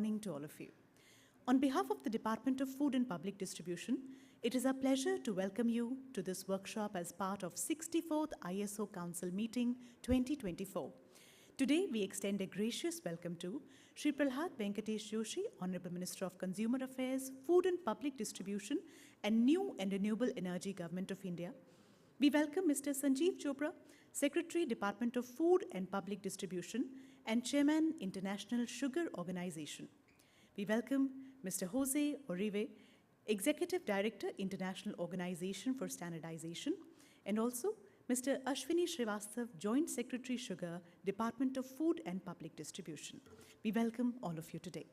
Morning to all of you. On behalf of the Department of Food and Public Distribution, it is our pleasure to welcome you to this workshop as part of 64th ISO Council Meeting 2024. Today, we extend a gracious welcome to Shri Prahlad Venkatesh Joshi, Honorable Minister of Consumer Affairs, Food and Public Distribution and New and Renewable Energy, Government of India. We welcome Mr. Sanjeev Chopra, Secretary, Department of Food and Public Distribution and Chairman, International Sugar Organization. We welcome Mr. Jose Orive, Executive Director, International Organization for Standardization, and also Mr. Ashwini Srivastav, Joint Secretary, Sugar, Department of Food and Public Distribution. We welcome all of you today.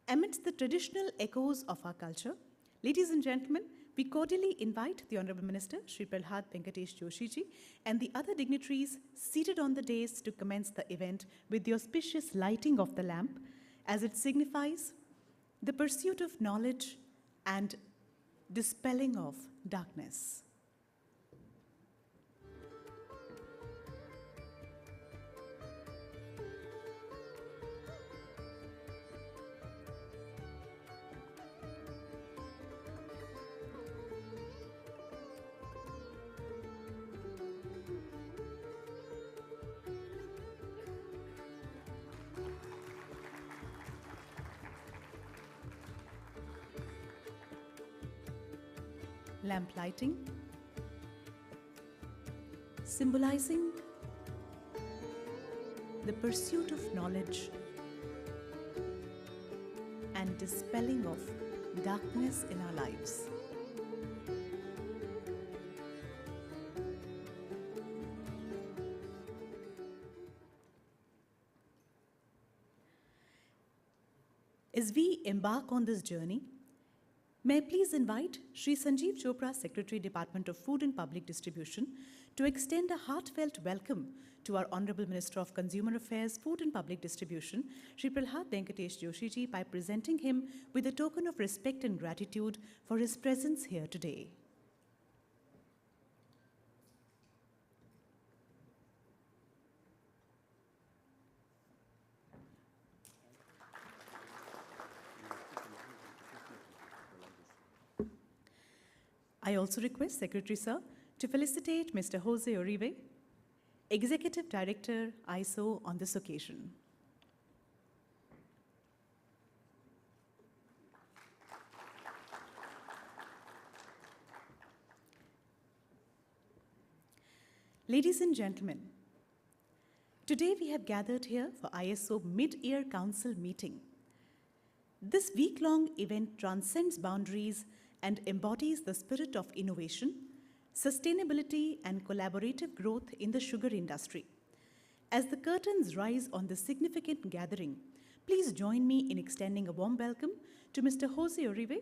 Amidst the traditional echoes of our culture, ladies and gentlemen, we cordially invite the Honorable Minister, Shri Prahlad Venkatesh Joshi ji, and the other dignitaries seated on the dais to commence the event with the auspicious lighting of the lamp, as it signifies the pursuit of knowledge and dispelling of darkness. Lamp lighting, symbolizing the pursuit of knowledge and dispelling of darkness in our lives. As we embark on this journey, may I please invite Shri Sanjeev Chopra, Secretary, Department of Food and Public Distribution, to extend a heartfelt welcome to our Honorable Minister of Consumer Affairs, Food and Public Distribution, Shri Prahlad Venkatesh Joshi ji, by presenting him with a token of respect and gratitude for his presence here today. I also request Secretary Sir to felicitate Mr. Jose Orive, Executive Director, ISO, on this occasion. Ladies and gentlemen, today we have gathered here for ISO Mid-Year Council meeting. This week-long event transcends boundaries and embodies the spirit of innovation, sustainability, and collaborative growth in the sugar industry. As the curtains rise on this significant gathering, please join me in extending a warm welcome to Mr. Jose Orive,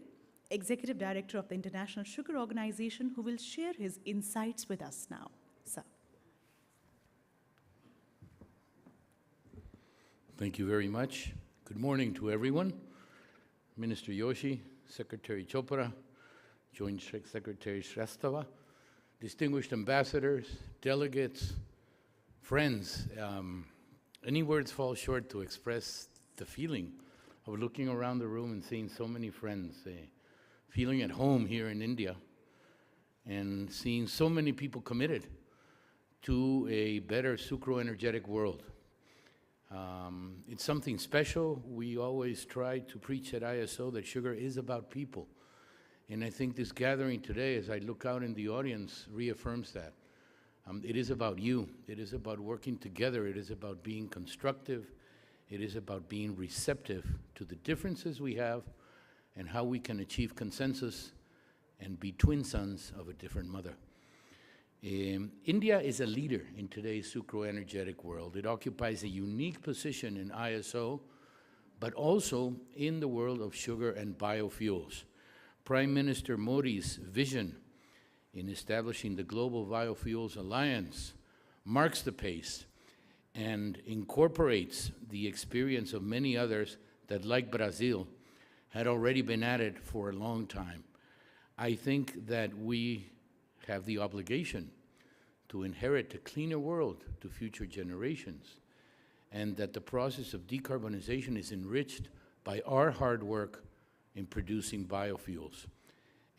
Executive Director of the International Sugar Organization, who will share his insights with us now. Sir. Thank you very much. Good morning to everyone. Minister Joshi, Secretary Chopra, Joint Secretary Shrestava, distinguished ambassadors, delegates, friends. Any words fall short to express the feeling of looking around the room and seeing so many friends, feeling at home here in India, and seeing so many people committed to a better sucro-energetic world. It's something special. We always try to preach at ISO that sugar is about people. And I think this gathering today, as I look out in the audience, reaffirms that. It is about you. It is about working together. It is about being constructive. It is about being receptive to the differences we have and how we can achieve consensus and be twin sons of a different mother. India is a leader in today's sucro-energetic world. It occupies a unique position in ISO, but also in the world of sugar and biofuels. Prime Minister Modi's vision in establishing the Global Biofuels Alliance marks the pace and incorporates the experience of many others that, like Brazil, had already been at it for a long time. I think that we have the obligation to inherit a cleaner world to future generations, and that the process of decarbonization is enriched by our hard work in producing biofuels.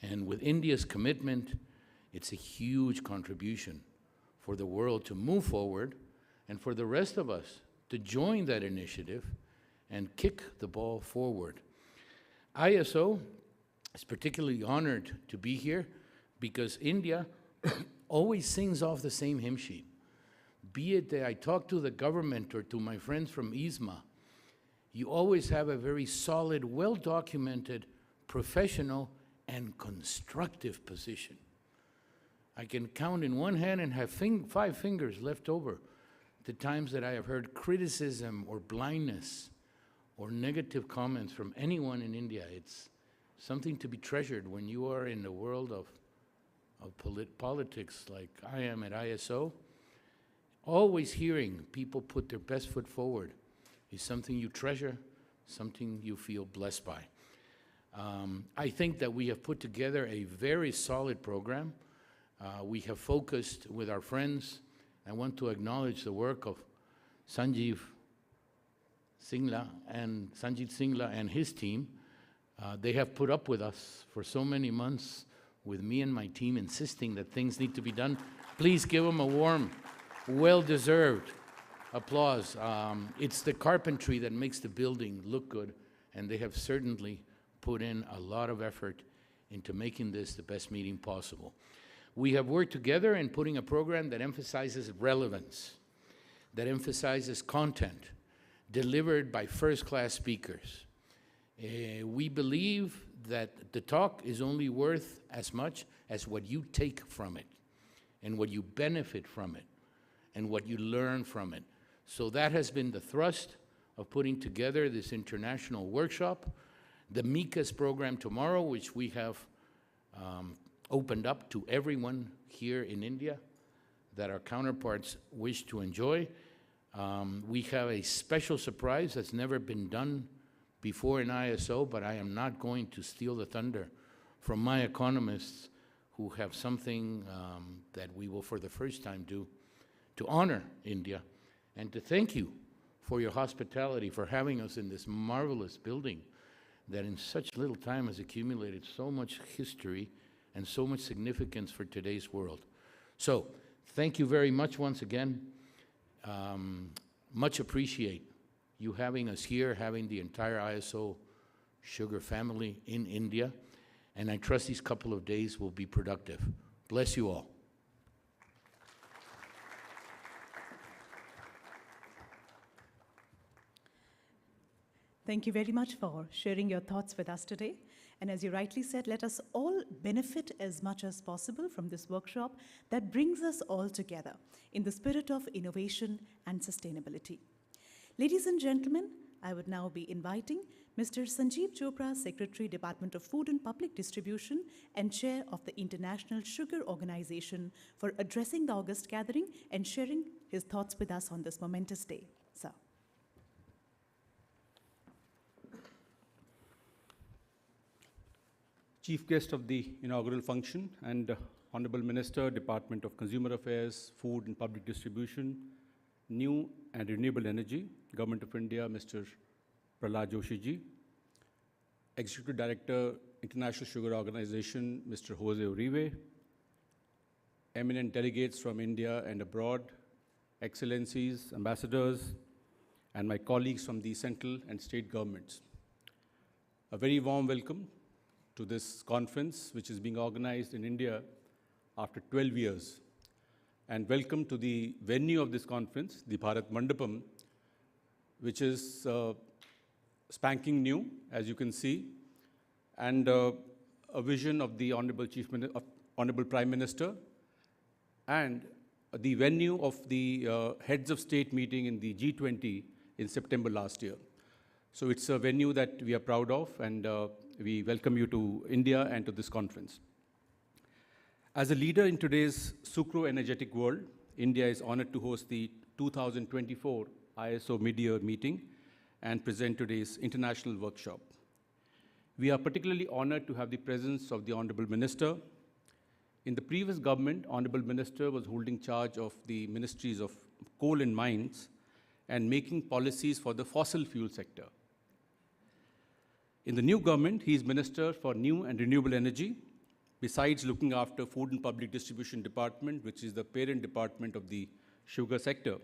And with India's commitment, it's a huge contribution for the world to move forward and for the rest of us to join that initiative and kick the ball forward. ISO is particularly honored to be here because India always sings off the same hymn sheet. Be it that I talk to the government or to my friends from ISMA, you always have a very solid, well-documented, professional, and constructive position. I can count in one hand and have 5 fingers left over the times that I have heard criticism or blindness or negative comments from anyone in India. It's something to be treasured when you are in the world of politics like I am at ISO. Always hearing people put their best foot forward is something you treasure, something you feel blessed by. I think that we have put together a very solid program. We have focused with our friends. I want to acknowledge the work of Sanjeev Singla and his team. They have put up with us for so many months, with me and my team insisting that things need to be done. Please give them a warm, well-deserved applause. It's the carpentry that makes the building look good, and they have certainly put in a lot of effort into making this the best meeting possible. We have worked together in putting a program that emphasizes relevance, that emphasizes content, delivered by first-class speakers. We believe that the talk is only worth as much as what you take from it, and what you benefit from it, and what you learn from it. So that has been the thrust of putting together this international workshop. The MICAS program tomorrow, which we have opened up to everyone here in India that our counterparts wish to enjoy. We have a special surprise that's never been done before in ISO, but I am not going to steal the thunder from my economists who have something that we will for the first time do to honor India and to thank you for your hospitality, for having us in this marvelous building that in such little time has accumulated so much history and so much significance for today's world. So, thank you very much once again. Much appreciate you having us here, having the entire ISO sugar family in India, and I trust these couple of days will be productive. Bless you all. Thank you very much for sharing your thoughts with us today. And as you rightly said, let us all benefit as much as possible from this workshop that brings us all together in the spirit of innovation and sustainability. Ladies and gentlemen, I would now be inviting Mr. Sanjeev Chopra, Secretary, Department of Food and Public Distribution and Chair of the International Sugar Organization, for addressing the August gathering and sharing his thoughts with us on this momentous day. Sir. Chief guest of the inaugural function and Honorable Minister, Department of Consumer Affairs, Food and Public Distribution, New and Renewable Energy, Government of India, Mr. Prahlad Joshi ji, Executive Director, International Sugar Organization, Mr. Jose Uribe, eminent delegates from India and abroad, excellencies, ambassadors, and my colleagues from the central and state governments. A very warm welcome to this conference, which is being organized in India after 12 years. And welcome to the venue of this conference, the Bharat Mandapam, which is spanking new, as you can see, and a vision of the Honorable Prime Minister, and the venue of the heads of state meeting in the G20 in September last year. So it's a venue that we are proud of, and we welcome you to India and to this conference. As a leader in today's sucro-energetic world, India is honored to host the 2024 ISO mid-year meeting and present today's international workshop. We are particularly honored to have the presence of the Honorable Minister. In the previous government, Honorable Minister was holding charge of the ministries of coal and mines and making policies for the fossil fuel sector. In the new government, he is Minister for New and Renewable Energy, besides looking after Food and Public Distribution Department, which is the parent department of the sugar sector.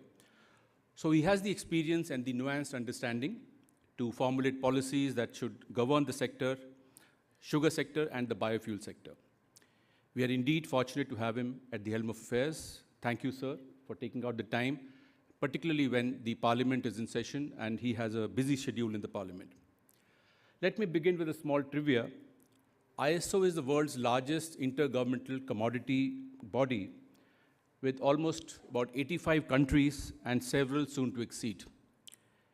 So he has the experience and the nuanced understanding to formulate policies that should govern the sector, sugar sector, and the biofuel sector. We are indeed fortunate to have him at the helm of affairs. Thank you, sir, for taking out the time, particularly when the Parliament is in session and he has a busy schedule in the Parliament. Let me begin with a small trivia. ISO is the world's largest intergovernmental commodity body with almost about 85 countries and several soon to exceed.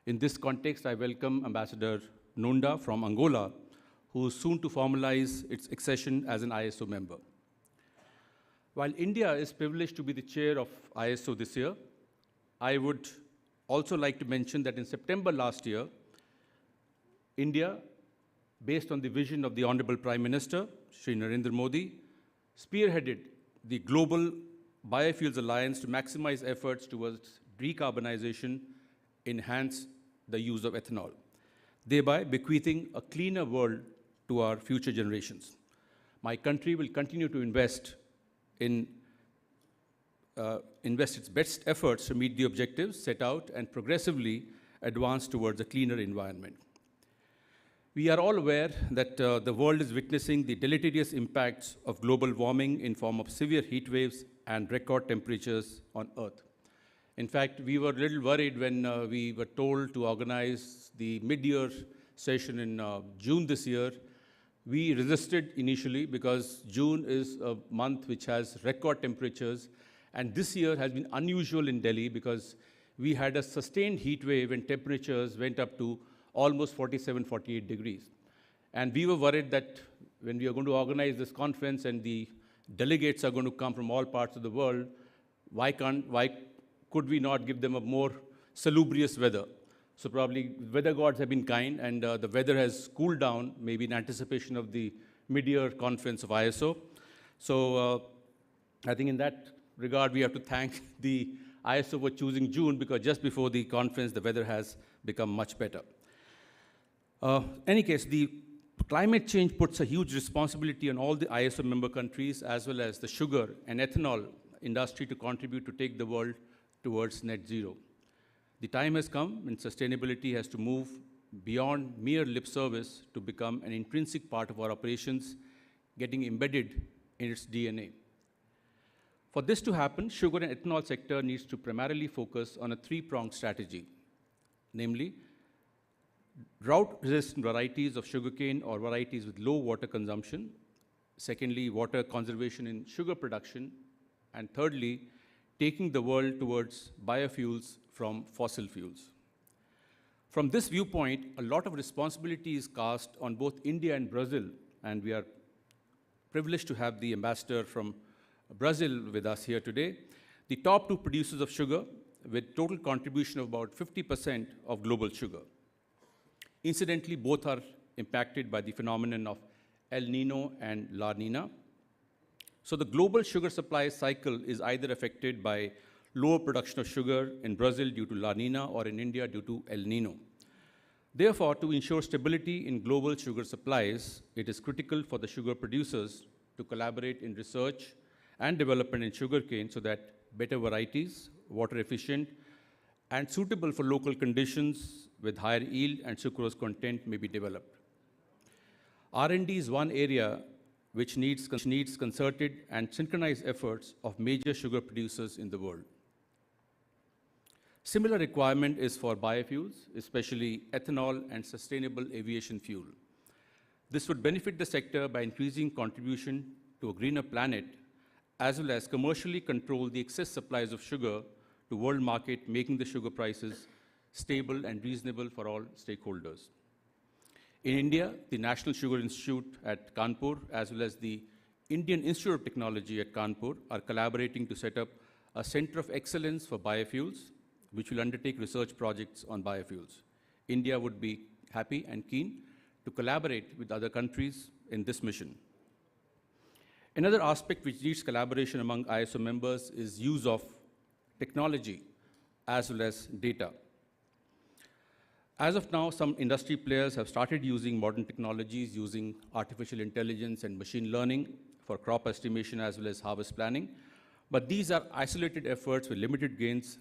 In this context, I welcome Ambassador Nonda from Angola, who is soon to formalize its accession as an ISO member. While India is privileged to be the chair of ISO this year, I would also like to mention that in September last year, India, based on the vision of the Honorable Prime Minister, Shri Narendra Modi, spearheaded the Global Biofuels Alliance to maximize efforts towards decarbonization, enhance the use of ethanol, thereby bequeathing a cleaner world to our future generations. My country will continue to invest its best efforts to meet the objectives set out and progressively advance towards a cleaner environment. We are all aware that the world is witnessing the deleterious impacts of global warming in form of severe heat waves and record temperatures on Earth. In fact, we were a little worried when we were told to organize the mid-year session in June this year. We resisted initially because June is a month which has record temperatures, and this year has been unusual in Delhi because we had a sustained heat wave and temperatures went up to almost 47, 48 degrees. And we were worried that when we are going to organize this conference and the delegates are going to come from all parts of the world, why could we not give them a more salubrious weather? So probably weather gods have been kind and the weather has cooled down, maybe in anticipation of the mid-year conference of ISO. So I think in that regard, we have to thank the ISO for choosing June because just before the conference, the weather has become much better. Any case, the climate change puts a huge responsibility on all the ISO member countries as well as the sugar and ethanol industry to contribute to take the world towards net zero. The time has come when sustainability has to move beyond mere lip service to become an intrinsic part of our operations, getting embedded in its DNA. For this to happen, sugar and ethanol sector needs to primarily focus on a three-pronged strategy, namely, drought-resistant varieties of sugarcane or varieties with low water consumption. Secondly, water conservation in sugar production. And thirdly, taking the world towards biofuels from fossil fuels. From this viewpoint, a lot of responsibility is cast on both India and Brazil, and we are privileged to have the ambassador from Brazil with us here today. The top two producers of sugar with total contribution of about 50% of global sugar. Incidentally, both are impacted by the phenomenon of El Nino and La Nina. So the global sugar supply cycle is either affected by lower production of sugar in Brazil due to La Nina or in India due to El Nino. Therefore, to ensure stability in global sugar supplies, it is critical for the sugar producers to collaborate in research and development in sugarcane so that better varieties, water efficient, and suitable for local conditions with higher yield and sucrose content may be developed. R&D is one area which needs concerted and synchronized efforts of major sugar producers in the world. Similar requirement is for biofuels, especially ethanol and sustainable aviation fuel. This would benefit the sector by increasing contribution to a greener planet, as well as commercially control the excess supplies of sugar to world market, making the sugar prices stable and reasonable for all stakeholders. In India, the National Sugar Institute at Kanpur, as well as the Indian Institute of Technology at Kanpur, are collaborating to set up a Center of Excellence for Biofuels, which will undertake research projects on biofuels. India would be happy and keen to collaborate with other countries in this mission. Another aspect which needs collaboration among ISO members is use of technology as well as data. As of now, some industry players have started using modern technologies, using artificial intelligence and machine learning for crop estimation as well as harvest planning. But these are isolated efforts with limited gains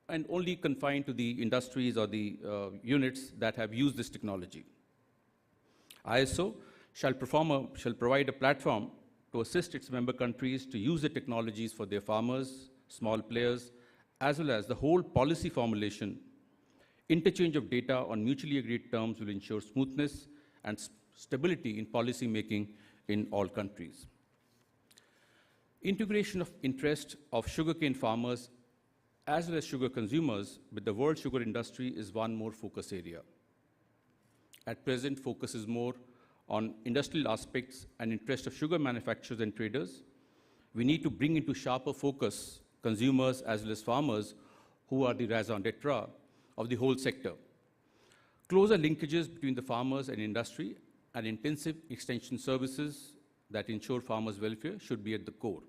and only confined to the industries or the units that have used this technology. ISO shall provide a platform to assist its member countries to use the technologies for their farmers, small players, as well as the whole policy formulation. Interchange of data on mutually agreed terms will ensure smoothness and stability in policy making in all countries. Integration of interest of sugarcane farmers as well as sugar consumers with the world sugar industry is one more focus area. At present, focus is more on industrial aspects and interest of sugar manufacturers and traders. We need to bring into sharper focus consumers as well as farmers who are the raison d'etre of the whole sector. Closer linkages between the farmers and industry and intensive extension services that ensure farmers' welfare should be at the core.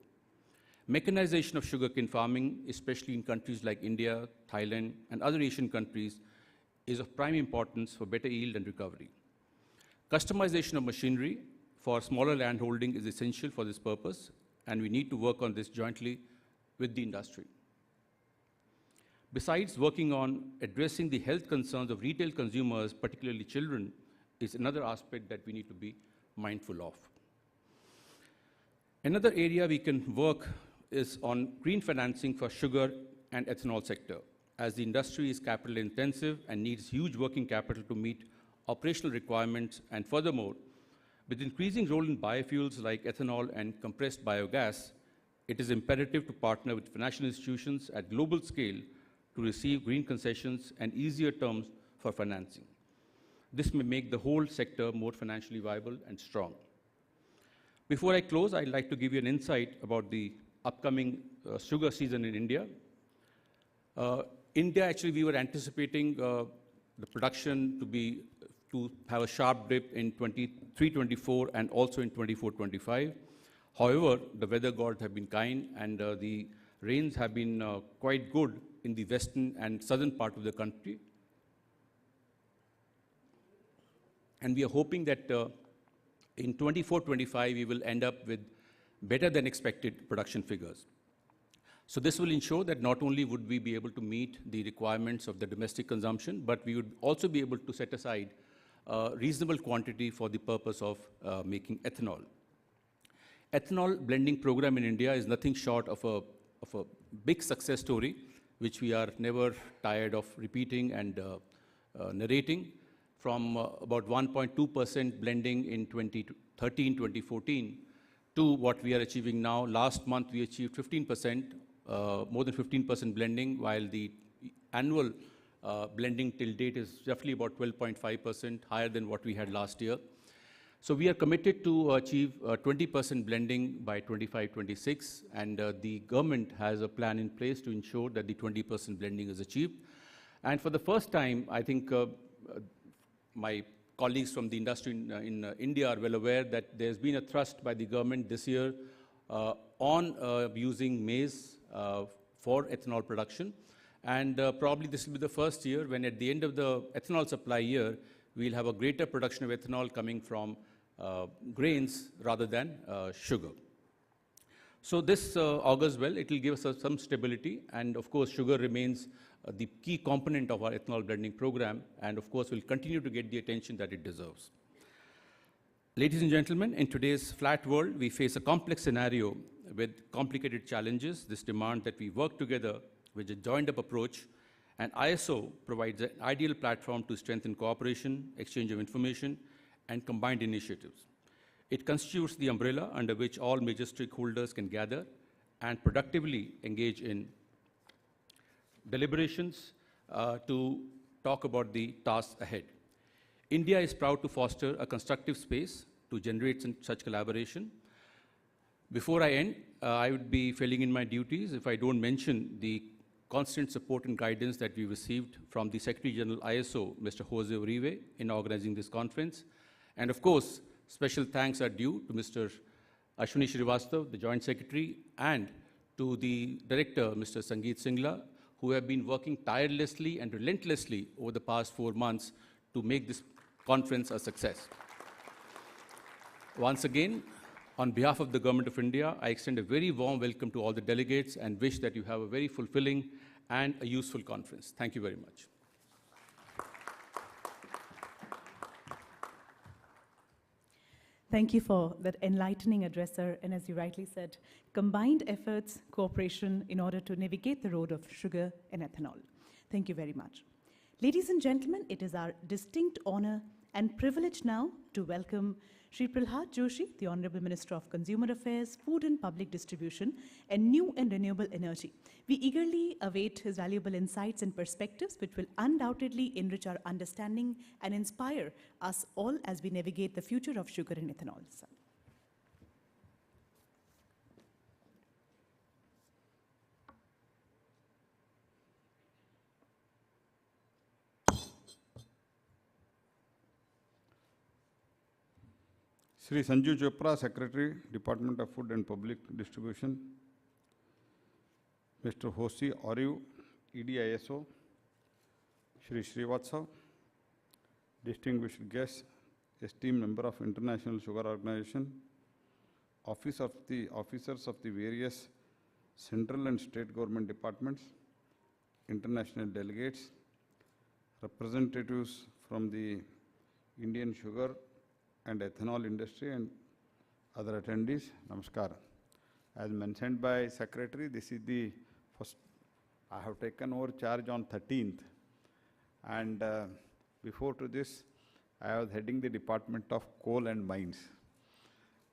Mechanization of sugarcane farming, especially in countries like India, Thailand, and other Asian countries, is of prime importance for better yield and recovery. Customization of machinery for smaller landholding is essential for this purpose, and we need to work on this jointly with the industry. Besides working on addressing the health concerns of retail consumers, particularly children, is another aspect that we need to be mindful of. Another area we can work is on green financing for sugar and ethanol sector, as the industry is capital intensive and needs huge working capital to meet operational requirements, and furthermore, with increasing role in biofuels like ethanol and compressed biogas, it is imperative to partner with financial institutions at global scale to receive green concessions and easier terms for financing. This may make the whole sector more financially viable and strong. Before I close, I'd like to give you an insight about the upcoming sugar season in India. India, actually, we were anticipating the production to have a sharp dip in 23-24 and also in 24-25. However, the weather gods have been kind, and the rains have been quite good in the western and southern part of the country. And we are hoping that in 24-25, we will end up with better than expected production figures. So this will ensure that not only would we be able to meet the requirements of the domestic consumption, but we would also be able to set aside a reasonable quantity for the purpose of making ethanol. Ethanol blending program in India is nothing short of a big success story, which we are never tired of repeating and narrating. From about 1.2% blending in 2013-2014 to what we are achieving now. Last month, we achieved 15%, more than 15% blending, while the annual blending till date is roughly about 12.5%, higher than what we had last year. So we are committed to achieve 20% blending by 25-26, and the government has a plan in place to ensure that the 20% blending is achieved. And for the first time, I think my colleagues from the industry in India are well aware that there's been a thrust by the government this year on using maize for ethanol production. And probably this will be the first year when at the end of the ethanol supply year, we'll have a greater production of ethanol coming from grains rather than sugar. So this augurs well. It will give us some stability. And of course, sugar remains the key component of our ethanol blending program, and of course will continue to get the attention that it deserves. Ladies and gentlemen, in today's flat world, we face a complex scenario with complicated challenges. This demand that we work together with a joined-up approach, and ISO provides an ideal platform to strengthen cooperation, exchange of information, and combined initiatives. It constitutes the umbrella under which all major stakeholders can gather and productively engage in deliberations to talk about the tasks ahead. India is proud to foster a constructive space to generate such collaboration. Before I end, I would be failing in my duties if I don't mention the constant support and guidance that we received from the Secretary General ISO, Mr. Jose Uribe, in organizing this conference. And of course, special thanks are due to Mr. Ashwini Srivastava, the Joint Secretary, and to the Director, Mr. Sangeet Singla, who who have been working tirelessly and relentlessly over the past 4 months to make this conference a success. Once again, on behalf of the Government of India, I extend a very warm welcome to all the delegates and wish that you have a very fulfilling and a useful conference. Thank you very much. Thank you for that enlightening address, sir. And as you rightly said, combined efforts, cooperation in order to navigate the road of sugar and ethanol. Thank you very much. Ladies and gentlemen, it is our distinct honor and privilege now to welcome Shri Prahlad Joshi, the Honorable Minister of Consumer Affairs, Food and Public Distribution, and New and Renewable Energy. We eagerly await his valuable insights and perspectives, which will undoubtedly enrich our understanding and inspire us all as we navigate the future of sugar and ethanol. Sir. Shri Sanju Chopra, Secretary, Department of Food and Public Distribution, Mr. Hosi Oriu, EDISO, Shri Srivatsa, distinguished guests, esteemed member of International Sugar Organization, officers of the various central and state government departments, international delegates, representatives from the Indian sugar and ethanol industry and other attendees, namaskar. As mentioned by Secretary, this is the first, I have taken over charge on 13th. And before to this, I was heading the Department of Coal and Mines.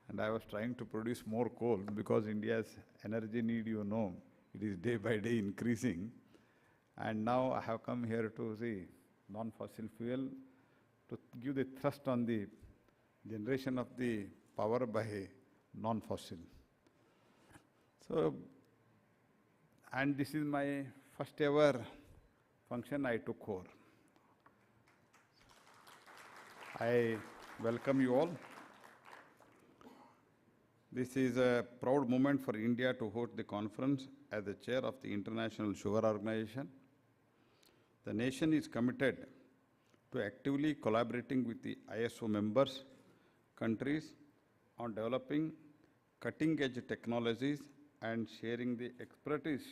And I was trying to produce more coal because India's energy need, you know, it is day by day increasing. And now I have come here to see non-fossil fuel to give the thrust on the generation of the power by non-fossil. So, and this is my first ever function I took over. I welcome you all. This is a proud moment for India to host the conference as the chair of the International Sugar Organization. The nation is committed to actively collaborating with the ISO members countries on developing cutting-edge technologies and sharing the expertise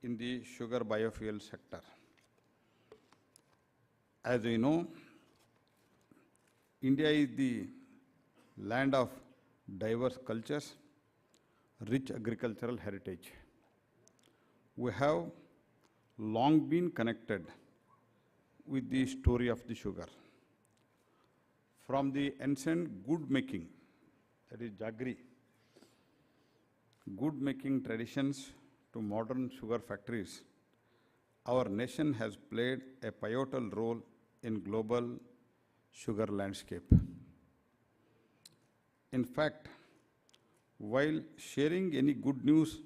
in the sugar biofuel sector. As we know, India is the land of diverse cultures, rich agricultural heritage. We have long been connected with the story of the sugar. From the ancient good making, that is jaggery, good making traditions to modern sugar factories, our nation has played a pivotal role in global sugar landscape. In fact, while sharing any good news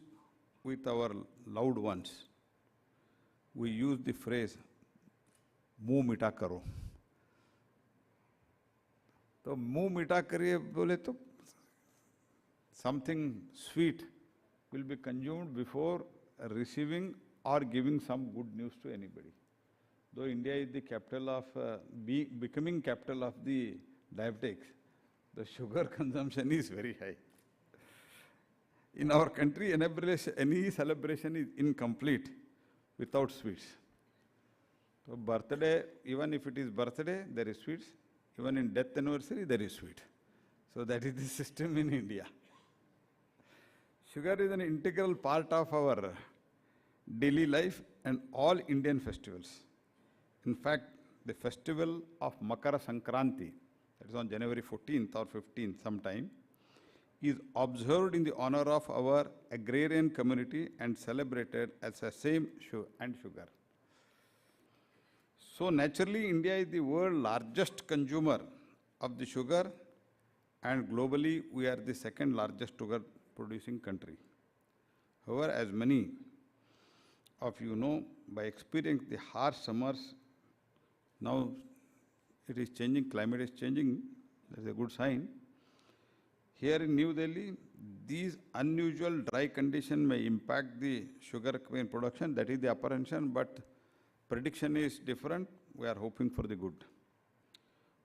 with our loved ones, we use the phrase, मुंह मीठा करो. तो मुंह मीठा करिए बोले तो something sweet will be consumed before receiving or giving some good news to anybody. Though India is the capital of, becoming capital of the diabetics, the sugar consumption is very high. In our country, any celebration is incomplete without sweets. So birthday, even if it is birthday, there is sweets. Even in death anniversary, there is sweet. So that is the system in India. Sugar is an integral part of our daily life and all Indian festivals. In fact, the festival of Makara Sankranti, that is on January 14th or 15th sometime, is observed in the honor of our agrarian community and celebrated as the same sugar. So naturally, India is the world's largest consumer of the sugar, and globally, we are the second largest sugar producing country. However, as many of you know, by experiencing the harsh summers, now it is changing, climate is changing, that is a good sign. Here in New Delhi, these unusual dry condition may impact the sugar cane production. That is the apprehension, but prediction is different. We are hoping for the good.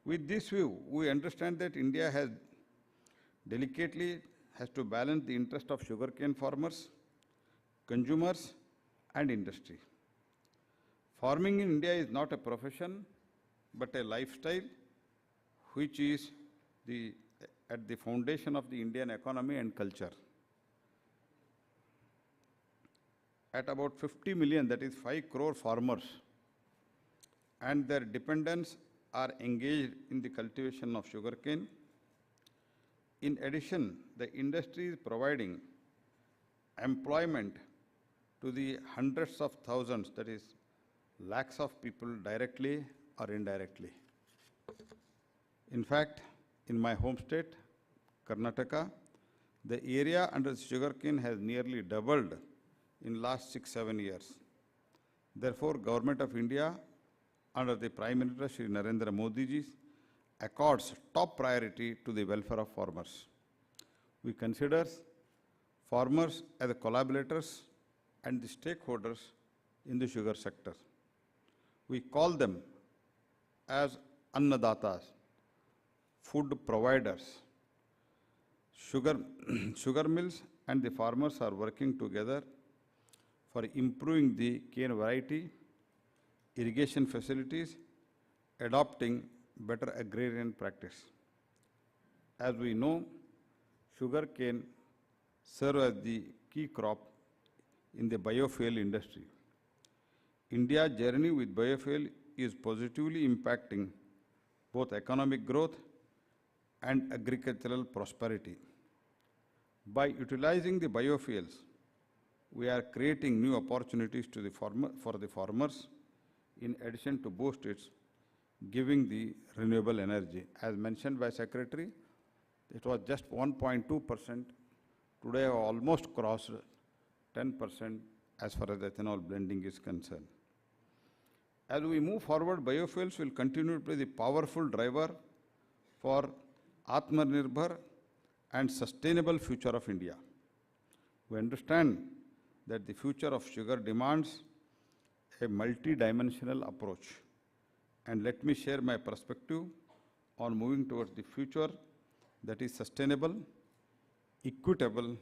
With this view, we understand that India has to balance the interest of sugarcane farmers, consumers, and industry. Farming in India is not a profession, but a lifestyle, which is at the foundation of the Indian economy and culture. At about 50 million, that is 5 crore farmers, and their dependents are engaged in the cultivation of sugarcane. In addition, the industry is providing employment to the hundreds of thousands, that is lakhs of people directly or indirectly. In fact, in my home state, Karnataka, the area under sugarcane has nearly doubled in last 6-7 years. Therefore, Government of India under the Prime Minister Shri Narendra Modi ji accords top priority to the welfare of farmers. We consider farmers as the collaborators and the stakeholders in the sugar sector. We call them as annadatas, food providers. Sugar mills and the farmers are working together for improving the cane variety, irrigation facilities, adopting better agrarian practice. As we know, sugarcane serves as the key crop in the biofuel industry. India's journey with biofuel is positively impacting both economic growth and agricultural prosperity. By utilizing the biofuels, we are creating new opportunities for the farmers, in addition to boost its giving the renewable energy. As mentioned by Secretary, it was just 1.2%. Today, almost crossed 10% as far as ethanol blending is concerned. As we move forward, biofuels will continue to be the powerful driver for Atmanirbhar and sustainable future of India. We understand that the future of sugar demands a multi-dimensional approach. And let me share my perspective on moving towards the future that is sustainable, equitable,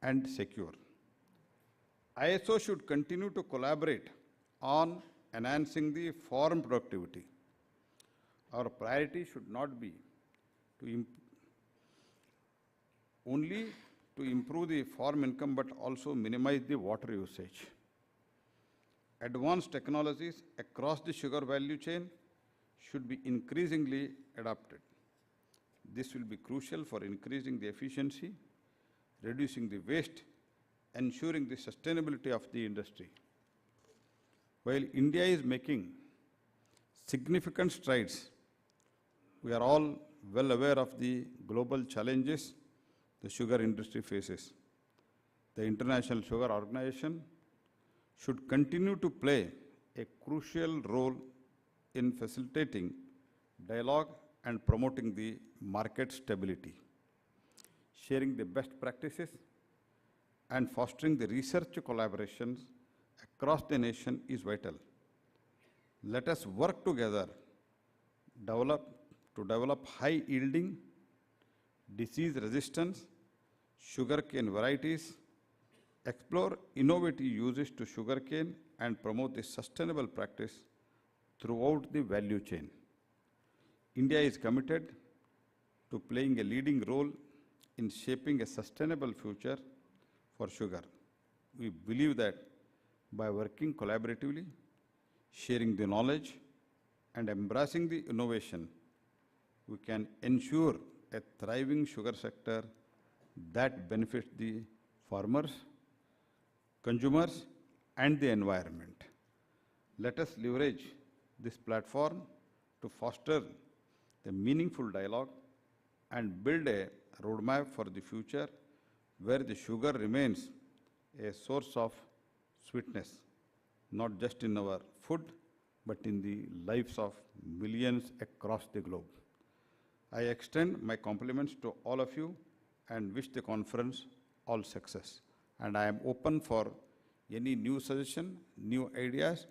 and secure. ISO should continue to collaborate on enhancing the farm productivity. Our priority should not be only to improve the farm income, but also minimize the water usage. Advanced technologies across the sugar value chain should be increasingly adopted. This will be crucial for increasing the efficiency, reducing the waste, ensuring the sustainability of the industry. While India is making significant strides, we are all well aware of the global challenges the sugar industry faces. The International Sugar Organization should continue to play a crucial role in facilitating dialogue and promoting the market stability. Sharing the best practices and fostering the research collaborations across the nation is vital. Let us work together to develop high-yielding, disease-resistant sugarcane varieties, explore innovative uses to sugarcane, and promote the sustainable practice throughout the value chain. India is committed to playing a leading role in shaping a sustainable future for sugar. We believe that by working collaboratively, sharing the knowledge, and embracing the innovation, we can ensure a thriving sugar sector that benefits the farmers, consumers, and the environment. Let us leverage this platform to foster the meaningful dialogue and build a roadmap for the future where the sugar remains a source of sweetness, not just in our food, but in the lives of millions across the globe. I extend my compliments to all of you and wish the conference all success. And I am open for any new suggestion, new ideas,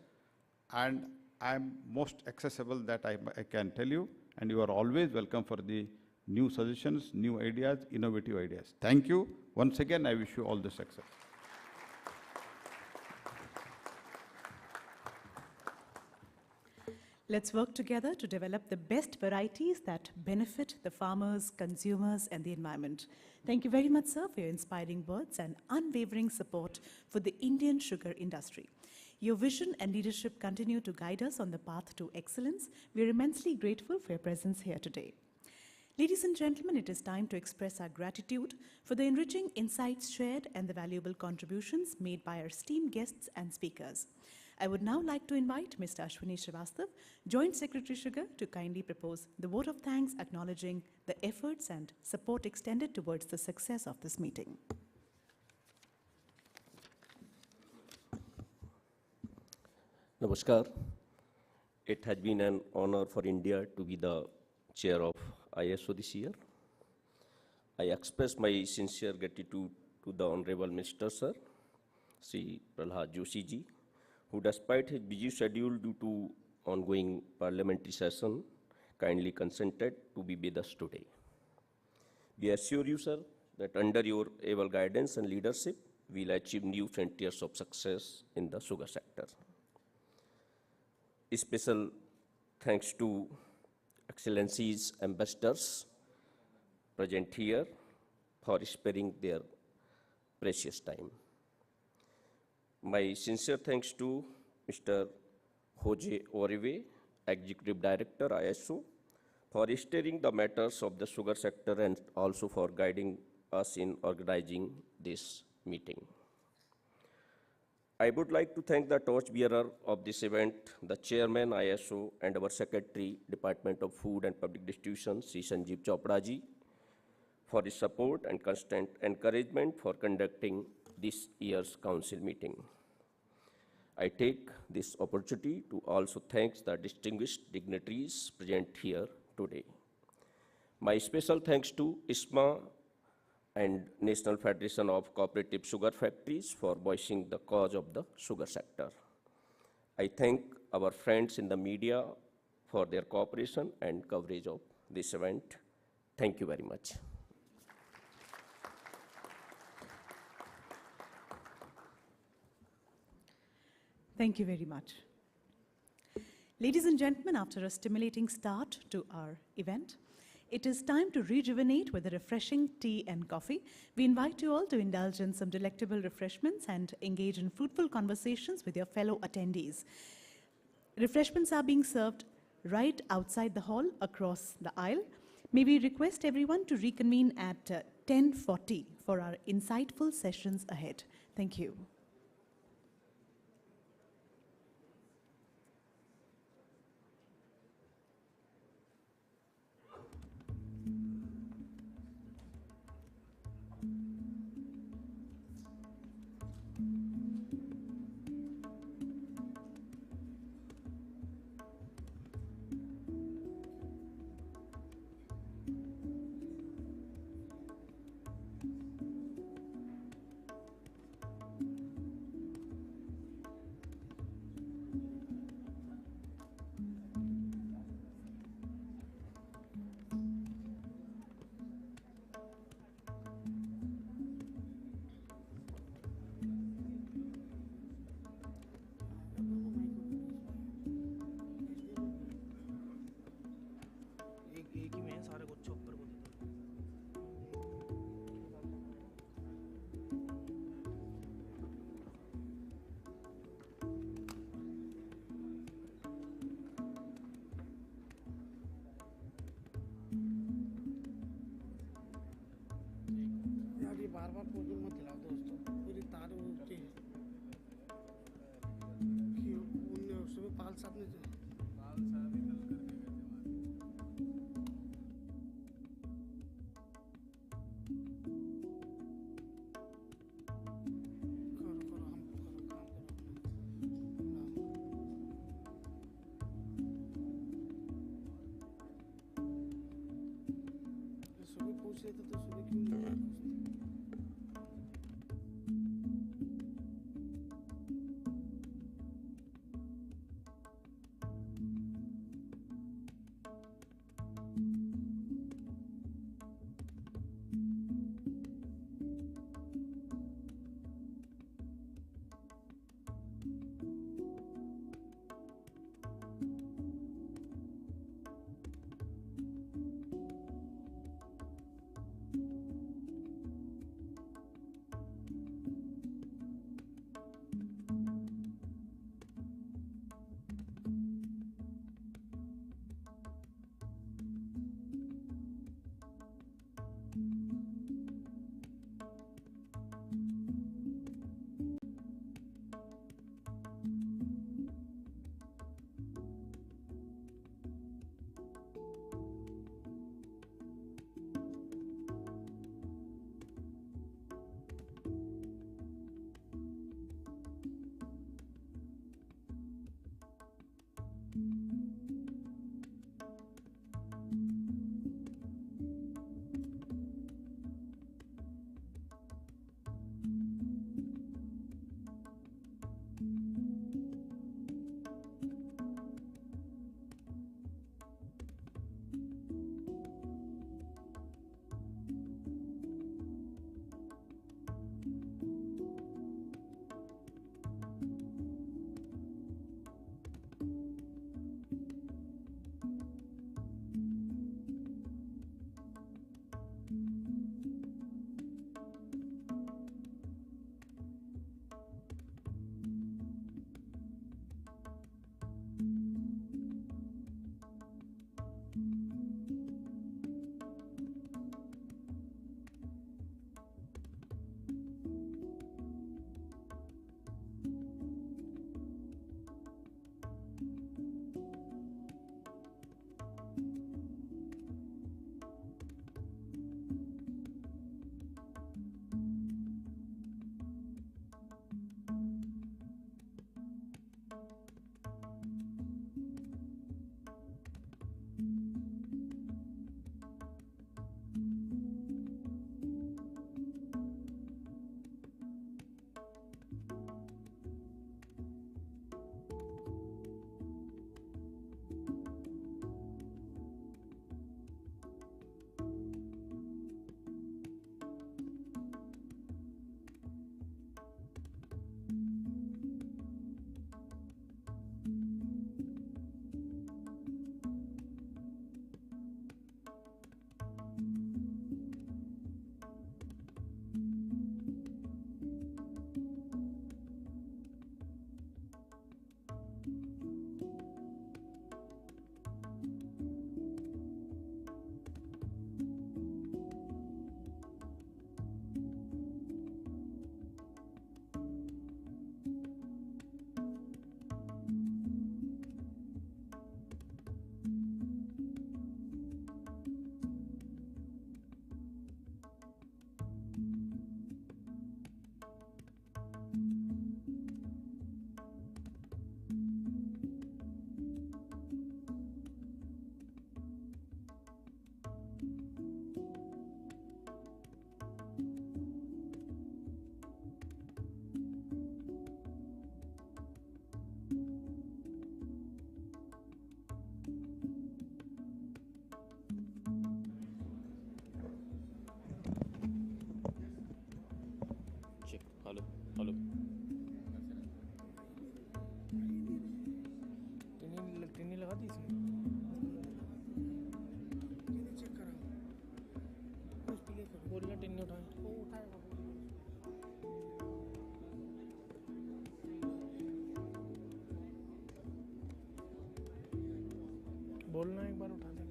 and I am most accessible that I can tell you, and you are always welcome for the new suggestions, new ideas, innovative ideas. Thank you. Once again, I wish you all the success. Let's work together to develop the best varieties that benefit the farmers, consumers, and the environment. Thank you very much, sir, for your inspiring words and unwavering support for the Indian sugar industry. Your vision and leadership continue to guide us on the path to excellence. We are immensely grateful for your presence here today. Ladies and gentlemen, it is time to express our gratitude for the enriching insights shared and the valuable contributions made by our esteemed guests and speakers. I would now like to invite Mr. Ashwini Srivastav, Joint Secretary Sugar, to kindly propose the vote of thanks acknowledging the efforts and support extended towards the success of this meeting. Namaskar. It has been an honor for India to be the chair of ISO this year. I express my sincere gratitude to the Honorable Minister, Sir, Sri Prahlad Joshi ji, who despite his busy schedule due to ongoing parliamentary session, kindly consented to be with us today. We assure you, sir, that under your able guidance and leadership, we'll achieve new frontiers of success in the sugar sector. Special thanks to Excellencies ambassadors present here for sparing their precious time. My sincere thanks to Mr. Jose Orive, Executive Director, ISO, for steering the matters of the sugar sector and also for guiding us in organizing this meeting. I would like to thank the torchbearer of this event, the Chairman, ISO, and our Secretary, Department of Food and Public Distribution, Sri Sanjeev Chopra ji, for his support and constant encouragement for conducting this year's council meeting. I take this opportunity to also thank the distinguished dignitaries present here today. My special thanks to ISMA and National Federation of Cooperative Sugar Factories for voicing the cause of the sugar sector. I thank our friends in the media for their cooperation and coverage of this event. Thank you very much. Thank you very much. Ladies and gentlemen, after a stimulating start to our event, it is time to rejuvenate with a refreshing tea and coffee. We invite you all to indulge in some delectable refreshments and engage in fruitful conversations with your fellow attendees. Refreshments are being served right outside the hall across the aisle. May we request everyone to reconvene at 10:40 for our insightful sessions ahead. Thank you. Bar bar portal मत हिलाओ दोस्तों, पूरी तार उठती है कि उन्हें सुबह पाल साहब ने पूछ लेते तो सुबह क्यों नहीं आए दोस्त? Check. Hello. Hello. टिन्नी लगा दी इसमें? टिन्नी चेक कराओ, कुछ प्ले करो। बोलना टिन्नी उठाए, वो उठाएगा। बोलना एक बार उठा देगा।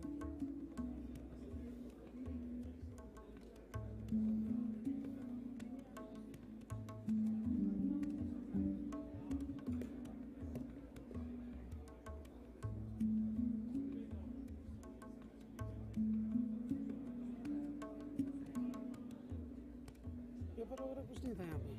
पेपर वगैरह कुछ नहीं था यहाँ पे।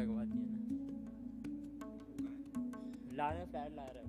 लगवा दिए ना, ला रहे फ्लैट ला रहे वो।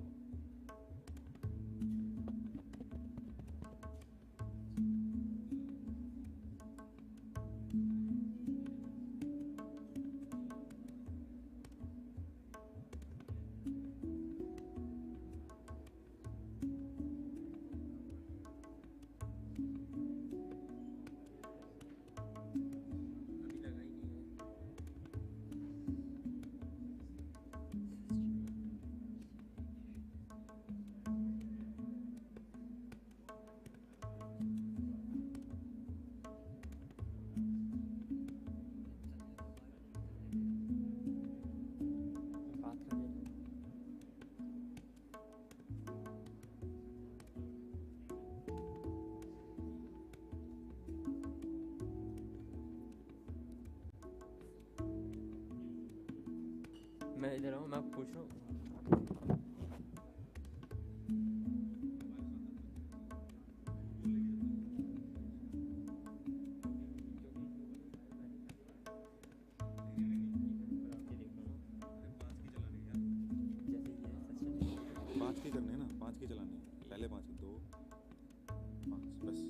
बात कर रहे थे। मैं इधर हूँ, मैं पूछ रहा हूँ। पाँच की करनी है ना, पाँच की चलानी है, पहले पाँच की, दो पाँच बस।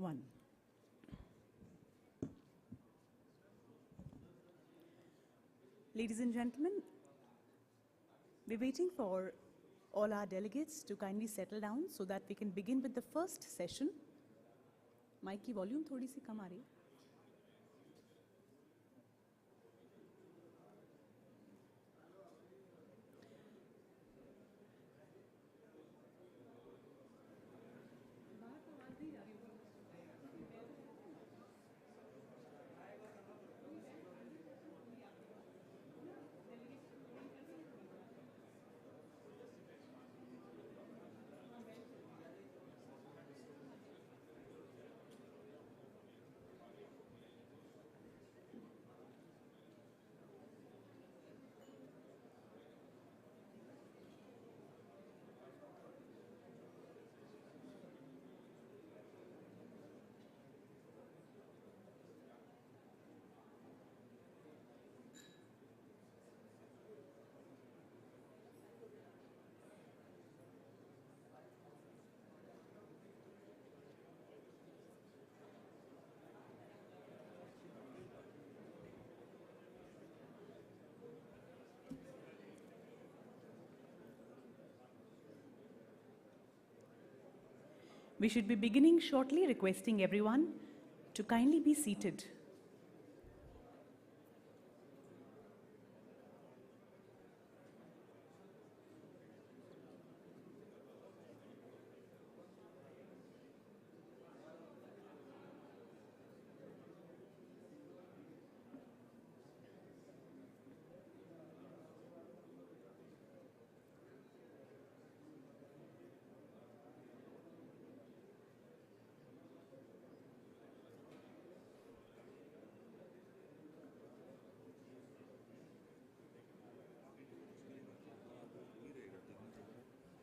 1. Ladies and gentlemen, we're waiting for all our delegates to kindly settle down so that we can begin with the first session. Mic की वॉल्यूम थोड़ी सी कम आ रही है. We should be beginning shortly, requesting everyone to kindly be seated.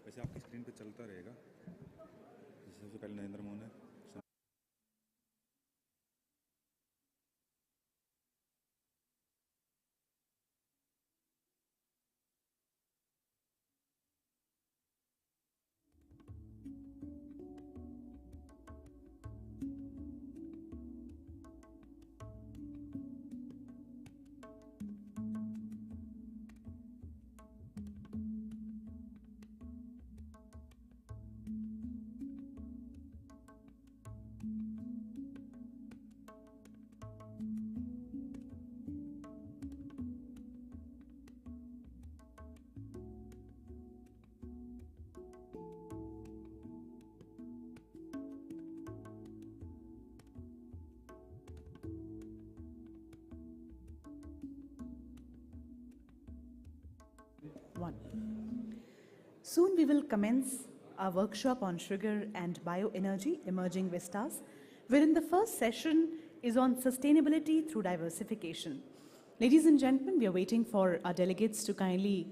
वैसे आपकी screen पे चलता रहेगा. जैसे सबसे पहले नरेंद्र मोहन है. Soon we will commence our workshop on sugar and bioenergy, emerging Vistas, wherein the first session is on sustainability through diversification. Ladies and gentlemen, we are waiting for our delegates to kindly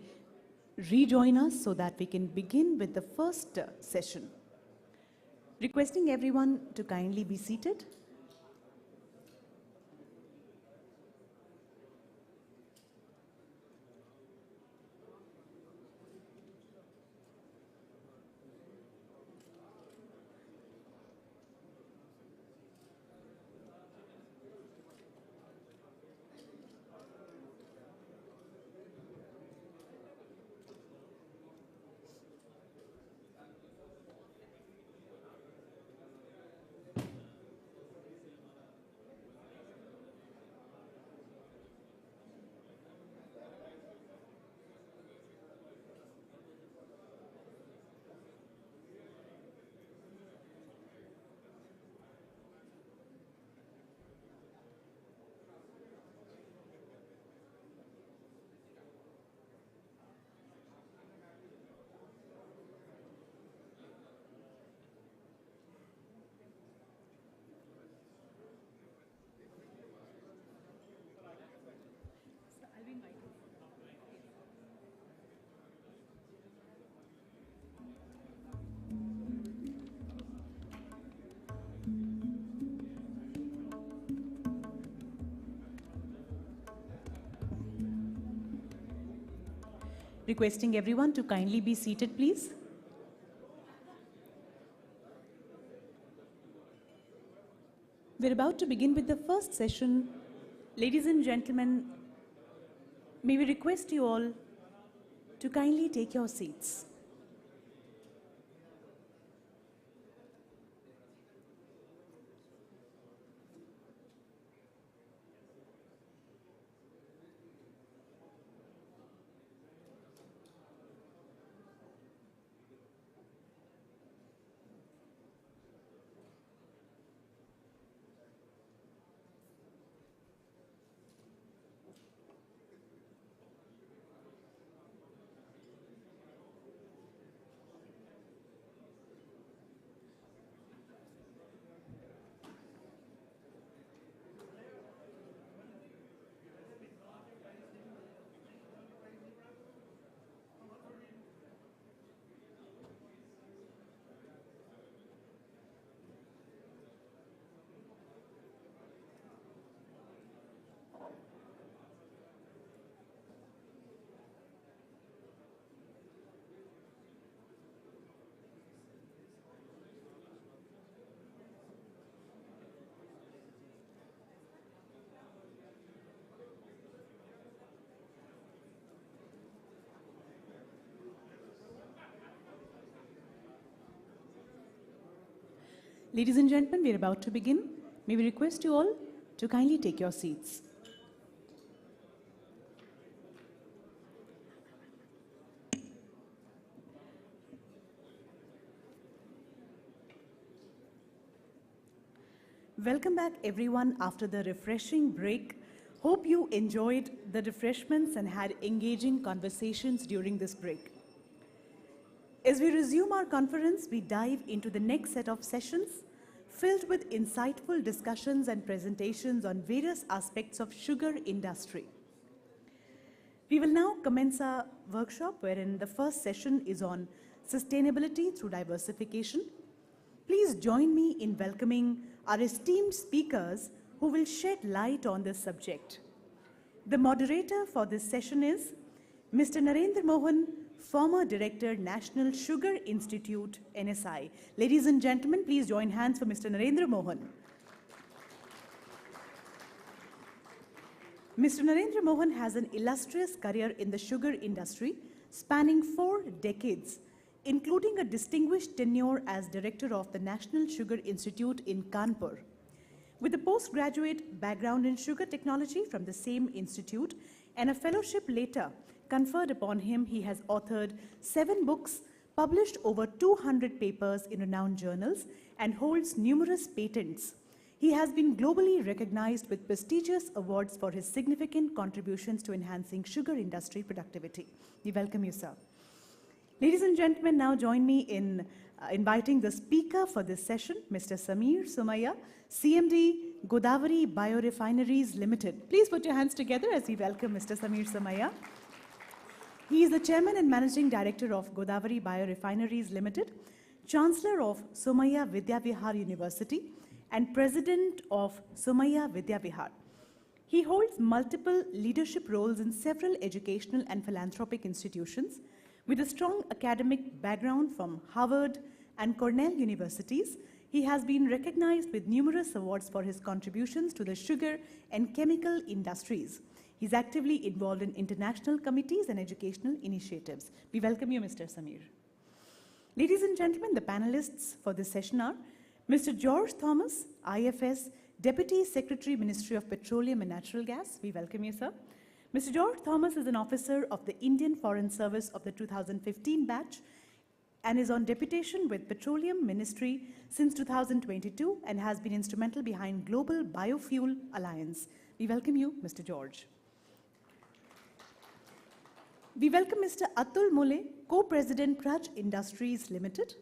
rejoin us so that we can begin with the first session. Requesting everyone to kindly be seated. Requesting everyone to kindly be seated, please. We're about to begin with the first session. Ladies and gentlemen, may we request you all to kindly take your seats. Ladies and gentlemen, we're about to begin. May we request you all to kindly take your seats. Welcome back everyone after the refreshing break. Hope you enjoyed the refreshments and had engaging conversations during this break. As we resume our conference, we dive into the next set of sessions filled with insightful discussions and presentations on various aspects of sugar industry. We will now commence our workshop wherein the first session is on sustainability through diversification. Please join me in welcoming our esteemed speakers who will shed light on this subject. The moderator for this session is Mr. Narendra Mohan, former Director, National Sugar Institute, NSI. Ladies and gentlemen, please join hands for Mr. Narendra Mohan. Mr. Narendra Mohan has an illustrious career in the sugar industry spanning 4 decades, including a distinguished tenure as Director of the National Sugar Institute in Kanpur. With a postgraduate background in sugar technology from the same institute and a fellowship later conferred upon him, he has authored 7 books, published over 200 papers in renowned journals, and holds numerous patents. He has been globally recognized with prestigious awards for his significant contributions to enhancing sugar industry productivity. We welcome you, sir. Ladies and gentlemen, now join me in inviting the speaker for this session, Mr. Sameer Somaiya, CMD, Godavari Biorefineries Limited. Please put your hands together as we welcome Mr. Sameer Somaiya. He is the Chairman and Managing Director of Godavari Biorefineries Limited, Chancellor of Somaiya Vidyavihar University, and President of Somaiya Vidyavihar. He holds multiple leadership roles in several educational and philanthropic institutions. With a strong academic background from Harvard and Cornell universities, he has been recognized with numerous awards for his contributions to the sugar and chemical industries. He's actively involved in international committees and educational initiatives. We welcome you, Mr. Sameer. Ladies and gentlemen, the panelists for this session are Mr. George Thomas, IFS, Deputy Secretary, Ministry of Petroleum and Natural Gas. We welcome you, sir. Mr. George Thomas is an officer of the Indian Foreign Service of the 2015 batch and is on deputation with Petroleum Ministry since 2022 and has been instrumental behind Global Biofuel Alliance. We welcome you, Mr. George. We welcome Mr. Atul Mule, Co-President, Praj Industries Limited.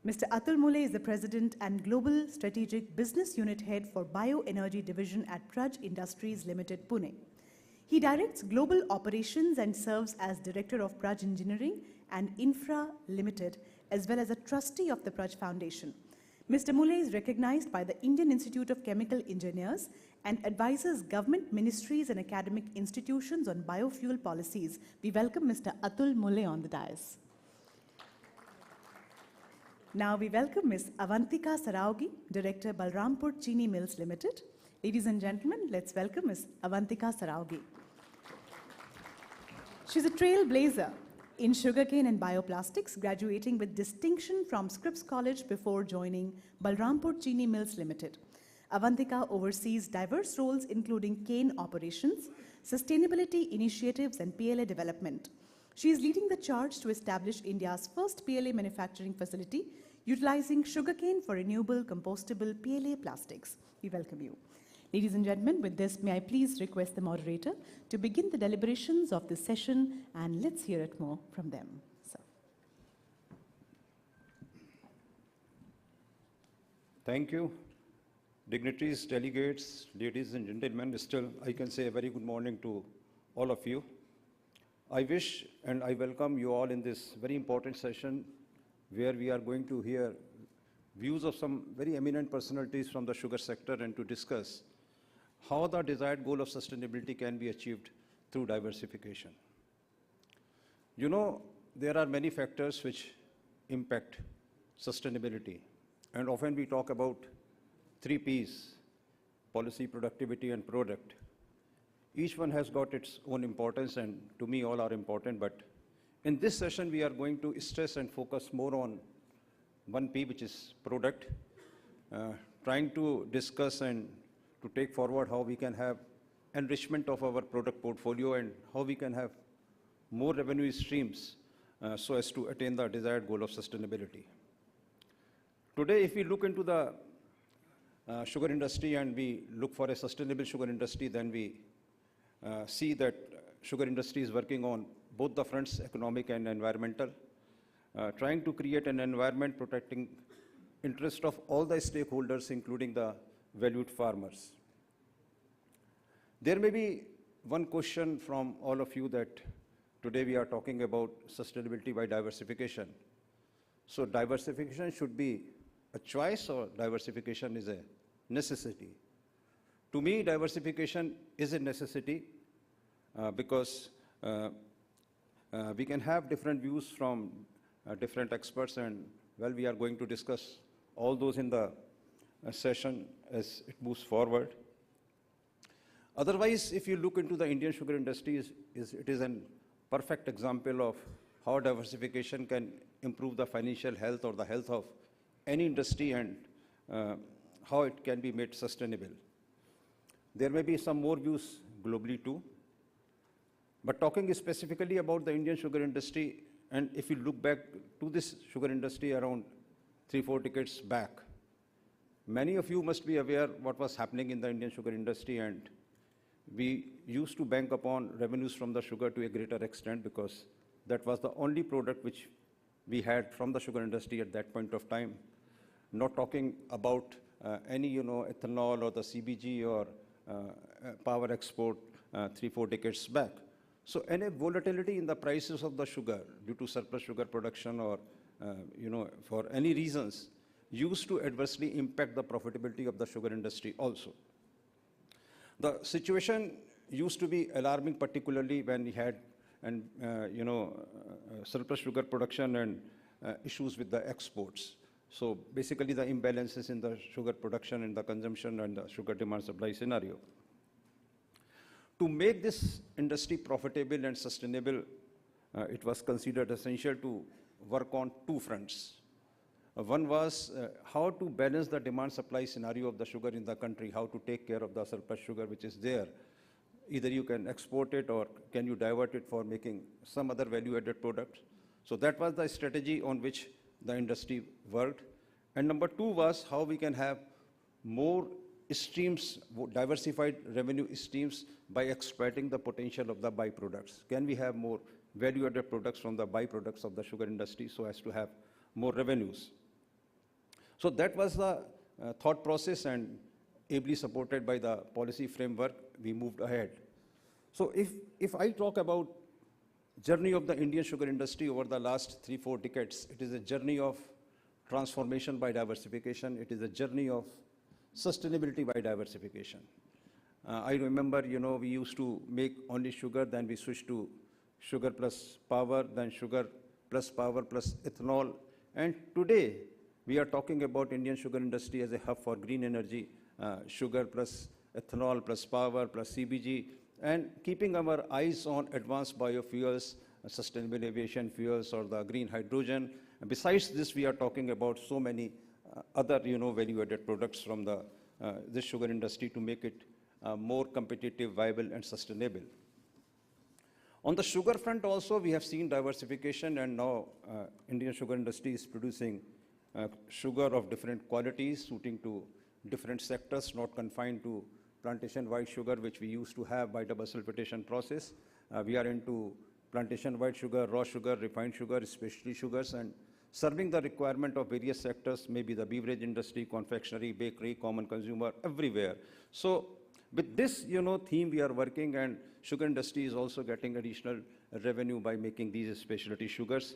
Mr. Atul Mule is the President and Global Strategic Business Unit Head for Bioenergy Division at Praj Industries Limited, Pune. He directs global operations and serves as Director of Praj Engineering and Infra Limited, as well as a trustee of the Praj Foundation. Mr. Mule is recognized by the Indian Institute of Chemical Engineers and advises government ministries and academic institutions on biofuel policies. We welcome Mr. Atul Mule on the dais. Now we welcome Ms. Avantika Saraogi, Director, Balrampur Chini Mills Limited. Ladies and gentlemen, let's welcome Ms. Avantika Saraogi. She's a trailblazer in sugarcane and bioplastics, graduating with distinction from Scripps College before joining Balrampur Chini Mills Limited. Avantika oversees diverse roles including cane operations, sustainability initiatives, and PLA development. She is leading the charge to establish India's first PLA manufacturing facility, utilizing sugarcane for renewable compostable PLA plastics. We welcome you. Ladies and gentlemen, with this, may I please request the moderator to begin the deliberations of this session, and let's hear it more from them. So. Thank you. Dignitaries, delegates, ladies and gentlemen, still I can say a very good morning to all of you. I wish and I welcome you all in this very important session where we are going to hear views of some very eminent personalities from the sugar sector and to discuss how the desired goal of sustainability can be achieved through diversification. You know, there are many factors which impact sustainability, and often we talk about 3 Ps, policy, productivity, and product. Each one has got its own importance, and to me all are important, but in this session we are going to stress and focus more on 1 P, which is product, trying to discuss and to take forward how we can have enrichment of our product portfolio and how we can have more revenue streams so as to attain the desired goal of sustainability. Today, if we look into the sugar industry and we look for a sustainable sugar industry, then we see that sugar industry is working on both the fronts, economic and environmental, trying to create an environment protecting interest of all the stakeholders, including the valued farmers. There may be one question from all of you that today we are talking about sustainability by diversification. So diversification should be a choice or diversification is a necessity? To me, diversification is a necessity because we can have different views from different experts, and well, we are going to discuss all those in the session as it moves forward. Otherwise, if you look into the Indian sugar industry, it is a perfect example of how diversification can improve the financial health or the health of any industry and how it can be made sustainable. There may be some more views globally too, but talking specifically about the Indian sugar industry, and if you look back to this sugar industry around 3-4 decades back, many of you must be aware what was happening in the Indian sugar industry, and we used to bank upon revenues from the sugar to a greater extent because that was the only product which we had from the sugar industry at that point of time. Not talking about any, ethanol or the CBG or power export 3-4 decades back. So any volatility in the prices of the sugar due to surplus sugar production or, for any reasons used to adversely impact the profitability of the sugar industry also. The situation used to be alarming, particularly when we had surplus sugar production and issues with the exports. So basically the imbalances in the sugar production and the consumption and the sugar demand supply scenario. To make this industry profitable and sustainable, it was considered essential to work on 2 fronts. One was how to balance the demand supply scenario of the sugar in the country, how to take care of the surplus sugar which is there. Either you can export it or can you divert it for making some other value-added product. So that was the strategy on which the industry worked. And number 2 was how we can have more streams, diversified revenue streams by exploiting the potential of the byproducts. Can we have more value-added products from the byproducts of the sugar industry so as to have more revenues? So that was the thought process, and ably supported by the policy framework, we moved ahead. So if I talk about journey of the Indian sugar industry over the last 3-4 decades, it is a journey of transformation by diversification. It is a journey of sustainability by diversification. I remember, we used to make only sugar, then we switched to sugar plus power, then sugar plus power plus ethanol. And today, We are talking about Indian sugar industry as a hub for green energy, sugar plus ethanol plus power plus CBG, and keeping our eyes on advanced biofuels, sustainable aviation fuels, or the green hydrogen. And besides this, we are talking about so many other, value-added products from this sugar industry to make it more competitive, viable, and sustainable. On the sugar front also, we have seen diversification, and now Indian sugar industry is producing sugar of different qualities, suiting to different sectors, not confined to plantation white sugar, which we used to have by double sulfitation process. We are into plantation white sugar, raw sugar, refined sugar, specialty sugars, and serving the requirement of various sectors, maybe the beverage industry, confectionery, bakery, common consumer, everywhere. So with this, theme we are working, and sugar industry is also getting additional revenue by making these specialty sugars.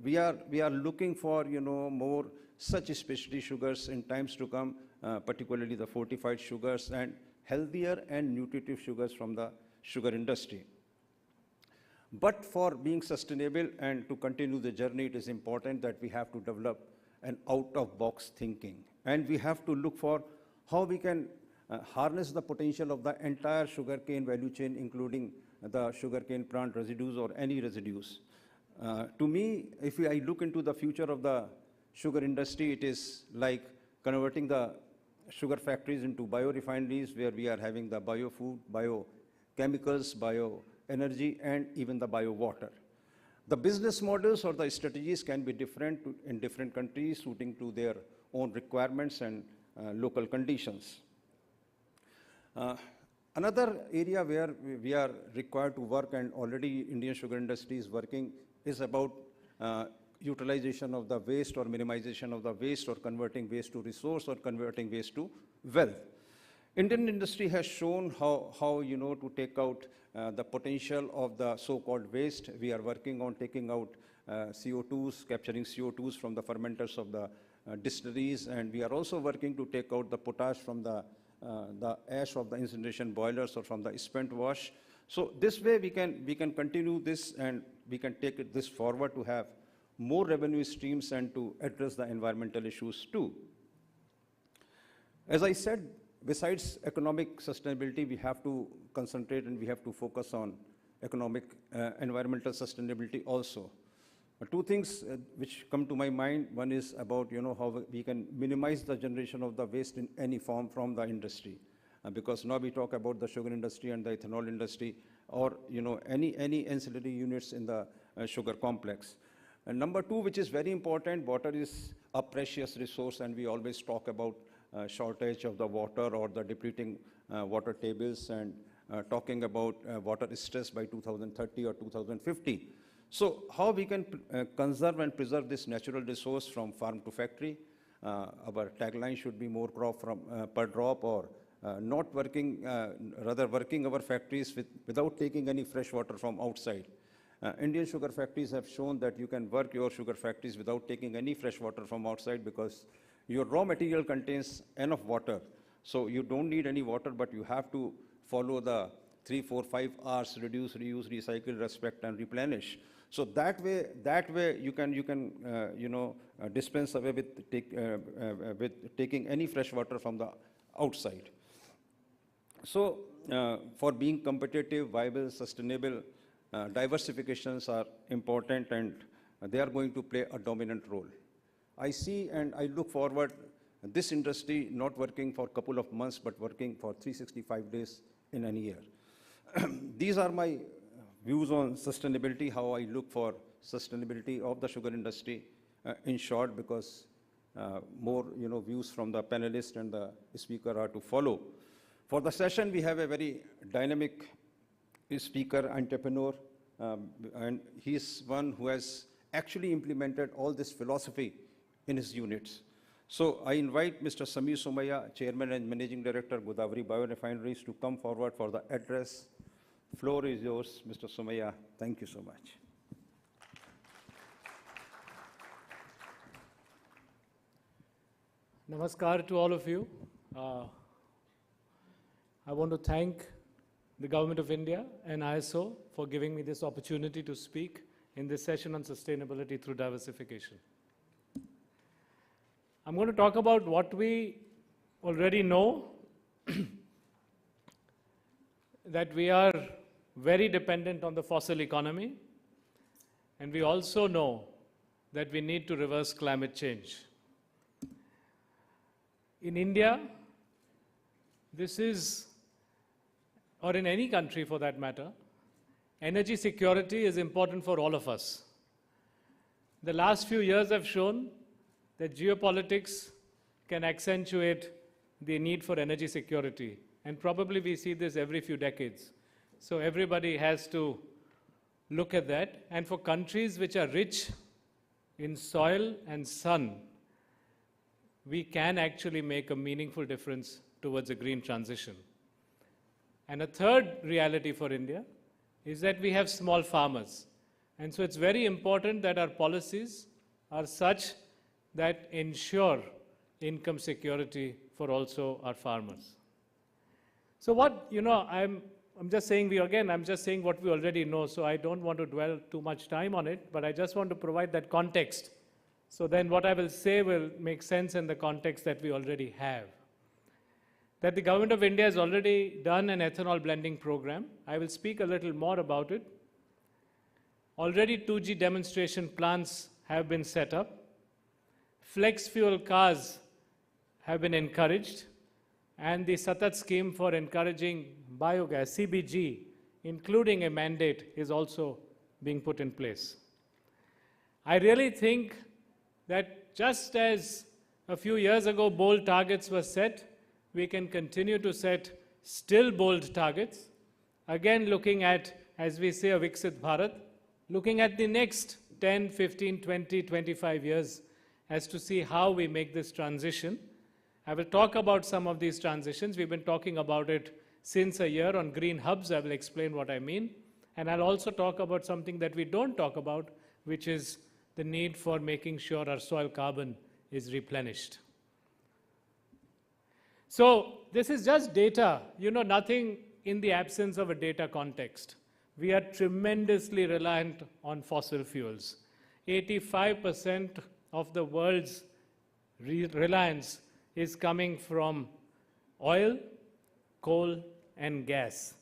We are looking for, more such specialty sugars in times to come, particularly the fortified sugars and healthier and nutritive sugars from the sugar industry. But for being sustainable and to continue the journey, it is important that we have to develop an out-of-box thinking. And we have to look for how we can harness the potential of the entire sugarcane value chain, including the sugarcane plant residues or any residues. To me, if I look into the future of the sugar industry, it is like converting the sugar factories into biorefineries, where we are having the biofood, biochemicals, bioenergy, and even the biowater. The business models or the strategies can be different in different countries, suiting to their own requirements and local conditions. Another area where we are required to work, and already Indian sugar industry is working, is about utilization of the waste or minimization of the waste, or converting waste to resource, or converting waste to wealth. Indian industry has shown how to take out the potential of the so-called waste. We are working on taking out CO2s, capturing CO2s from the fermenters of the distilleries, and we are also working to take out the potash from the ash of the incineration boilers or from the spent wash. So this way we can continue this, and we can take this forward to have more revenue streams and to address the environmental issues too. As I said, besides economic sustainability, we have to concentrate and we have to focus on environmental sustainability also. Two things which come to my mind. One is about how we can minimize the generation of the waste in any form from the industry, because now we talk about the sugar industry and the ethanol industry, or any ancillary units in the sugar complex. And number two, which is very important, water is a precious resource, and we always talk about shortage of the water or the depleting water tables, and talking about water stress by 2030 or 2050. So how we can conserve and preserve this natural resource from farm to factory? Our tagline should be more crop from per drop, or not working, rather working our factories without taking any fresh water from outside. Indian sugar factories have shown that you can work your sugar factories without taking any fresh water from outside, because your raw material contains enough water. So you don't need any water, but you have to follow the 3, 4, 5 R's: reduce, reuse, recycle, respect, and replenish. So that way you can dispense away with taking any fresh water from the outside. So for being competitive, viable, sustainable, diversifications are important, and they are going to play a dominant role. I see and I look forward this industry not working for a couple of months, but working for 365 days in a year. These are my views on sustainability, how I look for sustainability of the sugar industry, in short, because more views from the panelists and the speaker are to follow. For the session, we have a very dynamic speaker, entrepreneur, and he is one who has actually implemented all this philosophy in his units. So I invite Mr. Samir Somaya, Chairman and Managing Director, Godavari Biorefineries, to come forward for the address. Floor is yours, Mr. Somaya. Thank you so much. Namaskar to all of you. I want to thank the Government of India and ISO for giving me this opportunity to speak in this session on sustainability through diversification. I'm going to talk about what we already know, that we are very dependent on the fossil economy, and we also know that we need to reverse climate change. In India, this is, or in any country for that matter, energy security is important for all of us. The last few years have shown that geopolitics can accentuate the need for energy security. And probably we see this every few decades. So everybody has to look at that. And for countries which are rich in soil and sun, we can actually make a meaningful difference towards a green transition. And a third reality for India is that we have small farmers. And so it's very important that our policies are such that ensure income security for also our farmers. So what, I'm just saying I'm just saying what we already know, so I don't want to dwell too much time on it, but I just want to provide that context. So then what I will say will make sense in the context that we already have. That the Government of India has already done an ethanol blending program. I will speak a little more about it. Already 2G demonstration plants have been set up. Flex fuel cars have been encouraged, and the Satat scheme for encouraging biogas, CBG, including a mandate, is also being put in place. I really think that just as a few years ago bold targets were set, we can continue to set still bold targets. Again, looking at, as we say, a Viksit Bharat, looking at the next 10, 15, 20, 25 years as to see how we make this transition. I will talk about some of these transitions. We've been talking about it since a year on green hubs. I will explain what I mean. And I'll also talk about something that we don't talk about, which is the need for making sure our soil carbon is replenished. So this is just data, nothing in the absence of a data context. We are tremendously reliant on fossil fuels. 85% of the world's reliance is coming from oil, coal, and gas.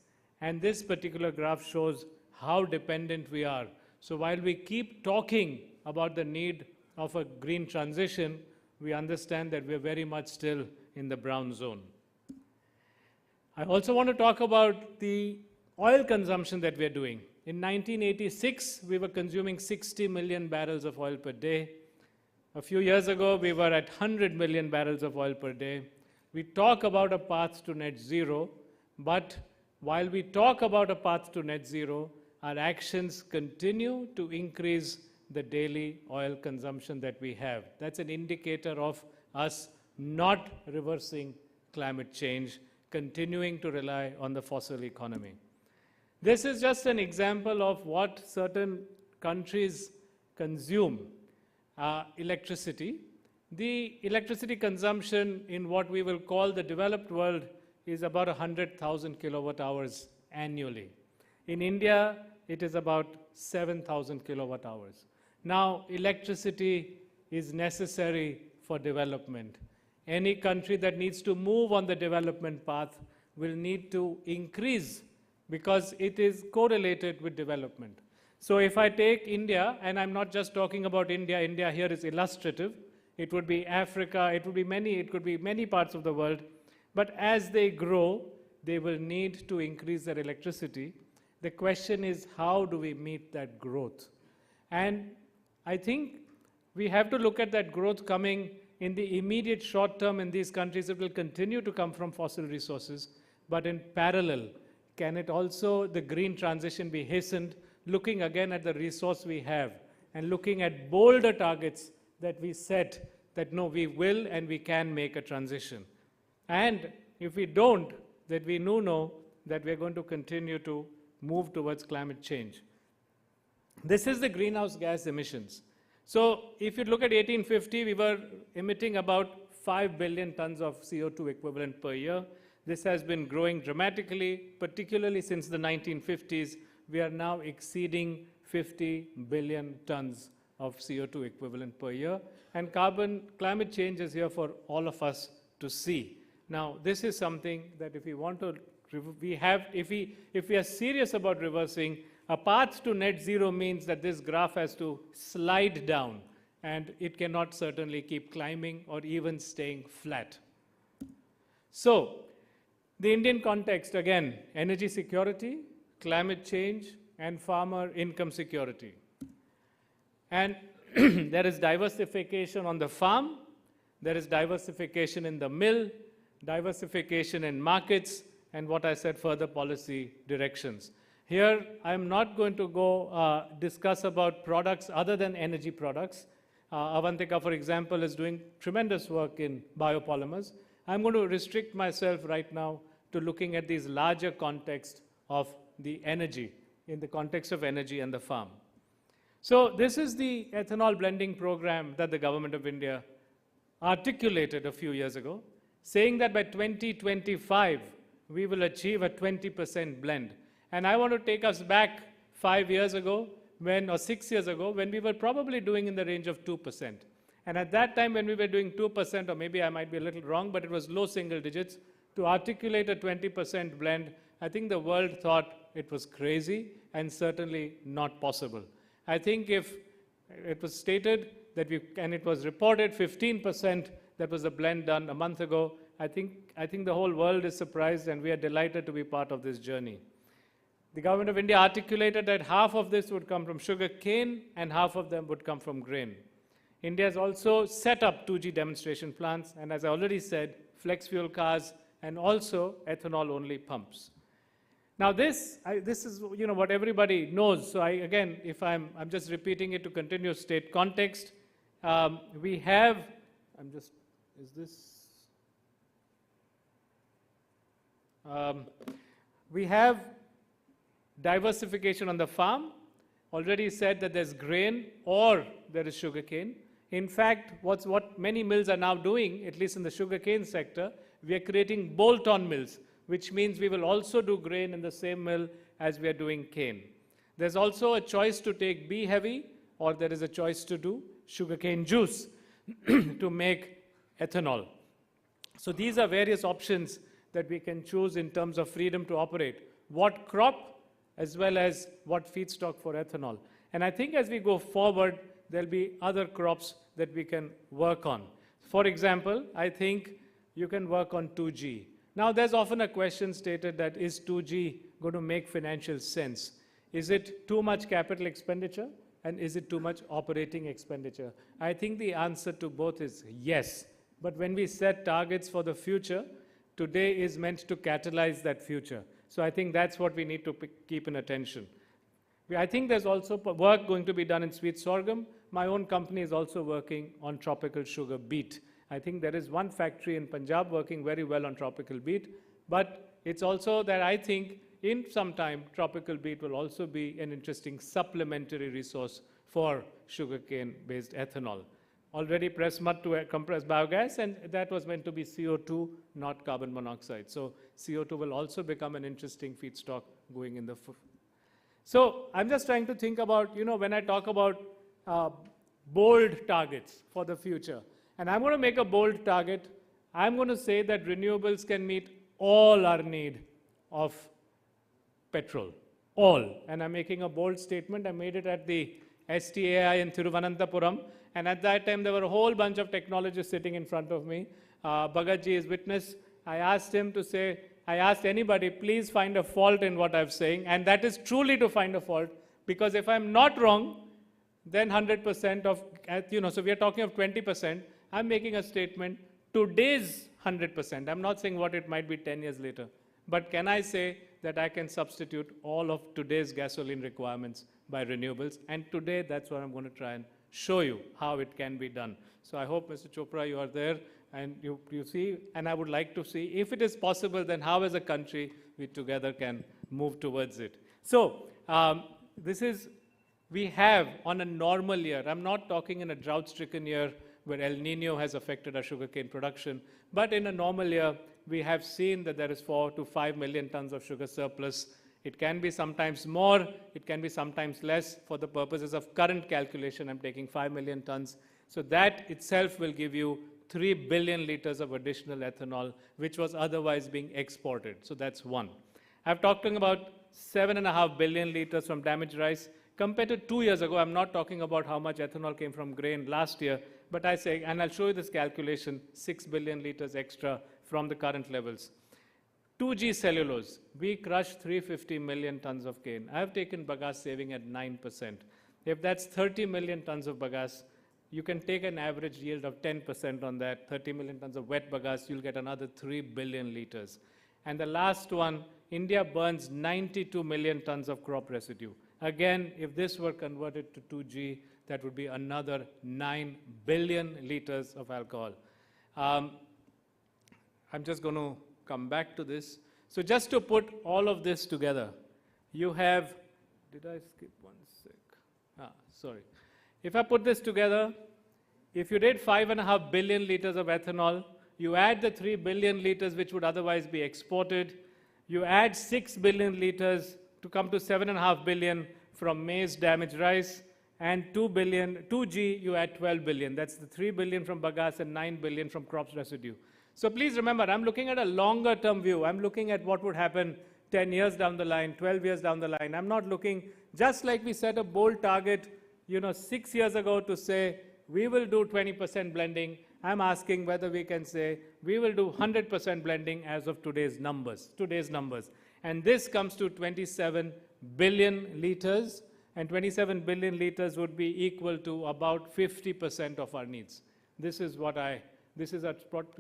And this particular graph shows how dependent we are. So while we keep talking about the need of a green transition, we understand that we're very much still in the brown zone. I also want to talk about the oil consumption that we're doing. In 1986, we were consuming 60 million barrels of oil per day. A few years ago, we were at 100 million barrels of oil per day. We talk about a path to net zero, but while we talk about a path to net zero, our actions continue to increase the daily oil consumption that we have. That's an indicator of us not reversing climate change, continuing to rely on the fossil economy. This is just an example of what certain countries consume. Electricity. The electricity consumption in what we will call the developed world is about 100,000 kilowatt hours annually. In India, it is about 7,000 kilowatt hours. Now, electricity is necessary for development. Any country that needs to move on the development path will need to increase because it is correlated with development. So if I take India, and I'm not just talking about India, India here is illustrative. It would be Africa, it could be many parts of the world. But as they grow, they will need to increase their electricity. The question is, how do we meet that growth? And I think we have to look at that growth coming in the immediate short term in these countries. It will continue to come from fossil resources, but in parallel, can it also, the green transition, be hastened, looking again at the resource we have and looking at bolder targets that we set that no, we will and we can make a transition. And if we don't, that we know that we're going to continue to move towards climate change. This is the greenhouse gas emissions. So if you look at 1850, we were emitting about 5 billion tons of CO2 equivalent per year. This has been growing dramatically, particularly since the 1950s. We are now exceeding 50 billion tons of CO2 equivalent per year. And climate change is here for all of us to see. Now, this is something that if we want to, if we are serious about reversing, a path to net zero means that this graph has to slide down, and it cannot certainly keep climbing or even staying flat. So, the Indian context, again, energy security, climate change, and farmer income security. And there is diversification on the farm, there is diversification in the mill, diversification in markets, and what I said, further policy directions. Here, I'm not going to go discuss about products other than energy products. Avantika, for example, is doing tremendous work in biopolymers. I'm going to restrict myself right now to looking at these larger contexts of the energy, in the context of energy and the farm. So this is the ethanol blending program that the government of India articulated a few years ago, saying that by 2025, we will achieve a 20% blend. And I want to take us back 5 years ago, or 6 years ago, when we were probably doing in the range of 2%. And at that time, when we were doing 2%, or maybe I might be a little wrong, but it was low single digits, to articulate a 20% blend, I think the world thought it was crazy and certainly not possible. I think if it was stated that and it was reported 15%, that was a blend done a month ago, I think the whole world is surprised, and we are delighted to be part of this journey. The government of India articulated that half of this would come from sugar cane and half of them would come from grain. India has also set up 2G demonstration plants, and as I already said, flex fuel cars and also ethanol-only pumps. Now this is what everybody knows. So again, if I'm just repeating it to continue state context, we have, we have diversification on the farm. Already said that there's grain or there is sugarcane. In fact, what many mills are now doing, at least in the sugarcane sector, we are creating bolt-on mills, which means we will also do grain in the same mill as we are doing cane. There's also a choice to take B-heavy, or there is a choice to do sugarcane juice to make ethanol. So these are various options that we can choose in terms of freedom to operate. What crop, as well as what feedstock for ethanol. And I think as we go forward, there'll be other crops that we can work on. For example, I think you can work on 2G. Now, there's often a question stated that is 2G going to make financial sense? Is it too much capital expenditure, and is it too much operating expenditure? I think the answer to both is yes. But when we set targets for the future, today is meant to catalyze that future. So I think that's what we need to keep in attention. I think there's also work going to be done in sweet sorghum. My own company is also working on tropical sugar beet. I think there is one factory in Punjab working very well on tropical beet, but it's also that I think in some time, tropical beet will also be an interesting supplementary resource for sugarcane-based ethanol. Already pressed mud to compress biogas, and that was meant to be CO2, not carbon monoxide. So CO2 will also become an interesting feedstock going in the So I'm just trying to think about, when I talk about bold targets for the future, and I'm going to make a bold target. I'm going to say that renewables can meet all our need of petrol, all. And I'm making a bold statement. I made it at the STAI in Thiruvananthapuram. And at that time, there were a whole bunch of technologists sitting in front of me. Bhagatji is witness. I asked him to say, I asked anybody, please find a fault in what I'm saying. And that is truly to find a fault. Because if I'm not wrong, then 100% of, so we are talking of 20%. I'm making a statement, today's 100%. I'm not saying what it might be 10 years later. But can I say that I can substitute all of today's gasoline requirements by renewables? And today, that's what I'm going to try and show you how it can be done. So I hope, Mr. Chopra, you are there and you see, and I would like to see, if it is possible, then how as a country we together can move towards it. So we have on a normal year, I'm not talking in a drought-stricken year where El Nino has affected our sugarcane production, but in a normal year, we have seen that there is 4 to 5 million tons of sugar surplus It can be sometimes more, it can be sometimes less. For the purposes of current calculation, I'm taking 5 million tons. So that itself will give you 3 billion liters of additional ethanol, which was otherwise being exported. So that's one. I've talked about 7.5 billion liters from damaged rice. Compared to 2 years ago, I'm not talking about how much ethanol came from grain last year, but I say, and I'll show you this calculation, 6 billion liters extra from the current levels. 2G cellulose, we crushed 350 million tons of cane. I have taken bagasse saving at 9%. If that's 30 million tons of bagasse, you can take an average yield of 10% on that. 30 million tons of wet bagasse, you'll get another 3 billion liters. And the last one, India burns 92 million tons of crop residue. Again, if this were converted to 2G, that would be another 9 billion liters of alcohol. I'm just going to come back to this. So just to put all of this together, you have, did I skip one sec? Sorry. If I put this together, if you did 5.5 billion liters of ethanol, you add the 3 billion liters which would otherwise be exported, you add 6 billion liters to come to 7.5 billion from maize damaged rice, and 2G, you add 12 billion. That's the 3 billion from bagasse and 9 billion from crops residue. So please remember, I'm looking at a longer term view. I'm looking at what would happen 10 years down the line, 12 years down the line. I'm not looking, just like we set a bold target, 6 years ago to say, we will do 20% blending. I'm asking whether we can say, we will do 100% blending as of today's numbers. And this comes to 27 billion liters, and 27 billion liters would be equal to about 50% of our needs. This is a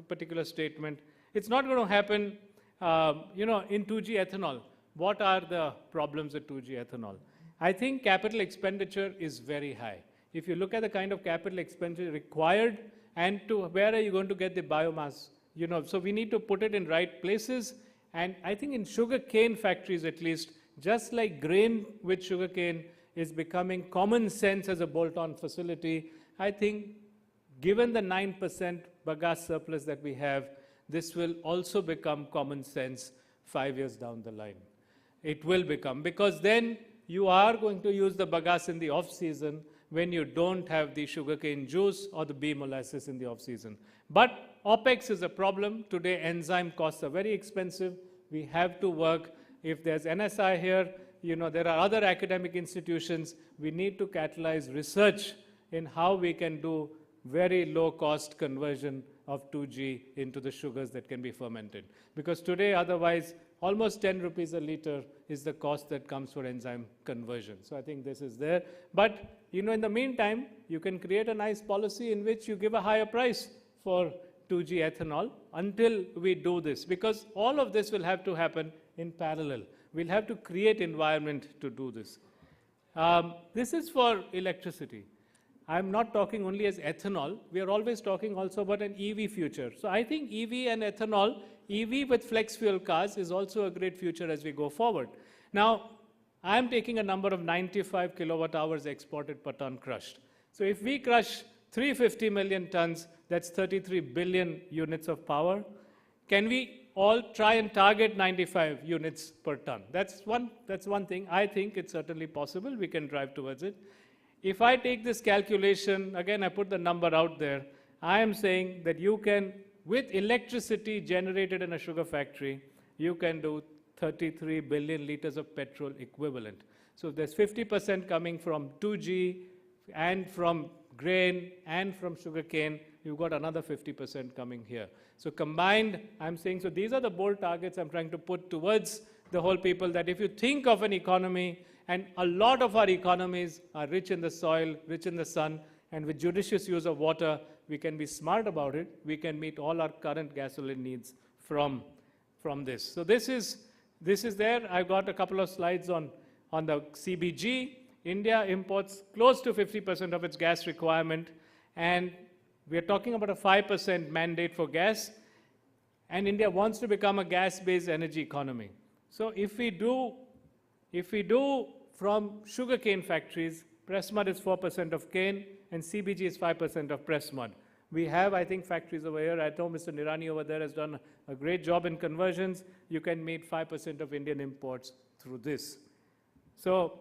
particular statement. It's not going to happen, in 2G ethanol. What are the problems with 2G ethanol? I think capital expenditure is very high. If you look at the kind of capital expenditure required, and to where are you going to get the biomass? So we need to put it in right places. And I think in sugar cane factories at least, just like grain with sugar cane is becoming common sense as a bolt-on facility, I think given the 9% bagasse surplus that we have, this will also become common sense 5 years down the line. It will become, because then you are going to use the bagasse in the off-season when you don't have the sugarcane juice or the bee molasses in the off-season. But OPEX is a problem. Today, enzyme costs are very expensive. We have to work. If there's NSI here, there are other academic institutions. We need to catalyze research in how we can do very low-cost conversion of 2G into the sugars that can be fermented. Because today, otherwise, almost 10 rupees a liter is the cost that comes for enzyme conversion. So I think this is there. But, in the meantime, you can create a nice policy in which you give a higher price for 2G ethanol until we do this. Because all of this will have to happen in parallel. We'll have to create environment to do this. This is for electricity. I'm not talking only as ethanol. We are always talking also about an EV future. So I think EV and ethanol, EV with flex fuel cars is also a great future as we go forward. Now, I'm taking a number of 95 kilowatt hours exported per ton crushed. So if we crush 350 million tons, that's 33 billion units of power. Can we all try and target 95 units per ton? That's one thing. I think it's certainly possible. We can drive towards it. If I take this calculation, again, I put the number out there, I am saying that you can, with electricity generated in a sugar factory, you can do 33 billion liters of petrol equivalent. So there's 50% coming from 2G and from grain and from sugarcane. You've got another 50% coming here. So combined, I'm saying, so these are the bold targets I'm trying to put towards the whole people, that if you think of an economy, and a lot of our economies are rich in the soil, rich in the sun, and with judicious use of water, we can be smart about it. We can meet all our current gasoline needs from this. So this is there. I've got a couple of slides on the CBG. India imports close to 50% of its gas requirement, and we are talking about a 5% mandate for gas, and India wants to become a gas-based energy economy. So if we do from sugarcane factories, press mud is 4% of cane, and CBG is 5% of press mud. We have, I think, factories over here. I know Mr. Nirani over there has done a great job in conversions. You can meet 5% of Indian imports through this. So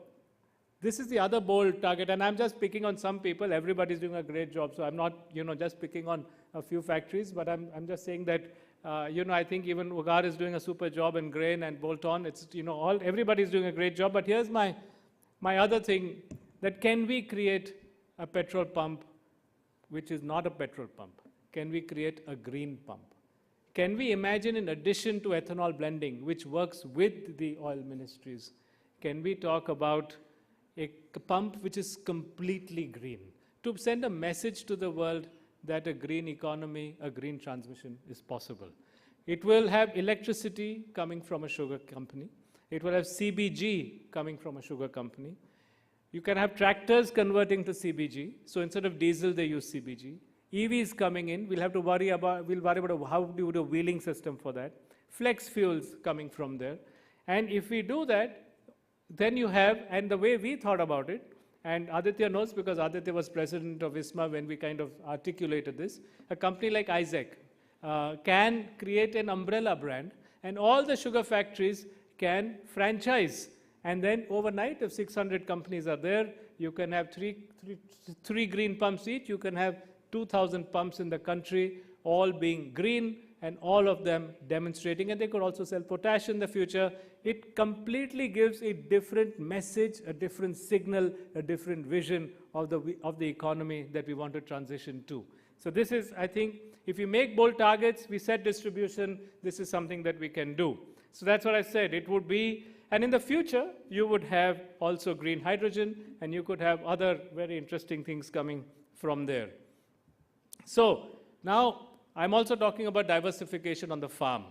this is the other bold target, and I'm just picking on some people. Everybody's doing a great job, so I'm not, just picking on a few factories, but I'm just saying that, I think even Ugar is doing a super job in grain and bolt-on. It's, everybody's doing a great job. But here's my other thing, that can we create a petrol pump which is not a petrol pump? Can we create a green pump? Can we imagine, in addition to ethanol blending, which works with the oil ministries, can we talk about a pump which is completely green, to send a message to the world that a green economy, a green transmission is possible? It will have electricity coming from a sugar company. It will have CBG coming from a sugar company. You can have tractors converting to CBG. So instead of diesel, they use CBG. EVs coming in, we'll worry about how do we do a wheeling system for that. Flex fuels coming from there. And if we do that, then you have, and the way we thought about it, and Aditya knows because Aditya was president of ISMA when we kind of articulated this, a company like Isaac can create an umbrella brand, and all the sugar factories can franchise. And then overnight, if 600 companies are there, you can have three green pumps each. You can have 2,000 pumps in the country, all being green, and all of them demonstrating. And they could also sell potash in the future. It completely gives a different message, a different signal, a different vision of the economy that we want to transition to. So this is, I think, if you make bold targets, we set distribution, this is something that we can do. So that's what I said. It would be, and in the future, you would have also green hydrogen, and you could have other very interesting things coming from there. So now I'm also talking about diversification on the farm.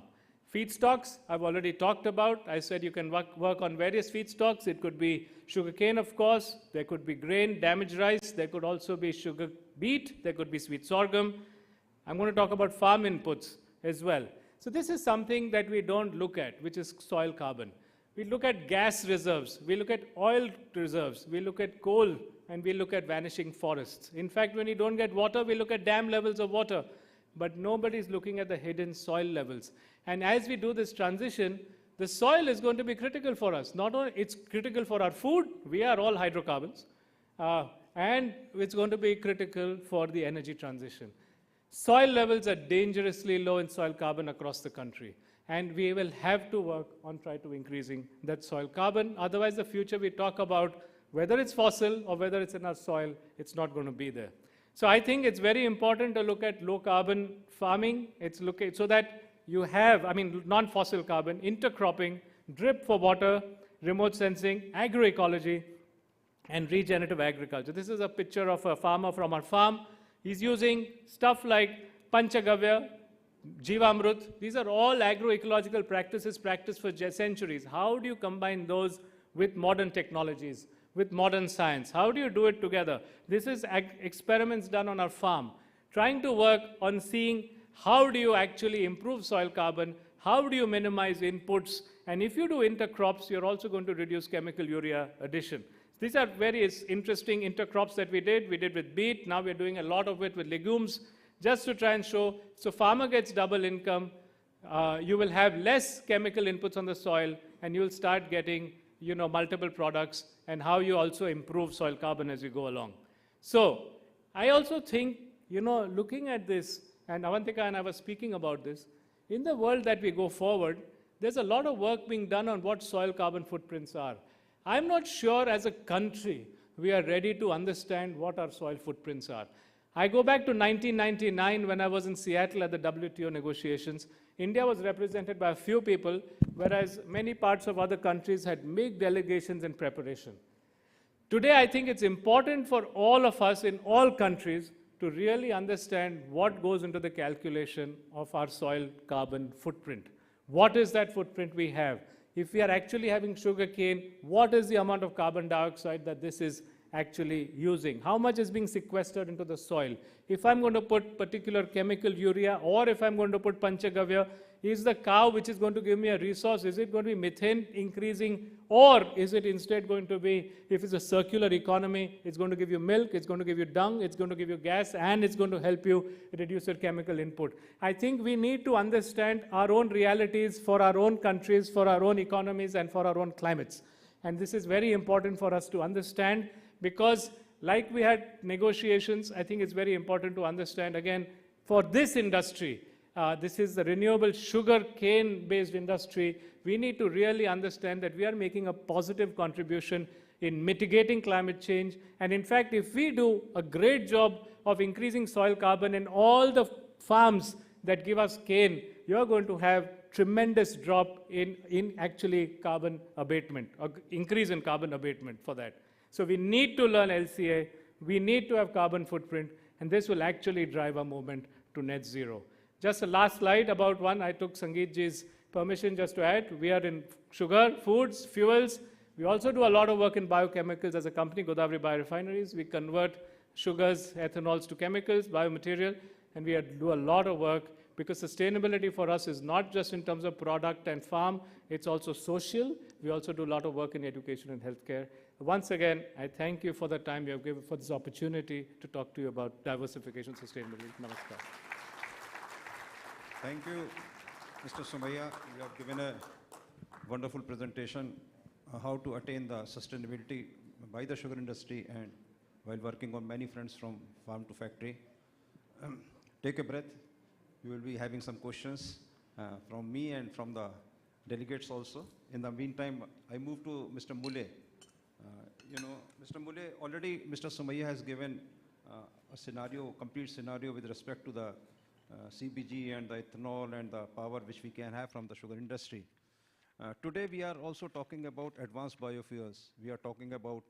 Feedstocks, I've already talked about. I said you can work on various feedstocks. It could be sugarcane, of course. There could be grain, damaged rice. There could also be sugar beet. There could be sweet sorghum. I'm going to talk about farm inputs as well. So this is something that we don't look at, which is soil carbon. We look at gas reserves. We look at oil reserves. We look at coal, and we look at vanishing forests. In fact, when you don't get water, we look at dam levels of water. But nobody's looking at the hidden soil levels. And as we do this transition, the soil is going to be critical for us. Not only it's critical for our food, we are all hydrocarbons, and it's going to be critical for the energy transition. Soil levels are dangerously low in soil carbon across the country. And we will have to work on try to increasing that soil carbon. Otherwise, the future we talk about, whether it's fossil or whether it's in our soil, it's not going to be there. So I think it's very important to look at low carbon farming. So that you have, non-fossil carbon, intercropping, drip for water, remote sensing, agroecology, and regenerative agriculture. This is a picture of a farmer from our farm. He's using stuff like Panchagavya, Jivamrut. These are all agroecological practices practiced for centuries. How do you combine those with modern technologies, with modern science? How do you do it together? This is experiments done on our farm, trying to work on seeing how do you actually improve soil carbon, how do you minimize inputs, and if you do intercrops, you're also going to reduce chemical urea addition. These are various interesting intercrops that we did. We did with beet. Now we're doing a lot of it with legumes, just to try and show. So farmer gets double income. You will have less chemical inputs on the soil, and you'll start getting multiple products, and how you also improve soil carbon as you go along. So I also think, looking at this, and Avantika and I were speaking about this, in the world that we go forward, there's a lot of work being done on what soil carbon footprints are. I'm not sure as a country we are ready to understand what our soil footprints are. I go back to 1999 when I was in Seattle at the WTO negotiations. India was represented by a few people, whereas many parts of other countries had big delegations in preparation. Today, I think it's important for all of us in all countries to really understand what goes into the calculation of our soil carbon footprint. What is that footprint we have? If we are actually having sugarcane, what is the amount of carbon dioxide that this is actually using? How much is being sequestered into the soil? If I'm going to put particular chemical urea, or if I'm going to put Panchagavya, is the cow which is going to give me a resource, is it going to be methane increasing, or is it instead going to be, if it's a circular economy, it's going to give you milk, it's going to give you dung, it's going to give you gas, and it's going to help you reduce your chemical input. I think we need to understand our own realities for our own countries, for our own economies, and for our own climates. And this is very important for us to understand, because like we had negotiations, I think it's very important to understand, again, for this industry, this is the renewable sugar cane based industry, we need to really understand that we are making a positive contribution in mitigating climate change. And in fact, if we do a great job of increasing soil carbon in all the farms that give us cane, you're going to have tremendous drop in actually carbon abatement, or increase in carbon abatement for that. So we need to learn LCA, we need to have carbon footprint, and this will actually drive our movement to net zero. Just a last slide about one, I took Sangeet ji's permission just to add. We are in sugar, foods, fuels. We also do a lot of work in biochemicals as a company, Godavari Biorefineries. We convert sugars, ethanols to chemicals, biomaterial, and we do a lot of work, because sustainability for us is not just in terms of product and farm, it's also social. We also do a lot of work in education and healthcare. Once again, I thank you for the time you have given for this opportunity to talk to you about diversification sustainability. Namaskar. Thank you, Mr. Somaiya. You have given a wonderful presentation how to attain the sustainability by the sugar industry and while working on many fronts from farm to factory. Take a breath. We will be having some questions from me and from the delegates also. In the meantime, I move to Mr. Mule. Mr. Mule, already Mr. Somaiya has given a scenario, complete scenario with respect to the CBG and the ethanol and the power which we can have from the sugar industry. Today we are also talking about advanced biofuels. We are talking about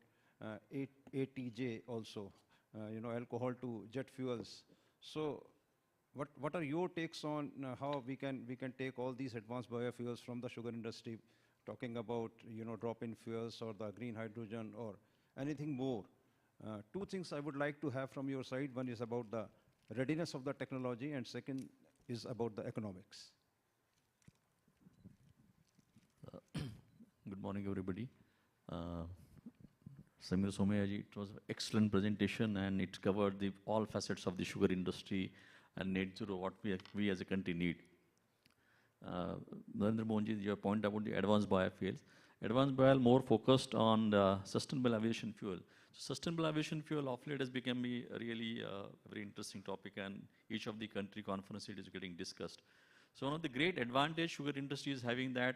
ATJ also, alcohol to jet fuels. So what are your takes on how we can take all these advanced biofuels from the sugar industry, talking about drop-in fuels or the green hydrogen or anything more? Two things I would like to have from your side. One is about the readiness of the technology, and second is about the economics. Good morning, everybody. Samir Somaiyaji, it was an excellent presentation, and it covered all facets of the sugar industry and net zero, what we as a country need. Narendra Mohanji, your point about the advanced biofuels. Advanced biofuel more focused on the sustainable aviation fuel. So sustainable aviation fuel of late has become a really very interesting topic, and each of the country conferences is getting discussed. So one of the great advantage sugar industry is having that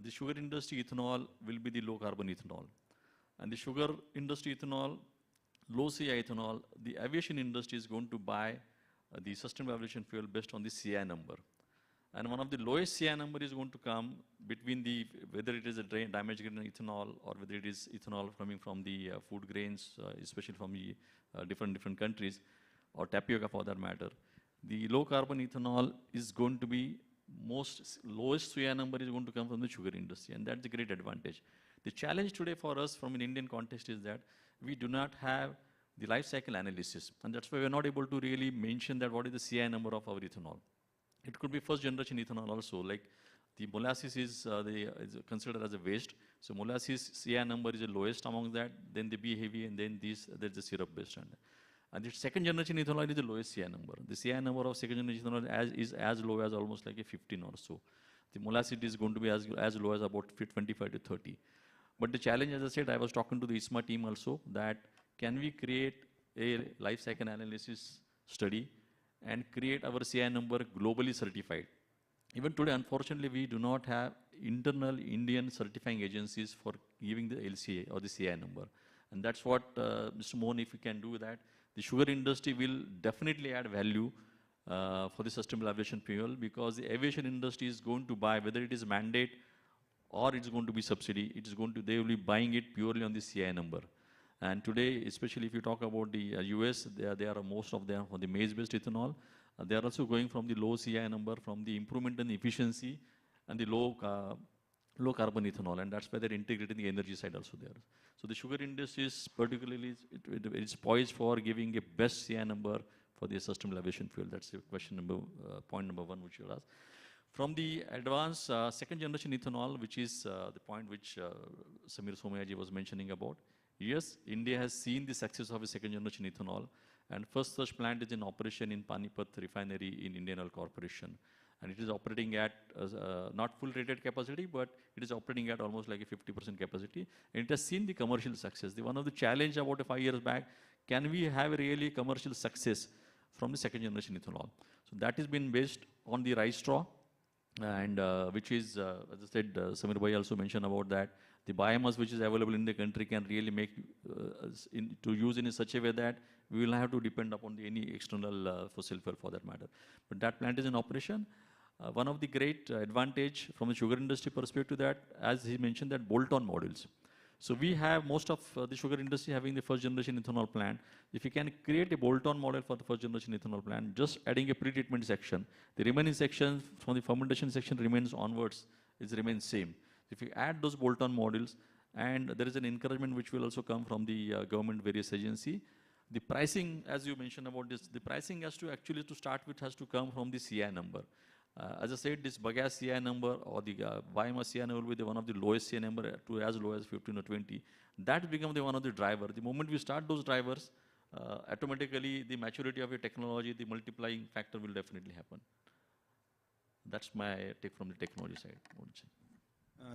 the sugar industry ethanol will be the low carbon ethanol. And the sugar industry ethanol, low CI ethanol, the aviation industry is going to buy the sustainable aviation fuel based on the CI number. And one of the lowest CI number is going to come between whether it is a damaged grain ethanol or whether it is ethanol coming from the food grains, especially from the different countries, or tapioca for that matter. The low carbon ethanol is going to be lowest CI number is going to come from the sugar industry, and that's a great advantage. The challenge today for us from an Indian context is that we do not have the life cycle analysis, and that's why we're not able to really mention that what is the CI number of our ethanol. It could be first generation ethanol also, like the molasses is considered as a waste. So molasses CI number is the lowest among that, then the B heavy, and then there's the syrup based. And the second generation ethanol is the lowest CI number. The CI number of second generation ethanol is as low as almost like a 15 or so. The molasses is going to be as low as about 25 to 30. But the challenge, as I said, I was talking to the ISMA team also, that can we create a life cycle analysis study and create our CI number globally certified. Even today, unfortunately, we do not have internal Indian certifying agencies for giving the LCA or the CI number. And that's what, Mr. Mohan, if we can do that, the sugar industry will definitely add value for the sustainable aviation fuel, because the aviation industry is going to buy, whether it is mandate or it's going to be subsidy, they will be buying it purely on the CI number. And today, especially if you talk about the US, they are most of them on the maize-based ethanol. They are also going from the low CI number, from the improvement in efficiency and the low carbon ethanol, and that's why they're integrating the energy side also there. So the sugar industry is particularly, it's poised for giving a best CI number for the sustainable aviation fuel. That's the question point number one which you asked. From the advanced second generation ethanol, which is the point which Samir Somayaji was mentioning about, yes, India has seen the success of a second generation ethanol, and first such plant is in operation in Panipat refinery in Indian Oil Corporation. And it is operating at not full rated capacity, but it is operating at almost like a 50% capacity. And it has seen the commercial success. One of the challenge about 5 years back, can we have really commercial success from the second generation ethanol? So that has been based on the rice straw, and which is, as I said, Samir Bhai also mentioned about that, the biomass which is available in the country can really make, to use in such a way that we will have to depend upon any external fossil fuel for that matter. But that plant is in operation. One of the great advantage from the sugar industry perspective that, as he mentioned, that bolt-on models. So we have most of the sugar industry having the first generation ethanol plant. If you can create a bolt-on model for the first generation ethanol plant, just adding a pre-treatment section, the remaining section from the fermentation section remains onwards, remains same. If you add those bolt-on models, and there is an encouragement which will also come from the government various agency, the pricing, as you mentioned about this, the pricing has to actually to start with has to come from the CI number. As I said, this bagasse CI number or the biomass CI number will be one of the lowest CI number to as low as 15 or 20. That becomes one of the driver. The moment we start those drivers, automatically the maturity of your technology, the multiplying factor will definitely happen. That's my take from the technology side.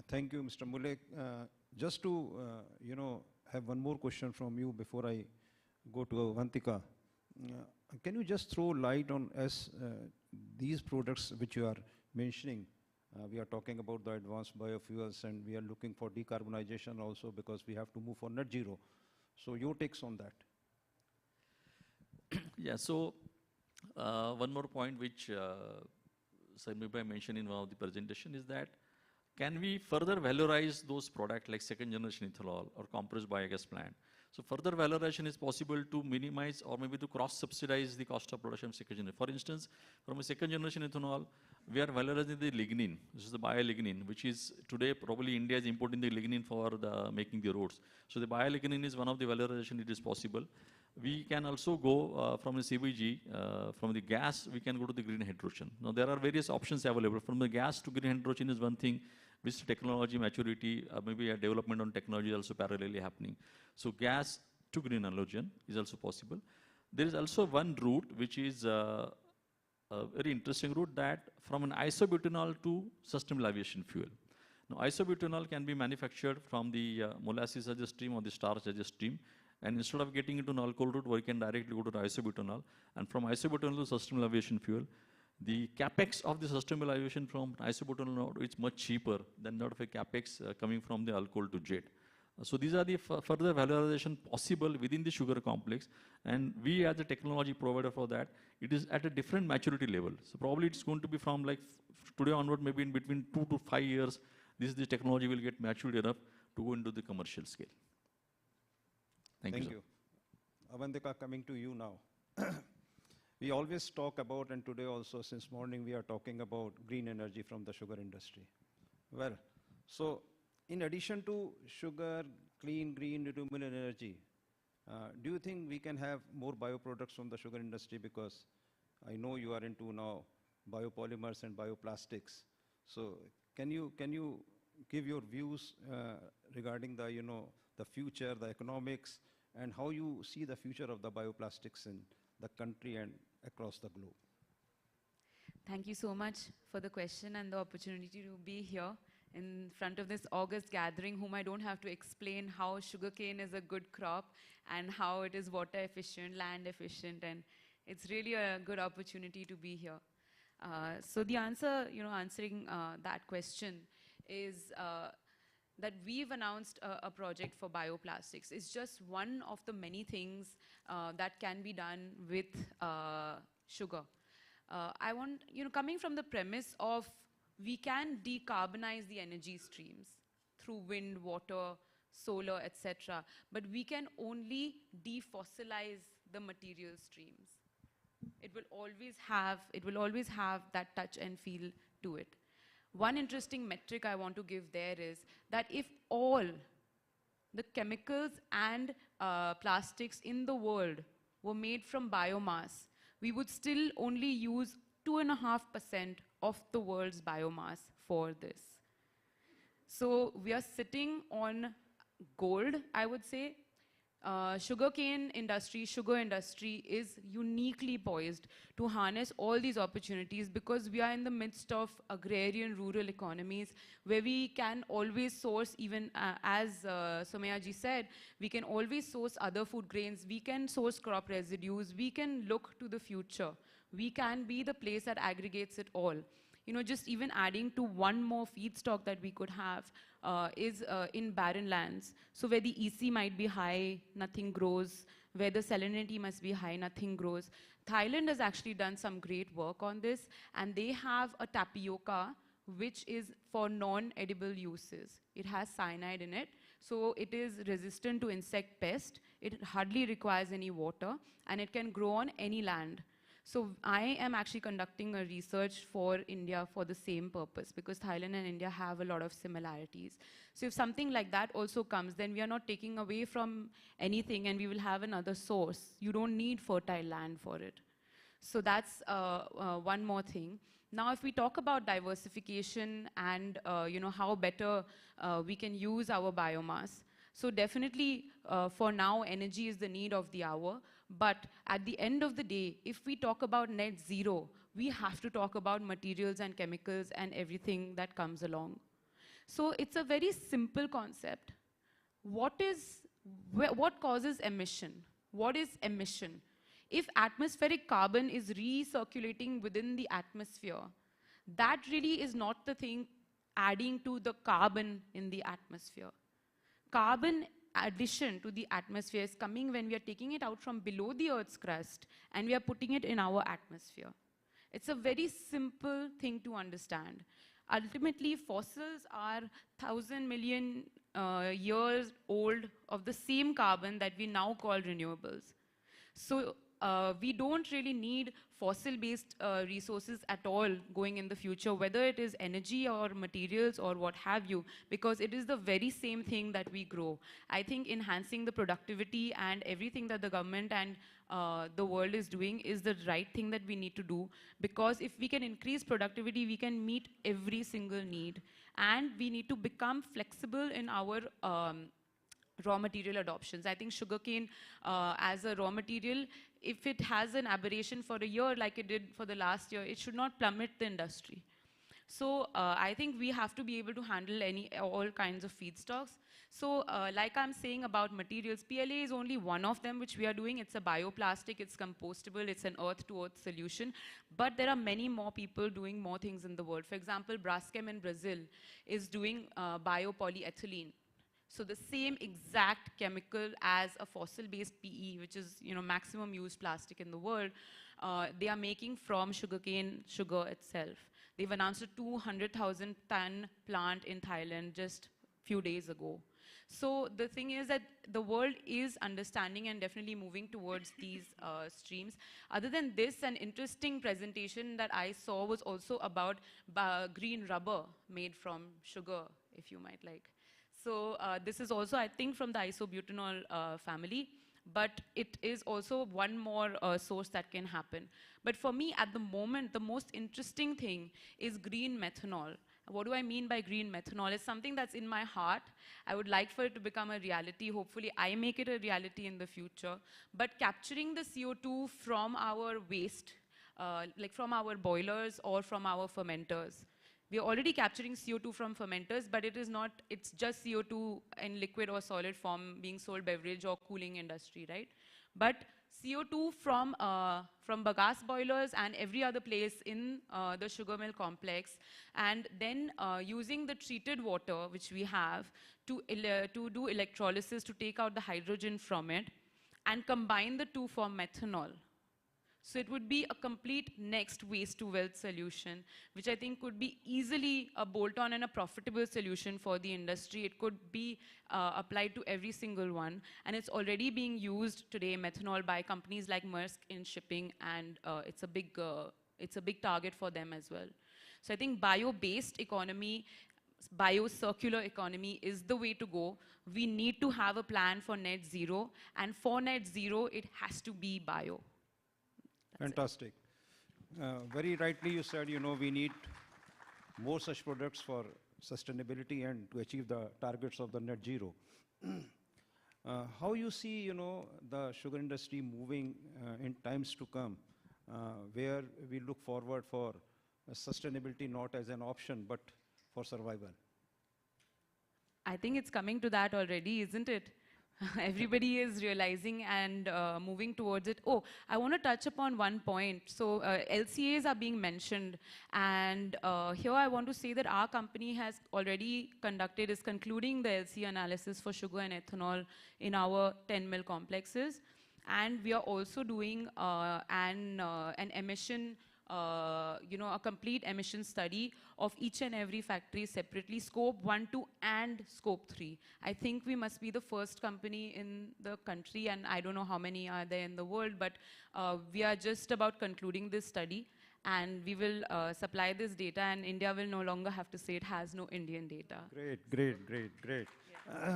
Thank you, Mr. Mulek. Just to, have one more question from you before I go to Avantika. Can you just throw light on these products which you are mentioning? We are talking about the advanced biofuels, and we are looking for decarbonization also because we have to move for net zero. So your takes on that? Yeah, so one more point which Samir mentioned in one of the presentation is that can we further valorize those products like second generation ethanol or compressed biogas plant? So further valorization is possible to minimize or maybe to cross-subsidize the cost of production of second generation. For instance, from a second generation ethanol, we are valorizing the lignin. This is the bio-lignin, which is today probably India is importing the lignin for making the roads. So the bio-lignin is one of the valorization it is possible. We can also go from the CBG, from the gas, we can go to the green hydrogen. Now there are various options available. From the gas to green hydrogen is one thing, which technology maturity, maybe a development on technology is also parallelly happening. So gas to green hydrogen is also possible. There is also one route which is a very interesting route, that from an isobutanol to sustainable aviation fuel. Now isobutanol can be manufactured from the molasses as a stream or the starch as a stream. And instead of getting into an alcohol route, we can directly go to the isobutanol. And from isobutanol to sustainable aviation fuel, the capex of the sustainable aviation from isobutanol is much cheaper than that of a capex coming from the alcohol to jet. So these are the further valorization possible within the sugar complex. And we as a technology provider for that, it is at a different maturity level. So probably it's going to be from like today onward, maybe in between 2 to 5 years, this technology will get matured enough to go into the commercial scale. Thank you. Avantika, coming to you now. We always talk about, and today also since morning we are talking about green energy from the sugar industry. Well, so in addition to sugar, clean, green, renewable energy, do you think we can have more bioproducts from the sugar industry? Because I know you are into now biopolymers and bioplastics. So can you give your views regarding the, the future, the economics, and how you see the future of the bioplastics in the country and across the globe? Thank you so much for the question and the opportunity to be here in front of this August gathering, whom I don't have to explain how sugarcane is a good crop and how it is water efficient, land efficient, and it's really a good opportunity to be here. So the answer, answering that question is that we've announced a project for bioplastics. It's just one of the many things that can be done with sugar. I want, coming from the premise of we can decarbonize the energy streams through wind, water, solar, etc. But we can only defossilize the material streams. It will always have that touch and feel to it. One interesting metric I want to give there is that if all the chemicals and plastics in the world were made from biomass, we would still only use 2.5% of the world's biomass for this. So we are sitting on gold, I would say. Sugarcane industry, sugar industry is uniquely poised to harness all these opportunities because we are in the midst of agrarian rural economies where we can always source, even as Somaya ji said, we can always source other food grains, we can source crop residues, we can look to the future. We can be the place that aggregates it all. You know, just even adding to one more feedstock that we could have is in barren lands. So where the EC might be high, nothing grows. Where the salinity must be high, nothing grows. Thailand has actually done some great work on this, and they have a tapioca which is for non-edible uses. It has cyanide in it, so it is resistant to insect pest. It hardly requires any water, and it can grow on any land. So I am actually conducting a research for India for the same purpose because Thailand and India have a lot of similarities. So if something like that also comes, then we are not taking away from anything and we will have another source. You don't need fertile land for it. So that's one more thing. Now, if we talk about diversification and you know, how better we can use our biomass, so definitely for now, energy is the need of the hour. But at the end of the day, if we talk about net zero, we have to talk about materials and chemicals and everything that comes along. So it's a very simple concept. What causes emission? What is emission? If atmospheric carbon is recirculating within the atmosphere, that really is not the thing adding to the carbon in the atmosphere. Carbon addition to the atmosphere is coming when we are taking it out from below the Earth's crust and we are putting it in our atmosphere. It's a very simple thing to understand. Ultimately, fossils are 1,000 million years old of the same carbon that we now call renewables. So we don't really need fossil-based resources at all going in the future, whether it is energy or materials or what have you, because it is the very same thing that we grow. I think enhancing the productivity and everything that the government and the world is doing is the right thing that we need to do, because if we can increase productivity, we can meet every single need. And we need to become flexible in our raw material adoptions. I think sugarcane as a raw material, if it has an aberration for a year like it did for the last year, it should not plummet the industry. So I think we have to be able to handle all kinds of feedstocks. So like I'm saying about materials, PLA is only one of them which we are doing. It's a bioplastic, it's compostable, it's an earth-to-earth solution. But there are many more people doing more things in the world. For example, Braskem in Brazil is doing biopolyethylene. So the same exact chemical as a fossil-based PE, which is maximum used plastic in the world, they are making from sugarcane sugar itself. They've announced a 200,000 ton plant in Thailand just a few days ago. So the thing is that the world is understanding and definitely moving towards these streams. Other than this, an interesting presentation that I saw was also about green rubber made from sugar, if you might like. So this is also, I think, from the isobutanol family, but it is also one more source that can happen. But for me, at the moment, the most interesting thing is green methanol. What do I mean by green methanol? It's something that's in my heart. I would like for it to become a reality. Hopefully, I make it a reality in the future. But capturing the CO2 from our waste, like from our boilers or from our fermenters. We are already capturing CO2 from fermenters, but it is not, it's just CO2 in liquid or solid form being sold beverage or cooling industry, right? But CO2 from bagasse boilers and every other place in the sugar mill complex, and then using the treated water which we have to do electrolysis to take out the hydrogen from it and combine the two for methanol. So it would be a complete next waste to wealth solution, which I think could be easily a bolt-on and a profitable solution for the industry. It could be applied to every single one. And it's already being used today, methanol, by companies like Maersk in shipping, and it's a big target for them as well. So I think bio-based economy, bio-circular economy is the way to go. We need to have a plan for net zero. And for net zero, it has to be bio. Fantastic. Very rightly you said, we need more such products for sustainability and to achieve the targets of the net zero. How you see, the sugar industry moving in times to come, where we look forward for sustainability not as an option, but for survival? I think it's coming to that already, isn't it? Everybody is realizing and moving towards it. Oh, I want to touch upon one point. So LCAs are being mentioned, and here I want to say that our company has already is concluding the LCA analysis for sugar and ethanol in our 10 mil complexes, and we are also doing an emission a complete emission study of each and every factory separately, scope 1, 2, and scope 3. I think we must be the first company in the country, and I don't know how many are there in the world, but we are just about concluding this study, and we will supply this data, and India will no longer have to say it has no Indian data. Great.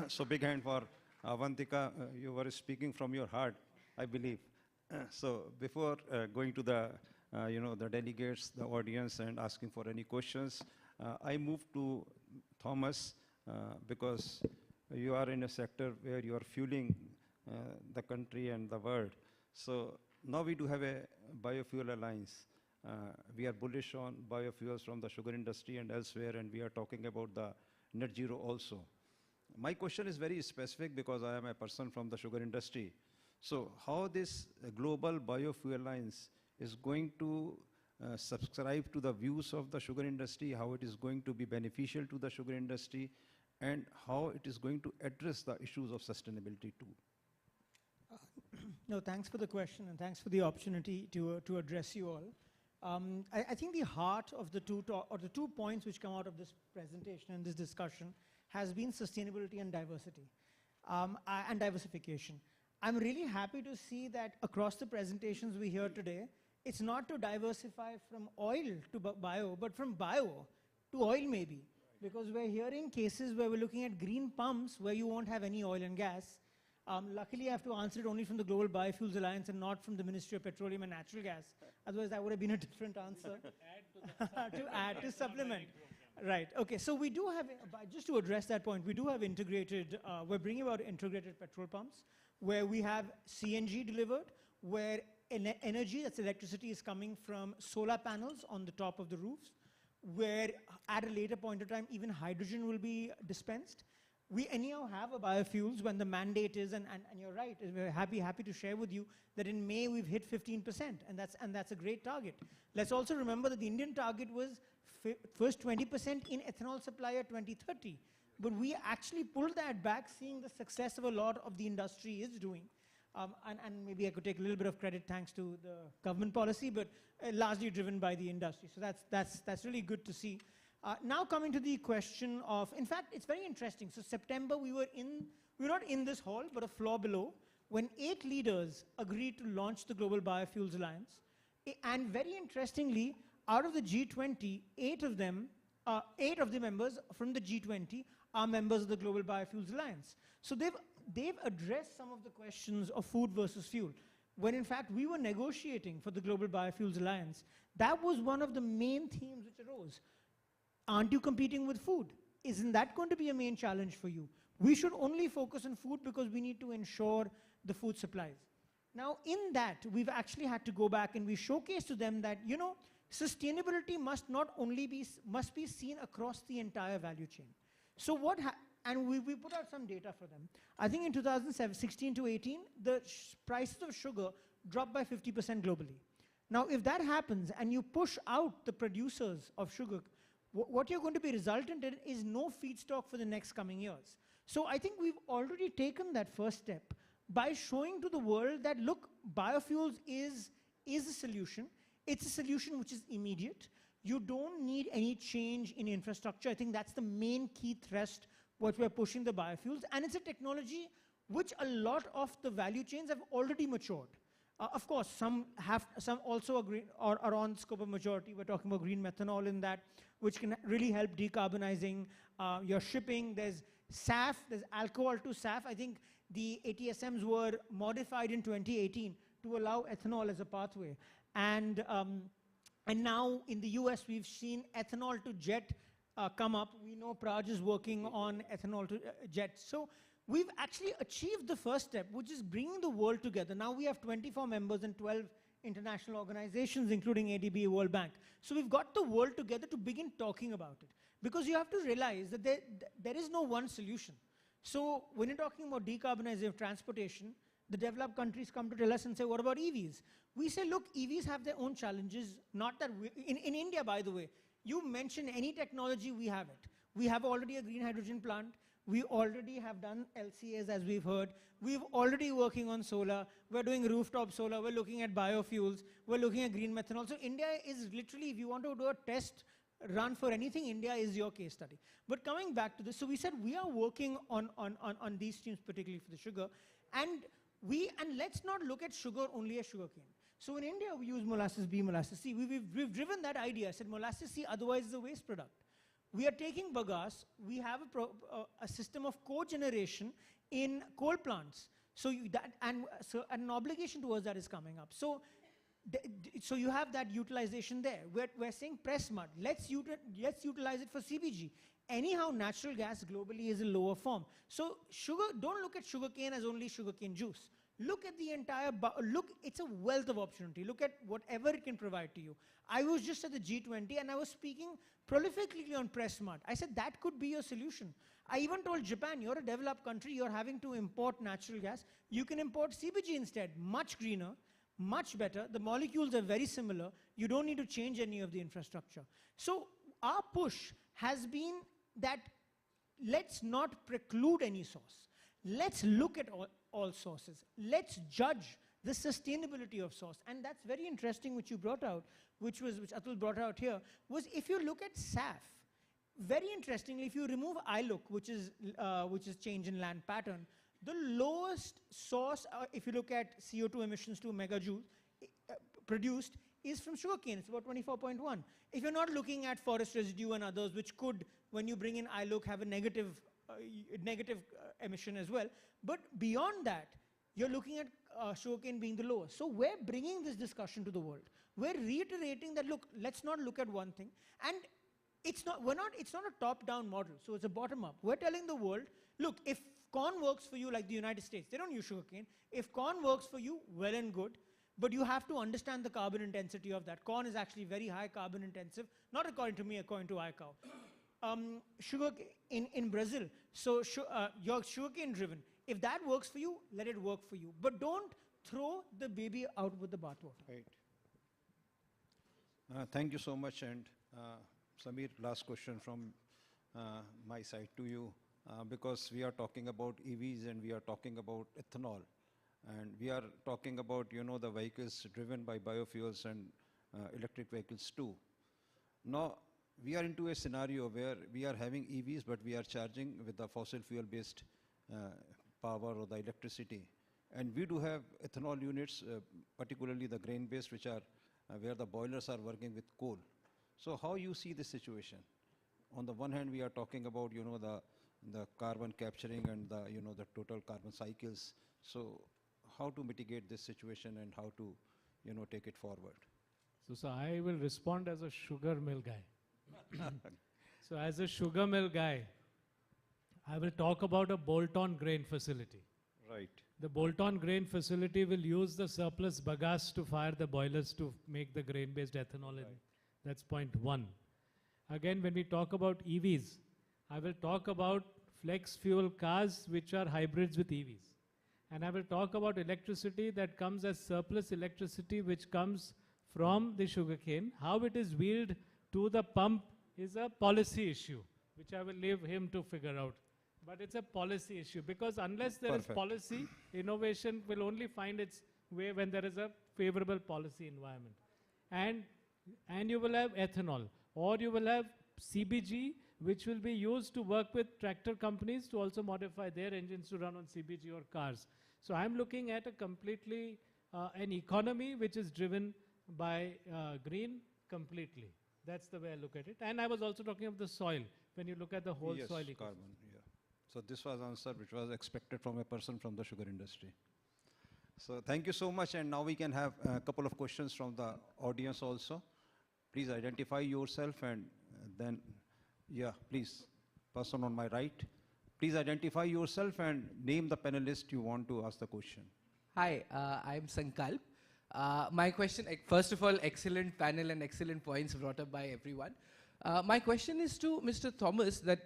So big hand for Avantika. You were speaking from your heart, I believe. So before going to the the delegates, the audience, and asking for any questions, I move to Thomas because you are in a sector where you are fueling the country and the world. So now we do have a biofuel alliance. We are bullish on biofuels from the sugar industry and elsewhere, and we are talking about the net zero also. My question is very specific because I am a person from the sugar industry. So how this global biofuel alliance is going to subscribe to the views of the sugar industry, how it is going to be beneficial to the sugar industry, and how it is going to address the issues of sustainability too? No, thanks for the question, and thanks for the opportunity to address you all. I think the heart of the two points which come out of this presentation and this discussion has been sustainability and diversity, and diversification. I'm really happy to see that across the presentations we hear today, it's not to diversify from oil to bio, but from bio to oil maybe. Because we're hearing cases where we're looking at green pumps where you won't have any oil and gas. Luckily, I have to answer it only from the Global Biofuels Alliance and not from the Ministry of Petroleum and Natural Gas. Otherwise, that would have been a different answer. to supplement. Right, okay, so we do have, just to address that point, we do have integrated, we're bringing about integrated petrol pumps where we have CNG delivered, where energy, that's electricity, is coming from solar panels on the top of the roofs, where at a later point of time, even hydrogen will be dispensed. We anyhow have a biofuels when the mandate is, and you're right, we're happy to share with you that in May we've hit 15%, and that's a great target. Let's also remember that the Indian target was first 20% in ethanol supply at 2030. But we actually pulled that back, seeing the success of a lot of the industry is doing. And maybe I could take a little bit of credit thanks to the government policy, but largely driven by the industry. So that's really good to see. Now coming to the question of, in fact, it's very interesting. So September, we were not in this hall, but a floor below, when 8 leaders agreed to launch the Global Biofuels Alliance. And very interestingly, out of the G20, 8 of the members from the G20 are members of the Global Biofuels Alliance. So they've addressed some of the questions of food versus fuel. When in fact we were negotiating for the Global Biofuels Alliance, that was one of the main themes which arose. Aren't you competing with food? Isn't that going to be a main challenge for you? We should only focus on food because we need to ensure the food supplies. Now in that, we've actually had to go back and we showcase to them that, sustainability must be seen across the entire value chain. So and we put out some data for them. I think in 2016 to 18, the prices of sugar dropped by 50% globally. Now, if that happens and you push out the producers of sugar, what you're going to be resultant in is no feedstock for the next coming years. So I think we've already taken that first step by showing to the world that, look, biofuels is a solution. It's a solution which is immediate. You don't need any change in infrastructure. I think that's the main key thrust what we're pushing the biofuels. And it's a technology which a lot of the value chains have already matured. Of course, some also agree or are on scope of majority. We're talking about green methanol in that, which can really help decarbonizing your shipping. There's SAF, there's alcohol to SAF. I think the ATSMs were modified in 2018 to allow ethanol as a pathway. And And now in the US, we've seen ethanol to jet come up. We know Praj is working on ethanol to jet. So we've actually achieved the first step, which is bringing the world together. Now we have 24 members and 12 international organizations, including ADB, World Bank. So we've got the world together to begin talking about it. Because you have to realize that there is no one solution. So when you're talking about decarbonization of transportation, the developed countries come to tell us and say, what about EVs? We say, look, EVs have their own challenges. Not that in India, by the way, you mention any technology, we have it. We have already a green hydrogen plant. We already have done LCAs, as we've heard. We're already working on solar. We're doing rooftop solar. We're looking at biofuels. We're looking at green methanol. So India is literally, if you want to do a test run for anything, India is your case study. But coming back to this, so we said we are working on these streams, particularly for the sugar. And let's not look at sugar only as sugarcane. So in India, we use molasses B, molasses C. We've driven that idea. I said molasses C, otherwise is a waste product. We are taking bagasse. We have a system of cogeneration in coal plants. So an obligation towards that is coming up. So you have that utilization there. We're saying press mud. Let's utilize it for CBG. Anyhow, natural gas globally is a lower form. So don't look at sugarcane as only sugarcane juice. Look at the entire, it's a wealth of opportunity. Look at whatever it can provide to you. I was just at the G20 and I was speaking prolifically on press mud. I said that could be your solution. I even told Japan, you're a developed country, you're having to import natural gas. You can import CBG instead, much greener, much better. The molecules are very similar. You don't need to change any of the infrastructure. So our push has been that let's not preclude any source. Let's look at all sources. Let's judge the sustainability of source. And that's very interesting, which you brought out, which Atul brought out here, was if you look at SAF, very interestingly, if you remove ILUC, which is change in land pattern, the lowest source, if you look at CO2 emissions to megajoule produced, is from sugarcane. It's about 24.1. If you're not looking at forest residue and others, which could, when you bring in ILUC, have a negative emission as well. But beyond that, you're looking at sugarcane being the lowest. So we're bringing this discussion to the world. We're reiterating that, look, let's not look at one thing. And it's not a top-down model, so it's a bottom-up. We're telling the world, look, if corn works for you like the United States, they don't use sugarcane. If corn works for you, well and good. But you have to understand the carbon intensity of that. Corn is actually very high carbon intensive, not according to me, according to ICAO. Sugar in Brazil, so you're sugarcane driven. If that works for you, let it work for you. But don't throw the baby out with the bathwater. Right. Thank you so much. And Samir, last question from my side to you, because we are talking about EVs and we are talking about ethanol. And we are talking about, the vehicles driven by biofuels and electric vehicles too. Now, we are into a scenario where we are having EVs, but we are charging with the fossil fuel-based power or the electricity. And we do have ethanol units, particularly the grain-based, which are where the boilers are working with coal. So how you see this situation? On the one hand, we are talking about, the carbon capturing and the total carbon cycles. So how to mitigate this situation and how to, take it forward? So I will respond as a sugar mill guy. So as a sugar mill guy, I will talk about a bolt-on grain facility. Right. The bolt-on grain facility will use the surplus bagasse to fire the boilers to make the grain-based ethanol. Right. That's point one. Again, when we talk about EVs, I will talk about flex fuel cars which are hybrids with EVs. And I will talk about electricity that comes as surplus electricity which comes from the sugarcane. How it is wheeled to the pump is a policy issue, which I will leave him to figure out. But it's a policy issue, because unless there is policy, innovation will only find its way when there is a favorable policy environment. And you will have ethanol, or you will have CBG, which will be used to work with tractor companies to also modify their engines to run on CBG or cars. So I'm looking at a completely, an economy which is driven by green completely. That's the way I look at it. And I was also talking of the soil, when you look at the whole soil ecosystem. Carbon, yeah. So this was answer which was expected from a person from the sugar industry. So thank you so much. And now we can have a couple of questions from the audience also. Please identify yourself and then, yeah, please, person on my right. Please identify yourself and name the panelist you want to ask the question. Hi, I'm Sankalp. My question, first of all, excellent panel and excellent points brought up by everyone. My question is to Mr. Thomas that,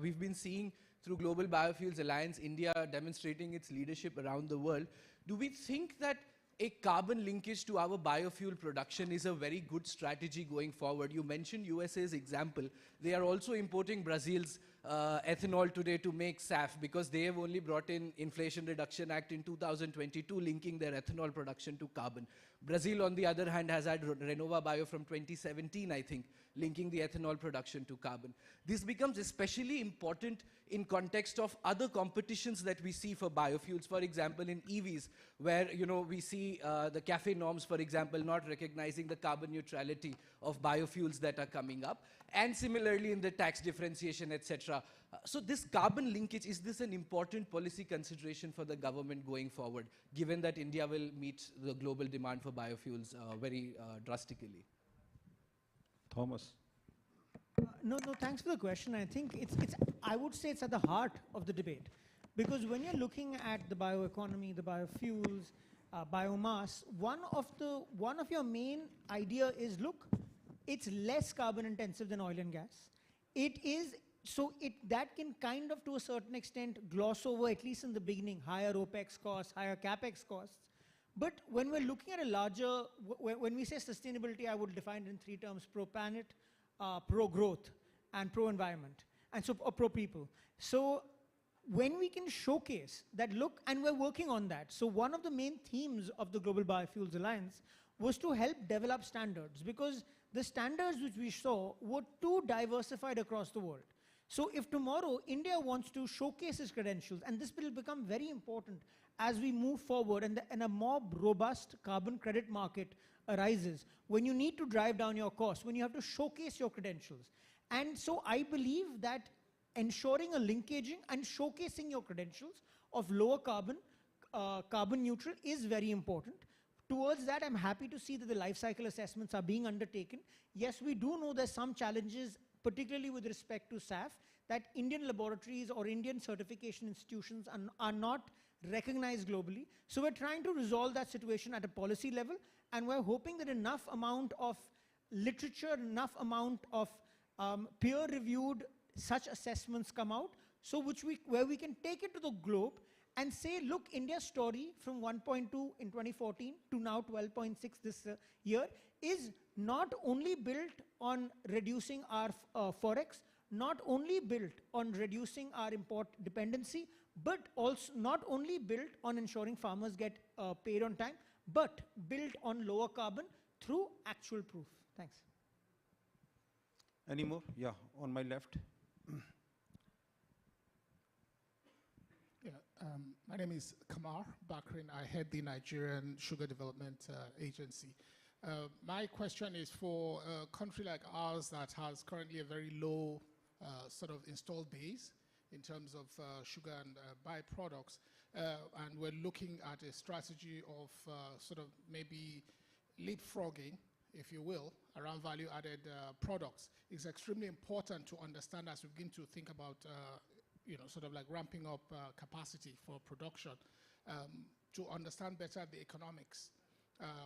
we've been seeing through Global Biofuels Alliance, India demonstrating its leadership around the world. Do we think that a carbon linkage to our biofuel production is a very good strategy going forward? You mentioned USA's example. They are also importing Brazil's ethanol today to make SAF because they have only brought in Inflation Reduction Act in 2022 linking their ethanol production to carbon. Brazil, on the other hand, has had Renova Bio from 2017, I think, linking the ethanol production to carbon. This becomes especially important in context of other competitions that we see for biofuels. For example, in EVs, where we see the CAFE norms, for example, not recognizing the carbon neutrality of biofuels that are coming up, and similarly in the tax differentiation, etc. So this carbon linkage, is this an important policy consideration for the government going forward, given that India will meet the global demand for biofuels very drastically? Thomas. No, thanks for the question. I think I would say it's at the heart of the debate. Because when you're looking at the bioeconomy, the biofuels, biomass, one of your main idea is, look, it's less carbon intensive than oil and gas. That can kind of, to a certain extent, gloss over, at least in the beginning, higher OPEX costs, higher CAPEX costs. But when we're looking at a larger, when we say sustainability, I would define it in three terms: pro-planet, pro-growth, and pro-environment, and so pro-people. So when we can showcase that, look, and we're working on that. So one of the main themes of the Global Biofuels Alliance was to help develop standards, because the standards which we saw were too diversified across the world. So if tomorrow India wants to showcase its credentials, and this will become very important as we move forward and a more robust carbon credit market arises, when you need to drive down your costs, when you have to showcase your credentials. And so I believe that ensuring a linkaging and showcasing your credentials of lower carbon, carbon neutral is very important. Towards that, I'm happy to see that the life cycle assessments are being undertaken. Yes, we do know there's some challenges, particularly with respect to SAF, that Indian laboratories or Indian certification institutions are not recognized globally. So we're trying to resolve that situation at a policy level, and we're hoping that enough amount of literature, enough amount of peer-reviewed such assessments come out, so where we can take it to the globe and say, look, India's story from 1.2 in 2014 to now 12.6 this year is not only built on reducing our forex, not only built on reducing our import dependency, but also not only built on ensuring farmers get paid on time, but built on lower carbon through actual proof. Thanks. Any more? Yeah, on my left. Yeah, my name is Kamar Bakrin. I head the Nigerian Sugar Development Agency. My question is for a country like ours that has currently a very low sort of installed base in terms of sugar and byproducts, and we're looking at a strategy of sort of maybe leapfrogging, if you will, around value-added products. It's extremely important to understand as we begin to think about sort of like ramping up capacity for production, to understand better the economics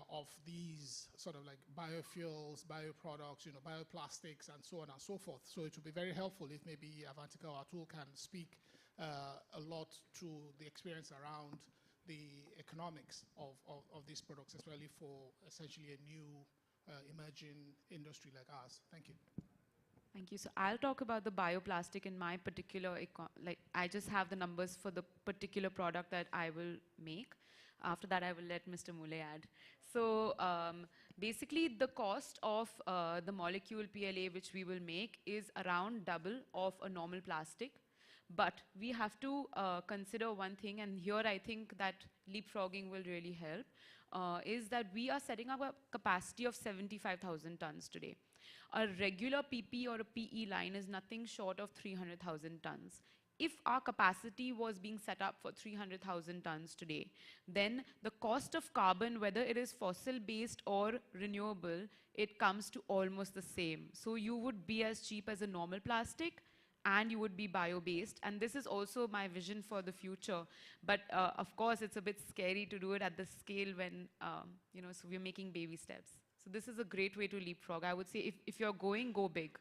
of these sort of like biofuels, bioproducts, bioplastics, and so on and so forth. So it would be very helpful if maybe Avantika or Atul can speak a lot to the experience around the economics of these products, especially for essentially a new emerging industry like ours. Thank you. Thank you. So I'll talk about the bioplastic in my particular, I just have the numbers for the particular product that I will make. After that, I will let Mr. Mule add. So basically, the cost of the molecule PLA which we will make is around double of a normal plastic. But we have to consider one thing, and here I think that leapfrogging will really help, is that we are setting up a capacity of 75,000 tons today. A regular PP or a PE line is nothing short of 300,000 tons. if our capacity was being set up for 300,000 tons today, then the cost of carbon, whether it is fossil-based or renewable, it comes to almost the same. So you would be as cheap as a normal plastic, and you would be bio-based. And this is also my vision for the future. But of course, it's a bit scary to do it at this scale when, so we're making baby steps. So this is a great way to leapfrog. I would say if you're going, go big.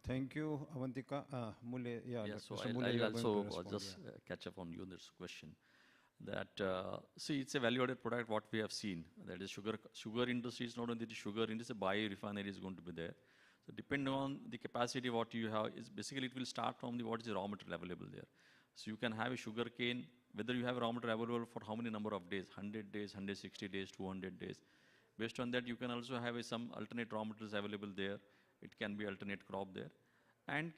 Thank you, Avantika. Mule, yeah, So Mr. Mule, you are going to also respond, just yeah. catch up on you on this question. That see, it's a value-added product. What we have seen, that is sugar industry is not only the sugar industry, biorefinery is going to be there. So depending on the capacity what you have, is basically it will start from the what is the raw material available there. So you can have a sugar cane, whether you have raw material available for how many number of days, 100 days, 160 days, 200 days. Based on that, you can also have some alternate raw materials available there. It can be alternate crop there. And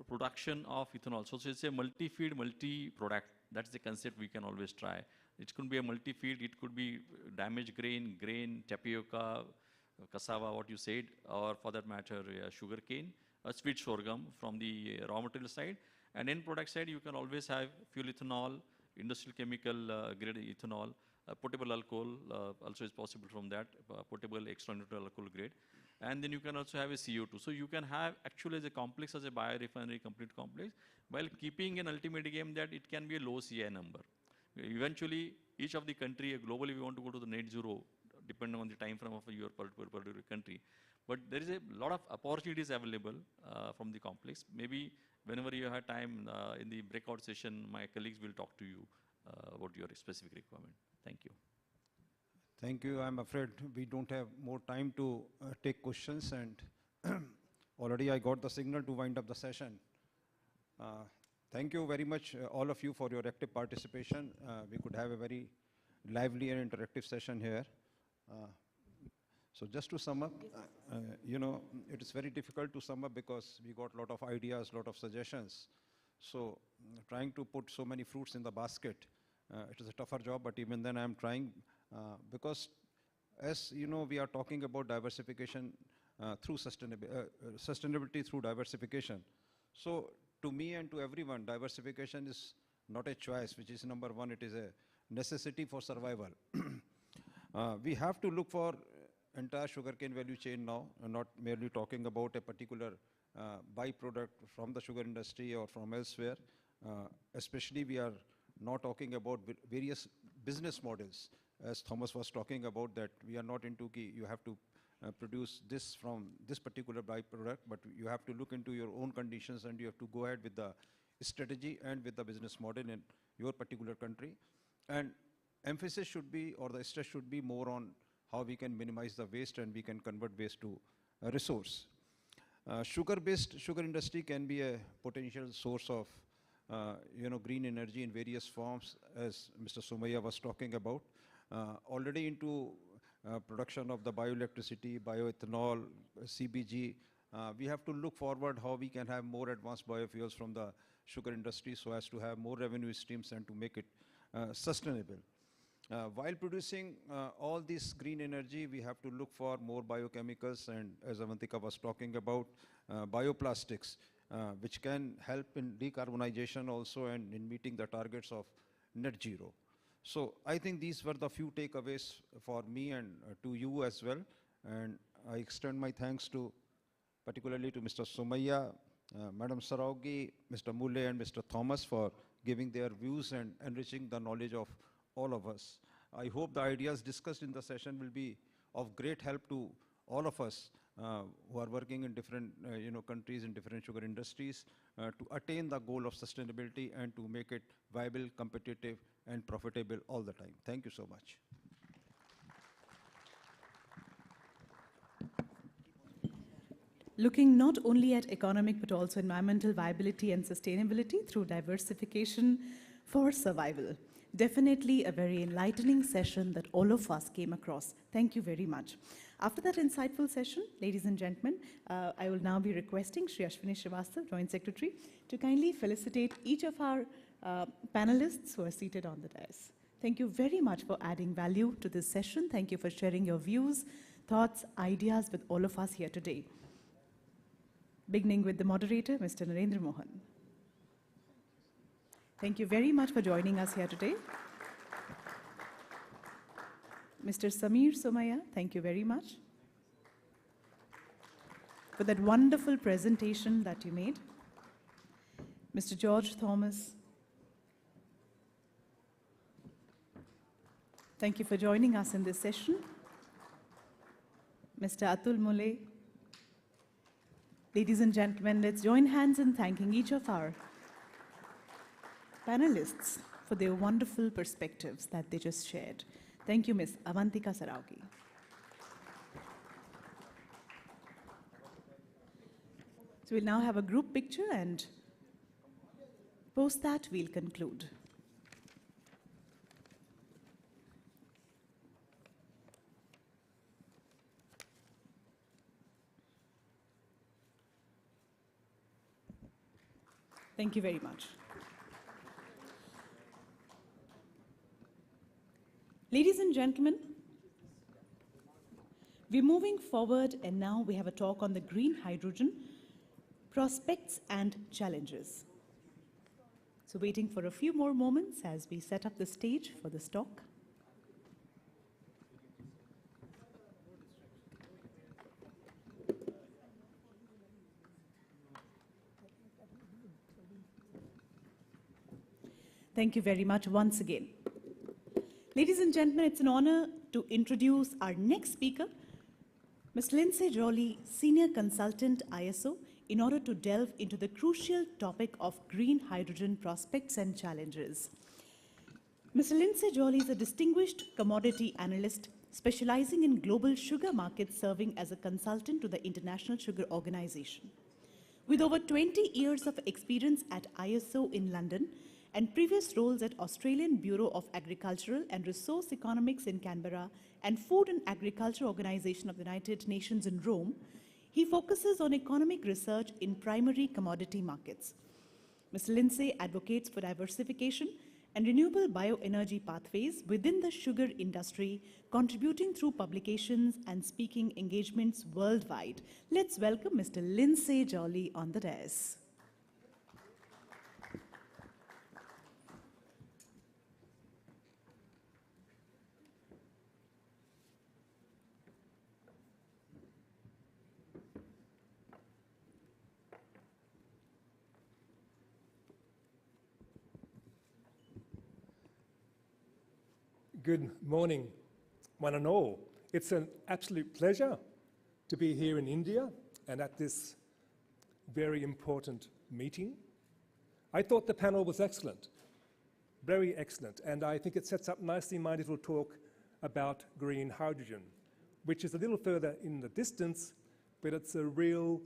production of ethanol. So it's a multi-feed, multi-product. That's the concept we can always try. It could be a multi-feed, it could be damaged grain, tapioca, cassava, what you said, or for that matter, sugar cane, a sweet sorghum from the raw material side. And end product side, you can always have fuel ethanol, industrial chemical grade ethanol, potable alcohol also is possible from that, potable extra neutral alcohol grade. And then you can also have a CO2. So you can have actually as a complex, as a biorefinery complete complex, while keeping an ultimate game that it can be a low CI number. Eventually, each of the country, globally we want to go to the net zero, depending on the time frame of your particular country. But there is a lot of opportunities available from the complex. Maybe whenever you have time in the breakout session, my colleagues will talk to you about your specific requirement. Thank you. Thank you. I'm afraid we don't have more time to take questions, and already I got the signal to wind up the session. Thank you very much, all of you, for your active participation. We could have a very lively and interactive session here. So just to sum up, it is very difficult to sum up because we got a lot of ideas, a lot of suggestions. So trying to put so many fruits in the basket, it is a tougher job, but even then I'm trying because as you know, we are talking about diversification through sustainability through diversification. So to me and to everyone, diversification is not a choice, which is number one, it is a necessity for survival. We have to look for entire sugarcane value chain now, and not merely talking about a particular byproduct from the sugar industry or from elsewhere. Especially we are not talking about various business models, as Thomas was talking about, that we are not into you have to produce this from this particular byproduct, but you have to look into your own conditions and you have to go ahead with the strategy and with the business model in your particular country. And emphasis should be, or the stress should be more on how we can minimize the waste and we can convert waste to a resource. Sugar-based sugar industry can be a potential source of green energy in various forms, as Mr. Somaiya was talking about. Already into production of the bioelectricity, bioethanol, CBG. We have to look forward how we can have more advanced biofuels from the sugar industry so as to have more revenue streams and to make it sustainable. While producing all this green energy, we have to look for more biochemicals, and as Avantika was talking about, bioplastics, which can help in decarbonization also and in meeting the targets of net zero. So I think these were the few takeaways for me and to you as well. And I extend my thanks to particularly to Mr. Somaiya, Madam Saraugi, Mr. Mule and Mr. Thomas for giving their views and enriching the knowledge of all of us. I hope the ideas discussed in the session will be of great help to all of us who are working in different countries in different sugar industries to attain the goal of sustainability and to make it viable, competitive and profitable all the time. Thank you so much. Looking not only at economic but also environmental viability and sustainability through diversification for survival. Definitely a very enlightening session that all of us came across. Thank you very much. After that insightful session, ladies and gentlemen, I will now be requesting Shri Ashwini Srivastava, Joint Secretary, to kindly felicitate each of our panelists who are seated on the dais. Thank you very much for adding value to this session. Thank you for sharing your views, thoughts, ideas with all of us here today. beginning with the moderator, Mr. Narendra Mohan. Thank you very much for joining us here today. Mr. Samir Somaya, thank you very much for that wonderful presentation that you made. Mr. George Thomas, thank you for joining us in this session. Mr. Atul Mule. Ladies and gentlemen, let's join hands in thanking each of our panelists for their wonderful perspectives that they just shared. Thank you, Ms. Avantika Saraugi. So we'll now have a group picture, and post that we'll conclude. Thank you very much. Ladies and gentlemen, we're moving forward, and now we have a talk on the green hydrogen, prospects and challenges. So waiting for a few more moments as we set up the stage for this talk. Thank you very much once again. Ladies and gentlemen, it's an honor to introduce our next speaker, Ms. Lindsay Jolly, Senior Consultant ISO, in order to delve into the crucial topic of green hydrogen prospects and challenges. Ms. Lindsay Jolly is a distinguished commodity analyst specializing in global sugar markets, serving as a consultant to the International Sugar Organization. With over 20 years of experience at ISO in London, and previous roles at Australian Bureau of Agricultural and Resource Economics in Canberra and Food and Agriculture Organization of the United Nations in Rome, he focuses on economic research in primary commodity markets. Ms. Lindsay advocates for diversification and renewable bioenergy pathways within the sugar industry, contributing through publications and speaking engagements worldwide. Let's welcome Mr. Lindsay Jolly on the dais. Good morning, one and all. It's an absolute pleasure to be here in India and at this very important meeting. I thought the panel was excellent, very excellent, and I think it sets up nicely my little talk about green hydrogen, which is a little further in the distance, but it's a real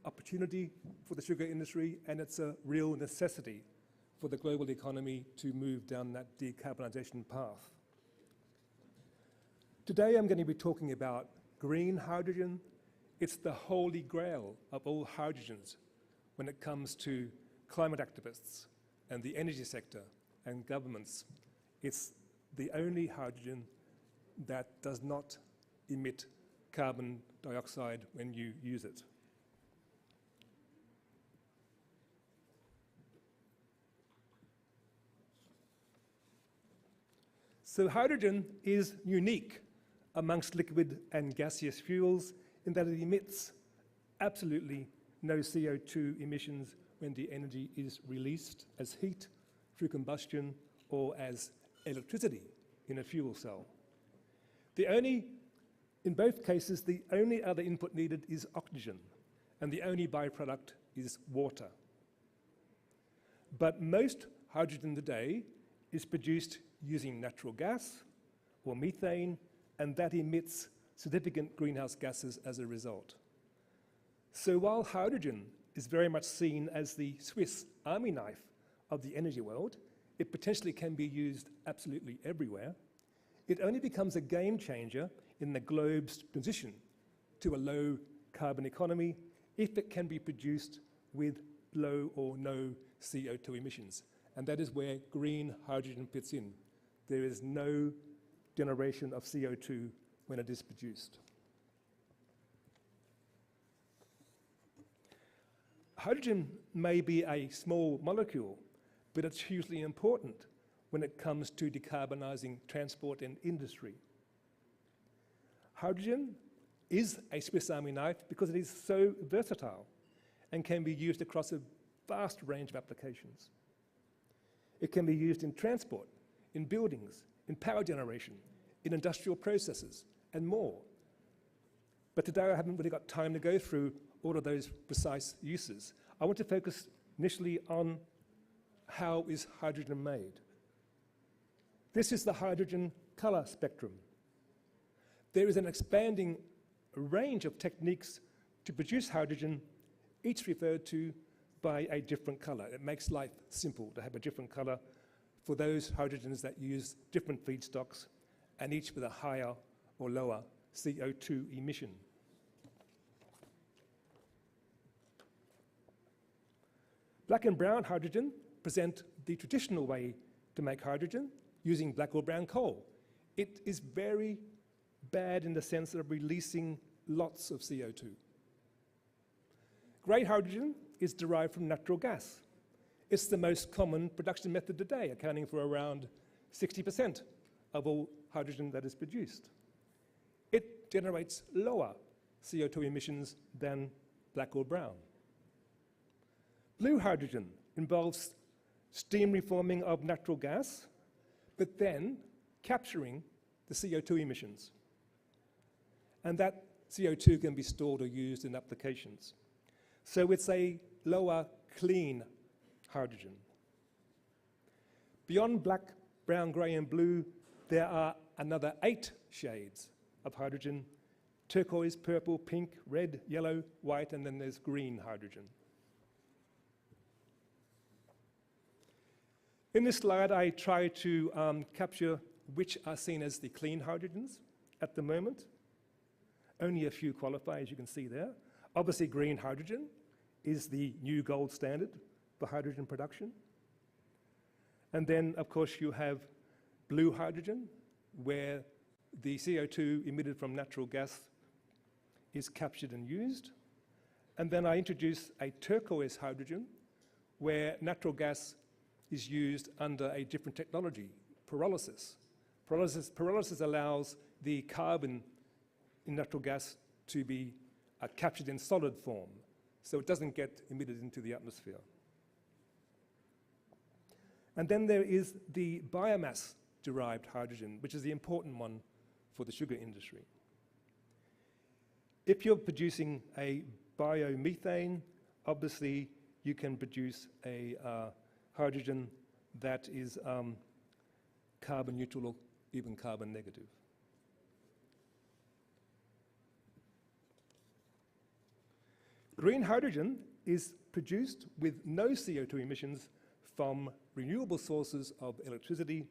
opportunity for the sugar industry, and it's a real necessity for the global economy to move down that decarbonisation path. Today I'm going to be talking about green hydrogen. It's the holy grail of all hydrogens when it comes to climate activists and the energy sector and governments. It's the only hydrogen that does not emit carbon dioxide when you use it. So hydrogen is unique amongst liquid and gaseous fuels in that it emits absolutely no CO2 emissions when the energy is released as heat through combustion or as electricity in a fuel cell. In both cases, the only other input needed is oxygen, and the only byproduct is water. But most hydrogen today is produced using natural gas or methane, and that emits significant greenhouse gases as a result. So while hydrogen is very much seen as the Swiss army knife of the energy world, it potentially can be used absolutely everywhere. It only becomes a game changer in the globe's transition to a low carbon economy if it can be produced with low or no CO2 emissions. And that is where green hydrogen fits in. There is no generation of CO2 when it is produced. hydrogen may be a small molecule, but it's hugely important when it comes to decarbonizing transport and industry. Hydrogen is a Swiss Army knife because it is so versatile and can be used across a vast range of applications. It can be used in transport, in buildings, in power generation, in industrial processes, and more. But today I haven't really got time to go through all of those precise uses. I want to focus initially on how is hydrogen made. This is the hydrogen color spectrum. There is an expanding range of techniques to produce hydrogen, each referred to by a different color. It makes life simple to have a different color for those hydrogens that use different feedstocks and each with a higher or lower CO2 emission. Black and brown hydrogen present the traditional way to make hydrogen using black or brown coal. It is very bad in the sense of releasing lots of CO2. Grey hydrogen is derived from natural gas. It's the most common production method today, accounting for around 60% of all hydrogen that is produced. It generates lower CO2 emissions than black or brown. Blue hydrogen involves steam reforming of natural gas, but then capturing the CO2 emissions. And that CO2 can be stored or used in applications. So it's a lower clean hydrogen. Beyond black, brown, grey and blue, there are another 8 shades of hydrogen: turquoise, purple, pink, red, yellow, white, and then there's green hydrogen. In this slide, I try to capture which are seen as the clean hydrogens at the moment. Only a few qualify, as you can see there. Obviously, green hydrogen is the new gold standard for hydrogen production. And then, of course, you have blue hydrogen, where the CO2 emitted from natural gas is captured and used. And then I introduce a turquoise hydrogen, where natural gas is used under a different technology, pyrolysis. Pyrolysis allows the carbon in natural gas to be captured in solid form, so it doesn't get emitted into the atmosphere. And then there is the biomass-derived hydrogen, which is the important one for the sugar industry. If you're producing a biomethane, obviously you can produce a hydrogen that is carbon neutral or even carbon negative. Green hydrogen is produced with no CO2 emissions from renewable sources of electricity,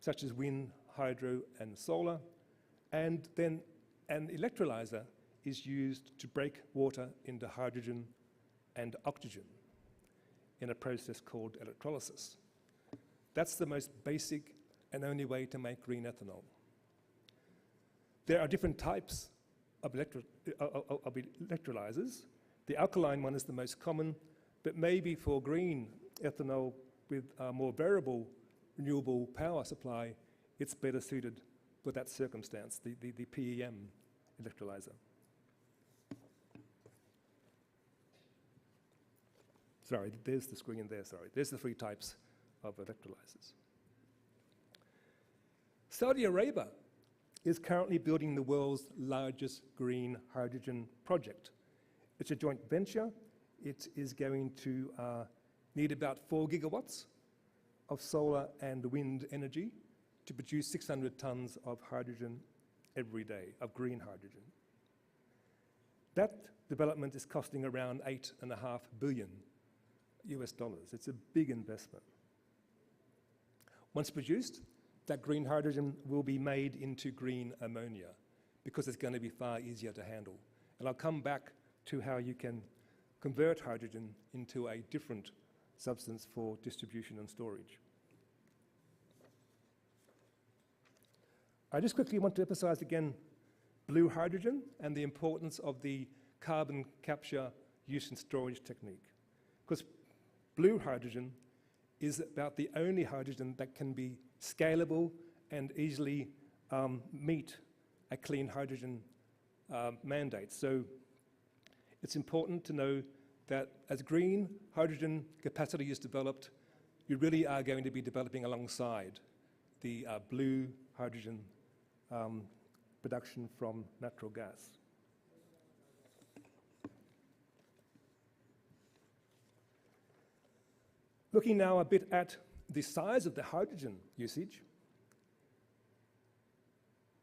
such as wind, hydro, and solar, and then an electrolyzer is used to break water into hydrogen and oxygen in a process called electrolysis. That's the most basic and only way to make green ethanol. There are different types of electrolyzers. The alkaline one is the most common, but maybe for green ethanol with a more variable renewable power supply, it's better suited for that circumstance, the PEM electrolyzer. Sorry, there's the screen there, sorry. There's the 3 types of electrolyzers. Saudi Arabia is currently building the world's largest green hydrogen project. It's a joint venture. It is going to need about 4 gigawatts of solar and wind energy to produce 600 tons of hydrogen every day, of green hydrogen. That development is costing around $8.5 billion US. It's a big investment. Once produced, that green hydrogen will be made into green ammonia because it's going to be far easier to handle. And I'll come back to how you can convert hydrogen into a different substance for distribution and storage. I just quickly want to emphasize again blue hydrogen and the importance of the carbon capture use and storage technique. Because blue hydrogen is about the only hydrogen that can be scalable and easily meet a clean hydrogen mandate. So it's important to know that as green hydrogen capacity is developed, you really are going to be developing alongside the blue hydrogen production from natural gas. Looking now a bit at the size of the hydrogen usage,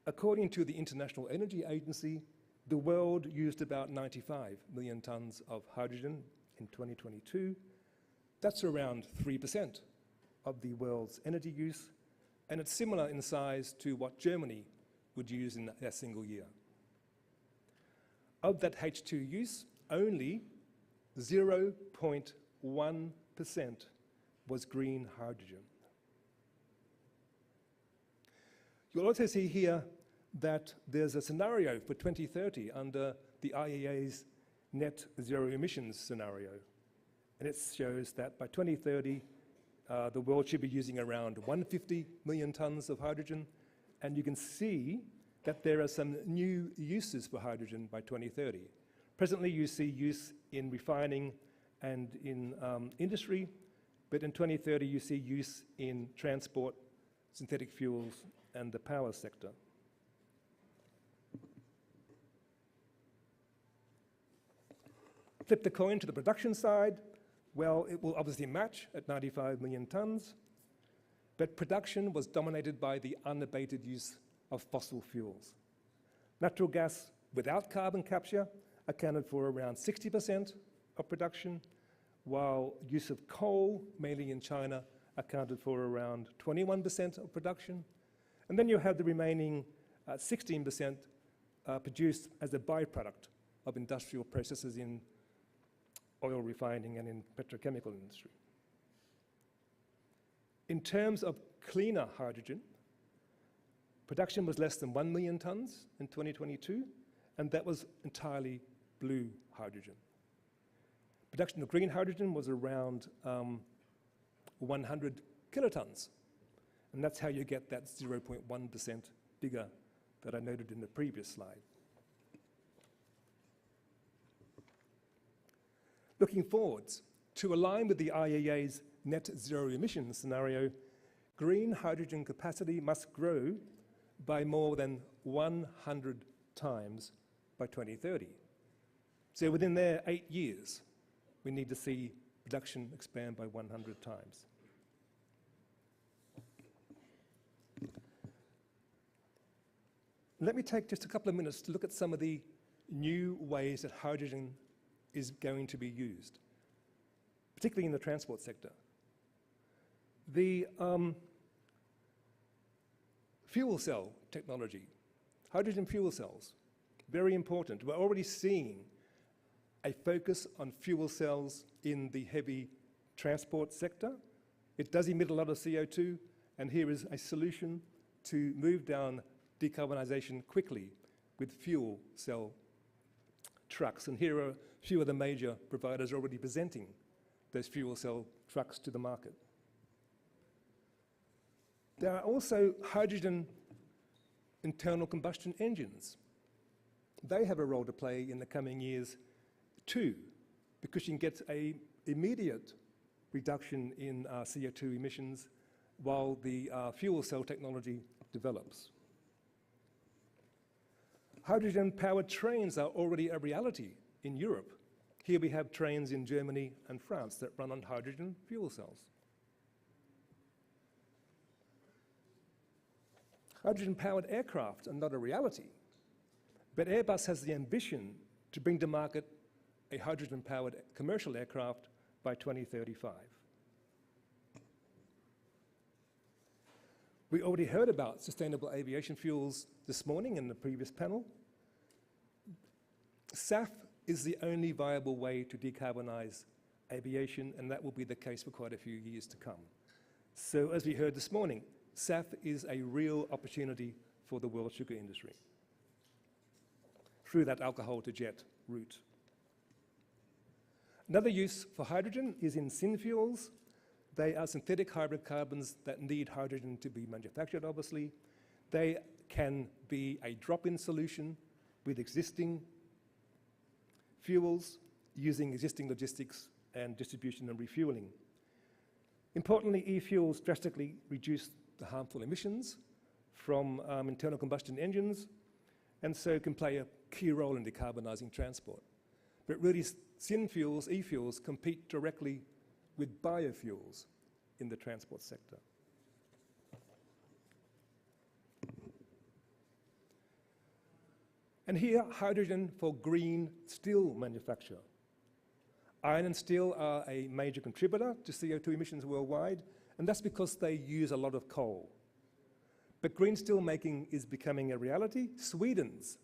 according to the International Energy Agency, the world used about 95 million tons of hydrogen in 2022. That's around 3% of the world's energy use, and it's similar in size to what Germany would use in a single year. Of that H2 use, only 0.1% was green hydrogen. You'll also see here that there's a scenario for 2030 under the IEA's net zero emissions scenario. And it shows that by 2030, the world should be using around 150 million tons of hydrogen. And you can see that there are some new uses for hydrogen by 2030. Presently, you see use in refining and in industry, but in 2030, you see use in transport, synthetic fuels, and the power sector. Flip the coin to the production side. Well, it will obviously match at 95 million tons, but production was dominated by the unabated use of fossil fuels. Natural gas without carbon capture accounted for around 60% of production, while use of coal, mainly in China, accounted for around 21% of production. And then you have the remaining 16% produced as a byproduct of industrial processes in oil refining and in petrochemical industry. In terms of cleaner hydrogen, production was less than 1 million tons in 2022, and that was entirely blue hydrogen. Production of green hydrogen was around 100 kilotons, and that's how you get that 0.1% figure that I noted in the previous slide. Looking forwards, to align with the IEA's net zero emissions scenario, green hydrogen capacity must grow by more than 100 times by 2030. So within their 8 years, we need to see production expand by 100 times. Let me take just a couple of minutes to look at some of the new ways that hydrogen is going to be used, particularly in the transport sector. The fuel cell technology, hydrogen fuel cells, very important. We're already seeing a focus on fuel cells in the heavy transport sector. It does emit a lot of CO2, and here is a solution to move down decarbonisation quickly with fuel cell trucks. And here are a few of the major providers already presenting those fuel cell trucks to the market. There are also hydrogen internal combustion engines. They have a role to play in the coming years too, because you can get an immediate reduction in CO2 emissions while the fuel cell technology develops. Hydrogen-powered trains are already a reality in Europe. Here we have trains in Germany and France that run on hydrogen fuel cells. Hydrogen-powered aircraft are not a reality, but Airbus has the ambition to bring to market a hydrogen-powered commercial aircraft by 2035. We already heard about sustainable aviation fuels this morning in the previous panel. SAF is the only viable way to decarbonize aviation, and that will be the case for quite a few years to come. So as we heard this morning, SAF is a real opportunity for the world sugar industry through that alcohol to jet route. Another use for hydrogen is in synfuels. They are synthetic hybrid carbons that need hydrogen to be manufactured, obviously. They can be a drop-in solution with existing fuels using existing logistics and distribution and refueling. Importantly, e-fuels drastically reduce the harmful emissions from internal combustion engines, and so can play a key role in decarbonising transport. But really, synfuels, e-fuels, compete directly with biofuels in the transport sector. And here, hydrogen for green steel manufacture. Iron and steel are a major contributor to CO2 emissions worldwide, and that's because they use a lot of coal. But green steel making is becoming a reality. Sweden's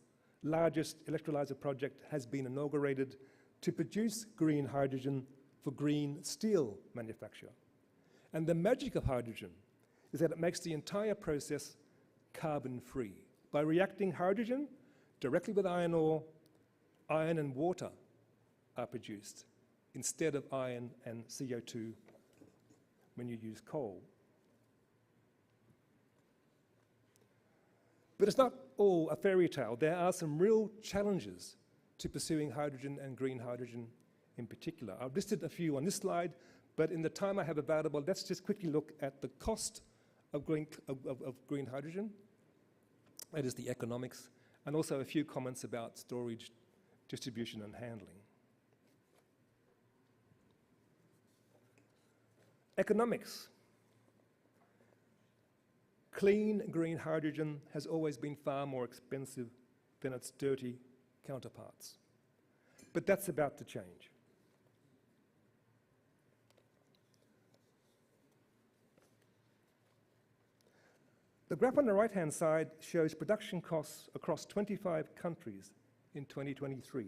largest electrolyzer project has been inaugurated to produce green hydrogen for green steel manufacture. And the magic of hydrogen is that it makes the entire process carbon-free. By reacting hydrogen directly with iron ore, iron and water are produced instead of iron and CO2 when you use coal. But it's not all a fairy tale. There are some real challenges to pursuing hydrogen and green hydrogen in particular. I've listed a few on this slide, but in the time I have available, let's just quickly look at the cost of green hydrogen. That is the economics, and also a few comments about storage, distribution, and handling. Economics. Clean green hydrogen has always been far more expensive than its dirty counterparts. But that's about to change. The graph on the right-hand side shows production costs across 25 countries in 2023,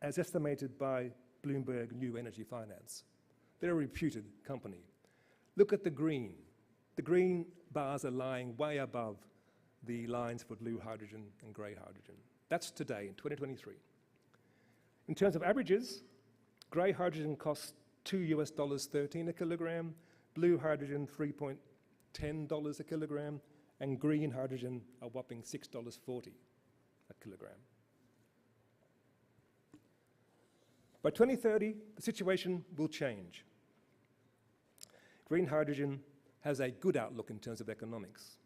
as estimated by Bloomberg New Energy Finance. They're a reputed company. Look at the green. The green bars are lying way above the lines for blue hydrogen and grey hydrogen. That's today, in 2023. In terms of averages, grey hydrogen costs $2.13 a kilogram, blue hydrogen $3.10 a kilogram, and green hydrogen a whopping $6.40 a kilogram. By 2030, the situation will change. Green hydrogen has a good outlook in terms of economics.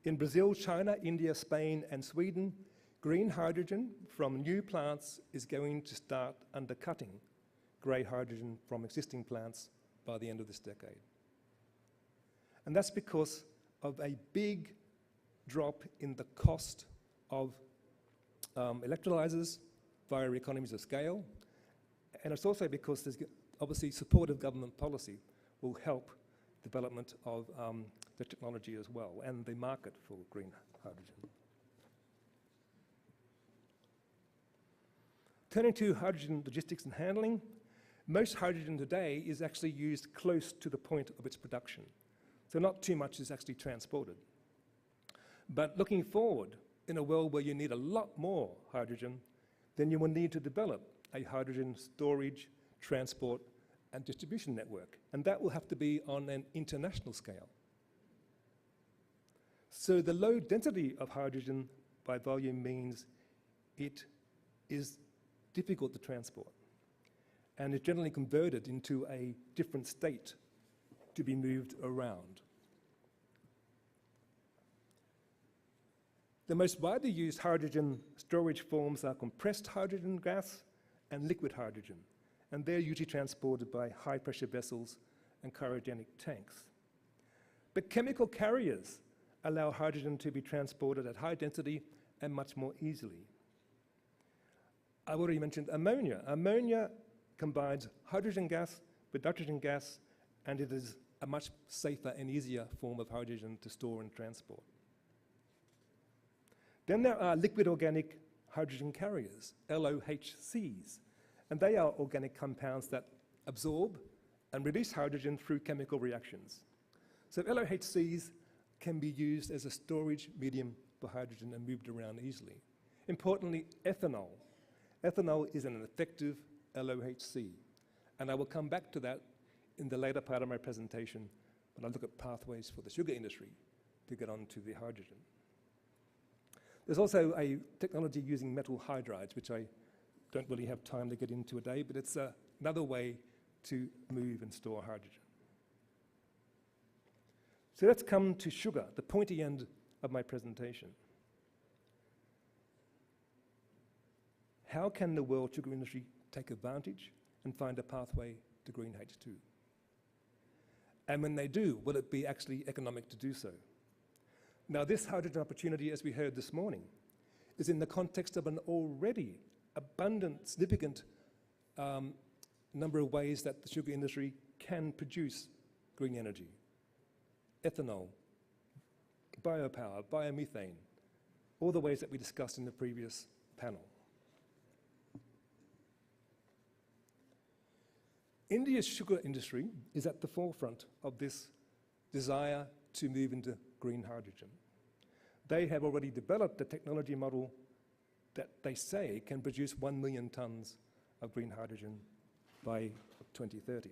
In Brazil, China, India, Spain, and Sweden, green hydrogen from new plants is going to start undercutting grey hydrogen from existing plants by the end of this decade. And that's because of a big drop in the cost of electrolyzers via economies of scale. And it's also because there's obviously supportive government policy will help development of the technology as well and the market for green hydrogen. Turning to hydrogen logistics and handling, most hydrogen today is actually used close to the point of its production. So not too much is actually transported. But looking forward, in a world where you need a lot more hydrogen, then you will need to develop a hydrogen storage, transport, and distribution network. And that will have to be on an international scale. So the low density of hydrogen by volume means it is difficult to transport and is generally converted into a different state to be moved around. The most widely used hydrogen storage forms are compressed hydrogen gas and liquid hydrogen, and they're usually transported by high-pressure vessels and cryogenic tanks. But chemical carriers allow hydrogen to be transported at high density and much more easily. I've already mentioned ammonia. Ammonia combines hydrogen gas with nitrogen gas, and it is a much safer and easier form of hydrogen to store and transport. Then there are liquid organic hydrogen carriers, LOHCs, and they are organic compounds that absorb and release hydrogen through chemical reactions. So LOHCs can be used as a storage medium for hydrogen and moved around easily. Importantly, ethanol. Ethanol is an effective LOHC. And I will come back to that in the later part of my presentation when I look at pathways for the sugar industry to get onto the hydrogen. There's also a technology using metal hydrides, which I don't really have time to get into today, but it's another way to move and store hydrogen. So let's come to sugar, the pointy end of my presentation. How can the world sugar industry take advantage and find a pathway to green H2? And when they do, will it be actually economic to do so? Now, this hydrogen opportunity, as we heard this morning, is in the context of an already abundant, significant number of ways that the sugar industry can produce green energy. Ethanol, biopower, biomethane, all the ways that we discussed in the previous panel. India's sugar industry is at the forefront of this desire to move into green hydrogen. They have already developed a technology model that they say can produce 1 million tons of green hydrogen by 2030.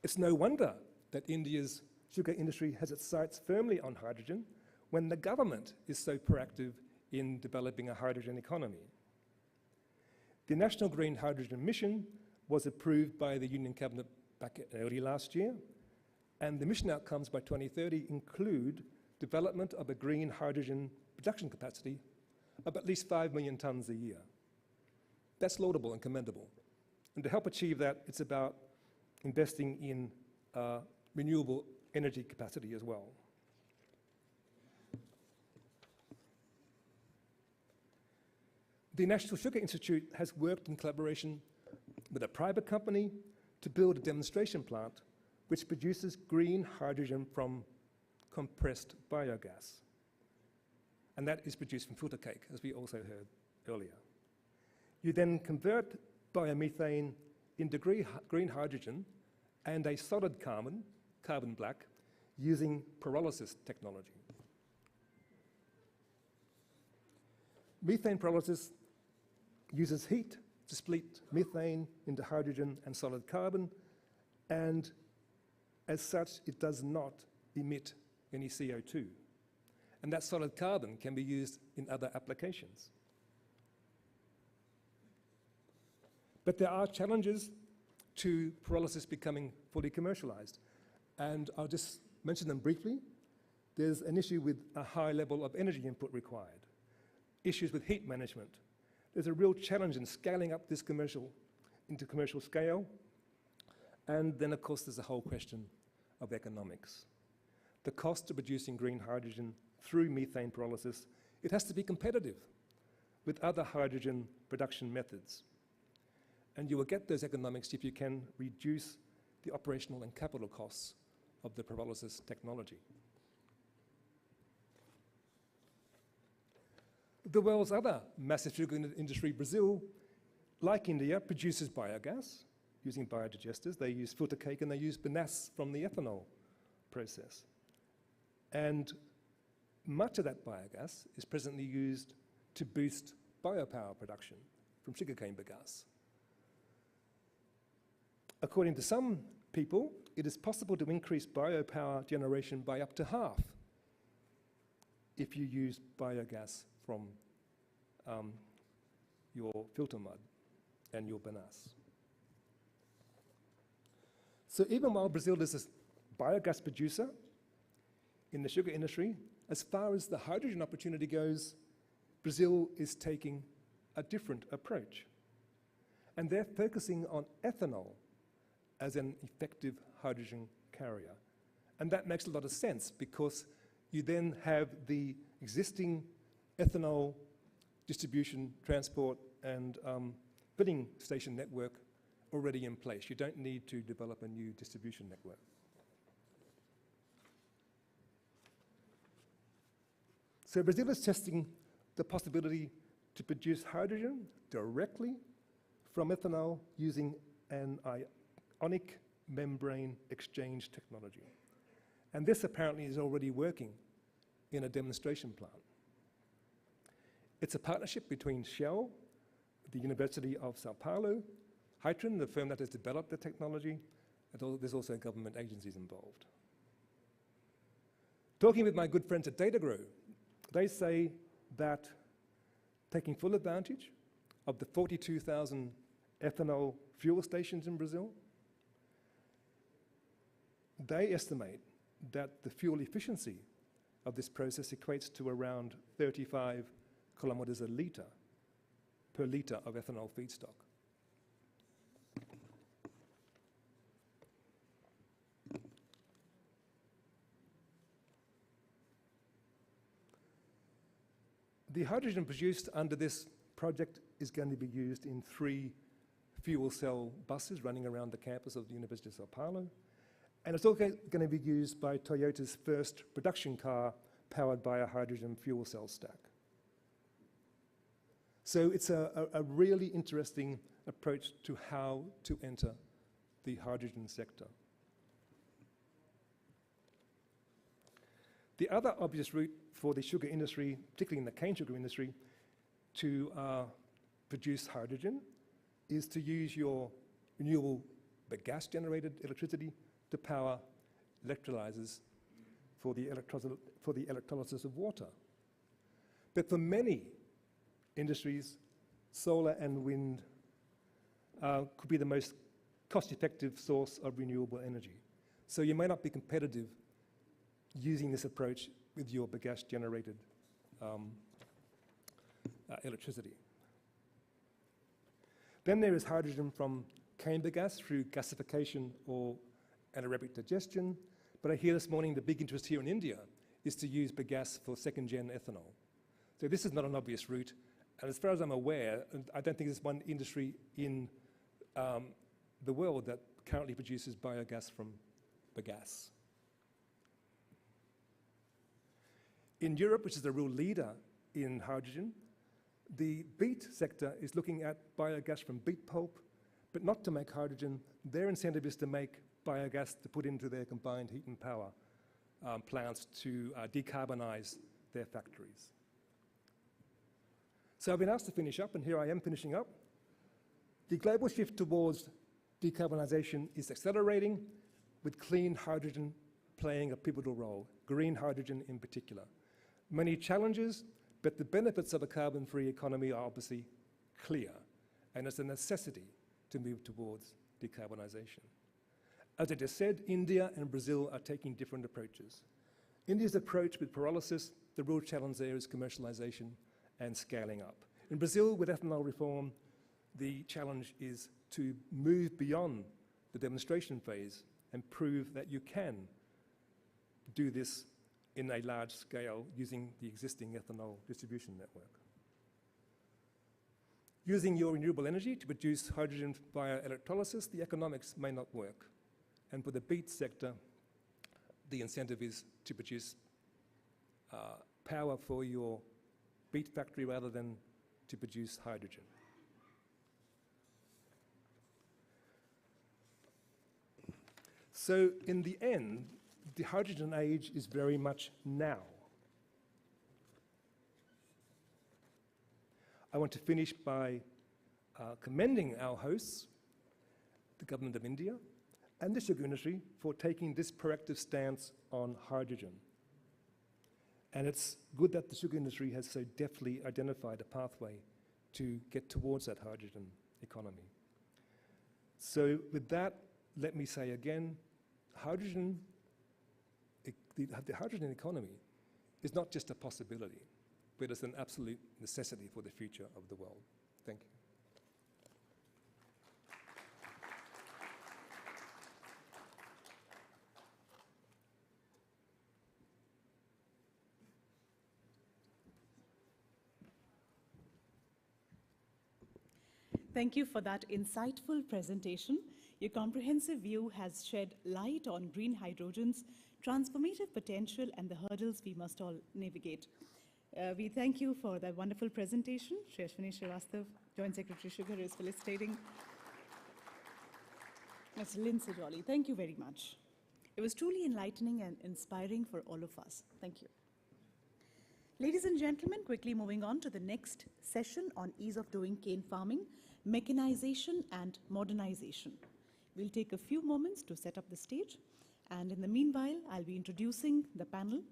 It's no wonder that India's sugar industry has its sights firmly on hydrogen when the government is so proactive in developing a hydrogen economy. The National Green Hydrogen Mission was approved by the Union Cabinet back early last year, and the mission outcomes by 2030 include development of a green hydrogen production capacity of at least 5 million tons a year. That's laudable and commendable. And to help achieve that, it's about investing in renewable energy capacity as well. The National Sugar Institute has worked in collaboration with a private company to build a demonstration plant which produces green hydrogen from compressed biogas. And that is produced from filter cake, as we also heard earlier. You then convert biomethane into green hydrogen and a solid carbon black, using pyrolysis technology. Methane pyrolysis uses heat to split methane into hydrogen and solid carbon, and as such, it does not emit any CO2. And that solid carbon can be used in other applications. But there are challenges to pyrolysis becoming fully commercialized, and I'll just mention them briefly. There's an issue with a high level of energy input required, issues with heat management. There's a real challenge in scaling up this into commercial scale. And then, of course, there's the whole question of economics. The cost of producing green hydrogen through methane pyrolysis, it has to be competitive with other hydrogen production methods. And you will get those economics if you can reduce the operational and capital costs of the pyrolysis technology. The world's other massive sugar industry, Brazil, like India, produces biogas using biodigesters. They use filter cake and they use bagasse from the ethanol process. And much of that biogas is presently used to boost biopower production from sugarcane bagasse. According to some people, it is possible to increase biopower generation by up to half if you use biogas from your filter mud and your bagasse. So even while Brazil is a biogas producer in the sugar industry, as far as the hydrogen opportunity goes, Brazil is taking a different approach. And they're focusing on ethanol as an effective hydrogen carrier. And that makes a lot of sense because you then have the existing ethanol distribution, transport, and filling station network already in place. You don't need to develop a new distribution network. So Brazil is testing the possibility to produce hydrogen directly from ethanol using an ionic membrane exchange technology. And this apparently is already working in a demonstration plant. It's a partnership between Shell, the University of Sao Paulo, Hydron, the firm that has developed the technology, and there's also government agencies involved. Talking with my good friends at DataGrow, they say that taking full advantage of the 42,000 ethanol fuel stations in Brazil, they estimate that the fuel efficiency of this process equates to around 35 kilometers per litre of ethanol feedstock. The hydrogen produced under this project is going to be used in 3 fuel cell buses running around the campus of the University of Sao Paulo. And it's also going to be used by Toyota's first production car powered by a hydrogen fuel cell stack. So it's a really interesting approach to how to enter the hydrogen sector. The other obvious route for the sugar industry, particularly in the cane sugar industry, to produce hydrogen is to use your renewable but gas-generated electricity to power electrolyzers for the electrolysis of water. But for many industries, solar and wind could be the most cost-effective source of renewable energy. So you may not be competitive using this approach with your gas-generated electricity. Then there is hydrogen from cane bagasse through gasification or anaerobic digestion. But I hear this morning the big interest here in India is to use bagasse for second-gen ethanol. So this is not an obvious route. And as far as I'm aware, I don't think there's one industry in the world that currently produces biogas from bagasse. In Europe, which is the real leader in hydrogen, the beet sector is looking at biogas from beet pulp, but not to make hydrogen. Their incentive is to make biogas to put into their combined heat and power plants to decarbonize their factories. So I've been asked to finish up, and here I am finishing up. The global shift towards decarbonization is accelerating, with clean hydrogen playing a pivotal role, green hydrogen in particular. Many challenges, but the benefits of a carbon-free economy are obviously clear, and it's a necessity to move towards decarbonization. As I just said, India and Brazil are taking different approaches. India's approach with pyrolysis, the real challenge there is commercialization and scaling up. In Brazil, with ethanol reform, the challenge is to move beyond the demonstration phase and prove that you can do this in a large scale using the existing ethanol distribution network. Using your renewable energy to produce hydrogen via electrolysis, the economics may not work. And for the beet sector, the incentive is to produce power for your beet factory rather than to produce hydrogen. So in the end, the hydrogen age is very much now. I want to finish by commending our hosts, the Government of India, and the sugar industry for taking this proactive stance on hydrogen. And it's good that the sugar industry has so deftly identified a pathway to get towards that hydrogen economy. So with that, let me say again, the hydrogen economy is not just a possibility, but it's an absolute necessity for the future of the world. Thank you. Thank you for that insightful presentation. Your comprehensive view has shed light on green hydrogen's transformative potential and the hurdles we must all navigate. We thank you for that wonderful presentation. Shri Ashwini Srivastav, Joint Secretary Sugar, is felicitating. Ms. Lindsay Jolly, thank you very much. It was truly enlightening and inspiring for all of us. Thank you. Ladies and gentlemen, quickly moving on to the next session on ease of doing cane farming, mechanization and modernization. We'll take a few moments to set up the stage, and in the meanwhile, I'll be introducing the panel.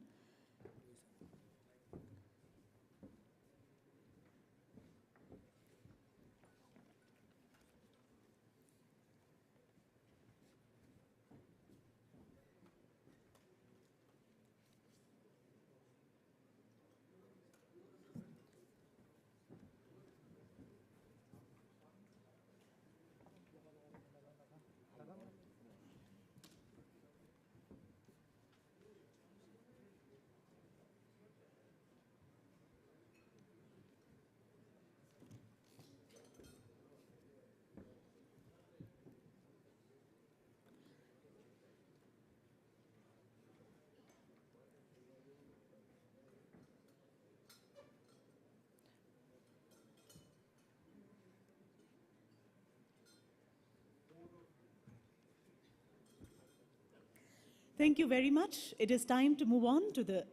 Thank you very much. It is time to move on to the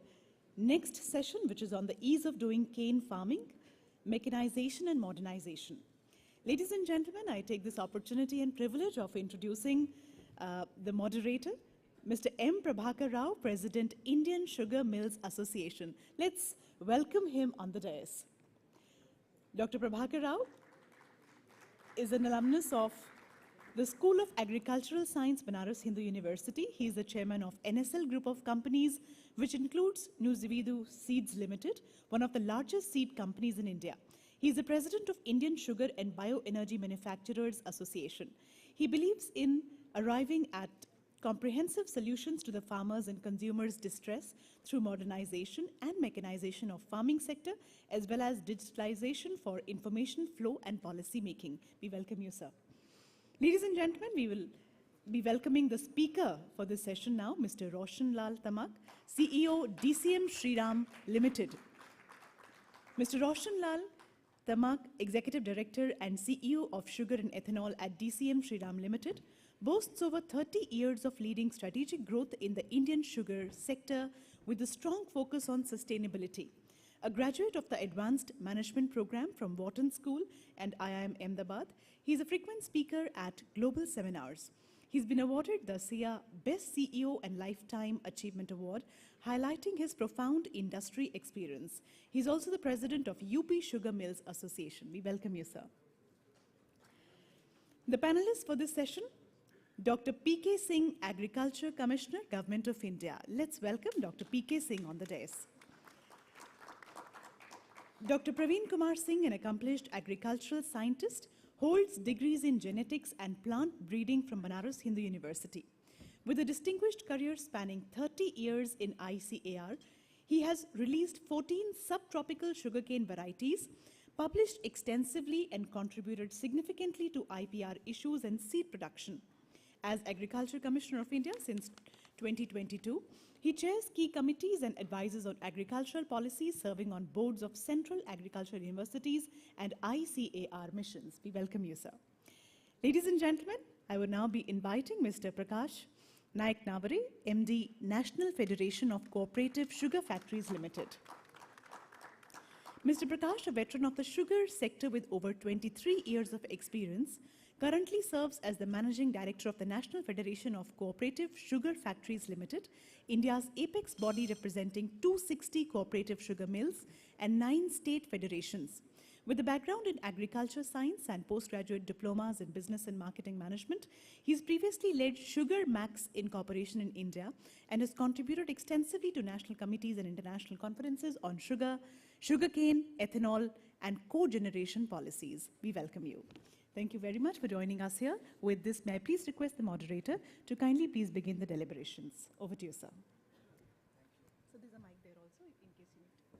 next session, which is on the ease of doing cane farming, mechanization and modernization. Ladies and gentlemen, I take this opportunity and privilege of introducing the moderator, Mr. M. Prabhakar Rao, President, Indian Sugar Mills Association. Let's welcome him on the dais. Dr. Prabhakar Rao is an alumnus of the School of Agricultural Science, Banaras Hindu University. He is the chairman of NSL Group of Companies, which includes Nuzividu Seeds Limited, one of the largest seed companies in India. He is the president of Indian Sugar and Bioenergy Manufacturers Association. He believes in arriving at comprehensive solutions to the farmers' and consumers' distress through modernization and mechanization of farming sector, as well as digitalization for information flow and policy making. We welcome you, sir. Ladies and gentlemen, we will be welcoming the speaker for this session now, Mr. Roshan Lal Tamak, CEO, DCM Shriram Limited. Mr. Roshan Lal Tamak, Executive Director and CEO of Sugar and Ethanol at DCM Shriram Limited, boasts over 30 years of leading strategic growth in the Indian sugar sector with a strong focus on sustainability. A graduate of the Advanced Management Program from Wharton School and IIM Ahmedabad, he is a frequent speaker at global seminars. He's been awarded the SIA Best CEO and Lifetime Achievement Award, highlighting his profound industry experience. He's also the president of UP Sugar Mills Association. We welcome you, sir. The panelists for this session, Dr. P.K. Singh, Agriculture Commissioner, Government of India. Let's welcome Dr. P.K. Singh on the dais. Dr. Praveen Kumar Singh, an accomplished agricultural scientist, holds degrees in genetics and plant breeding from Banaras Hindu University. With a distinguished career spanning 30 years in ICAR, he has released 14 subtropical sugarcane varieties, published extensively and contributed significantly to IPR issues and seed production. As Agriculture Commissioner of India since 2022, he chairs key committees and advises on agricultural policies, serving on boards of Central Agricultural Universities and ICAR missions. We welcome you, sir. Ladies and gentlemen, I will now be inviting Mr. Prakash Naik Navare, MD, National Federation of Cooperative Sugar Factories Limited. Mr. Prakash, a veteran of the sugar sector with over 23 years of experience, currently serves as the Managing Director of the National Federation of Cooperative Sugar Factories Limited, India's apex body representing 260 cooperative sugar mills and 9 state federations. With a background in agriculture science and postgraduate diplomas in business and marketing management, he's previously led Sugar Max Incorporation in India and has contributed extensively to national committees and international conferences on sugar, sugarcane, ethanol, and cogeneration policies. We welcome you. Thank you very much for joining us here. With this, may I please request the moderator to kindly please begin the deliberations. Over to you, sir. So there's a mic there also, in case you need to.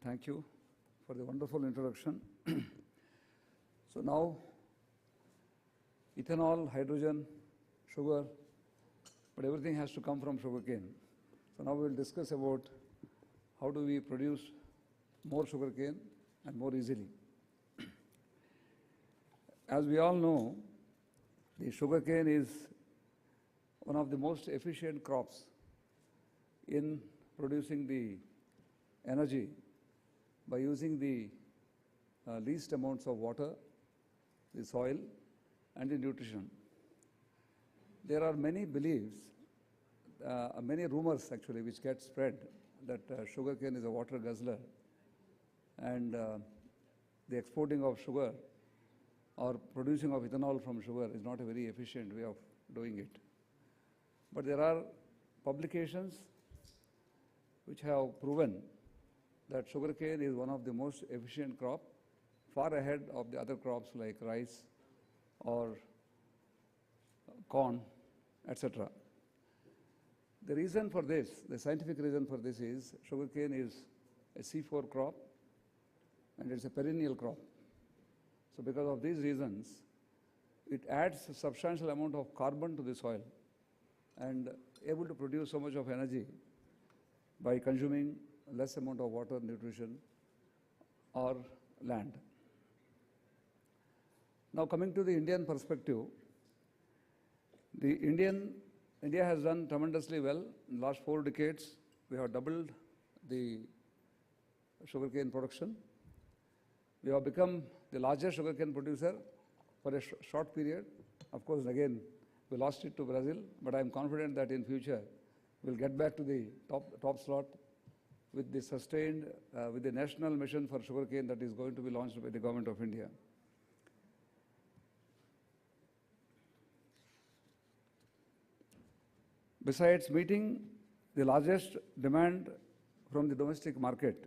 Thank you for the wonderful introduction. So now, ethanol, hydrogen, sugar, but everything has to come from sugarcane. So now we'll discuss about how do we produce more sugarcane and more easily. As we all know, the sugarcane is one of the most efficient crops in producing the energy by using the least amounts of water, the soil, and the nutrition. There are many beliefs, many rumors actually, which get spread that sugarcane is a water guzzler, and the exporting of sugar or producing of ethanol from sugar is not a very efficient way of doing it. But there are publications which have proven that sugarcane is one of the most efficient crop, far ahead of the other crops like rice or corn, etc. The reason for this, the scientific reason for this is sugarcane is a C4 crop and it's a perennial crop. So because of these reasons, it adds a substantial amount of carbon to the soil and able to produce so much of energy by consuming less amount of water, nutrition, or land. Now coming to the Indian perspective, India has done tremendously well. In the last 4 decades, we have doubled the sugarcane production. We have become the largest sugarcane producer for a short period. Of course, again, we lost it to Brazil, but I am confident that in future, we'll get back to the top slot with the sustained, with the national mission for sugarcane that is going to be launched by the Government of India. Besides meeting the largest demand from the domestic market,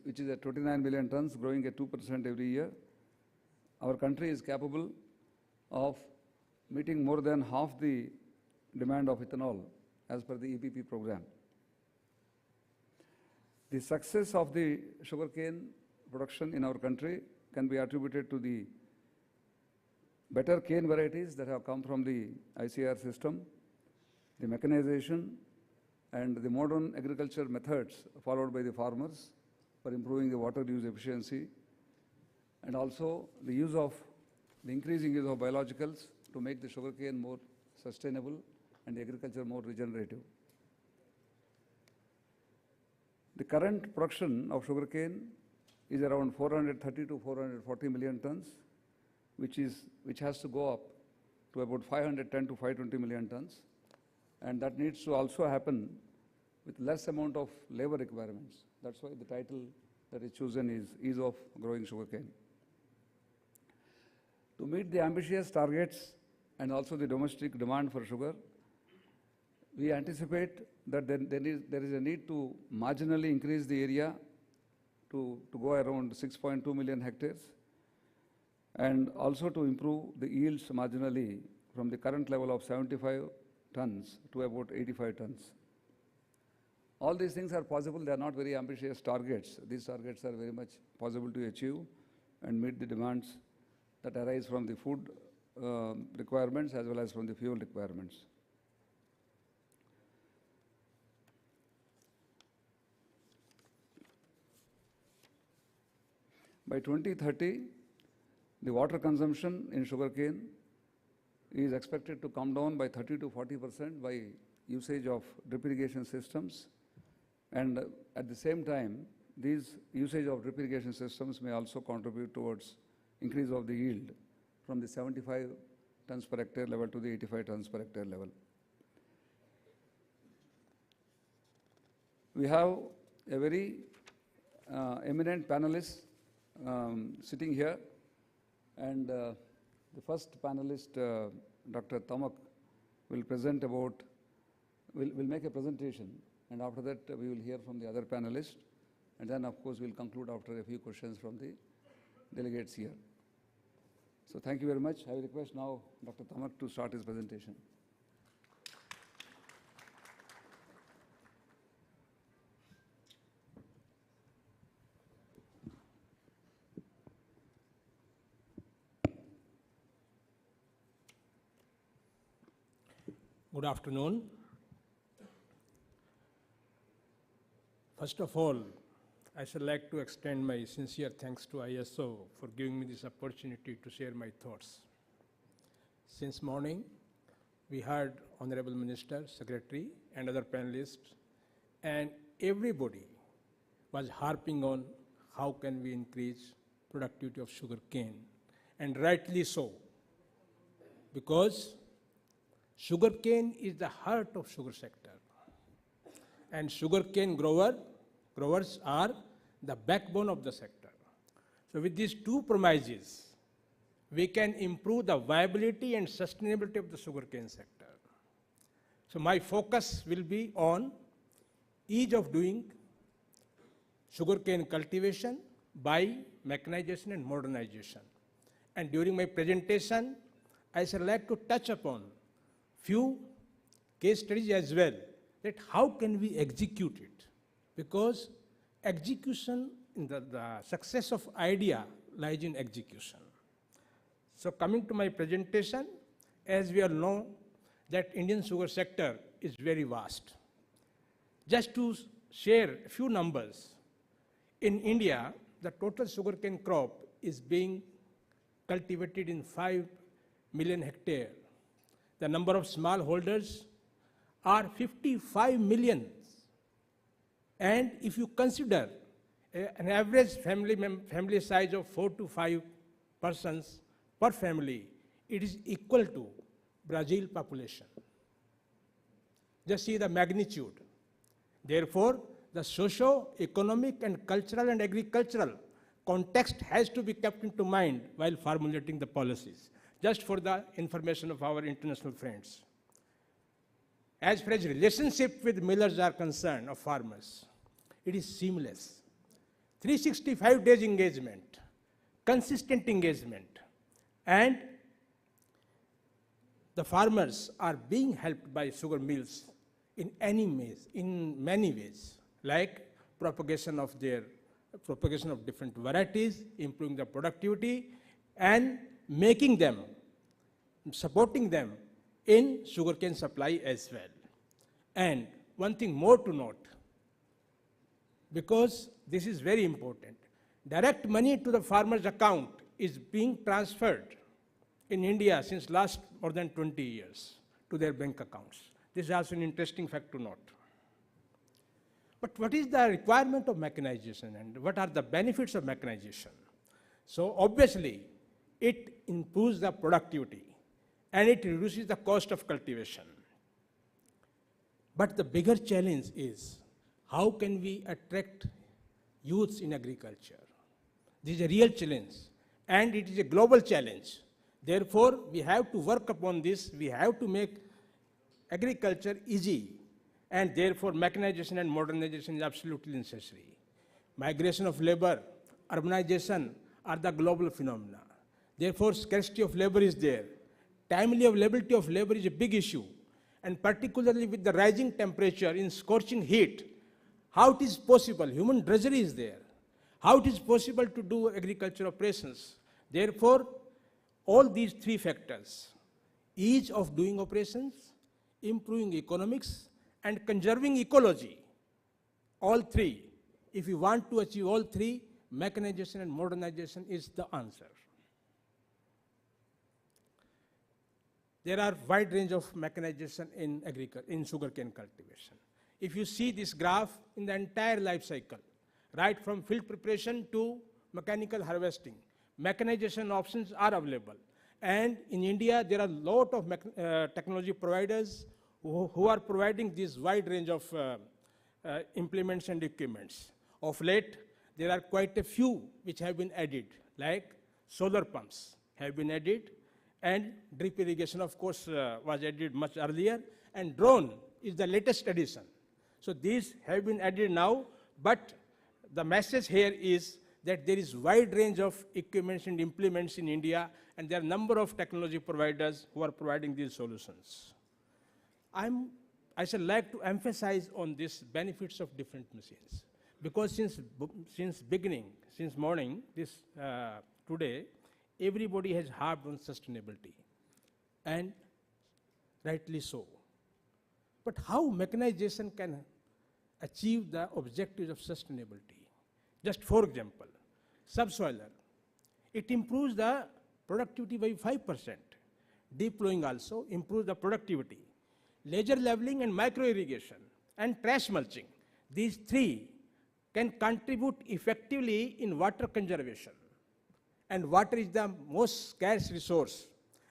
which is at 29 million tons, growing at 2% every year, our country is capable of meeting more than half the demand of ethanol as per the EPP program. The success of the sugarcane production in our country can be attributed to the better cane varieties that have come from the ICR system, the mechanization, and the modern agriculture methods followed by the farmers for improving the water use efficiency, and also the increasing use of biologicals to make the sugarcane more sustainable and the agriculture more regenerative. The current production of sugarcane is around 430 to 440 million tons, which has to go up to about 510 to 520 million tons, and that needs to also happen with less amount of labor requirements. That's why the title that is chosen is Ease of Growing Sugarcane. To meet the ambitious targets and also the domestic demand for sugar, we anticipate that there is a need to marginally increase the area to go around 6.2 million hectares, and also to improve the yields marginally from the current level of 75 tons to about 85 tons. All these things are possible. They are not very ambitious targets. These targets are very much possible to achieve and meet the demands that arise from the food requirements as well as from the fuel requirements. By 2030, the water consumption in sugarcane is expected to come down by 30 to 40% by usage of drip irrigation systems. And at the same time, these usage of drip irrigation systems may also contribute towards increase of the yield from the 75 tons per hectare level to the 85 tons per hectare level. We have a very eminent panelist sitting here, and the first panelist, Dr. Tamak, will make a presentation, and after that we will hear from the other panelists, and then of course we'll conclude after a few questions from the delegates here. So thank you very much. I will request now Dr. Tamak to start his presentation. Good afternoon. First of all, I should like to extend my sincere thanks to ISO for giving me this opportunity to share my thoughts. Since morning, we heard Honorable Minister, Secretary, and other panelists and everybody was harping on how can we increase productivity of sugar cane, and rightly so, because sugar cane is the heart of sugar sector, and sugar cane growers are the backbone of the sector. So with these two premises, we can improve the viability and sustainability of the sugarcane sector. So my focus will be on ease of doing sugarcane cultivation by mechanization and modernization. And during my presentation, I should like to touch upon few case studies as well, that how can we execute it? Because execution, in the success of idea lies in execution. So coming to my presentation, as we all know that Indian sugar sector is very vast. Just to share a few numbers, in India, the total sugarcane crop is being cultivated in 5 million hectares. The number of smallholders are 55 million. And if you consider an average family size of 4 to 5 persons per family, it is equal to Brazil population. Just see the magnitude. Therefore, the socio-economic and cultural and agricultural context has to be kept into mind while formulating the policies, just for the information of our international friends. As far as relationship with millers are concerned, of farmers, it is seamless. 365 days engagement, consistent engagement, and the farmers are being helped by sugar mills in many ways, like propagation of different varieties, improving the productivity, and supporting them in sugarcane supply as well. And one thing more to note, because this is very important, direct money to the farmer's account is being transferred in India since last more than 20 years to their bank accounts. This is also an interesting fact to note. But what is the requirement of mechanization and what are the benefits of mechanization? So obviously, it improves the productivity and it reduces the cost of cultivation. But the bigger challenge is, how can we attract youths in agriculture? This is a real challenge, and it is a global challenge. Therefore, we have to work upon this. We have to make agriculture easy, and therefore mechanization and modernization is absolutely necessary. Migration of labor, urbanization are the global phenomena. Therefore, scarcity of labor is there. Timely availability of labor is a big issue, and particularly with the rising temperature in scorching heat, how it is possible, human drudgery is there, how it is possible to do agriculture operations. Therefore, all these three factors, ease of doing operations, improving economics, and conserving ecology, all three, if you want to achieve all three, mechanization and modernization is the answer. There are wide range of mechanization in sugarcane cultivation. If you see this graph in the entire life cycle, right from field preparation to mechanical harvesting, mechanization options are available. And in India, there are a lot of technology providers who are providing this wide range of implements and equipments. Of late, there are quite a few which have been added, like solar pumps have been added, and drip irrigation, of course, was added much earlier, and drone is the latest addition. So these have been added now, but the message here is that there is wide range of equipments and implements in India, and there are a number of technology providers who are providing these solutions. I should like to emphasize on these benefits of different machines, because since morning, today, everybody has harped on sustainability, and rightly so. But how mechanization can achieve the objectives of sustainability? Just for example, subsoiler, it improves the productivity by 5%. Deep plowing also improves the productivity. Laser leveling and micro irrigation and trash mulching, these three can contribute effectively in water conservation. And water is the most scarce resource,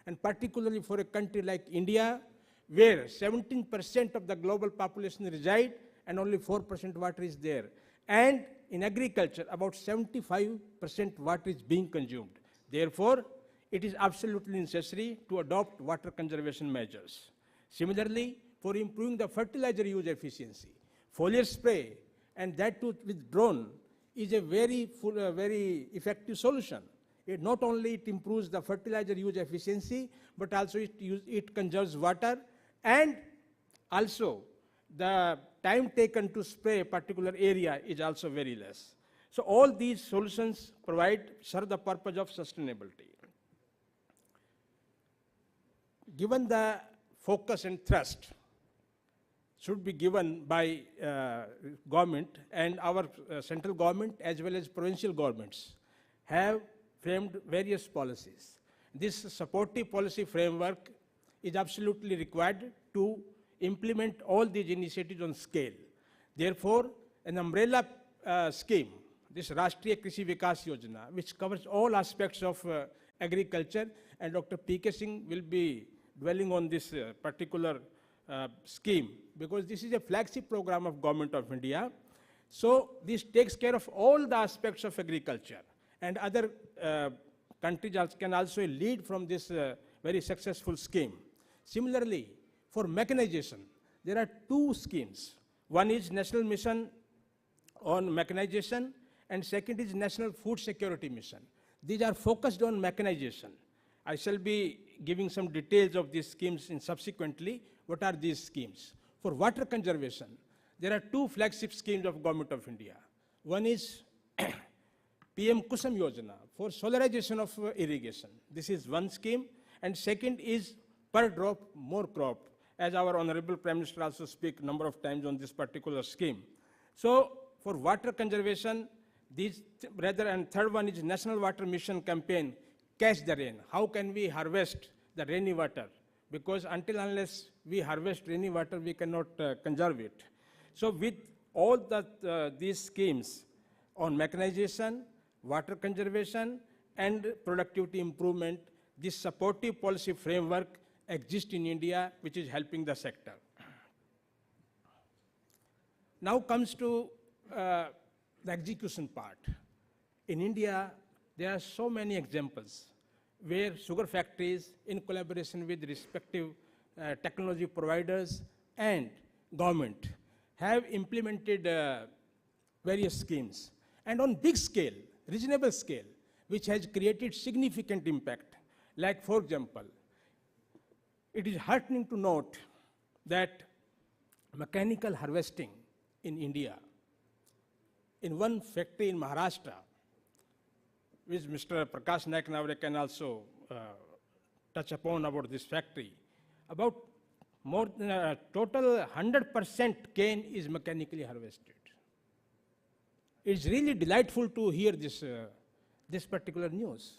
and particularly for a country like India, where 17% of the global population reside and only 4% water is there. And in agriculture, about 75% water is being consumed. Therefore, it is absolutely necessary to adopt water conservation measures. Similarly, for improving the fertilizer use efficiency, foliar spray, and that too with drone, is a very effective solution. It not only it improves the fertilizer use efficiency, but also it conserves water, and also the time taken to spray a particular area is also very less. So all these solutions serve the purpose of sustainability. Given the focus and thrust should be given by government, and our central government as well as provincial governments have framed various policies. This supportive policy framework is absolutely required to implement all these initiatives on scale. Therefore, an umbrella scheme, this Rashtriya Krishi Vikas Yojana, which covers all aspects of agriculture, and Dr. P.K. Singh will be dwelling on this particular scheme, because this is a flagship program of Government of India. So this takes care of all the aspects of agriculture, and other countries can also lead from this very successful scheme. Similarly, for mechanization, there are two schemes. One is National Mission on Mechanization, and second is National Food Security Mission. These are focused on mechanization. I shall be giving some details of these schemes subsequently. What are these schemes? For water conservation, there are two flagship schemes of Government of India. One is PM Kusum Yojana for solarization of irrigation. This is one scheme. And second is per drop, more crop, as our Honorable Prime Minister also speak a number of times on this particular scheme. So for water conservation, and third one is National Water Mission campaign, Catch the Rain. How can we harvest the rainy water? Because unless we harvest rainy water, we cannot conserve it. So with all these schemes on mechanization, water conservation, and productivity improvement, this supportive policy framework exists in India, which is helping the sector. Now comes to the execution part. In India, there are so many examples where sugar factories, in collaboration with respective technology providers and government, have implemented various schemes. And on big scale, reasonable scale, which has created significant impact. Like, for example, it is heartening to note that mechanical harvesting in India, in one factory in Maharashtra, which Mr. Prakash Naik Navre can also touch upon about this factory, about more than total 100% cane is mechanically harvested. It's really delightful to hear this particular news.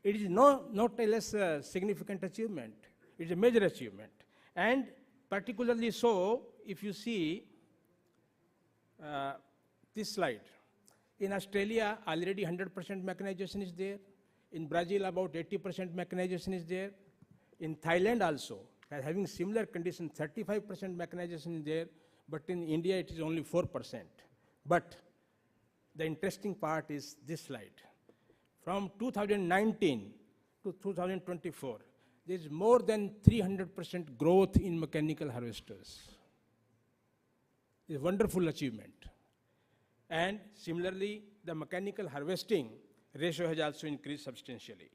It is not a less significant achievement. It's a major achievement. And particularly so, if you see this slide, in Australia, already 100% mechanization is there. In Brazil, about 80% mechanization is there. In Thailand also, having similar conditions, 35% mechanization is there, but in India, it is only 4%. But the interesting part is this slide. From 2019 to 2024, there is more than 300% growth in mechanical harvesters. It's a wonderful achievement. And similarly, the mechanical harvesting ratio has also increased substantially.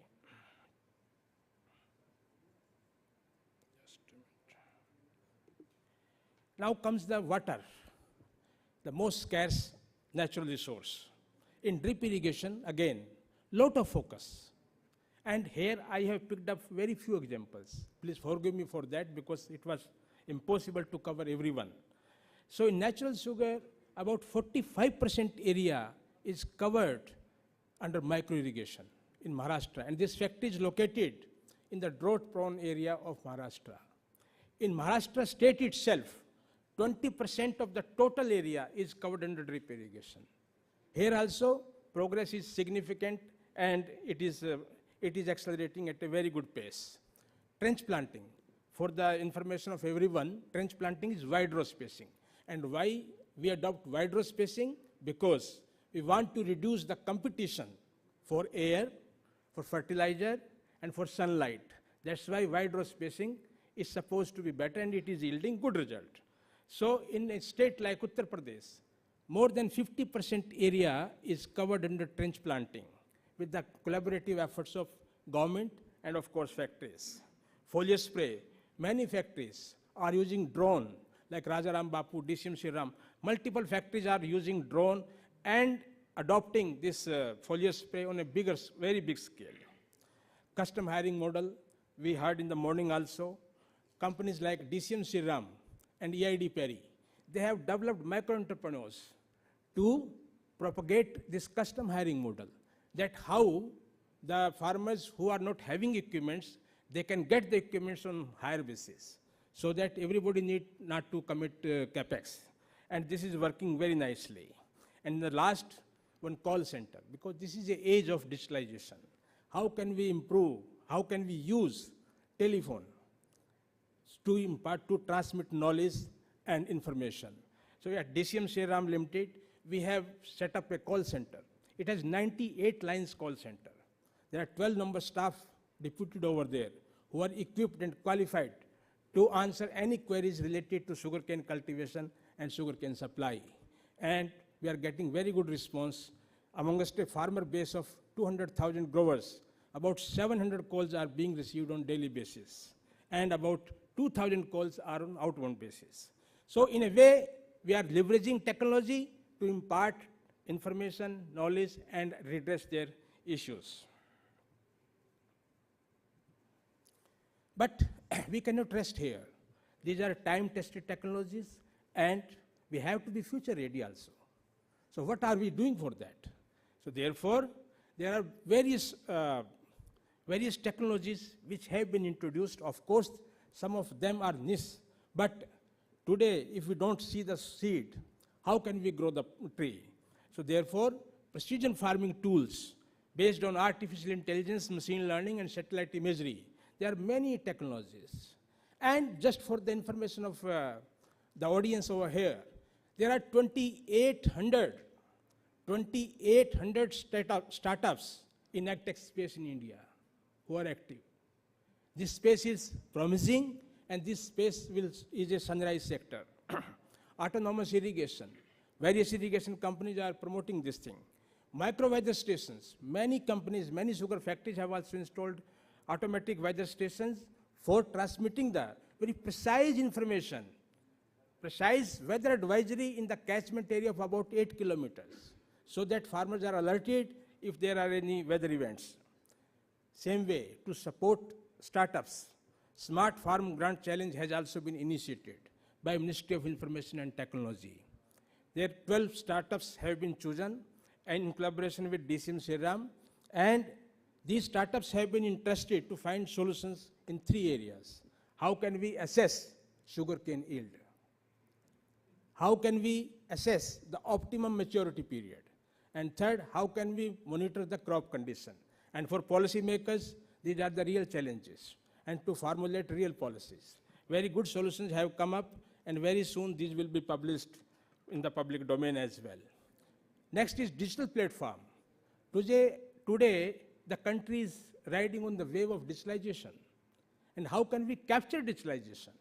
Now comes the water, the most scarce natural resource. In drip irrigation, again, lot of focus. And here I have picked up very few examples. Please forgive me for that, because it was impossible to cover everyone. So in natural sugar, about 45% area is covered under micro-irrigation in Maharashtra. And this factory is located in the drought-prone area of Maharashtra. In Maharashtra state itself, 20% of the total area is covered under drip irrigation. Here also, progress is significant and it is accelerating at a very good pace. Trench planting. For the information of everyone, trench planting is wide row spacing. And why we adopt wide row spacing? Because we want to reduce the competition for air, for fertilizer, and for sunlight. That's why wide row spacing is supposed to be better and it is yielding good result. So in a state like Uttar Pradesh, more than 50% area is covered under trench planting with the collaborative efforts of government and of course factories. Foliar spray, many factories are using drone like Rajaram Bapu, DCM Shriram. Multiple factories are using drone and adopting this foliar spray on a bigger, very big scale. Custom hiring model, we heard in the morning also. Companies like DCM Shriram and EID Perry, they have developed micro entrepreneurs to propagate this custom hiring model, that how the farmers who are not having equipments, they can get the equipments on higher basis, so that everybody need not to commit capex. And this is working very nicely. And the last one, call center, because this is the age of digitalization. How can we improve? How can we use telephone to impart, to transmit knowledge and information? So at DCM Shriram Limited, we have set up a call center. It has 98 lines call center. There are 12 number staff deputed over there who are equipped and qualified to answer any queries related to sugarcane cultivation and sugarcane supply. And we are getting very good response. Amongst a farmer base of 200,000 growers, about 700 calls are being received on daily basis, and about 2,000 calls are on outbound basis. So in a way, we are leveraging technology to impart information, knowledge, and redress their issues. But we cannot rest here. These are time-tested technologies, and we have to be future-ready also. So what are we doing for that? So therefore, there are various technologies which have been introduced. Of course, some of them are niche, but today, if we don't see the seed, how can we grow the tree? So therefore, precision farming tools based on artificial intelligence, machine learning, and satellite imagery. There are many technologies. And just for the information of the audience over here, there are 2,800 startups in agtech space in India who are active. This space is promising, and this space is a sunrise sector. Autonomous irrigation. Various irrigation companies are promoting this thing. Micro weather stations. Many companies, many sugar factories have also installed automatic weather stations for transmitting the very precise information, precise weather advisory in the catchment area of about 8 kilometers, so that farmers are alerted if there are any weather events. Same way, to support startups, Smart Farm Grant Challenge has also been initiated by Ministry of Information and Technology. There 12 startups have been chosen and in collaboration with DCM Shriram, and these startups have been entrusted to find solutions in 3 areas. How can we assess sugarcane yield? How can we assess the optimum maturity period? And third, how can we monitor the crop condition? And for policymakers, these are the real challenges, and to formulate real policies. Very good solutions have come up, and very soon these will be published in the public domain as well. Next is digital platform. Today, the country is riding on the wave of digitalization. And how can we capture digitalization?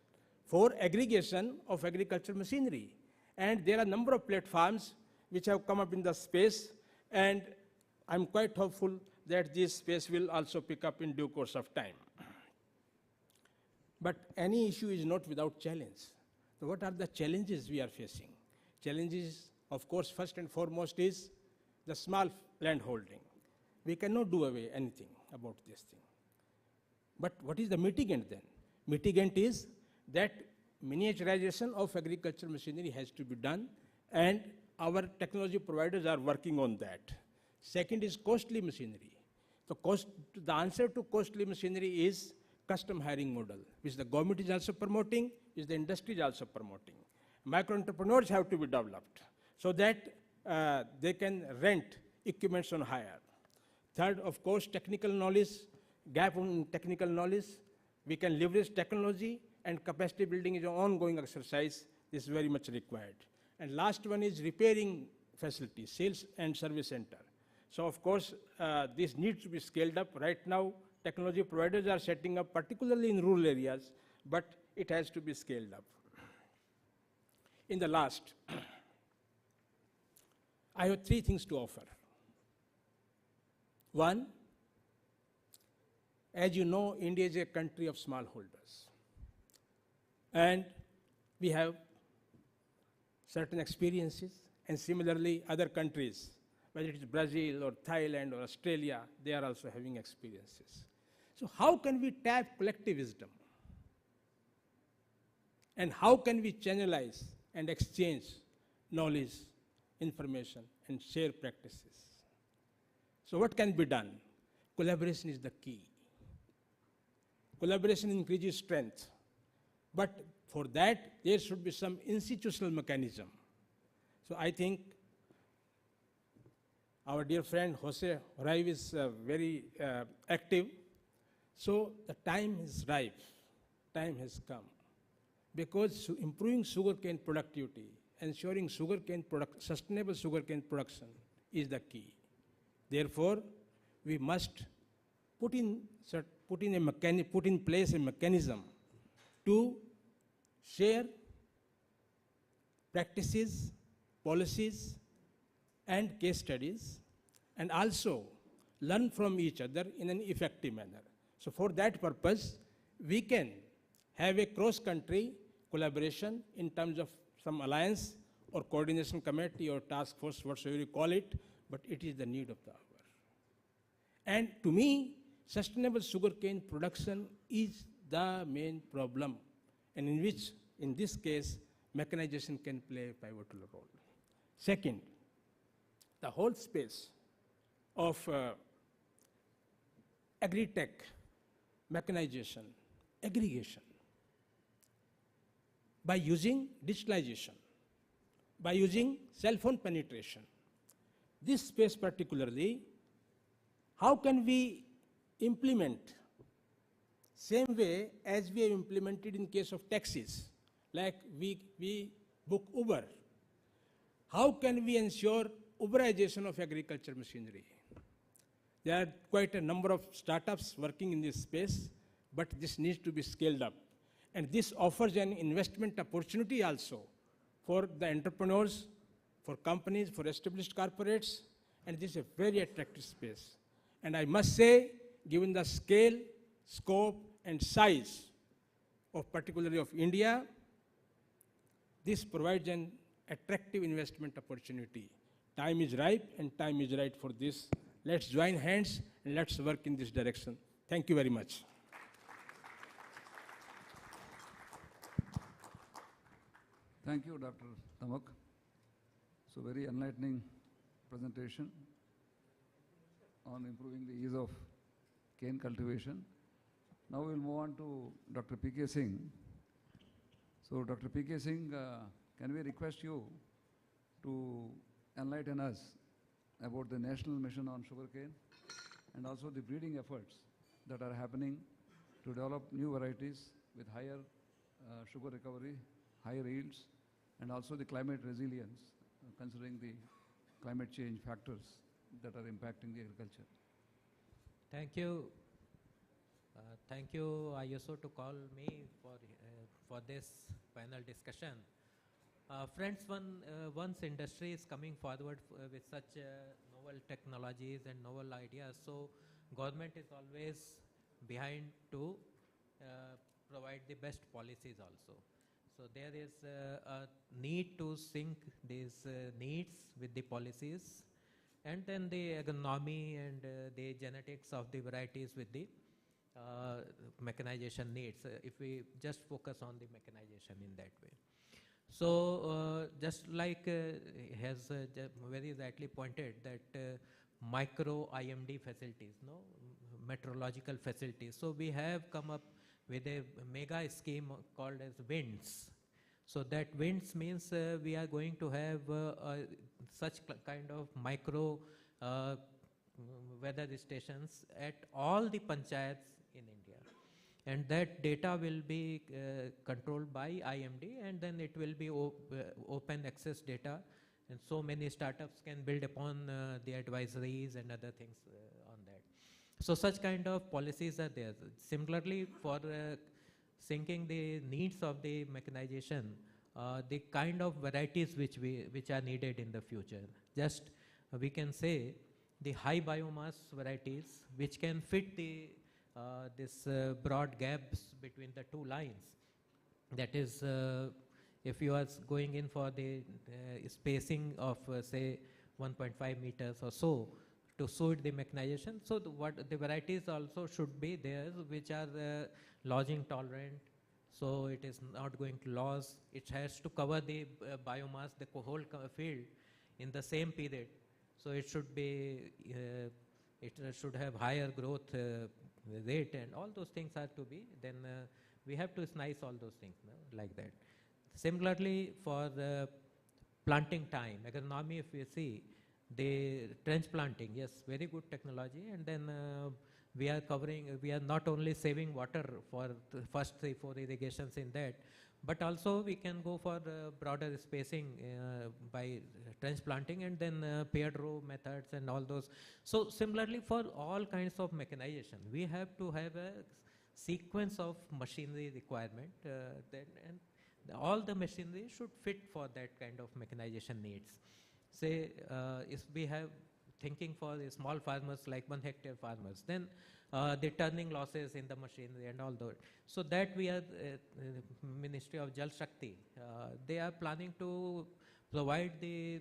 For aggregation of agricultural machinery. And there are a number of platforms which have come up in the space, and I'm quite hopeful that this space will also pick up in due course of time. But any issue is not without challenge. So what are the challenges we are facing? Challenges, of course, first and foremost is the small land holding. We cannot do away anything about this thing. But what is the mitigant then? Mitigant is that miniaturization of agricultural machinery has to be done, and our technology providers are working on that. Second is costly machinery. The answer to costly machinery is custom hiring model, which the government is also promoting, which the industry is also promoting. Micro entrepreneurs have to be developed so that they can rent equipments on hire. Third, of course, technical knowledge, gap in technical knowledge. We can leverage technology, and capacity building is an ongoing exercise. This is very much required. And last one is repairing facilities, sales and service center. So of course, this needs to be scaled up. Right now, technology providers are setting up, particularly in rural areas, but it has to be scaled up. In the last, I have three things to offer. One, as you know, India is a country of smallholders. And we have certain experiences, and similarly, other countries, whether it is Brazil or Thailand or Australia, they are also having experiences. So how can we tap collective wisdom? And how can we channelize and exchange knowledge, information, and share practices? So what can be done? Collaboration is the key. Collaboration increases strength. But for that, there should be some institutional mechanism. So I think our dear friend Jose Raiv is very active. So the time is ripe, time has come. Because improving sugarcane productivity, ensuring sustainable sugarcane production is the key. Therefore, we must put in place a mechanism to share practices, policies, and case studies, and also learn from each other in an effective manner. So for that purpose, we can have a cross-country collaboration in terms of some alliance or coordination committee or task force, whatsoever you call it, but it is the need of the hour. And to me, sustainable sugarcane production is the main problem, and in which, in this case, mechanization can play a pivotal role. Second, the whole space of agri-tech, mechanization, aggregation, by using digitalization, by using cell phone penetration, this space particularly, how can we implement same way as we have implemented in case of taxis, like we book Uber? How can we ensure Uberization of agriculture machinery? There are quite a number of startups working in this space, but this needs to be scaled up. And this offers an investment opportunity also for the entrepreneurs, for companies, for established corporates, and this is a very attractive space. And I must say, given the scale, scope, and size of particularly of India, this provides an attractive investment opportunity. Time is ripe and time is right for this. Let's join hands and let's work in this direction. Thank you very much. Thank you, Dr. Tamak. So very enlightening presentation on improving the ease of cane cultivation. Now we'll move on to Dr. P.K. Singh. So Dr. P.K. Singh, can we request you to enlighten us about the national mission on sugarcane and also the breeding efforts that are happening to develop new varieties with higher sugar recovery, higher yields, and also the climate resilience, considering the climate change factors that are impacting the agriculture. Thank you. Thank you, ISO, to call me for this panel discussion. Friends, once industry is coming forward with such novel technologies and novel ideas, so government is always behind to provide the best policies also. So there is a need to sync these needs with the policies, and then the agronomy and the genetics of the varieties with the mechanization needs, if we just focus on the mechanization in that way. So just like has very rightly pointed that micro IMD facilities, meteorological facilities. So we have come up with a mega scheme called as WINDS. So that winds means we are going to have such kind of micro weather stations at all the panchayats in India. And that data will be controlled by IMD, and then it will be open access data, and so many startups can build upon the advisories and other things on that. So such kind of policies are there. Similarly, for syncing the needs of the mechanization, the kind of varieties which are needed in the future. Just we can say the high biomass varieties which can fit the this broad gaps between the two lines. That is, if you are going in for the spacing of say 1.5 meters or so to suit the mechanization, so what the varieties also should be there which are lodging tolerant, so it is not going to lose. It has to cover the biomass, the whole field in the same period. So it should be, it should have higher growth rate, and all those things are to be, then we have to slice all those things like that. Similarly, for the planting time, agronomy, if we see, the trench planting, yes, very good technology, and then we are covering, we are not only saving water for the first 3-4 irrigations in that, but also we can go for broader spacing by trench planting, and then paired row methods and all those. So similarly, for all kinds of mechanization, we have to have a sequence of machinery requirement, and all the machinery should fit for that kind of mechanization needs. Say, if we have thinking for the small farmers like 1 hectare farmers, then the turning losses in the machinery and all that. So that we are, Ministry of Jal Shakti, they are planning to provide the,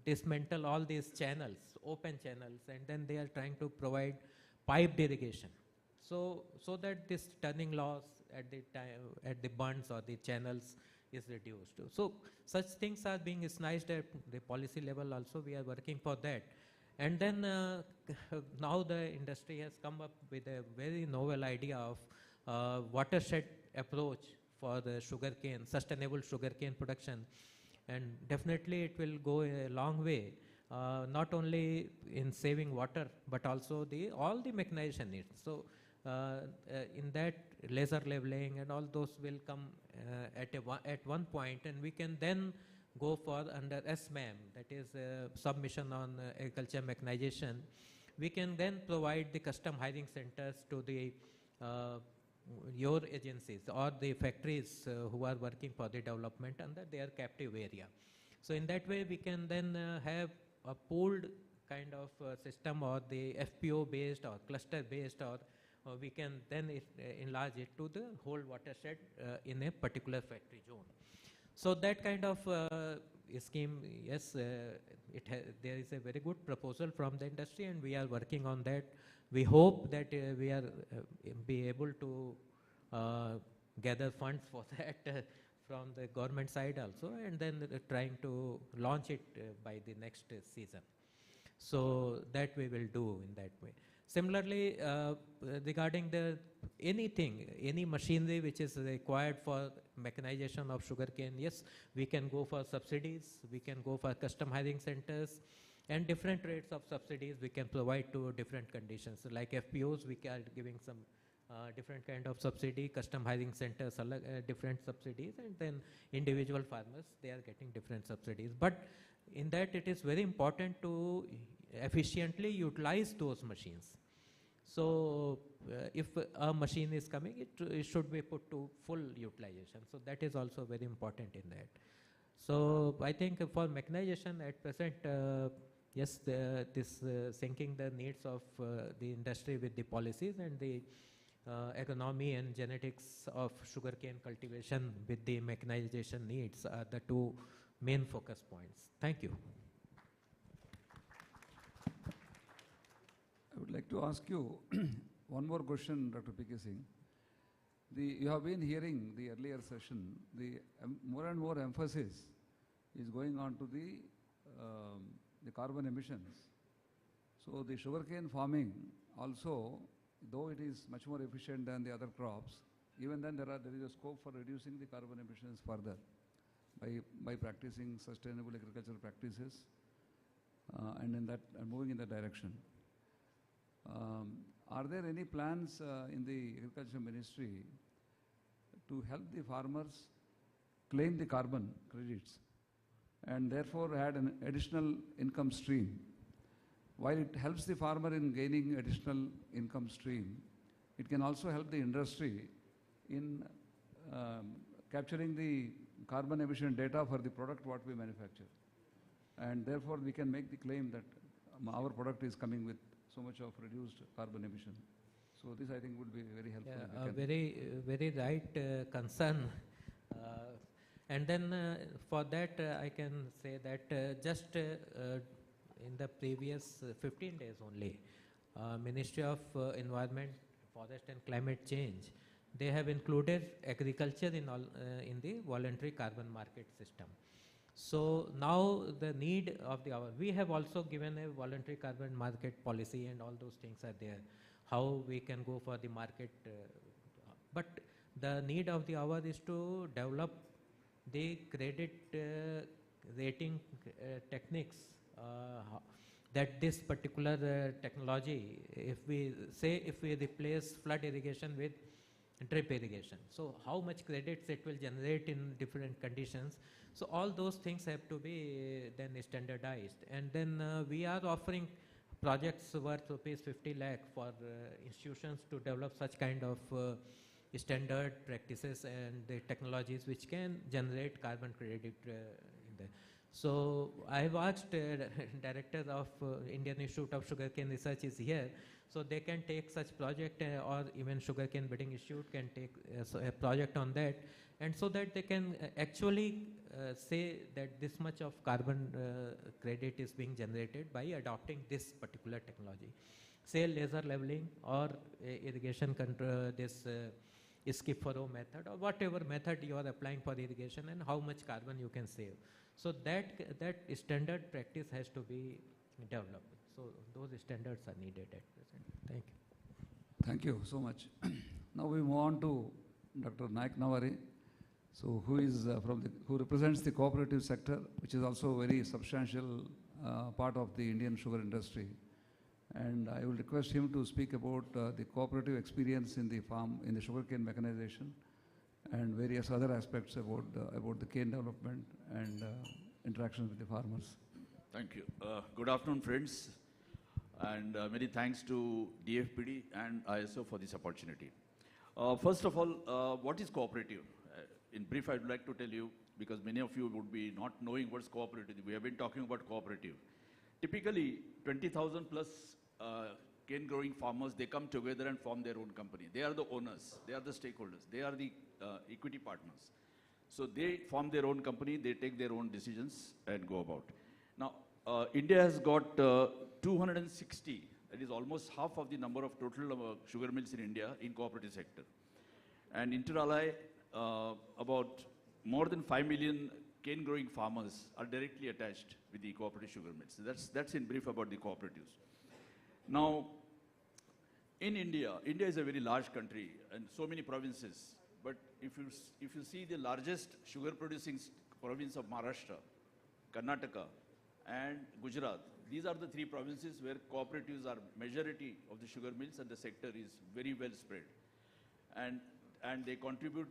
dismantle all these channels, open channels, and then they are trying to provide piped irrigation. So that this turning loss at the time, at the bunds or the channels is reduced. So such things are being snatched at the policy level also. We are working for that. And then now the industry has come up with a very novel idea of watershed approach for the sugarcane, sustainable sugarcane production. And definitely it will go a long way, not only in saving water, but also all the mechanization needs. So in that, laser leveling and all those will come at one point, and we can then go for under SMAM, that is Submission on Agriculture Mechanization. We can then provide the custom hiring centers to the your agencies or the factories who are working for the development under their captive area. So in that way, we can then have a pooled kind of system, or the FPO based or cluster based, or we can then enlarge it to the whole watershed in a particular factory zone. So that kind of scheme, yes, there is a very good proposal from the industry, and we are working on that. We hope that we are be able to gather funds for that from the government side also, and then trying to launch it by the next season. So that we will do in that way. Similarly, regarding any machinery which is required for mechanization of sugarcane, yes, we can go for subsidies, we can go for custom hiring centers, and different rates of subsidies we can provide to different conditions. So like FPOs, we are giving some different kind of subsidy, custom hiring centers, different subsidies, and then individual farmers, they are getting different subsidies. But in that, it is very important to efficiently utilize those machines. So if a machine is coming, it should be put to full utilization. So that is also very important in that. So I think for mechanization at present, yes, this syncing the needs of the industry with the policies, and the agronomy and genetics of sugarcane cultivation with the mechanization needs are the two main focus points. Thank you. I would like to ask you one more question, Dr. P.K. Singh. You have been hearing the earlier session, the more and more emphasis is going on to the carbon emissions. So the sugarcane farming also, though it is much more efficient than the other crops, even then there is a scope for reducing the carbon emissions further. by practicing sustainable agricultural practices and moving in that direction. Are there any plans in the Agriculture Ministry to help the farmers claim the carbon credits and therefore add an additional income stream? While it helps the farmer in gaining additional income stream, it can also help the industry in capturing the carbon emission data for the product what we manufacture. And therefore, we can make the claim that our product is coming with so much of reduced carbon emission. So this, I think, would be very helpful. Yeah, very right concern. And then for that, I can say that just in the previous 15 days only, Ministry of Environment, Forest and Climate Change, they have included agriculture in the voluntary carbon market system. So now the need of the hour, we have also given a voluntary carbon market policy and all those things are there, how we can go for the market. But the need of the hour is to develop the credit rating techniques that this particular technology, if we replace flood irrigation with drip irrigation, so how much credits it will generate in different conditions. So all those things have to be then standardized. And then we are offering projects worth rupees 50 lakh for institutions to develop such kind of standard practices and the technologies which can generate carbon credit in there. So I have asked director of Indian Institute of Sugarcane Research is here, so they can take such project or even Sugarcane Breeding Institute can take a project on that, and so that they can actually say that this much of carbon credit is being generated by adopting this particular technology. Say laser leveling or irrigation control, this skip furrow method or whatever method you are applying for irrigation and how much carbon you can save. So that standard practice has to be developed. So those standards are needed at present. Thank you. Thank you so much. Now we move on to Dr. Naik Navari, so who represents the cooperative sector, which is also a very substantial part of the Indian sugar industry. And I will request him to speak about the cooperative experience in the farm, in the sugarcane mechanization, and various other aspects about the cane development and interactions with the farmers. Thank you. Good afternoon, friends, and many thanks to DFPD and ISO for this opportunity. First of all, what is cooperative? In brief, I'd like to tell you, because many of you would be not knowing what's cooperative. We have been talking about cooperative. Typically, 20,000 plus cane growing farmers, they come together and form their own company. They are the owners, they are the stakeholders, they are the equity partners. So they form their own company, they take their own decisions and go about. Now, India has got 260, that is almost half of the number of total sugar mills in India in cooperative sector. And inter alia, about more than 5 million cane growing farmers are directly attached with the cooperative sugar mills. So that's in brief about the cooperatives. Now, in India is a very large country and so many provinces. But if you see the largest sugar producing province of Maharashtra, Karnataka, and Gujarat, these are the three provinces where cooperatives are majority of the sugar mills, and the sector is very well spread. And they contribute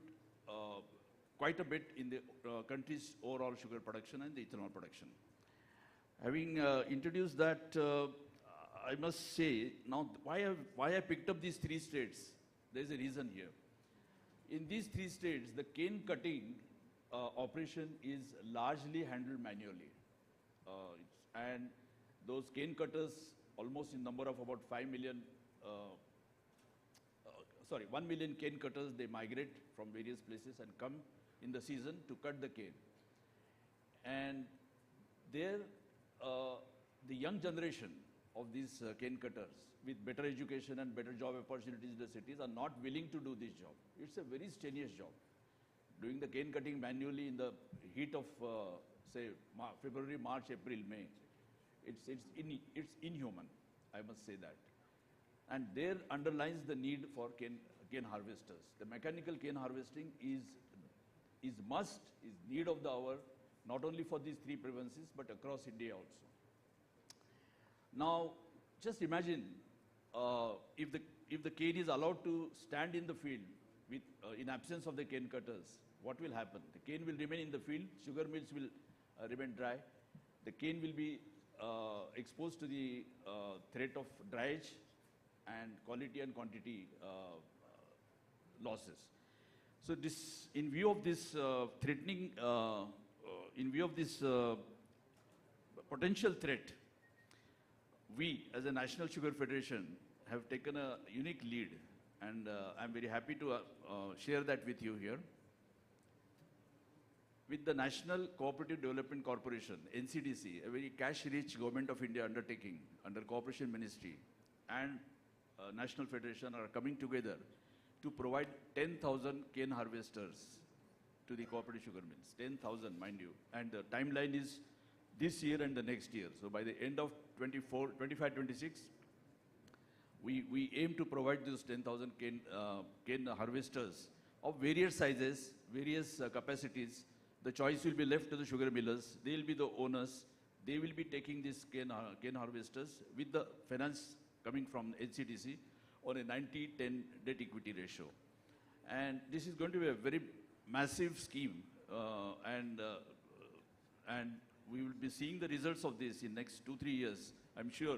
quite a bit in the country's overall sugar production and the ethanol production. Having introduced that, I must say, now why I picked up these three states, there's a reason here. In these three states, the cane cutting operation is largely handled manually. And those cane cutters, almost in number of about 1 million cane cutters, they migrate from various places and come in the season to cut the cane. And there, the young generation of these cane cutters with better education and better job opportunities in the cities are not willing to do this job. It's a very strenuous job. Doing the cane cutting manually in the heat of, say, February, March, April, May, it's inhuman, I must say that. And there underlines the need for cane harvesters. The mechanical cane harvesting is is must, is need of the hour, not only for these three provinces, but across India also. Now, just imagine if the cane is allowed to stand in the field with, in absence of the cane cutters, what will happen? The cane will remain in the field, sugar mills will remain dry, the cane will be exposed to the threat of dryage and quality and quantity losses. So this, in view of this threatening, in view of this potential threat, we as a National Sugar Federation have taken a unique lead, and I'm very happy to share that with you here. With the National Cooperative Development Corporation, NCDC, a very cash-rich Government of India undertaking under Cooperation Ministry, and National Federation are coming together to provide 10,000 cane harvesters to the cooperative sugar mills. 10,000, mind you. And the timeline is this year and the next year. So by the end of 25-26, we aim to provide those 10,000 cane harvesters of various sizes, various capacities. The choice will be left to the sugar millers. They will be the owners. They will be taking these cane harvesters with the finance coming from NCDC on a 90-10 debt equity ratio. And this is going to be a very massive scheme, and we will be seeing the results of this in next 2-3 years, I'm sure.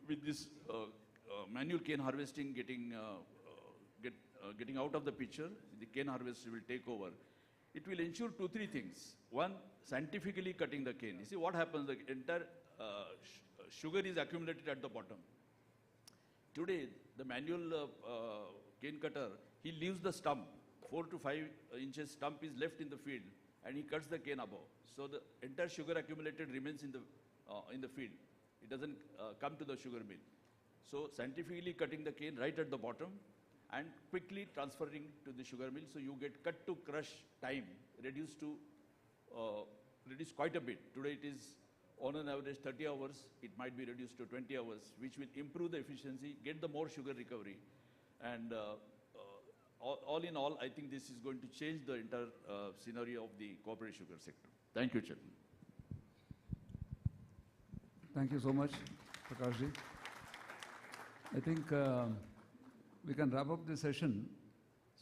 With this manual cane harvesting getting out of the picture, the cane harvester will take over. It will ensure 2-3 things. One, scientifically cutting the cane. You see what happens, the entire sugar is accumulated at the bottom. Today, the manual cane cutter, he leaves the stump, 4 to 5 inches stump is left in the field, and he cuts the cane above. So the entire sugar accumulated remains in the field. It doesn't come to the sugar mill. So scientifically cutting the cane right at the bottom and quickly transferring to the sugar mill. So you get cut to crush time reduced quite a bit. Today it is on an average 30 hours. It might be reduced to 20 hours, which will improve the efficiency, get the more sugar recovery. And all in all, I think this is going to change the entire scenario of the cooperative sugar sector. Thank you, Chairman. Thank you so much, Prakashji. I think we can wrap up this session.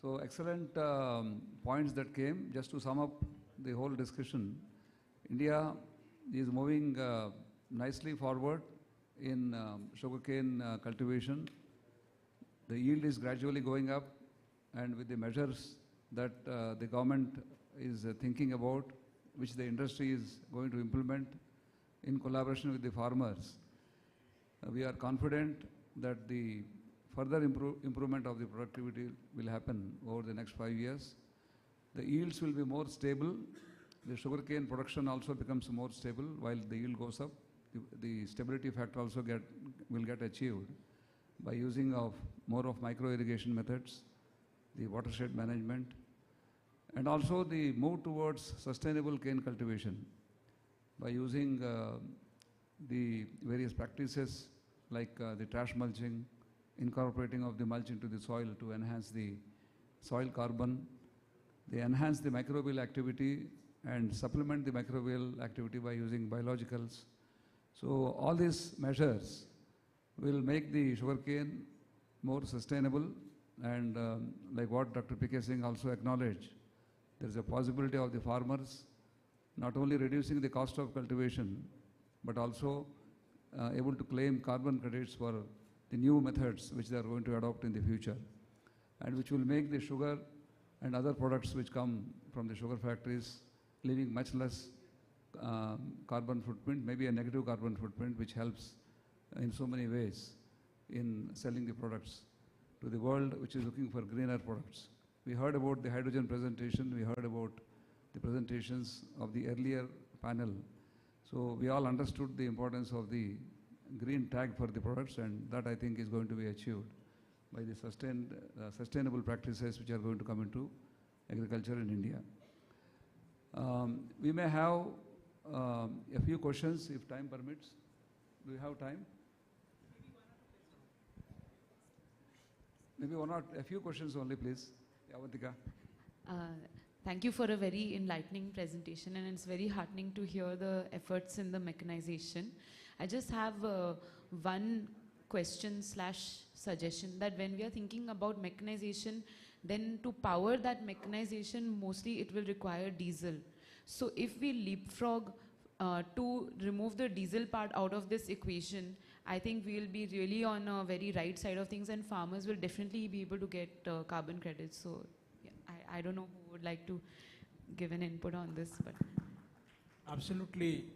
So excellent points that came. Just to sum up the whole discussion, India is moving nicely forward in sugarcane cultivation. The yield is gradually going up, and with the measures that the government is thinking about, which the industry is going to implement in collaboration with the farmers, we are confident that the further improvement of the productivity will happen over the next 5 years. The yields will be more stable. The sugarcane production also becomes more stable while the yield goes up. The stability factor also will get achieved by using of more of micro irrigation methods, the watershed management, and also the move towards sustainable cane cultivation by using the various practices like the trash mulching, incorporating of the mulch into the soil to enhance the soil carbon. They enhance the microbial activity and supplement the microbial activity by using biologicals. So all these measures will make the sugarcane more sustainable, and like what Dr. P.K. Singh also acknowledged, there is a possibility of the farmers not only reducing the cost of cultivation, but also able to claim carbon credits for the new methods which they are going to adopt in the future, and which will make the sugar and other products which come from the sugar factories leaving much less carbon footprint, maybe a negative carbon footprint, which helps in so many ways in selling the products to the world which is looking for greener products. We heard about the hydrogen presentation, we heard about the presentations of the earlier panel. So we all understood the importance of the green tag for the products, and that I think is going to be achieved by the sustainable practices which are going to come into agriculture in India. We may have a few questions if time permits. Do we have time? Maybe a few questions only, please. Yavantika. Thank you for a very enlightening presentation, and it's very heartening to hear the efforts in the mechanization. I just have one question / suggestion, that when we are thinking about mechanization, then to power that mechanization, mostly it will require diesel. So if we leapfrog to remove the diesel part out of this equation, I think we will be really on a very right side of things, and farmers will definitely be able to get carbon credits. So yeah, I don't know who would like to give an input on this, but Absolutely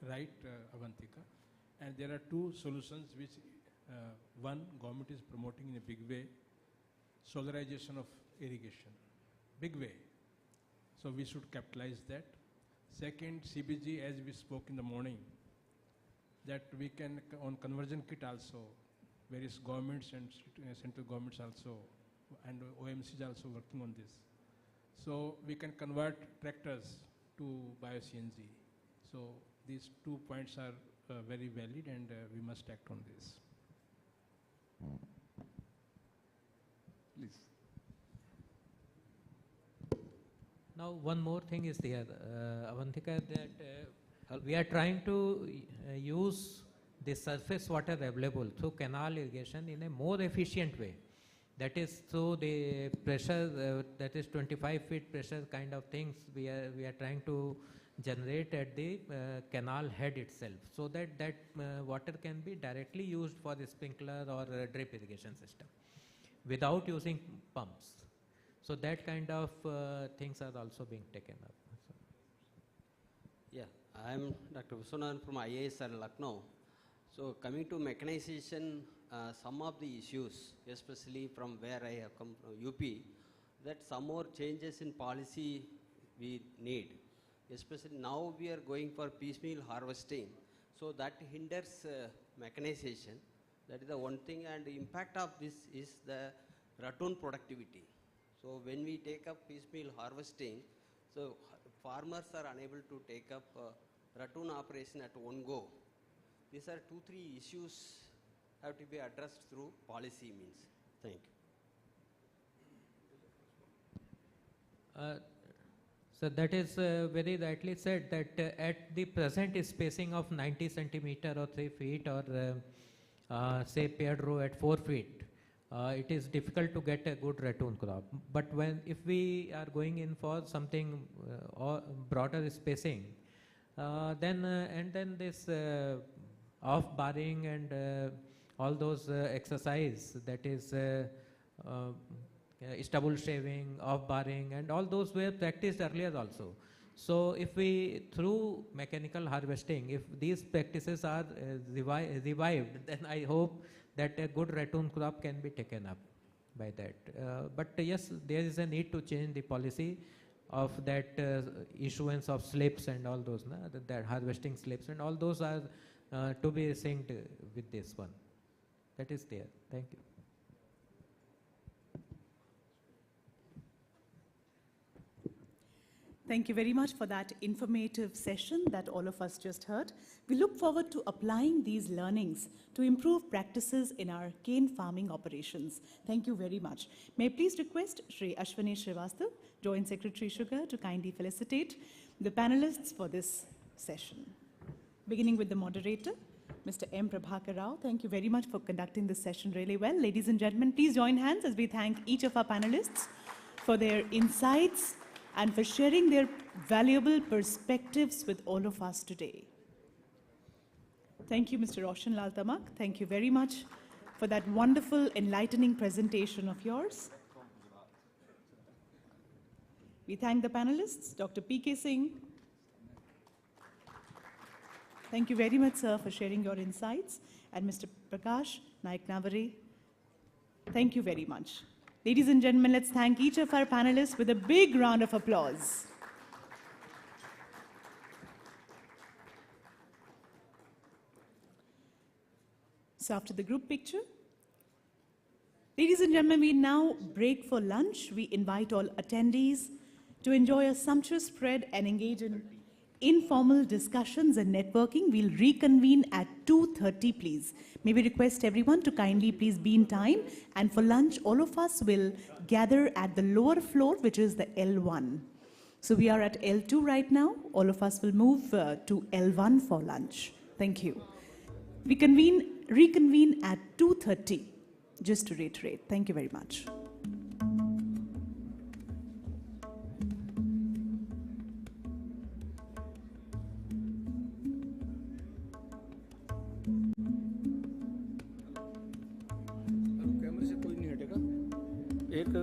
right, Avantika. And there are two solutions which, one, government is promoting in a big way, solarization of irrigation, big way. So we should capitalize that. Second, CBG, as we spoke in the morning, that we can, on conversion kit also, various governments and central governments also, and OMC is also working on this. So we can convert tractors to bio-CNG. So these 2 points are very valid, and we must act on this. Please. Now, one more thing is there, Avantika, that we are trying to use the surface water available through canal irrigation in a more efficient way. That is through the pressure, that is 25 feet pressure kind of things we are trying to generate at the canal head itself, so that water can be directly used for the sprinkler or drip irrigation system without using pumps. So that kind of things are also being taken up. Yeah, I am Dr. Vishwanath from IISR Lucknow. So coming to mechanization, some of the issues, especially from where I have come from, UP, that some more changes in policy we need. Especially now we are going for piecemeal harvesting, so that hinders mechanization. That is the one thing, and the impact of this is the ratoon productivity. So when we take up piecemeal harvesting, so farmers are unable to take up ratoon operation at one go. These are 2-3 issues have to be addressed through policy means. Thank you. So that is very rightly said, that at the present spacing of 90 centimeter or 3 feet, or say paired row at 4 feet, it is difficult to get a good ratoon crop. But if we are going in for something or broader spacing, then this off barring and all those exercise, that is stubble shaving, off barring, and all those were practiced earlier also. So if we, through mechanical harvesting, if these practices are revived, then I hope that a good ratoon crop can be taken up by that. But yes, there is a need to change the policy of that issuance of slips and all those, that harvesting slips and all those are to be synced with this one. That is there. Thank you. Thank you very much for that informative session that all of us just heard. We look forward to applying these learnings to improve practices in our cane farming operations. Thank you very much. May I please request Shri Ashwini Srivastava, Joint Secretary Sugar, to kindly felicitate the panelists for this session. Beginning with the moderator, Mr. M. Prabhakar Rao. Thank you very much for conducting this session really well. Ladies and gentlemen, please join hands as we thank each of our panelists for their insights and for sharing their valuable perspectives with all of us today. Thank you, Mr. Roshan Lal Tamak. Thank you very much for that wonderful, enlightening presentation of yours. We thank the panelists, Dr. P.K. Singh. Thank you very much, sir, for sharing your insights. And Mr. Prakash Naik Navare, thank you very much. Ladies and gentlemen, let's thank each of our panelists with a big round of applause. So after the group picture, ladies and gentlemen, we now break for lunch. We invite all attendees to enjoy a sumptuous spread and engage in informal discussions and networking. We'll reconvene at 2:30, please. May we request everyone to kindly please be in time. And for lunch, all of us will gather at the lower floor, which is the L1. So we are at L2 right now. All of us will move to L1 for lunch. Thank you. We reconvene at 2:30, just to reiterate. Thank you very much. कैमरे से कोई नहीं हटेगा एक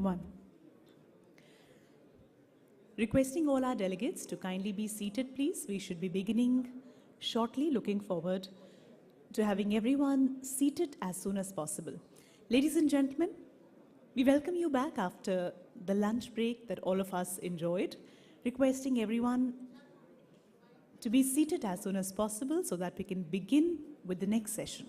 One. Requesting all our delegates to kindly be seated, please. We should be beginning shortly, looking forward to having everyone seated as soon as possible. Ladies and gentlemen, we welcome you back after the lunch break that all of us enjoyed. Requesting everyone to be seated as soon as possible so that we can begin with the next session.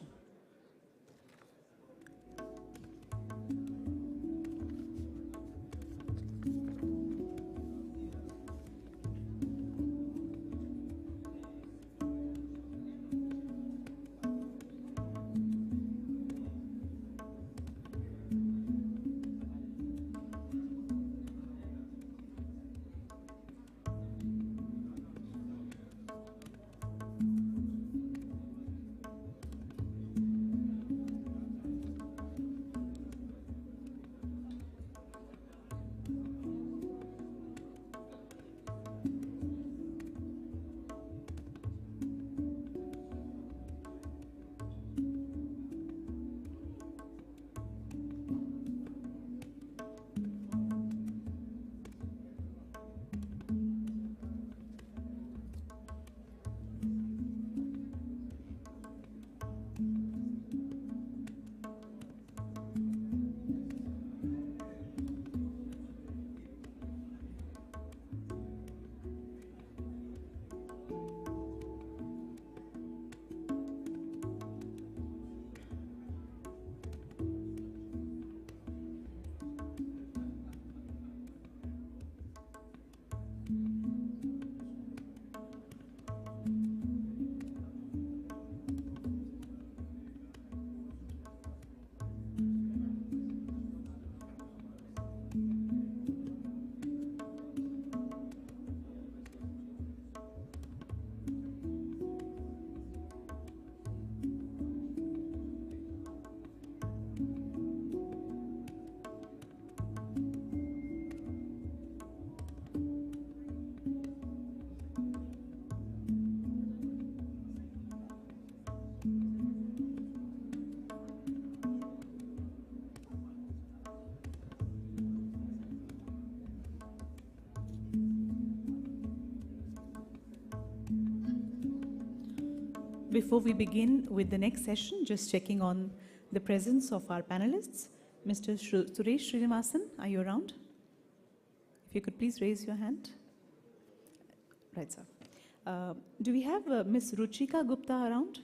Before we begin with the next session, just checking on the presence of our panelists. Mr. Suresh Srinivasan, are you around? If you could please raise your hand. Right, sir. Do we have Ms. Ruchika Gupta around?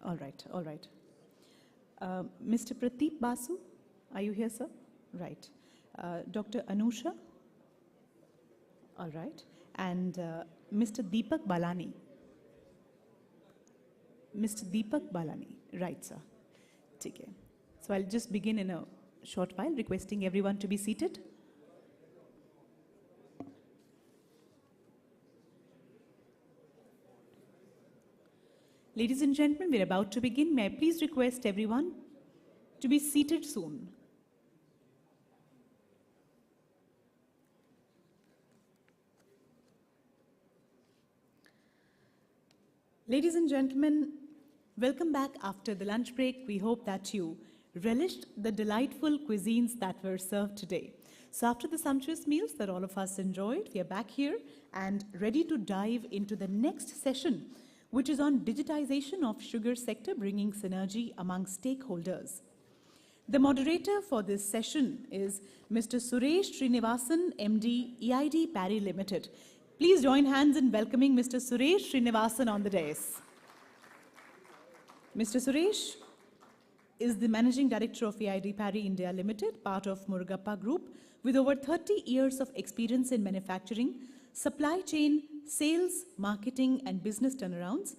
All right, all right. Mr. Prateep Basu, are you here, sir? Right. Dr. Anusha? All right. And Mr. Deepak Balani? Mr. Deepak Balani. Right, sir. Okay. So I'll just begin in a short while, requesting everyone to be seated. Ladies and gentlemen, we're about to begin. May I please request everyone to be seated soon. Ladies and gentlemen, welcome back after the lunch break. We hope that you relished the delightful cuisines that were served today. So after the sumptuous meals that all of us enjoyed, we are back here and ready to dive into the next session, which is on digitization of sugar sector, bringing synergy among stakeholders. The moderator for this session is Mr. Suresh Srinivasan, MD, EID Parry Limited. Please join hands in welcoming Mr. Suresh Srinivasan on the dais. Mr. Suresh is the Managing Director of EID Parry India Limited, part of Murugappa Group, with over 30 years of experience in manufacturing, supply chain, sales, marketing, and business turnarounds.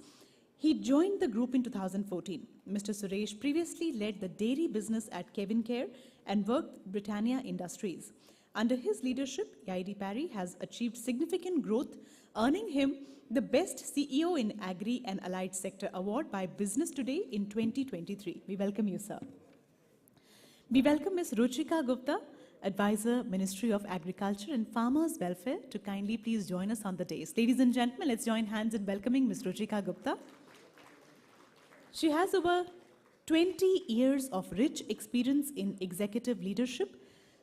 He joined the group in 2014. Mr. Suresh previously led the dairy business at Kevin Care and worked with Britannia Industries. Under his leadership, EID Parry has achieved significant growth, earning him the Best CEO in Agri and Allied Sector Award by Business Today in 2023. We welcome you, sir. We welcome Ms. Ruchika Gupta, Advisor, Ministry of Agriculture and Farmers Welfare, to kindly please join us on the dais. Ladies and gentlemen, let's join hands in welcoming Ms. Ruchika Gupta. She has over 20 years of rich experience in executive leadership,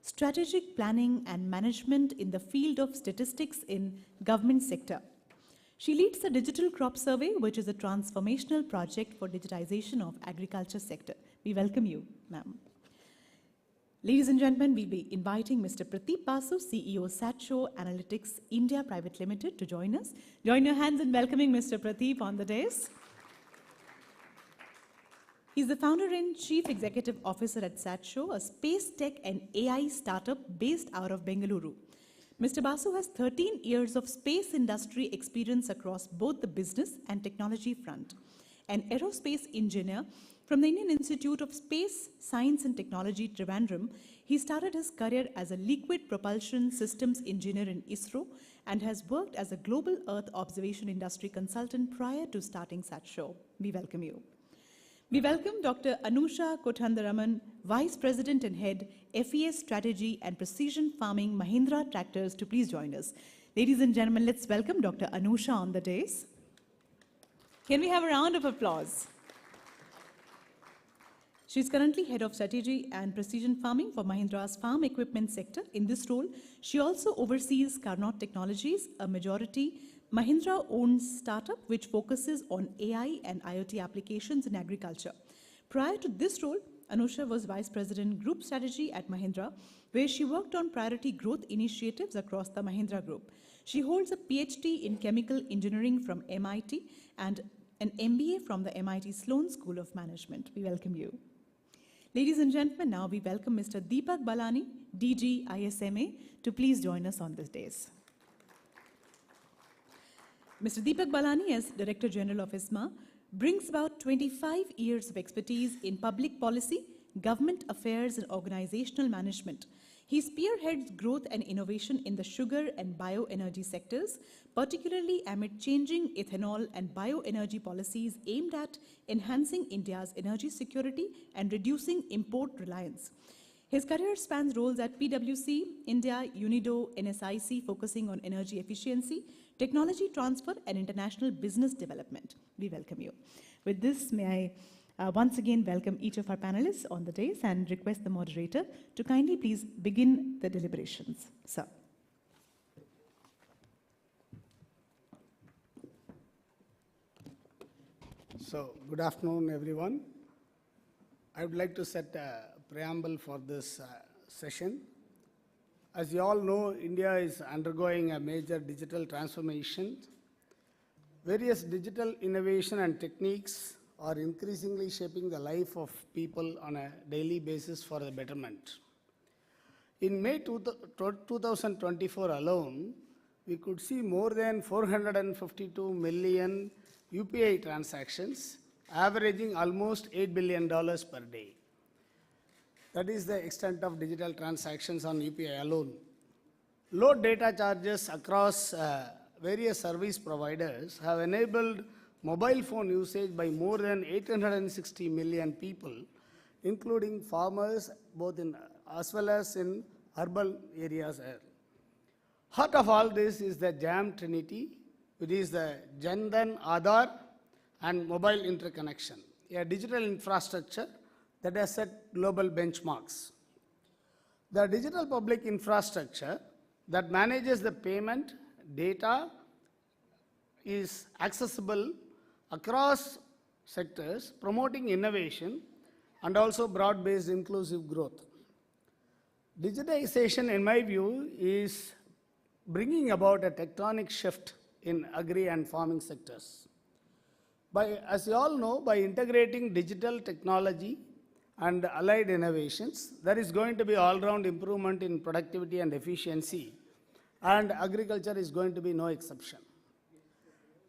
strategic planning and management in the field of statistics in government sector. She leads the Digital Crop Survey, which is a transformational project for digitization of agriculture sector. We welcome you, ma'am. Ladies and gentlemen, we'll be inviting Mr. Pradeep Basu, CEO Satcho Analytics India Private Limited, to join us. Join your hands in welcoming Mr. Pradeep on the dais. He's the founder and chief executive officer at Satcho, a space tech and AI startup based out of Bengaluru. Mr. Basu has 13 years of space industry experience across both the business and technology front. An aerospace engineer from the Indian Institute of Space, Science and Technology, Trivandrum, he started his career as a liquid propulsion systems engineer in ISRO and has worked as a global Earth observation industry consultant prior to starting Satcho. We welcome you. We welcome Dr. Anusha Kothandaraman, Vice President and Head, FES Strategy and Precision Farming, Mahindra Tractors, to please join us. Ladies and gentlemen, let's welcome Dr. Anusha on the dais. Can we have a round of applause? She's currently Head of Strategy and Precision Farming for Mahindra's farm equipment sector. In this role, she also oversees Carnot Technologies, a majority Mahindra-owned startup which focuses on AI and IoT applications in agriculture. Prior to this role, Anusha was Vice President Group Strategy at Mahindra, where she worked on priority growth initiatives across the Mahindra Group. She holds a PhD in Chemical Engineering from MIT and an MBA from the MIT Sloan School of Management. We welcome you. Ladies and gentlemen, now we welcome Mr. Deepak Balani, DG ISMA, to please join us on this dais. Mr. Deepak Balani, as Director General of ISMA, brings about 25 years of expertise in public policy, government affairs, and organizational management. He spearheads growth and innovation in the sugar and bioenergy sectors, particularly amid changing ethanol and bioenergy policies aimed at enhancing India's energy security and reducing import reliance. His career spans roles at PwC, India, UNIDO, NSIC, focusing on energy efficiency, technology transfer, and international business development. We welcome you. With this, may I once again welcome each of our panelists on the dais and request the moderator to kindly please begin the deliberations. Sir. So, good afternoon, everyone. I would like to set a preamble for this session. As you all know, India is undergoing a major digital transformation. Various digital innovation and techniques are increasingly shaping the life of people on a daily basis for the betterment. In May 2024 alone, we could see more than 452 million UPI transactions, averaging almost $8 billion per day. That is the extent of digital transactions on UPI alone. Low data charges across various service providers have enabled mobile phone usage by more than 860 million people, including farmers both in as well as in urban areas. Heart of all this is the JAM Trinity, which is the Jan Dhan Aadhaar and mobile interconnection, a digital infrastructure that has set global benchmarks. The digital public infrastructure that manages the payment data is accessible across sectors, promoting innovation and also broad-based inclusive growth. Digitization, in my view, is bringing about a tectonic shift in agri and farming sectors. As you all know, by integrating digital technology and allied innovations, there is going to be all-round improvement in productivity and efficiency, and agriculture is going to be no exception.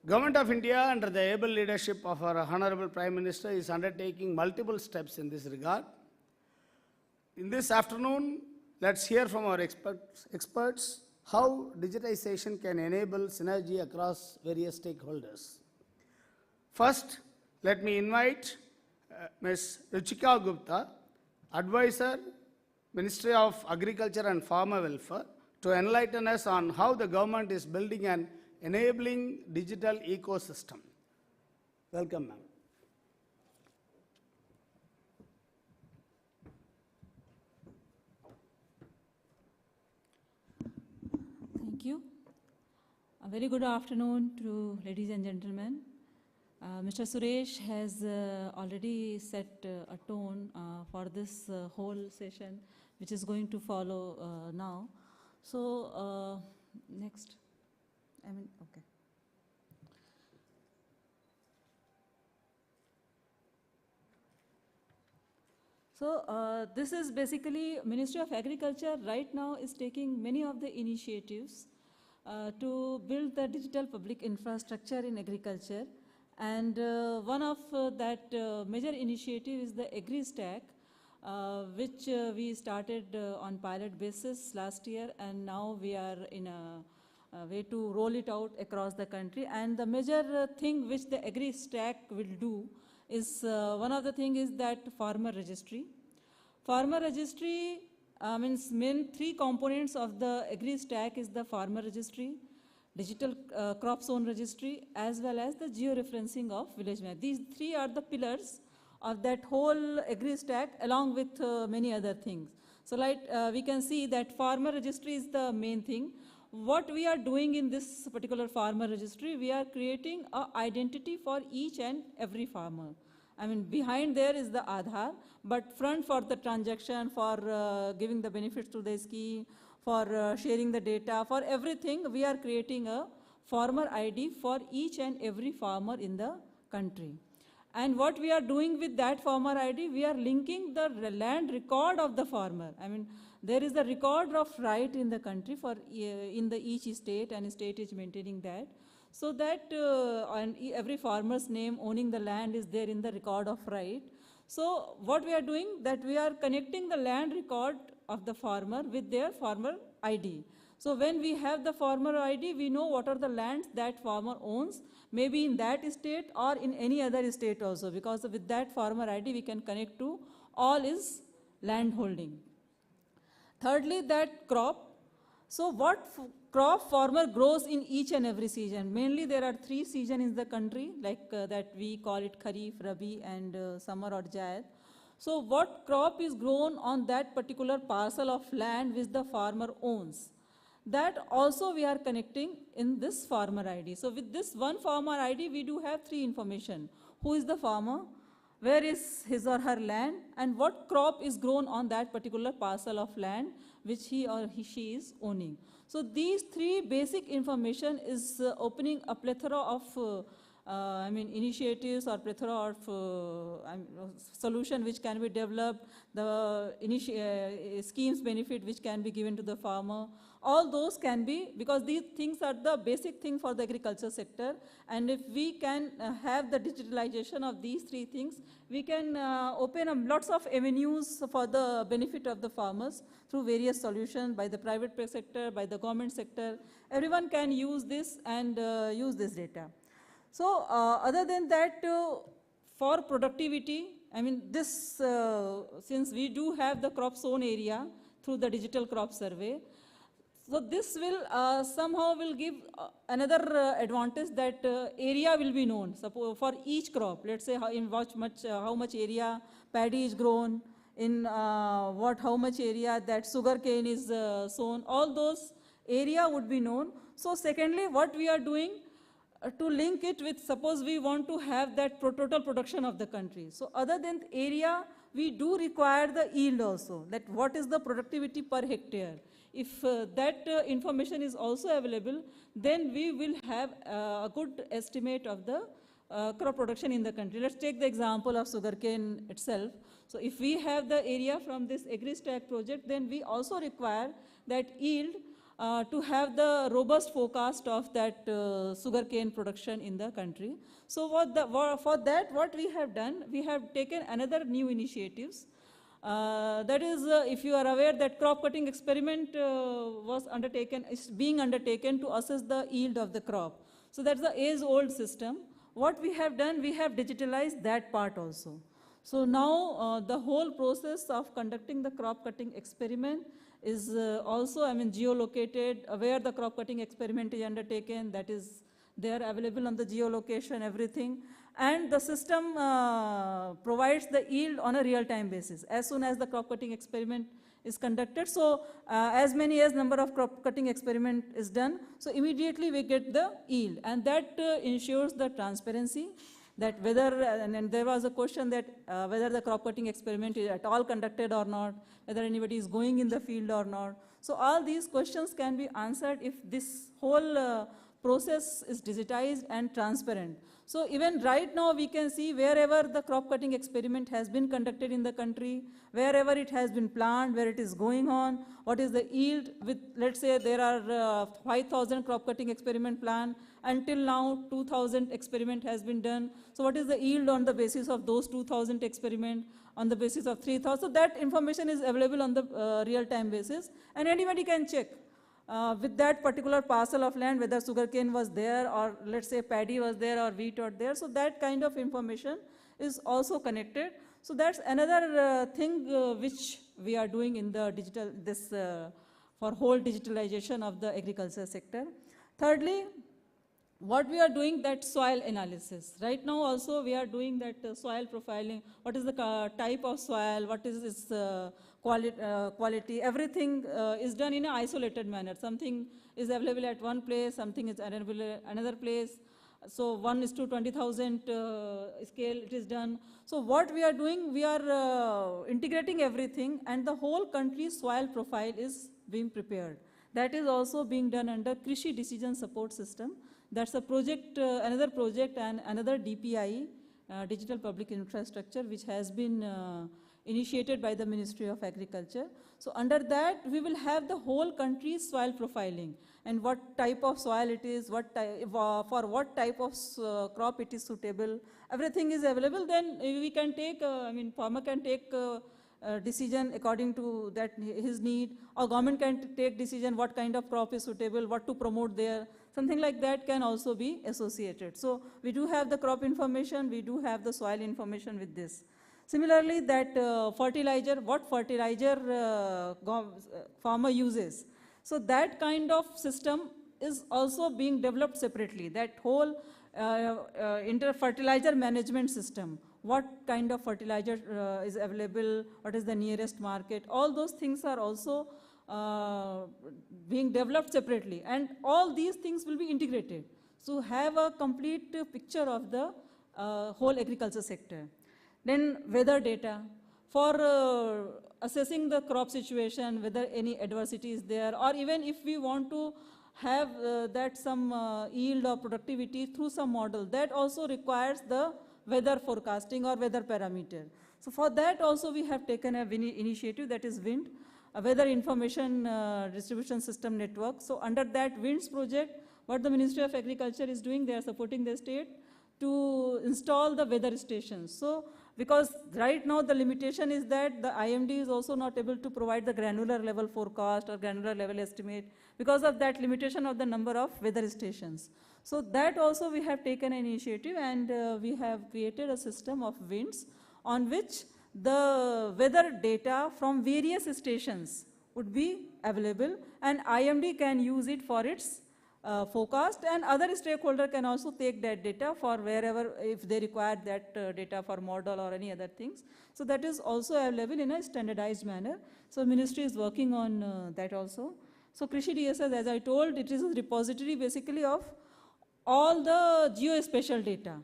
Government of India, under the able leadership of our Honorable Prime Minister, is undertaking multiple steps in this regard. In this afternoon, let's hear from our experts how digitization can enable synergy across various stakeholders. First, let me invite Ms. Ruchika Gupta, Advisor, Ministry of Agriculture and Farmer Welfare, to enlighten us on how the government is building an enabling digital ecosystem. Welcome, ma'am. Thank you. A very good afternoon to ladies and gentlemen. Mr. Suresh has already set a tone for this whole session, which is going to follow now. So, next. Okay. So, this is basically Ministry of Agriculture right now is taking many of the initiatives to build the digital public infrastructure in agriculture. And one of that major initiative is the AgriStack, which we started on pilot basis last year, and now we are in a way to roll it out across the country. And the major thing which the AgriStack will do is, one of the thing is that farmer registry. Farmer registry means main three components of the AgriStack is the farmer registry, digital crop zone registry, as well as the georeferencing of village map. These three are the pillars of that whole AgriStack, along with many other things. So like we can see that farmer registry is the main thing. What we are doing in this particular farmer registry, we are creating an identity for each and every farmer. I mean, behind there is the Aadhaar, but front for the transaction, for giving the benefits to the scheme, for sharing the data, for everything, we are creating a farmer ID for each and every farmer in the country. And what we are doing with that farmer ID, we are linking the land record of the farmer. I mean, there is a record of right in the country for in the each state, and state is maintaining that. So that every farmer's name owning the land is there in the record of right. So what we are doing, that we are connecting the land record of the farmer with their farmer ID. So when we have the farmer ID, we know what are the lands that farmer owns, maybe in that state or in any other state also, because with that farmer ID we can connect to all his land holding. Thirdly, that crop. So what crop farmer grows in each and every season? Mainly there are three seasons in the country, like that we call it Kharif, Rabi and summer or Jaid. So what crop is grown on that particular parcel of land which the farmer owns? That also we are connecting in this farmer ID. So with this one farmer ID, we do have three information. Who is the farmer? Where is his or her land? And what crop is grown on that particular parcel of land which he or she is owning. So these three basic information is opening a plethora of initiatives or plethora of solution which can be developed, the schemes benefit which can be given to the farmer. All those can be, because these things are the basic thing for the agriculture sector, and if we can have the digitalization of these three things, we can open up lots of avenues for the benefit of the farmers through various solutions by the private sector, by the government sector. Everyone can use this and use this data. So other than that, for productivity, I mean, this, since we do have the crop sown area through the digital crop survey, so this will somehow will give another advantage that area will be known. Suppose for each crop, let's say how much area paddy is grown, in how much area that sugar cane is sown, all those area would be known. So secondly, what we are doing to link it with, suppose we want to have that total production of the country. So other than the area, we do require the yield also, that what is the productivity per hectare. If that information is also available, then we will have a good estimate of the crop production in the country. Let's take the example of sugarcane itself. So if we have the area from this AgriStack project, then we also require that yield to have the robust forecast of that sugarcane production in the country. So for that, what we have done, we have taken another new initiatives. That is, if you are aware that crop cutting experiment is being undertaken to assess the yield of the crop. So that's the age-old system. What we have done, we have digitalized that part also. So now the whole process of conducting the crop cutting experiment is also, geolocated, where the crop cutting experiment is undertaken, that is there available on the geolocation, everything. And the system provides the yield on a real-time basis as soon as the crop cutting experiment is conducted. So as many as number of crop cutting experiment is done, so immediately we get the yield. And that ensures the transparency, that whether, and there was a question that whether the crop cutting experiment is at all conducted or not, whether anybody is going in the field or not. So all these questions can be answered if this whole process is digitized and transparent. So even right now we can see wherever the crop cutting experiment has been conducted in the country, wherever it has been planned, where it is going on, what is the yield with, let's say there are 5,000 crop cutting experiment planned, until now 2,000 experiment has been done. So what is the yield on the basis of those 2,000 experiment, on the basis of 3,000? So that information is available on the real-time basis, and anybody can check. With that particular parcel of land, whether sugarcane was there, or let's say paddy was there, or wheat was there. So that kind of information is also connected. So that's another thing which we are doing in the digital, for whole digitalization of the agriculture sector. Thirdly, what we are doing, that soil analysis. Right now also we are doing that soil profiling. What is the type of soil, what is its quality, everything is done in an isolated manner. Something is available at one place, something is available at another place. So 1:20,000 scale it is done. So what we are doing, we are integrating everything, and the whole country's soil profile is being prepared. That is also being done under Krishi Decision Support System. That's a project, another project, and another DPI, Digital Public Infrastructure, which has been initiated by the Ministry of Agriculture. So under that, we will have the whole country's soil profiling, and what type of soil it is, for what type of crop it is suitable. Everything is available. Then we can take, farmer can take decision according to that his need, or government can take decision what kind of crop is suitable, what to promote there. Something like that can also be associated. So we do have the crop information, we do have the soil information with this. Similarly, that fertilizer, what fertilizer farmer uses. So that kind of system is also being developed separately. That whole inter-fertilizer management system, what kind of fertilizer is available, what is the nearest market, all those things are also being developed separately, and all these things will be integrated. So have a complete picture of the whole agriculture sector. Then weather data, for assessing the crop situation, whether any adversity is there, or even if we want to have that some yield or productivity through some model, that also requires the weather forecasting or weather parameter. So for that also we have taken an initiative, that is WIND, a Weather Information Distribution System Network. So under that WINDS project, what the Ministry of Agriculture is doing, they are supporting the state to install the weather stations. So because right now the limitation is that the IMD is also not able to provide the granular level forecast or granular level estimate because of that limitation of the number of weather stations. So that also we have taken an initiative, and we have created a system of WINDS on which the weather data from various stations would be available, and IMD can use it for its forecast, and other stakeholder can also take that data for wherever, if they require that data for model or any other things. So that is also available in a standardized manner. So ministry is working on that also. So Krishi DSS, as I told, it is a repository basically of all the geospatial data.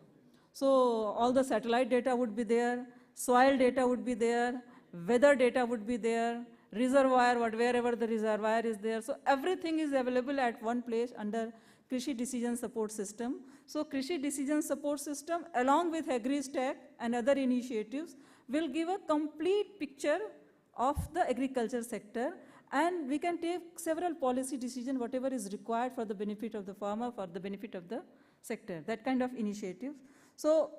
So all the satellite data would be there, soil data would be there, weather data would be there, reservoir, wherever the reservoir is there. So everything is available at one place under Krishi Decision Support System. So Krishi Decision Support System along with AgriStack and other initiatives will give a complete picture of the agriculture sector, and we can take several policy decisions, whatever is required for the benefit of the farmer, for the benefit of the sector, that kind of initiative. So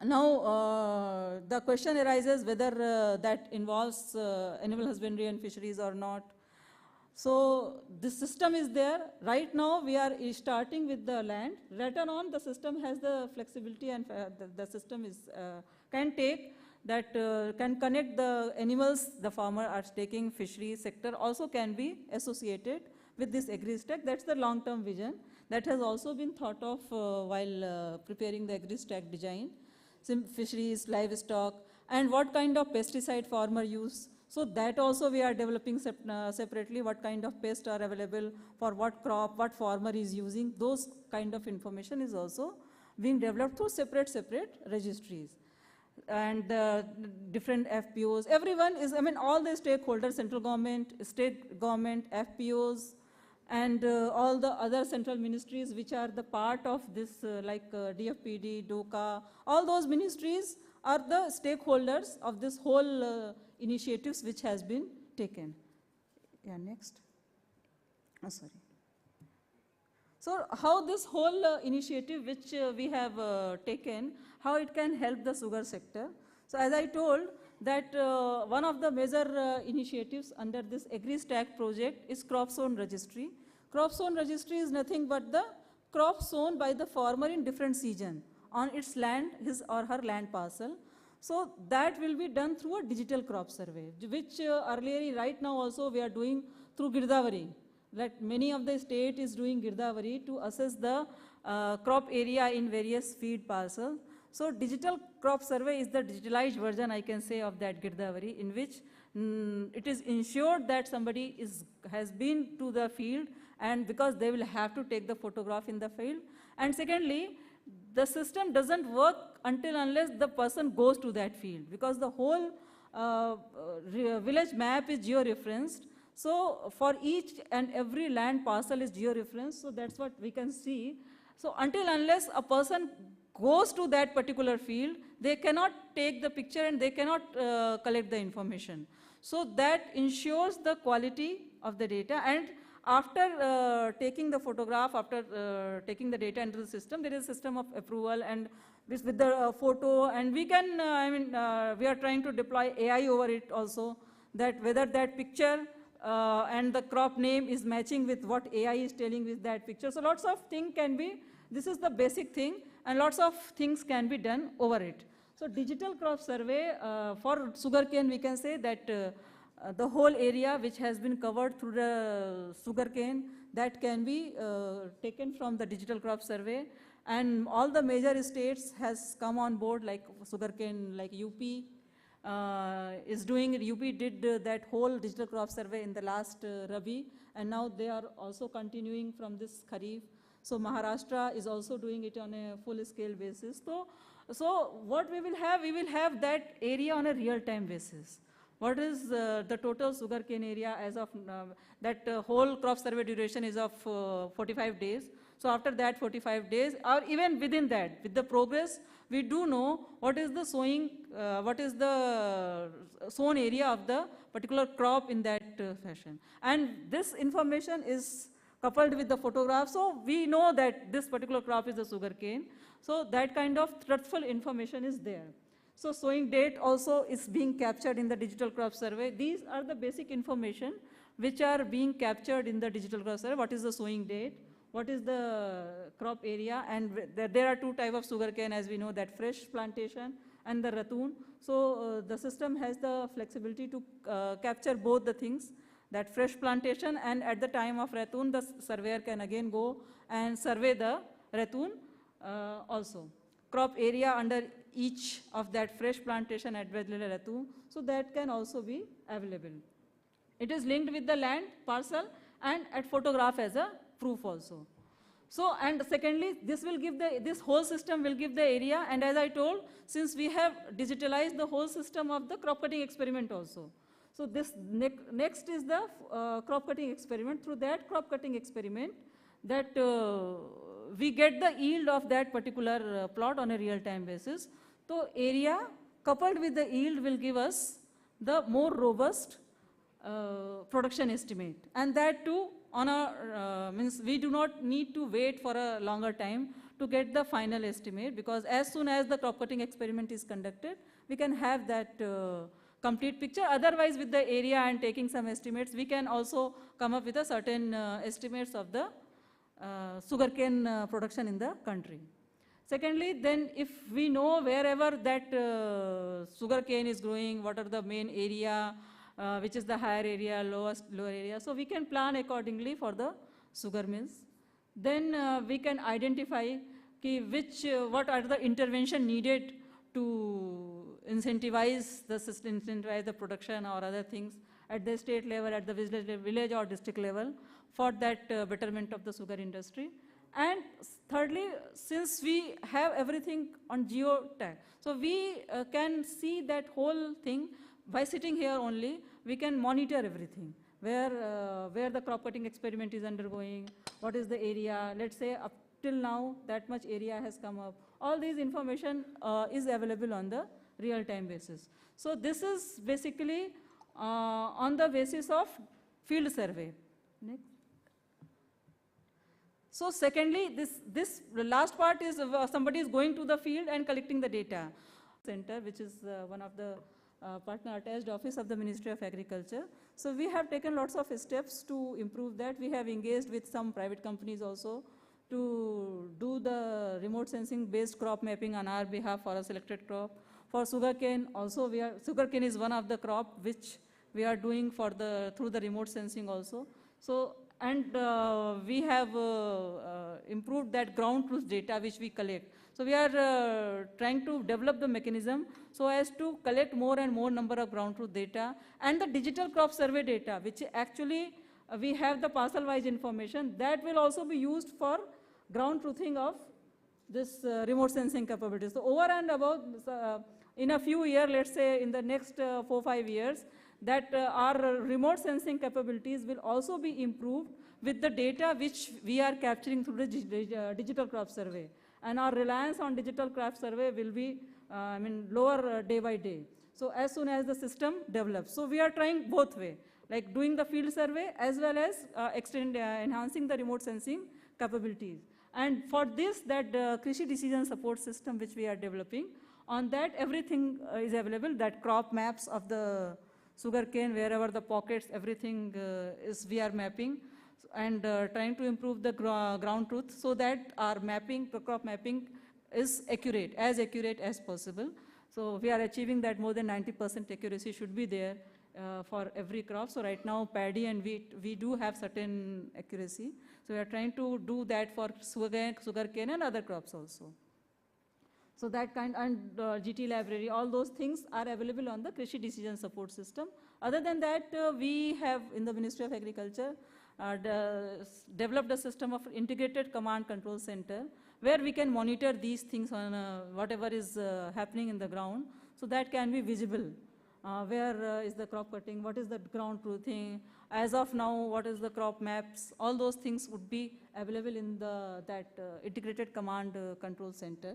now the question arises whether that involves animal husbandry and fisheries or not. So this system is there. Right now we are starting with the land. Later on the system has the flexibility, and the system is can take that can connect the animals the farmer are taking, fishery sector also can be associated with this AgriStack. That's the long-term vision. That has also been thought of while preparing the AgriStack design. Fisheries, livestock, and what kind of pesticide farmer use. So that also we are developing separately, what kind of pests are available for what crop, what farmer is using. Those kind of information is also being developed through separate registries. And different FPOs, everyone is, all the stakeholders, central government, state government, FPOs, and all the other central ministries which are the part of this like DFPD, DOCA, all those ministries are the stakeholders of this whole initiatives which has been taken. Yeah, next. Oh, sorry. So how this whole initiative which we have taken, how it can help the sugar sector. So as I told that one of the major initiatives under this AgriStack project is crop zone registry. Crop zone registry is nothing but the crop sown by the farmer in different season on its land, his or her land parcel. So that will be done through a digital crop survey, which earlier, right now also we are doing through Girdavari. That many of the state is doing Girdavari to assess the crop area in various feed parcels. So digital crop survey is the digitalized version, I can say, of that Girdavari, in which it is ensured that somebody has been to the field, and because they will have to take the photograph in the field. And secondly, the system doesn't work until unless the person goes to that field, because the whole village map is geo-referenced. So for each and every land parcel is geo-referenced, so that's what we can see. So until unless a person goes to that particular field, they cannot take the picture and they cannot collect the information. So that ensures the quality of the data, and after taking the photograph, after taking the data into the system, there is a system of approval, and with the photo, and we can, we are trying to deploy AI over it also, that whether that picture and the crop name is matching with what AI is telling with that picture. So lots of things can be, this is the basic thing, and lots of things can be done over it. So digital crop survey for sugarcane, we can say that the whole area which has been covered through the sugarcane, that can be taken from the digital crop survey. And all the major states has come on board, like sugarcane, like UP is doing it. UP did that whole digital crop survey in the last Rabi, and now they are also continuing from this Kharif. So Maharashtra is also doing it on a full-scale basis. So what we will have that area on a real-time basis. What is the total sugarcane area as of that whole crop survey duration is of 45 days. So after that 45 days, or even within that, with the progress, we do know what is the sowing, what is the sown area of the particular crop in that fashion. And this information is coupled with the photograph, so we know that this particular crop is the sugarcane. So that kind of truthful information is there. So sowing date also is being captured in the digital crop survey. These are the basic information which are being captured in the digital crop survey. What is the sowing date? What is the crop area? And there are two types of sugarcane, as we know, that fresh plantation and the ratoon. So the system has the flexibility to capture both the things, that fresh plantation, and at the time of ratoon, the surveyor can again go and survey the ratoon also. Crop area under each of that fresh plantation at ratoon, so that can also be available. It is linked with the land parcel and at photograph as a proof also. So, and secondly, this will give this whole system will give the area, and as I told, since we have digitalized the whole system of the crop cutting experiment also. So this next is the crop cutting experiment. Through that crop cutting experiment, that we get the yield of that particular plot on a real-time basis. So area coupled with the yield will give us the more robust production estimate, and that too on a means we do not need to wait for a longer time to get the final estimate, because as soon as the crop cutting experiment is conducted, we can have that complete picture. Otherwise, with the area and taking some estimates, we can also come up with a certain estimates of the sugarcane production in the country. Secondly, then if we know wherever that sugarcane is growing, what are the main area, which is the higher area, lower area, so we can plan accordingly for the sugar mills. Then we can identify what are the intervention needed to incentivize the system, incentivize the production or other things at the state level, at the village or district level for that betterment of the sugar industry. And thirdly, since we have everything on geotag, so we can see that whole thing by sitting here only. We can monitor everything, where the crop cutting experiment is undergoing, what is the area, let's say up till now that much area has come up. All these information is available on the real-time basis. So this is basically on the basis of field survey. Next. So secondly, this last part is somebody is going to the field and collecting the data. Center, which is one of the partner attached office of the Ministry of Agriculture. So we have taken lots of steps to improve that. We have engaged with some private companies also to do the remote sensing based crop mapping on our behalf for a selected crop. For sugarcane also, sugarcane is one of the crop which we are doing through the remote sensing also. So, and we have improved that ground truth data which we collect. So we are trying to develop the mechanism so as to collect more and more number of ground truth data, and the digital crop survey data, which actually we have the parcel wise information, that will also be used for ground truthing of this remote sensing capabilities. So over and above, in a few years, let's say in the next 4-5 years, that our remote sensing capabilities will also be improved with the data which we are capturing through the digital crop survey. And our reliance on digital crop survey will be lower day by day. So as soon as the system develops. So we are trying both way, like doing the field survey as well as enhancing the remote sensing capabilities. And for this, that Krishi decision support system which we are developing, on that everything is available, that crop maps of the sugarcane, wherever the pockets, everything we are mapping, and trying to improve the ground truth so that our mapping, crop mapping is accurate as possible. So we are achieving that more than 90% accuracy should be there for every crop. So right now paddy and wheat, we do have certain accuracy. So we are trying to do that for sugarcane and other crops also. So that kind, and GT library, all those things are available on the Krishi decision support system. Other than that, we have in the Ministry of Agriculture developed a system of integrated command control center where we can monitor these things on whatever is happening in the ground, so that can be visible. Where is the crop cutting, what is the ground truthing, as of now what is the crop maps, all those things would be available in that integrated command control center.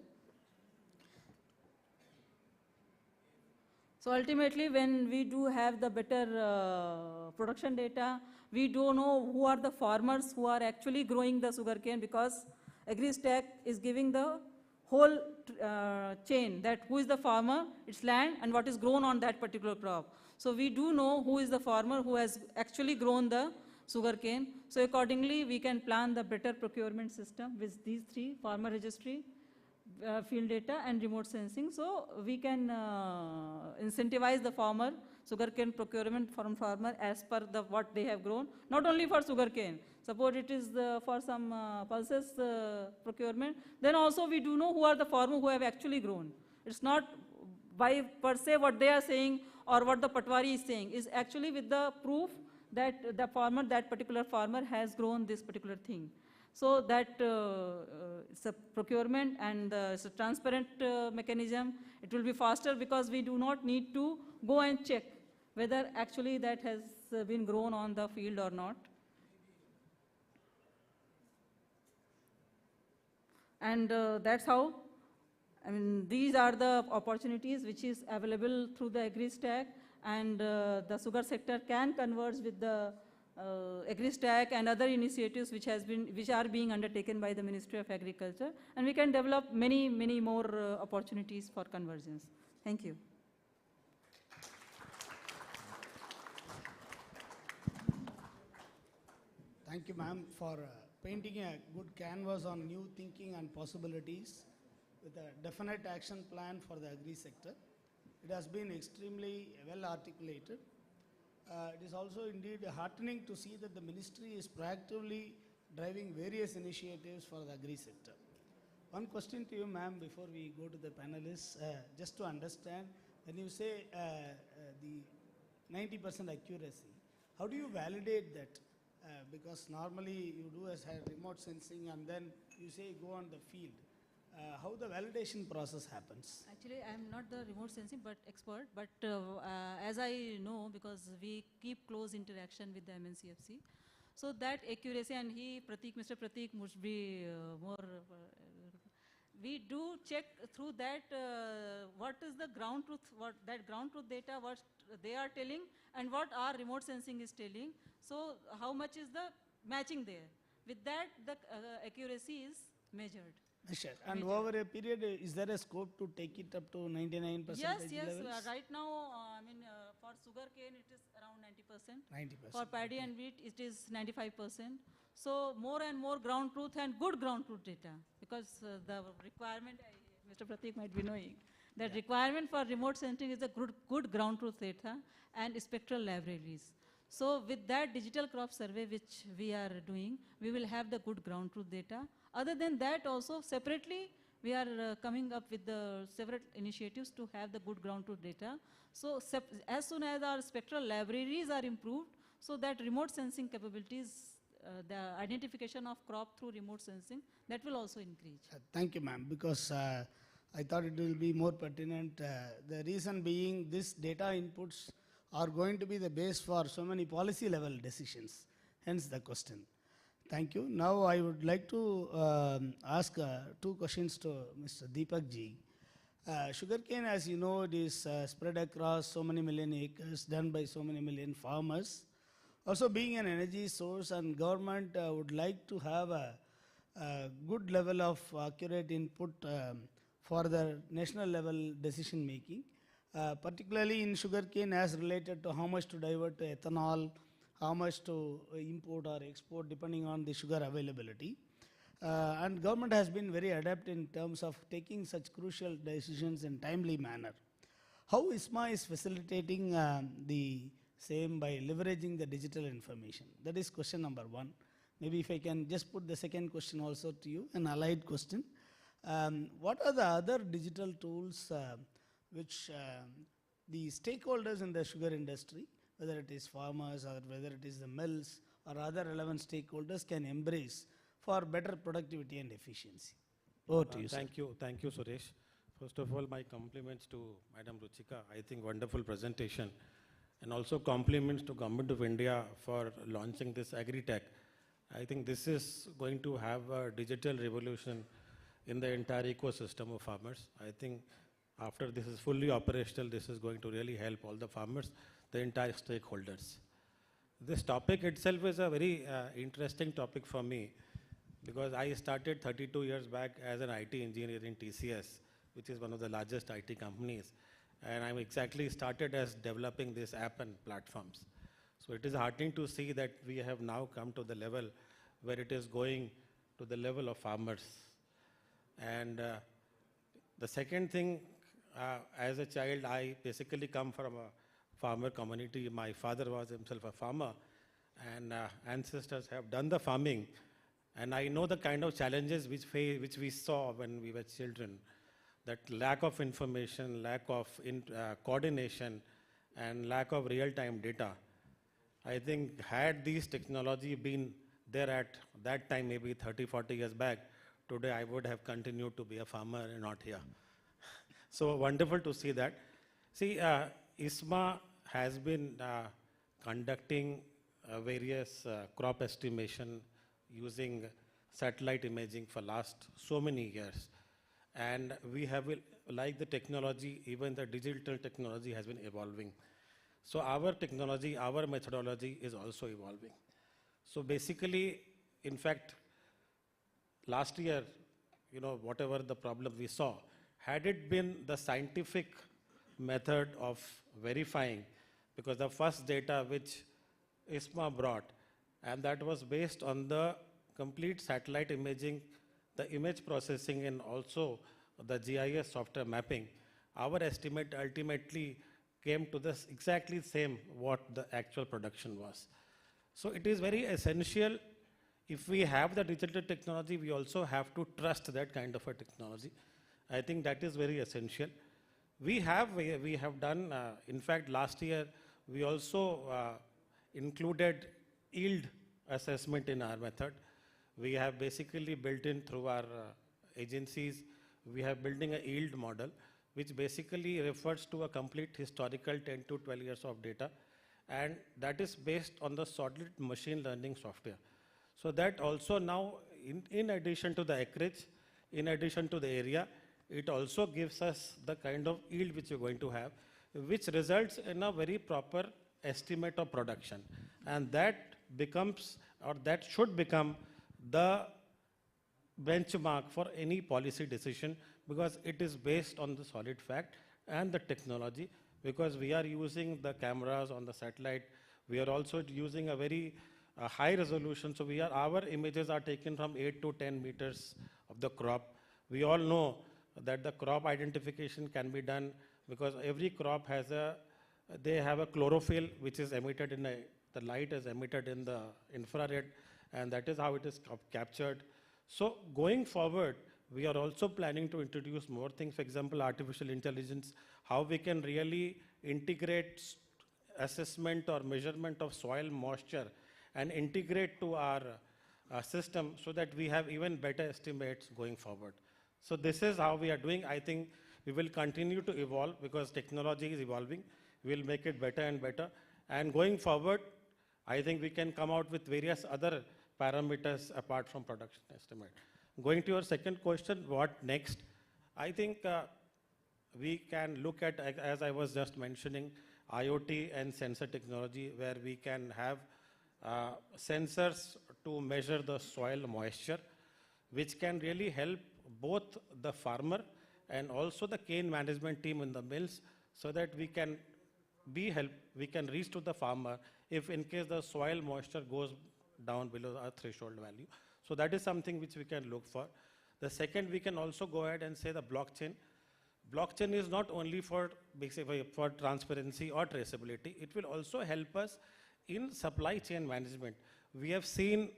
So ultimately, when we do have the better production data, we do know who are the farmers who are actually growing the sugarcane, because AgriStack is giving the whole chain, that who is the farmer, its land, and what is grown on that particular crop. So we do know who is the farmer who has actually grown the sugarcane. So accordingly, we can plan the better procurement system with these three: farmer registry, field data and remote sensing. So we can incentivize the farmer, sugarcane procurement from farmer as per the what they have grown, not only for sugarcane. Suppose it is for some pulses procurement, then also we do know who are the farmers who have actually grown. It's not by per se what they are saying or what the patwari is saying, is actually with the proof that the farmer, that particular farmer has grown this particular thing. So that it's a procurement and it's a transparent mechanism. It will be faster because we do not need to go and check whether actually that has been grown on the field or not. And that's how, I mean, these are the opportunities which is available through the AgriStack, and the sugar sector can converge with the AgriStack and other initiatives which are being undertaken by the Ministry of Agriculture, and we can develop many, many more opportunities for convergence. Thank you. Thank you, ma'am, for painting a good canvas on new thinking and possibilities with a definite action plan for the agri sector. It has been extremely well articulated. It is also indeed heartening to see that the ministry is proactively driving various initiatives for the agri sector. One question to you, ma'am, before we go to the panelists, just to understand, when you say the 90% accuracy, how do you validate that? Because normally you do as a remote sensing and then you say go on the field. How the validation process happens? Actually, I am not the remote sensing but expert, but as I know, because we keep close interaction with the MNCFC, so that accuracy, and Mr. Pratik must be more, we do check through that what is the ground truth, what that ground truth data, what they are telling and what our remote sensing is telling. So how much is the matching there? With that, the accuracy is measured. Sure. And over a period, is there a scope to take it up to 99% Yes, levels? right now, I mean, for sugar cane, it is around 90%. 90%. For paddy and wheat, it is 95%. So more and more ground truth and good ground truth data, because the requirement, Mr. Pratik might be knowing, that requirement for remote sensing is a good ground truth data and spectral libraries. So with that digital crop survey which we are doing, we will have the good ground truth data. Other than that also separately, we are coming up with the several initiatives to have the good ground truth data. So as soon as our spectral libraries are improved, so that remote sensing capabilities, the identification of crop through remote sensing, that will also increase. Thank you, ma'am, because I thought it will be more pertinent. The reason being these data inputs are going to be the base for so many policy level decisions, hence the question. Thank you. Now I would like to ask two questions to Mr. Deepak ji. Sugarcane, as you know, it is spread across so many million acres, done by so many million farmers. Also being an energy source, and government would like to have a good level of accurate input for the national level decision making, particularly in sugarcane as related to how much to divert to ethanol, how much to import or export depending on the sugar availability. And government has been very adept in terms of taking such crucial decisions in timely manner. How ISMA is facilitating the same by leveraging the digital information? That is question number one. Maybe if I can just put the second question also to you, an allied question. What are the other digital tools which the stakeholders in the sugar industry, whether it is farmers or whether it is the mills or other relevant stakeholders, can embrace for better productivity and efficiency? Over to you, Thank you, Suresh. First of all, my compliments to Madam Ruchika. I think wonderful presentation, and also compliments to Government of India for launching this agri-tech. I think this is going to have a digital revolution in the entire ecosystem of farmers. I think after this is fully operational, this is going to really help all the farmers, the entire stakeholders. This topic itself is a very interesting topic for me, because I started 32 years back as an IT engineer in TCS, which is one of the largest IT companies. And I'm exactly started as developing this app and platforms. So it is heartening to see that we have now come to the level where it is going to the level of farmers. And The second thing, as a child, I basically come from a farmer community. My father was himself a farmer, and ancestors have done the farming. And I know the kind of challenges which we saw when we were children, that lack of information, lack of coordination, and lack of real-time data. I think had these technology been there at that time, maybe 30, 40 years back, today I would have continued to be a farmer and not here. So wonderful to see that. See, ISMA has been conducting various crop estimation using satellite imaging for last so many years. And we have, like the technology, even the digital technology has been evolving. So our technology, our methodology is also evolving. So basically, in fact, last year, whatever the problem we saw, had it been the scientific method of verifying, because the first data which ISMA brought, and that was based on the complete satellite imaging, the image processing, and also the GIS software mapping, our estimate ultimately came to this exactly same what the actual production was. So it is very essential. If we have the digital technology, we also have to trust that kind of a technology. I think that is very essential. We have done, in fact, last year, we also included yield assessment in our method. We have basically built in through our agencies, we have building a yield model, which basically refers to a complete historical 10 to 12 years of data. And that is based on the solid machine learning software. So that also now, in addition to the acreage, in addition to the area, it also gives us the kind of yield which you're going to have, which results in a very proper estimate of production. And that becomes, or that should become, the benchmark for any policy decision, because it is based on the solid fact and the technology, because we are using the cameras on the satellite. We are also using a very high resolution. So our images are taken from 8 to 10 meters of the crop. We all know that the crop identification can be done because every crop has they have a chlorophyll which is emitted in the light is emitted in the infrared, and that is how it is captured. So going forward, we are also planning to introduce more things. For example, artificial intelligence, how we can really integrate assessment or measurement of soil moisture and integrate to our system so that we have even better estimates going forward. So this is how we are doing. I think we will continue to evolve because technology is evolving. We will make it better and better. And going forward, I think we can come out with various other parameters apart from production estimate. Going to your second question, what next? I think we can look at, as I was just mentioning, IoT and sensor technology, where we can have sensors to measure the soil moisture, which can really help both the farmer and also the cane management team in the mills, so that we can reach to the farmer if in case the soil moisture goes down below our threshold value. So that is something which we can look for. The second, we can also go ahead and say the blockchain. Blockchain is not only for basically for transparency or traceability, it will also help us in supply chain management. We have seen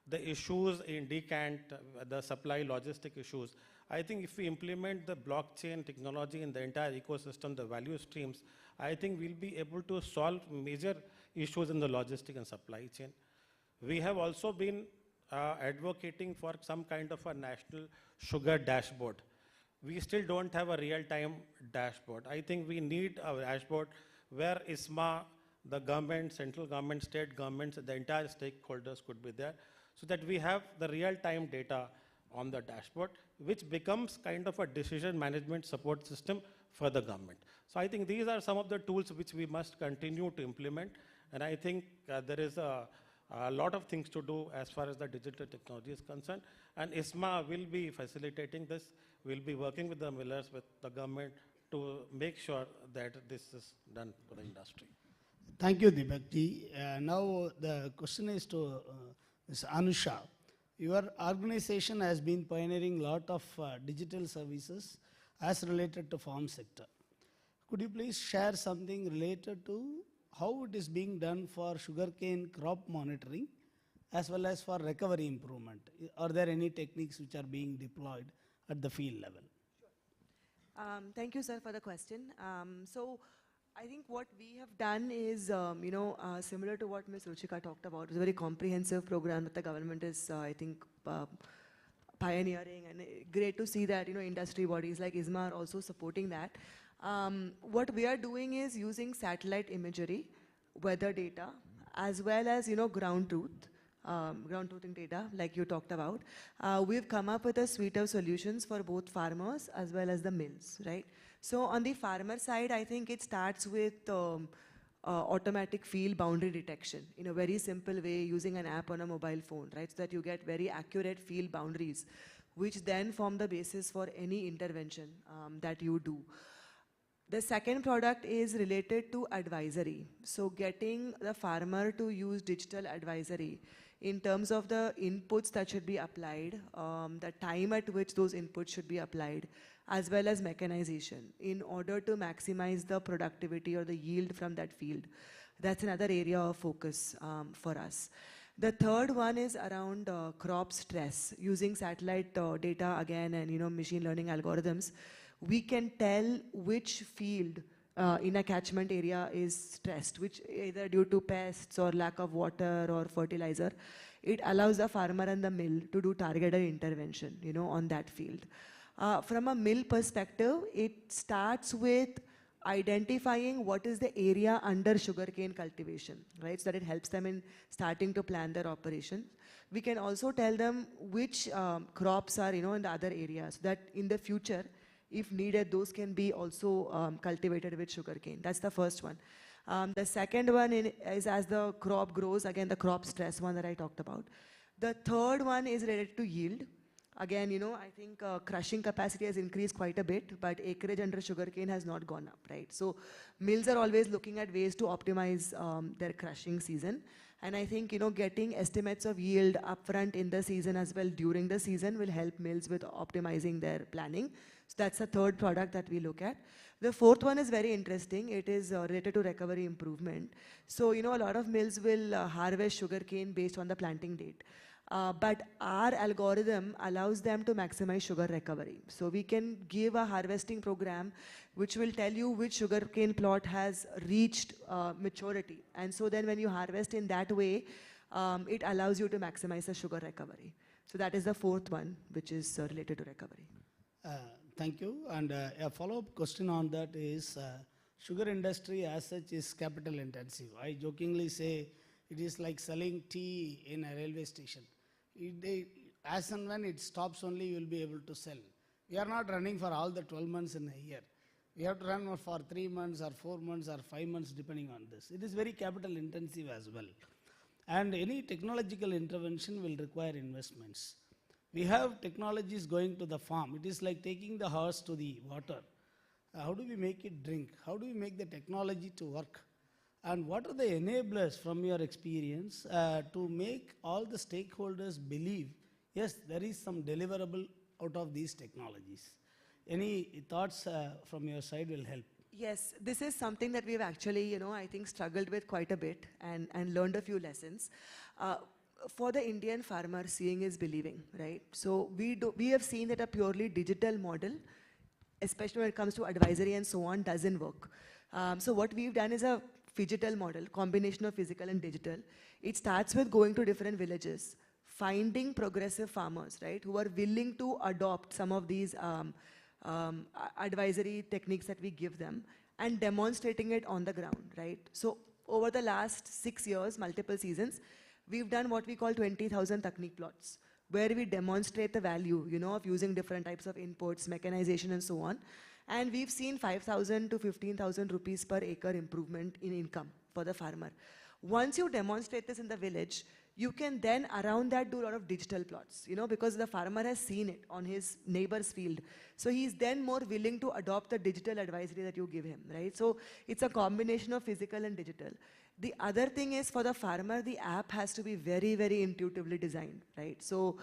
the issues in decant, the supply logistic issues. I think if we implement the blockchain technology in the entire ecosystem, the value streams, I think we'll be able to solve major issues in the logistic and supply chain. We have also been advocating for some kind of a national sugar dashboard. We still don't have a real-time dashboard. I think we need a dashboard where ISMA, the government, central government, state governments, the entire stakeholders could be there, so that we have the real-time data on the dashboard, which becomes kind of a decision management support system for the government. So I think these are some of the tools which we must continue to implement, and I think there is a lot of things to do as far as the digital technology is concerned, and ISMA will be facilitating this. We'll be working with the millers, with the government, to make sure that this is done for the industry. Thank you, Deepakji. Now the question is to Ms. Anusha. Your organization has been pioneering a lot of digital services. as related to farm sector. Could you please share something related to how it is being done for sugarcane crop monitoring as well as for recovery improvement? Are there any techniques which are being deployed at the field level? Thank you, sir, for the question. So I think what we have done is, similar to what Ms. Ruchika talked about. It's a very comprehensive program that the government is, I think, pioneering, and great to see that, industry bodies like ISMA are also supporting that. What we are doing is using satellite imagery, weather data, as well as, ground truthing data, like you talked about. We've come up with a suite of solutions for both farmers as well as the mills, right? So on the farmer side, I think it starts with automatic field boundary detection in a very simple way using an app on a mobile phone, right? So that you get very accurate field boundaries, which then form the basis for any intervention that you do. The second product is related to advisory. So getting the farmer to use digital advisory in terms of the inputs that should be applied, the time at which those inputs should be applied, as well as mechanization in order to maximize the productivity or the yield from that field. That's another area of focus for us. The third one is around crop stress. Using satellite data again and machine learning algorithms, we can tell which field in a catchment area is stressed, which either due to pests or lack of water or fertilizer. It allows the farmer and the mill to do targeted intervention, on that field. From a mill perspective, it starts with identifying what is the area under sugarcane cultivation, right? So that it helps them in starting to plan their operation. We can also tell them which crops are, in the other areas, so that in the future, if needed, those can be also cultivated with sugarcane. That's the first one. The second one is as the crop grows, again, the crop stress one that I talked about. The third one is related to yield. Again, I think crushing capacity has increased quite a bit, but acreage under sugarcane has not gone up, right? So mills are always looking at ways to optimize their crushing season. And I think, getting estimates of yield upfront in the season as well during the season will help mills with optimizing their planning. So that's the third product that we look at. The fourth one is very interesting. It is related to recovery improvement. So, a lot of mills will harvest sugarcane based on the planting date. But our algorithm allows them to maximize sugar recovery. So we can give a harvesting program which will tell you which sugarcane plot has reached maturity. And so then when you harvest in that way, it allows you to maximize the sugar recovery. So that is the fourth one, which is related to recovery. Thank you. And a follow-up question on that is, sugar industry as such is capital intensive. I jokingly say it is like selling tea in a railway station. As and when it stops only, you will be able to sell. We are not running for all the 12 months in a year. We have to run for 3 months or 4 months or 5 months depending on this. It is very capital intensive as well. And any technological intervention will require investments. We have technologies going to the farm. It is like taking the horse to the water. How do we make it drink? How do we make the technology to work? And what are the enablers from your experience to make all the stakeholders believe, yes, there is some deliverable out of these technologies? Any thoughts from your side will help. Yes, this is something that we've actually, I think struggled with quite a bit and learned a few lessons. For the Indian farmer, seeing is believing, right? So we have seen that a purely digital model, especially when it comes to advisory and so on, doesn't work. So what we've done is a phygital model, combination of physical and digital. It starts with going to different villages, finding progressive farmers, right, who are willing to adopt some of these advisory techniques that we give them and demonstrating it on the ground, right? So over the last 6 years, multiple seasons, we've done what we call 20,000 technique plots, where we demonstrate the value, of using different types of inputs, mechanization and so on. And we've seen 5,000 to 15,000 rupees per acre improvement in income for the farmer. Once you demonstrate this in the village, you can then around that do a lot of digital plots, because the farmer has seen it on his neighbor's field. So he's then more willing to adopt the digital advisory that you give him, right? So it's a combination of physical and digital. The other thing is for the farmer, the app has to be very, very intuitively designed, right? So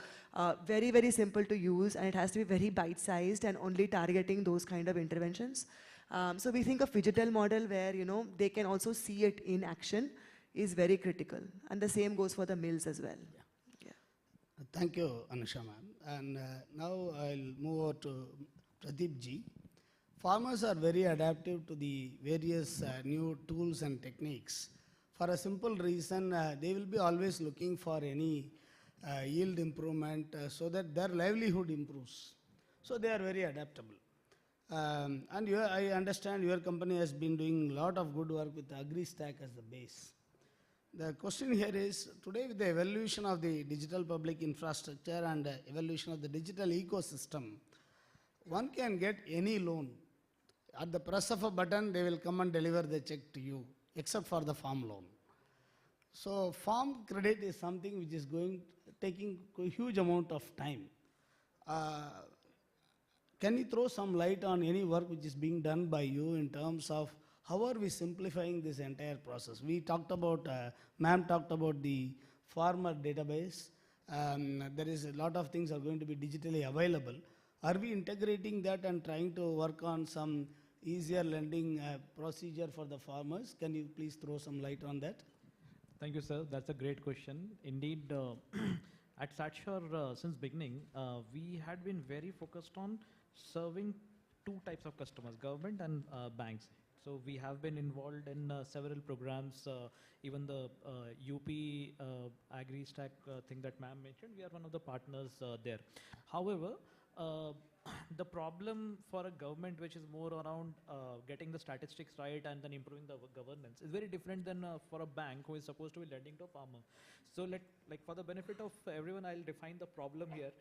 very, very simple to use, and it has to be very bite-sized and only targeting those kind of interventions. So we think a phygital model where, you know, they can also see it in action is very critical. And the same goes for the mills as well. Thank you, Anusha ma'am. And now I'll move over to Pradeep ji. Farmers are very adaptive to the various new tools and techniques. For a simple reason, they will be always looking for any yield improvement so that their livelihood improves. So they are very adaptable. And I understand your company has been doing a lot of good work with AgriStack as the base. The question here is, today with the evolution of the digital public infrastructure and evolution of the digital ecosystem, one can get any loan. At the press of a button, they will come and deliver the check to you, except for the farm loan. So farm credit is something which is taking a huge amount of time. Can you throw some light on any work which is being done by you in terms of how are we simplifying this entire process? We talked about, ma'am talked about the farmer database. There is a lot of things are going to be digitally available. Are we integrating that and trying to work on some easier lending procedure for the farmers? Can you please throw some light on that? Thank you, sir. That's a great question. Indeed, at Satshore, since beginning, we had been very focused on serving two types of customers, government and banks. So we have been involved in several programs, even the UP AgriStack thing that ma'am mentioned, we are one of the partners there. However, the problem for a government which is more around getting the statistics right and then improving the governance is very different than for a bank who is supposed to be lending to a farmer. So like for the benefit of everyone, I'll define the problem here.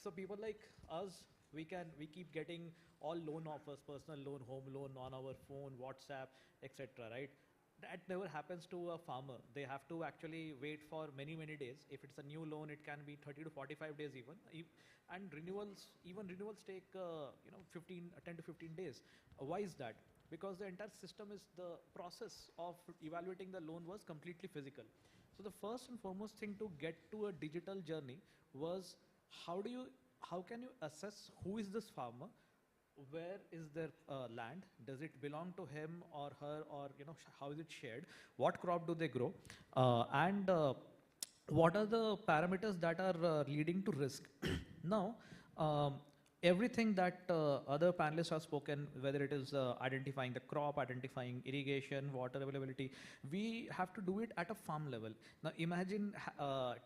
So people like us, we keep getting all loan offers, personal loan, home loan on our phone, WhatsApp, etc. Right? That never happens to a farmer. They have to actually wait for many, many days. If it's a new loan, it can be 30 to 45 days even. And renewals take 10 to 15 days. Why is that? Because the entire system is, the process of evaluating the loan was completely physical. So the first and foremost thing to get to a digital journey was how can you assess who is this farmer? Where is their land? Does it belong to him or her, or how is it shared? What crop do they grow? And what are the parameters that are leading to risk? Now, everything that other panelists have spoken, whether it is identifying the crop, identifying irrigation, water availability, we have to do it at a farm level. Now imagine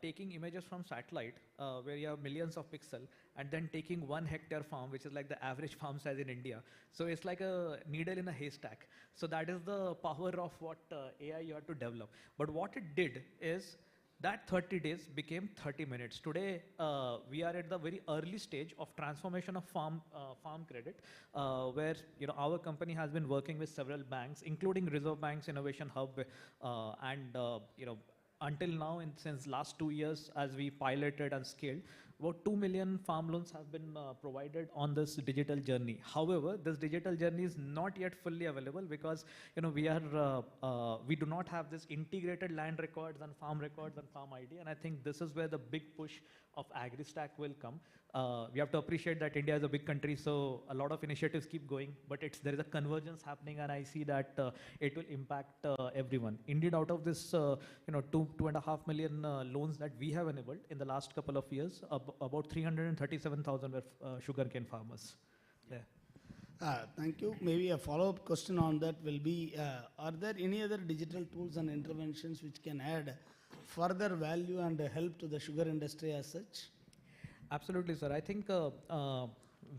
taking images from satellite where you have millions of pixels and then taking 1 hectare farm, which is like the average farm size in India. So it's like a needle in a haystack. So that is the power of what AI you have to develop. But what it did is, that 30 days became 30 minutes. Today, we are at the very early stage of transformation of farm credit, where our company has been working with several banks, including Reserve Bank's Innovation Hub, and until now, since last 2 years, as we piloted and scaled, about 2 million farm loans have been provided on this digital journey. However, this digital journey is not yet fully available because we do not have this integrated land records and farm ID, and I think this is where the big push of AgriStack will come. We have to appreciate that India is a big country, so a lot of initiatives keep going, but there is a convergence happening, and I see that it will impact everyone. Indeed, out of this 2.5 million loans that we have enabled in the last couple of years, about 337,000 were sugarcane farmers. Yeah. Thank you. Maybe a follow-up question on that will be, are there any other digital tools and interventions which can add further value and help to the sugar industry as such? Absolutely, sir. I think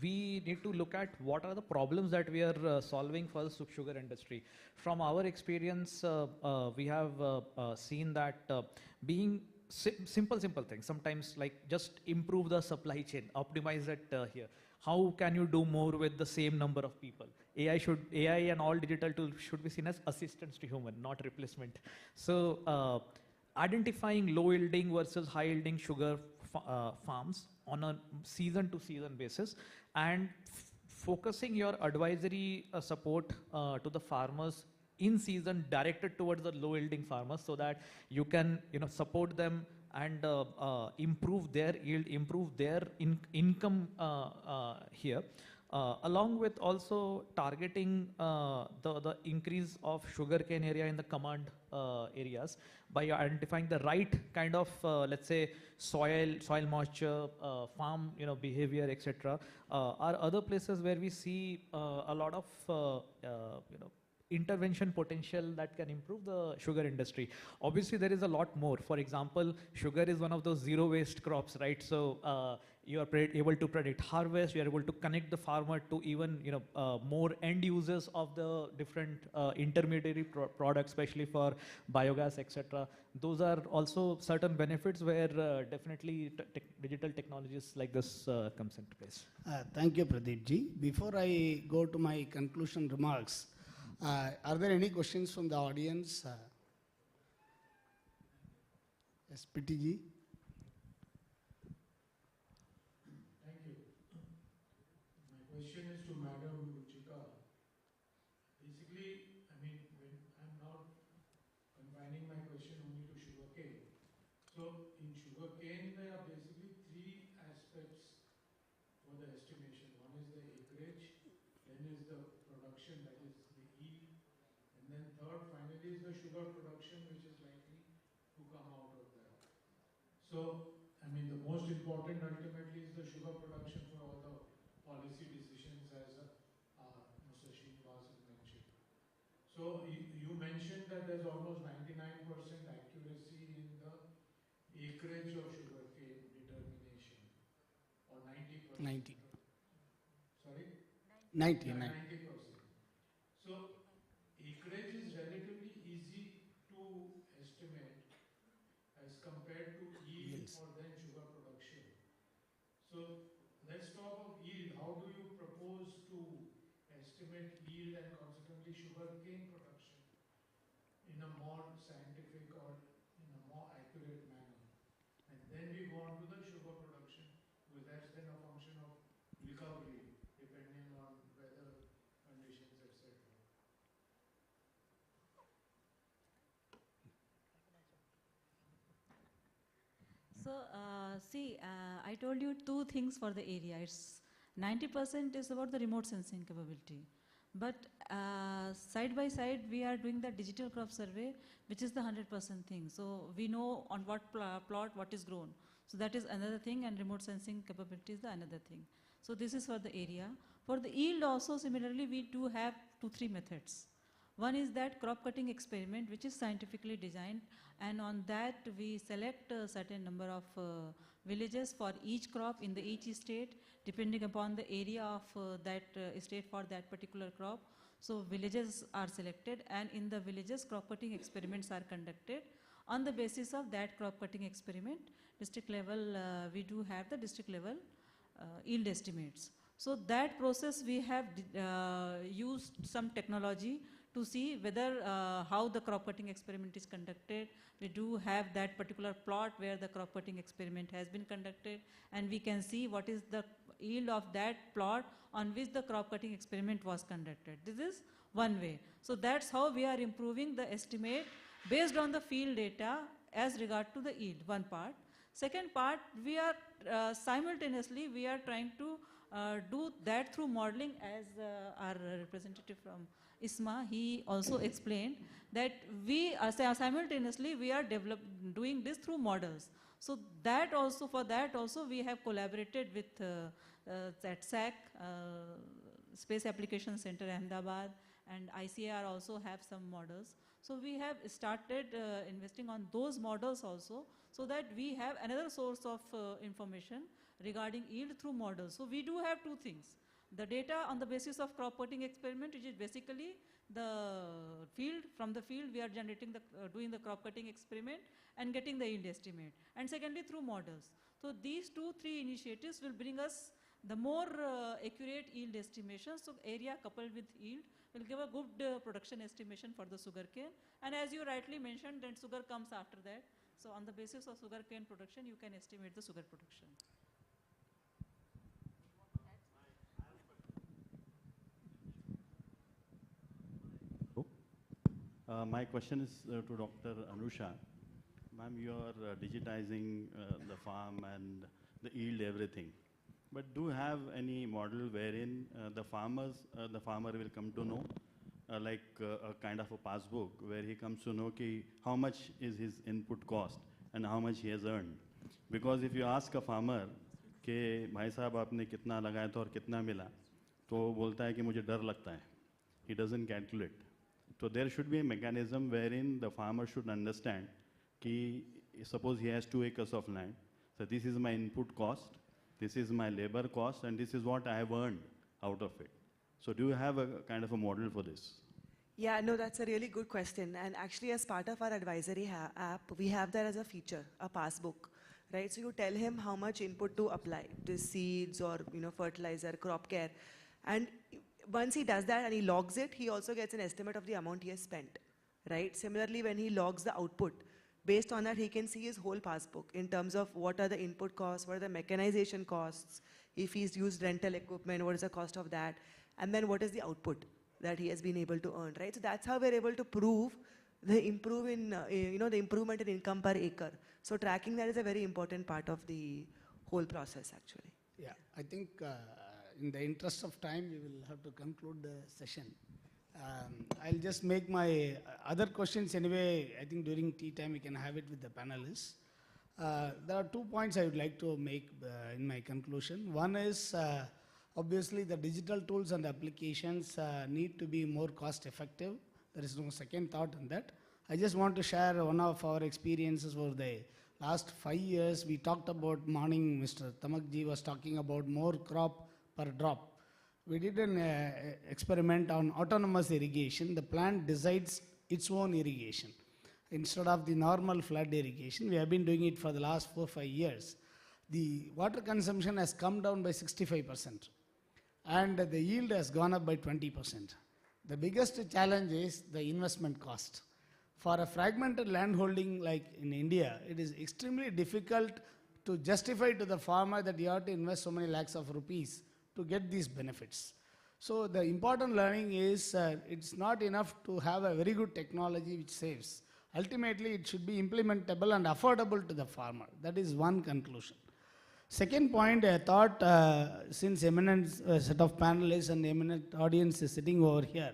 we need to look at what are the problems that we are solving for the sugar industry. From our experience, we have seen that being simple things, sometimes like just improve the supply chain, optimize it here. How can you do more with the same number of people? AI and all digital tools should be seen as assistants to human, not replacement. So identifying low yielding versus high yielding sugar farms on a season to season basis, and focusing your advisory support to the farmers in season directed towards the low yielding farmers so that you can support them and improve their yield, improve their income here. Along with also targeting the increase of sugarcane area in the command areas by identifying the right kind of let's say soil moisture, farm behavior, etc. Are other places where we see a lot of intervention potential that can improve the sugar industry. Obviously, there is a lot more. For example, sugar is one of those zero waste crops, right? So you are able to predict harvest. You are able to connect the farmer to even more end users of the different intermediary products, especially for biogas, etc. Those are also certain benefits where definitely digital technologies like this comes into place. Thank you, Pradeep ji. Before I go to my conclusion remarks, are there any questions from the audience? SPT ji. Thank you. My question is to Madam Ruchika. Basically, I mean, when I'm now confining my question only to sugarcane. So in sugarcane, there are basically three aspects for the estimation. One is the acreage, then is the production, that is the yield, and then third, finally, is the sugar production, which is likely to come out of that. So, I mean, the most important ultimately is the sugar production for all the policy decisions, as Mr. Srinivas has mentioned. So, you mentioned that there's almost 99% accuracy in the acreage of sugarcane determination, or 90%. 90. Sorry? 90. Yeah, 90. 90%. So, acreage is relatively easy to estimate as compared to yield or then sugar production. So, let's talk of yield. How do you propose to estimate yield and consequently sugarcane production in a more scientific or in a more accurate manner? And then we go on to the sugar production, because that's then a function of recovery, depending on weather conditions, etc. So, I told you two things for the area. It's 90% is about the remote sensing capability. But side by side, we are doing the digital crop survey, which is the 100% thing. So we know on what plot what is grown. So that is another thing, and remote sensing capability is the another thing. So this is for the area. For the yield also, similarly, we do have 2-3 methods. One is that crop cutting experiment, which is scientifically designed, and on that we select a certain number of villages for each crop in the each state, depending upon the area of that state for that particular crop. So villages are selected, and in the villages crop cutting experiments are conducted. On the basis of that crop cutting experiment, district level, we do have the district level yield estimates. So that process we have used some technology to see whether how the crop cutting experiment is conducted. We do have that particular plot where the crop cutting experiment has been conducted, and we can see what is the yield of that plot on which the crop cutting experiment was conducted. This is one way. So that's how we are improving the estimate based on the field data as regard to the yield, one part. Second part, we are simultaneously we are trying to do that through modeling, as our representative from ISMA, he also explained that we simultaneously we are doing this through models. So that also, for that also we have collaborated with that SAC, Space Application Center Ahmedabad, and ICAR also have some models. So we have started investing on those models also, so that we have another source of information regarding yield through models. So we do have two things. The data on the basis of crop cutting experiment, which is basically the field, from the field we are generating the, doing the crop cutting experiment and getting the yield estimate. And secondly, through models. So these 2-3 initiatives will bring us the more accurate yield estimation. So area coupled with yield will give a good production estimation for the sugarcane. And as you rightly mentioned, then sugar comes after that. So on the basis of sugarcane production, you can estimate the sugar production. My question is to Dr. Anusha. Ma'am, you are digitizing the farm and the yield, everything. But do you have any model wherein the farmer will come to know, like a kind of a passbook, where he comes to know how much is his input cost and how much he has earned? Because if you ask a farmer कि भाई साहब आपने कितना लगाया था और कितना मिला, तो वो बोलता है कि मुझे डर लगता है. He doesn't calculate. So there should be a mechanism wherein the farmer should understand कि suppose he has 2 acres of land. So this is my input cost, this is my labor cost, and this is what I have earned out of it. So do you have a kind of a model for this? Yeah, no, that's a really good question. And actually, as part of our advisory app, we have that as a feature, a passbook, right? So you tell him how much input to apply, the seeds or fertilizer, crop care, and once he does that and he logs it, he also gets an estimate of the amount he has spent, right? Similarly, when he logs the output, based on that, he can see his whole passbook in terms of what are the input costs, what are the mechanization costs, if he's used rental equipment, what is the cost of that, and then what is the output that he has been able to earn, right? So that's how we're able to prove the the improvement in income per acre. So tracking that is a very important part of the whole process, actually. Yeah, I think in the interest of time, we will have to conclude the session. I'll just make my other questions anyway. I think during tea time we can have it with the panelists. There are 2 points I would like to make in my conclusion. One is obviously the digital tools and applications need to be more cost effective. There is no second thought in that. I just want to share one of our experiences over the last 5 years. We talked about, morning Mr. Tamakji was talking about more crop per drop. We did an experiment on autonomous irrigation. The plant decides its own irrigation. Instead of the normal flood irrigation, we have been doing it for the last 4 or 5 years. The water consumption has come down by 65%, and the yield has gone up by 20%. The biggest challenge is the investment cost. For a fragmented landholding like in India, it is extremely difficult to justify to the farmer that you have to invest so many lakhs of rupees to get these benefits. So the important learning is it's not enough to have a very good technology which saves. Ultimately, it should be implementable and affordable to the farmer. That is one conclusion. Second point, I thought since eminent set of panelists and eminent audience is sitting over here,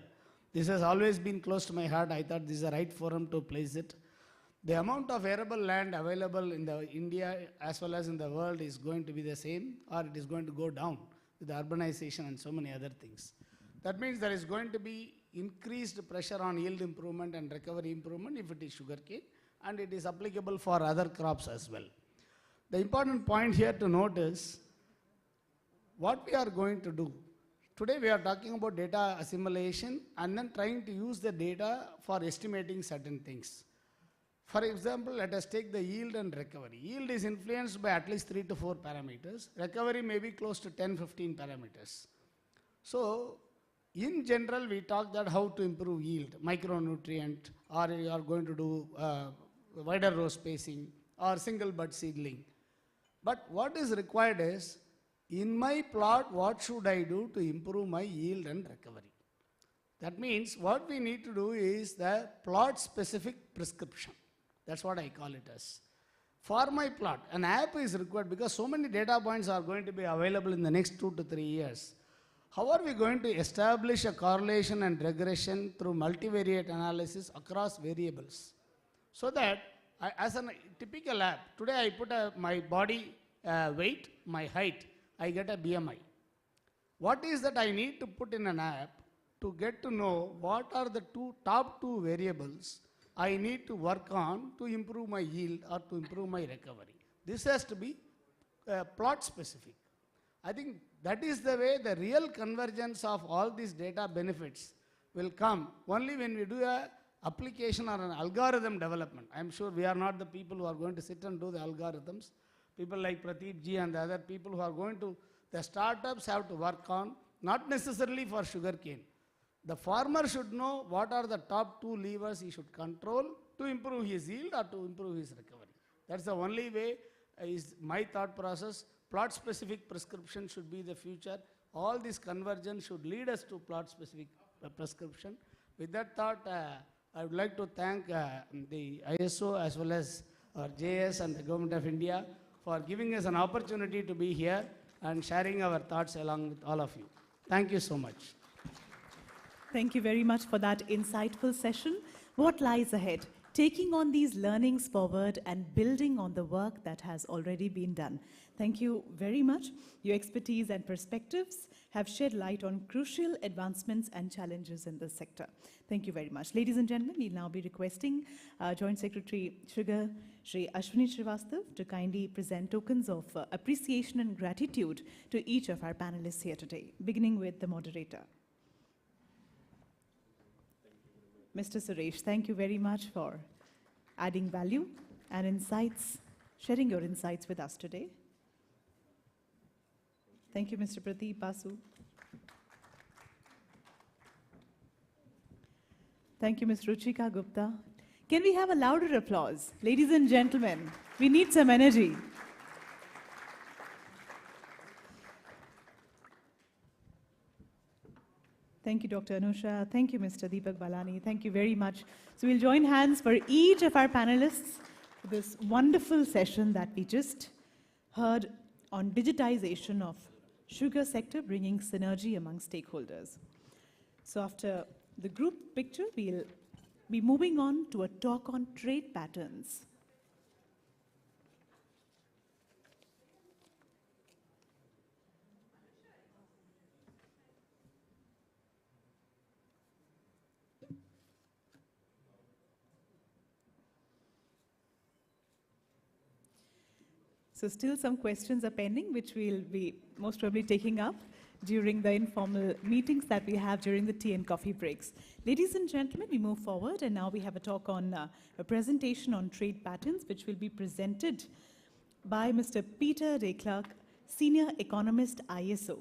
this has always been close to my heart. I thought this is the right forum to place it. The amount of arable land available in India as well as in the world is going to be the same, or it is going to go down with the urbanization and so many other things. That means there is going to be increased pressure on yield improvement and recovery improvement if it is sugarcane, and it is applicable for other crops as well. The important point here to note is what we are going to do. Today we are talking about data assimilation and then trying to use the data for estimating certain things. For example, let us take the yield and recovery. Yield is influenced by at least 3 to 4 parameters. Recovery may be close to 10, 15 parameters. So, in general, we talk that how to improve yield, micronutrient, or you are going to do wider row spacing, or single bud seedling. But what is required is, in my plot, what should I do to improve my yield and recovery? That means what we need to do is the plot-specific prescription. That's what I call it as. For my plot, an app is required because so many data points are going to be available in the next 2 to 3 years. How are we going to establish a correlation and regression through multivariate analysis across variables? So that, as a typical app, today I put my body weight, my height, I get a BMI. What is that I need to put in an app to get to know what are the top two variables I need to work on to improve my yield or to improve my recovery? This has to be plot specific. I think that is the way the real convergence of all these data benefits will come only when we do a application or an algorithm development. I am sure we are not the people who are going to sit and do the algorithms. People like Pradeep ji and the other people who are going to, the startups have to work on, not necessarily for sugarcane. The farmer should know what are the top 2 levers he should control to improve his yield or to improve his recovery. That's the only way, is my thought process. Plot-specific prescription should be the future. All this convergence should lead us to plot-specific prescription. With that thought, I would like to thank the ISO as well as our JS and the Government of India for giving us an opportunity to be here and sharing our thoughts along with all of you. Thank you so much. Thank you very much for that insightful session. What lies ahead? Taking on these learnings forward and building on the work that has already been done. Thank you very much. Your expertise and perspectives have shed light on crucial advancements and challenges in this sector. Thank you very much. Ladies and gentlemen, we'll now be requesting Joint Secretary Sugar, Shri Ashwini Srivastav, to kindly present tokens of appreciation and gratitude to each of our panelists here today, beginning with the moderator. Mr. Suresh, thank you very much for adding value and insights, sharing your insights with us today. Thank you, Mr. Pradeep Basu. Thank you, Ms. Ruchika Gupta. Can we have a louder applause? Ladies and gentlemen, we need some energy. Thank you, Dr. Anusha. Thank you, Mr. Deepak Balani. Thank you very much. So we'll join hands for each of our panelists for this wonderful session that we just heard on digitization of sugar sector, bringing synergy among stakeholders. So after the group picture, we'll be moving on to a talk on trade patterns. So still some questions are pending, which we'll be most probably taking up during the informal meetings that we have during the tea and coffee breaks. Ladies and gentlemen, we move forward, and now we have a talk on a presentation on trade patterns, which will be presented by Mr. Peter de Klerk, Senior Economist, ISO.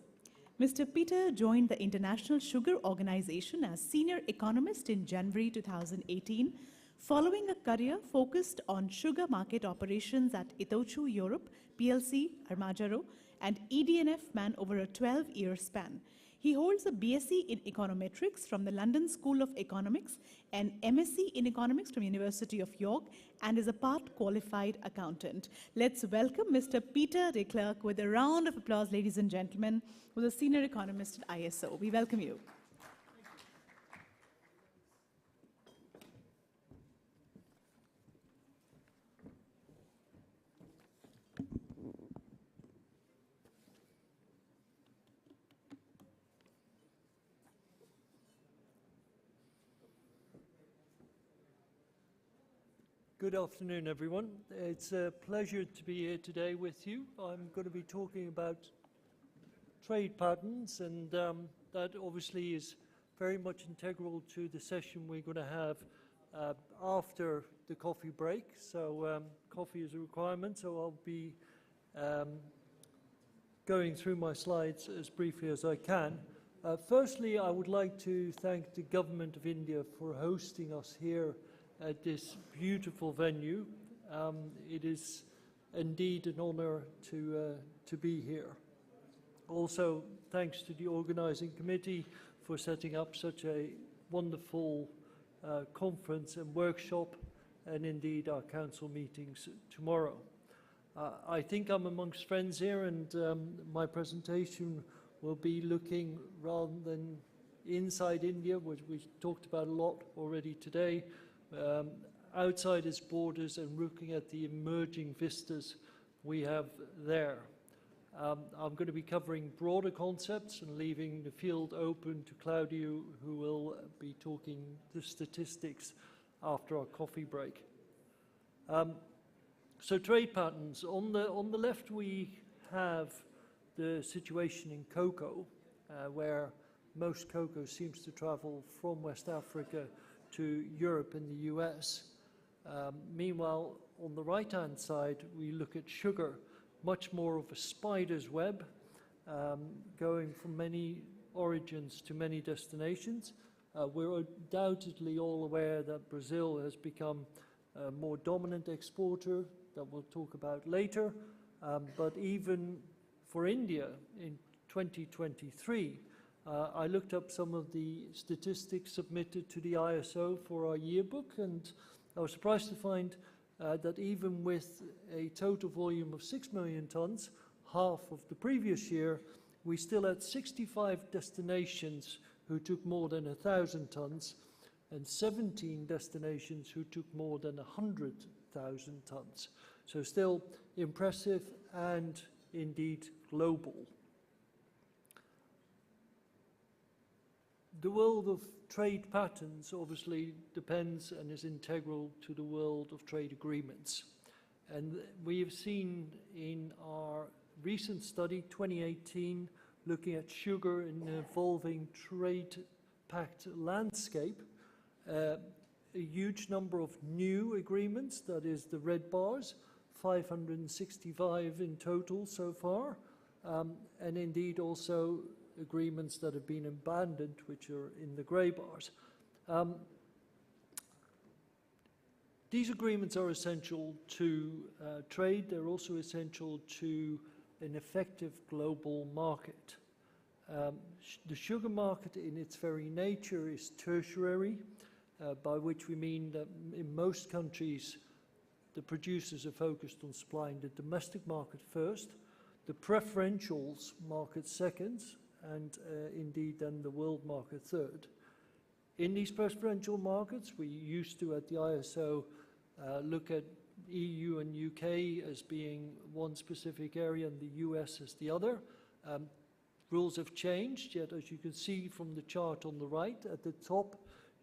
Mr. Peter joined the International Sugar Organization as Senior Economist in January 2018, following a career focused on sugar market operations at Itochu Europe, PLC, Armajaro, and EDNF Man over a 12-year span. He holds a BSc in Econometrics from the London School of Economics and MSc in Economics from University of York, and is a part-qualified accountant. Let's welcome Mr. Peter de Klerk with a round of applause, ladies and gentlemen, who's a Senior Economist at ISO. We welcome you. Good afternoon, everyone. It's a pleasure to be here today with you. I'm going to be talking about trade patterns, and that obviously is very much integral to the session we're going to have after the coffee break. So coffee is a requirement, so I'll be going through my slides as briefly as I can. Firstly, I would like to thank the Government of India for hosting us here at this beautiful venue. It is indeed an honor to be here. Also, thanks to the organizing committee for setting up such a wonderful conference and workshop, and indeed our council meetings tomorrow. I think I'm amongst friends here, and my presentation will be looking rather than inside India, which we talked about a lot already today, outside its borders and looking at the emerging vistas we have there. I'm going to be covering broader concepts and leaving the field open to Claudio, who will be talking the statistics after our coffee break. So trade patterns. On the left we have the situation in cocoa, where most cocoa seems to travel from West Africa to Europe and the US. Meanwhile, on the right-hand side, we look at sugar, much more of a spider's web, going from many origins to many destinations. We're undoubtedly all aware that Brazil has become a more dominant exporter, that we'll talk about later. But even for India in 2023, I looked up some of the statistics submitted to the ISO for our yearbook, and I was surprised to find that even with a total volume of 6 million tonnes, half of the previous year, we still had 65 destinations who took more than 1,000 tonnes, and 17 destinations who took more than 100,000 tonnes. So still impressive and indeed global. The world of trade patterns obviously depends and is integral to the world of trade agreements. And we have seen in our recent study, 2018, looking at sugar in an evolving trade-pact landscape, a huge number of new agreements, that is the red bars, 565 in total so far, and indeed also agreements that have been abandoned, which are in the grey bars. These agreements are essential to trade. They're also essential to an effective global market. The sugar market in its very nature is tertiary, by which we mean that in most countries the producers are focused on supplying the domestic market first, the preferentials market second, and indeed then the world market third. In these preferential markets, we used to at the ISO look at EU and UK as being one specific area and the US as the other. Rules have changed, yet as you can see from the chart on the right, at the top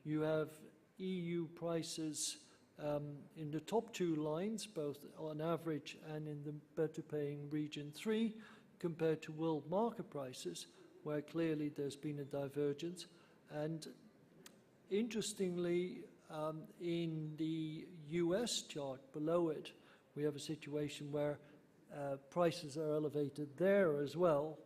you have EU prices in the top two lines, both on average and in the better paying region 3, compared to world market prices, where clearly there's been a divergence. And interestingly, in the US chart below it, we have a situation where prices are elevated there as well,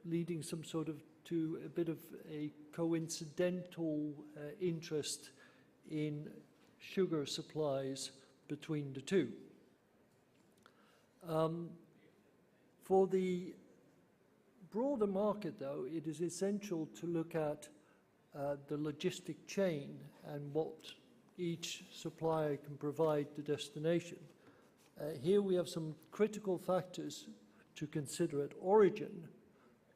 leading some sort of to a bit of a coincidental interest in sugar supplies between the two. For the broader market, though, it is essential to look at the logistic chain and what each supplier can provide the destination. Here we have some critical factors to consider at origin.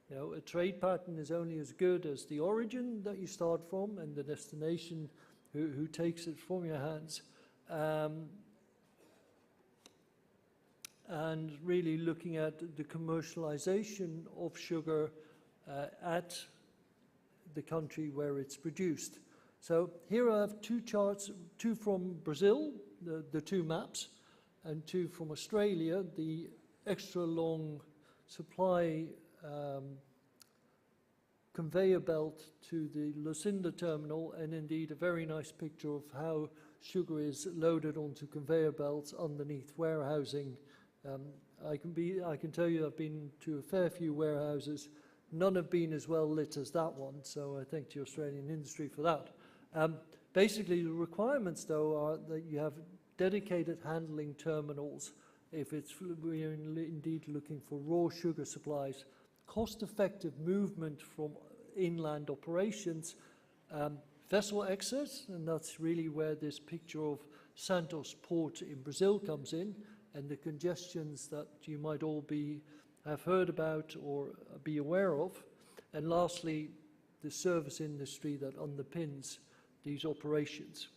You know, a trade pattern is only as good as the origin that you start from and the destination who takes it from your hands. And really looking at the commercialization of sugar at the country where it's produced. So here I have two charts, two from Brazil, the two maps, and two from Australia, the extra long supply conveyor belt to the Lucinda terminal, and indeed a very nice picture of how sugar is loaded onto conveyor belts underneath warehousing. I can tell you I've been to a fair few warehouses. None have been as well lit as that one, so I thank the Australian industry for that. Basically, the requirements, though, are that you have dedicated handling terminals if we're indeed looking for raw sugar supplies, cost-effective movement from inland operations, vessel access, and that's really where this picture of Santos Port in Brazil comes in, and the congestions that you might all have heard about or be aware of. And lastly, the service industry that underpins these operations.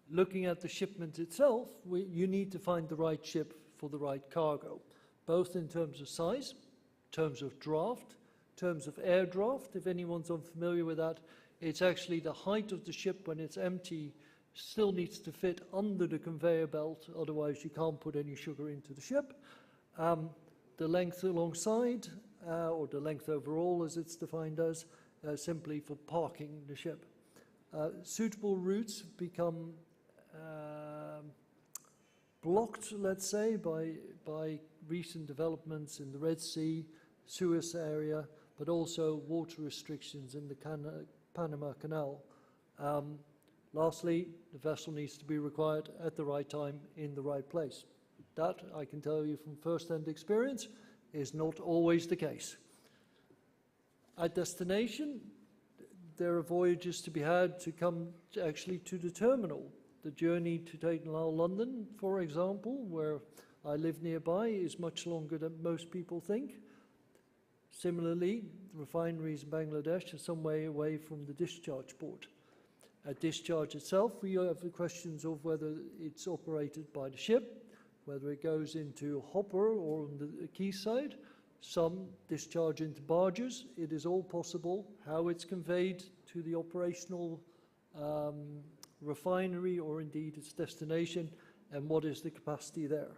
Looking at the shipment itself, you need to find the right ship for the right cargo, both in terms of size, terms of draft, terms of air draft. If anyone's unfamiliar with that, it's actually the height of the ship when it's empty still needs to fit under the conveyor belt, otherwise you can't put any sugar into the ship. The length alongside, or the length overall as it's defined as, simply for parking the ship. Suitable routes become blocked, let's say, by recent developments in the Red Sea, Suez area, but also water restrictions in the Panama Canal. Lastly, the vessel needs to be required at the right time in the right place. That, I can tell you from first-hand experience, is not always the case. At destination, there are voyages to be had to come actually to the terminal. The journey to London, for example, where I live nearby, is much longer than most people think. Similarly, refineries in Bangladesh are some way away from the discharge port. At discharge itself, we have the questions of whether it's operated by the ship, whether it goes into a hopper or on the quayside. Some discharge into barges. It is all possible. How it's conveyed to the operational refinery or indeed its destination, and what is the capacity there.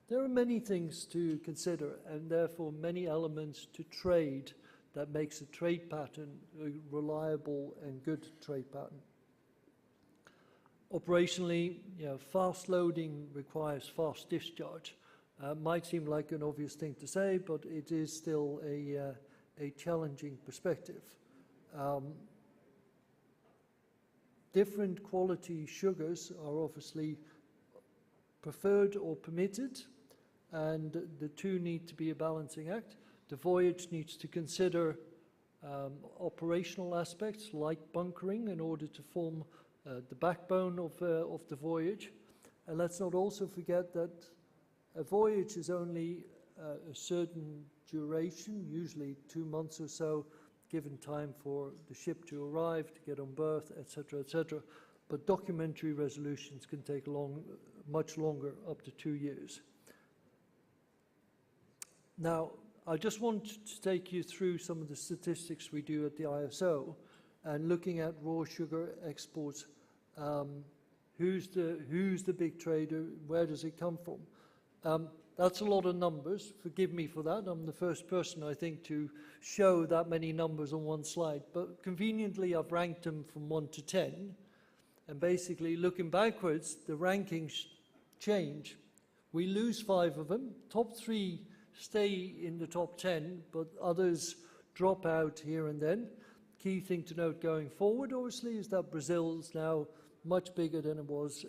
There are many things to consider, and therefore many elements to trade that makes a trade pattern a reliable and good trade pattern. Operationally, fast loading requires fast discharge. Might seem like an obvious thing to say, but it is still a challenging perspective. Different quality sugars are obviously preferred or permitted, and the two need to be a balancing act. The voyage needs to consider operational aspects like bunkering in order to form the backbone of the voyage. And let's not also forget that a voyage is only a certain duration, usually 2 months or so, given time for the ship to arrive, to get on berth, etc., etc. But documentary resolutions can take much longer, up to 2 years. Now, I just want to take you through some of the statistics we do at the ISO, and looking at raw sugar exports. Who's the big trader? Where does it come from? That's a lot of numbers. Forgive me for that. I'm the first person, I think, to show that many numbers on one slide. But conveniently, I've ranked them from 1 to 10. And basically, looking backwards, the rankings change. We lose 5 of them. Top 3 stay in the top 10, but others drop out here and then. Key thing to note going forward, obviously, is that Brazil is now much bigger than it was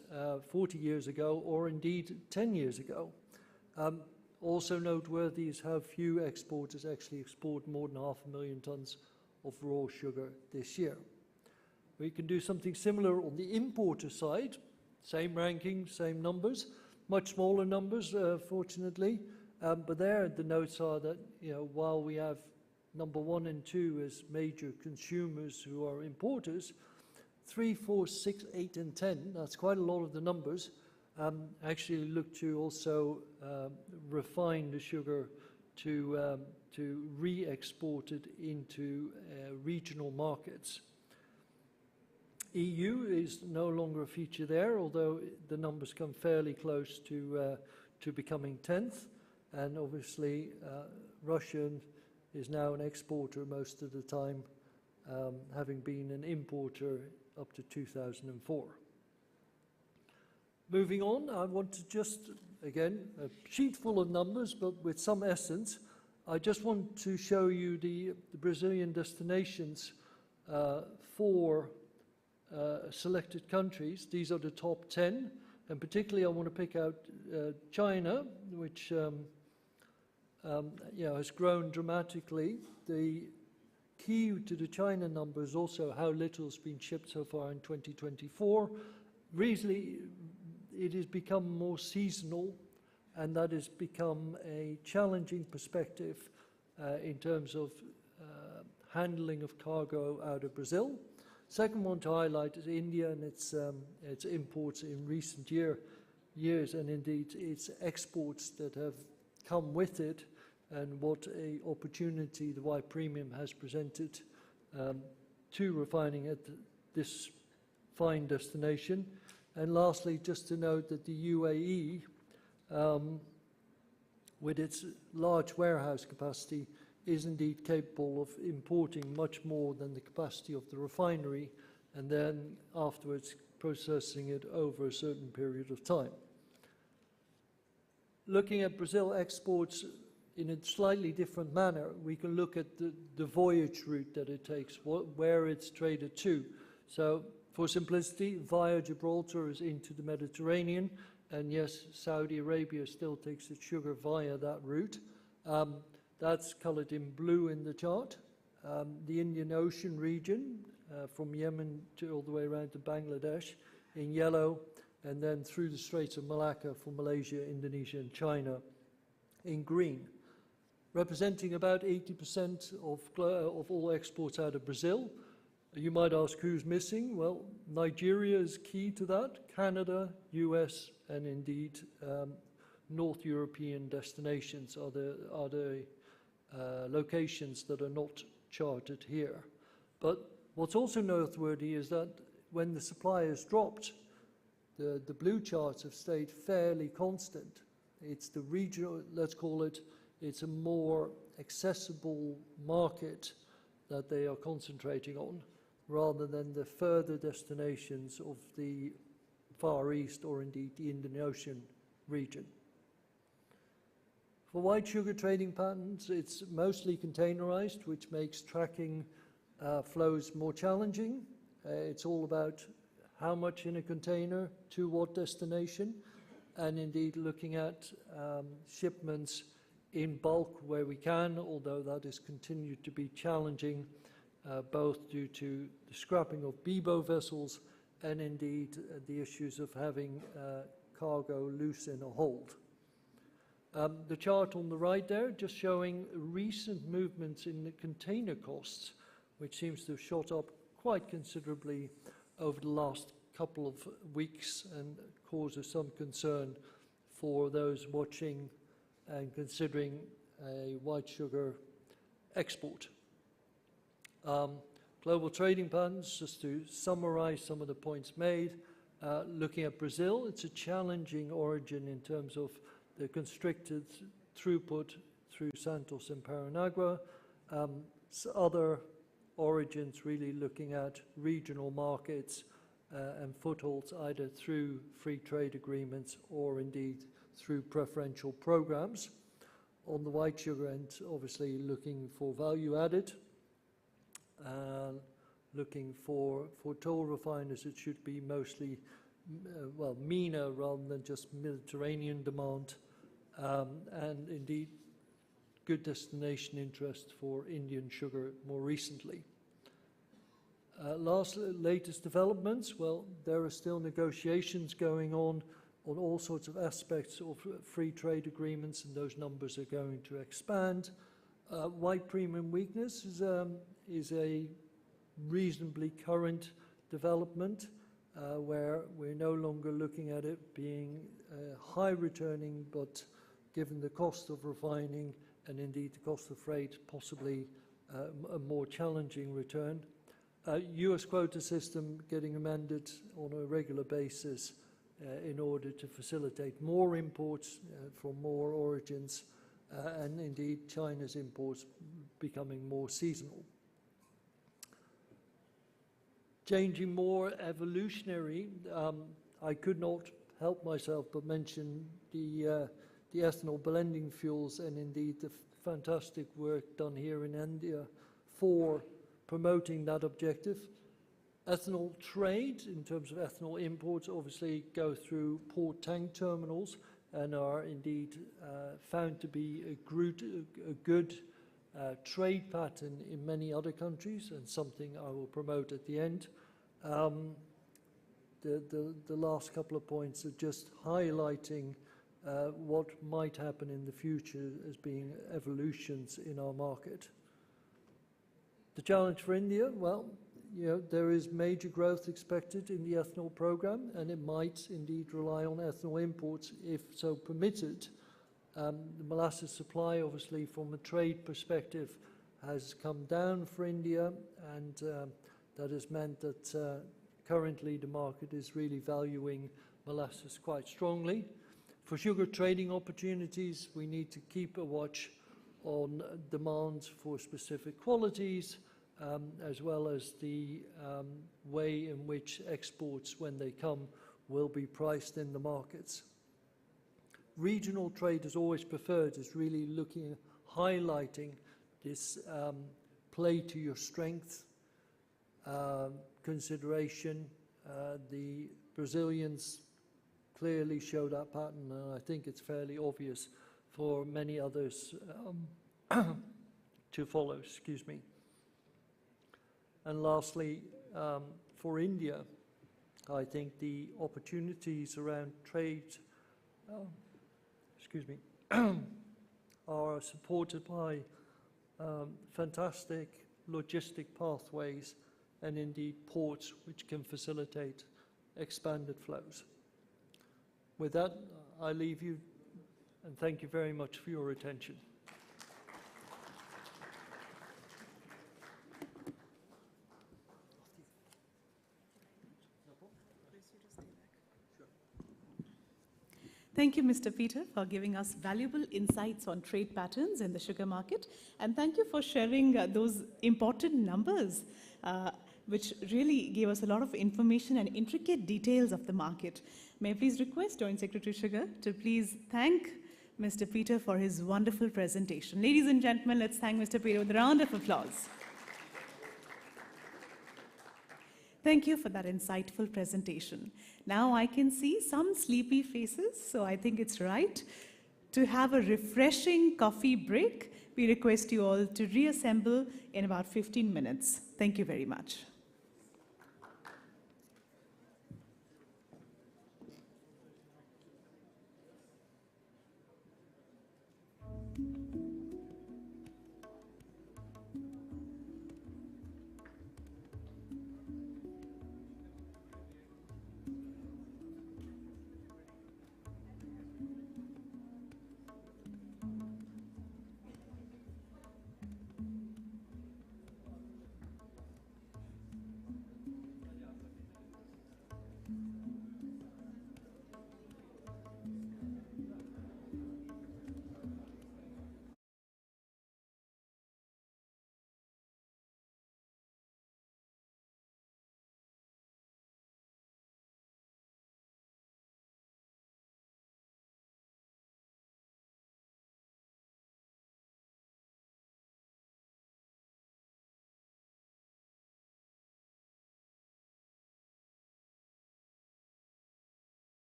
40 years ago, or indeed 10 years ago. Also noteworthy is how few exporters actually export more than 500,000 tons of raw sugar this year. We can do something similar on the importer side. Same ranking, same numbers, much smaller numbers, fortunately. But there, the notes are that while we have number 1 and 2 as major consumers who are importers, 3, 4, 6, 8, and 10, that's quite a lot of the numbers, actually look to also refine the sugar to re-export it into regional markets. EU is no longer a feature there, although the numbers come fairly close to becoming 10th, and obviously Russia is now an exporter most of the time, having been an importer up to 2004. Moving on, I want to just, again, a sheet full of numbers, but with some essence. I just want to show you the Brazilian destinations for selected countries. These are the top 10, and particularly I want to pick out China, which has grown dramatically. The key to the China number is also how little has been shipped so far in 2024. Recently, it has become more seasonal, and that has become a challenging perspective in terms of handling of cargo out of Brazil. Second one to highlight is India and its imports in recent years, and indeed its exports that have come with it, and what a opportunity the Y Premium has presented to refining at this fine destination. And lastly, just to note that the UAE, with its large warehouse capacity, is indeed capable of importing much more than the capacity of the refinery, and then afterwards processing it over a certain period of time. Looking at Brazil exports in a slightly different manner, we can look at the voyage route that it takes, where it's traded to. So, for simplicity, via Gibraltar is into the Mediterranean, and yes, Saudi Arabia still takes its sugar via that route. That's colored in blue in the chart. the Indian Ocean region, from Yemen to all the way around to Bangladesh in yellow, and then through the Straits of Malacca for Malaysia, Indonesia, and China in green, representing about 80% of all exports out of Brazil. You might ask who's missing. Well, Nigeria is key to that, Canada, US, and indeed North European destinations are the locations that are not charted here. But what's also noteworthy is that when the supply has dropped, the blue charts have stayed fairly constant. It's the regional, let's call it, it's a more accessible market that they are concentrating on, rather than the further destinations of the Far East or indeed the Indian Ocean region. For white sugar trading patterns, it's mostly containerized, which makes tracking flows more challenging. It's all about how much in a container, to what destination, and indeed looking at shipments in bulk where we can, although that has continued to be challenging, both due to the scrapping of BIBO vessels and indeed the issues of having cargo loose in a hold. The chart on the right there just showing recent movements in the container costs, which seems to have shot up quite considerably over the last couple of weeks and causes some concern for those watching and considering a white sugar export. Global trading patterns, just to summarize some of the points made, looking at Brazil, it's a challenging origin in terms of the constricted throughput through Santos and Paranagua. Other origins really looking at regional markets and footholds either through free trade agreements or indeed through preferential programs. On the white sugar end, obviously looking for value added, looking for toll refiners, it should be mostly, well, MENA rather than just Mediterranean demand, and indeed good destination interest for Indian sugar more recently. Latest developments, well, there are still negotiations going on all sorts of aspects of free trade agreements, and those numbers are going to expand. White premium weakness is a reasonably current development where we're no longer looking at it being high returning, but given the cost of refining and indeed the cost of freight, possibly a more challenging return. US quota system getting amended on a regular basis in order to facilitate more imports from more origins, and indeed China's imports becoming more seasonal. Changing more evolutionary, I could not help myself but mention the ethanol blending fuels and indeed the fantastic work done here in India for promoting that objective. Ethanol trade, in terms of ethanol imports, obviously go through port tank terminals and are indeed found to be a good trade pattern in many other countries, and something I will promote at the end. The last couple of points are just highlighting what might happen in the future as being evolutions in our market. The challenge for India, well, you know, there is major growth expected in the ethanol program, and it might indeed rely on ethanol imports if so permitted. The molasses supply, obviously, from a trade perspective, has come down for India, and that has meant that currently the market is really valuing molasses quite strongly. For sugar trading opportunities, we need to keep a watch on demands for specific qualities, as well as the way in which exports, when they come, will be priced in the markets. Regional trade is always preferred, is really looking, highlighting this play to your strength consideration. The Brazilians clearly show that pattern, and I think it's fairly obvious for many others to follow, excuse me. And lastly, for India, I think the opportunities around trade, excuse me, are supported by fantastic logistic pathways and indeed ports which can facilitate expanded flows. With that, I leave you and thank you very much for your attention. Thank you, Mr. Peter, for giving us valuable insights on trade patterns in the sugar market. And thank you for sharing those important numbers, which really gave us a lot of information and intricate details of the market. May I please request Joint Secretary Sugar to please thank Mr. Peter for his wonderful presentation. Ladies and gentlemen, let's thank Mr. Peter with a round of applause. Thank you for that insightful presentation. Now I can see some sleepy faces, so I think it's right to have a refreshing coffee break. We request you all to reassemble in about 15 minutes. Thank you very much.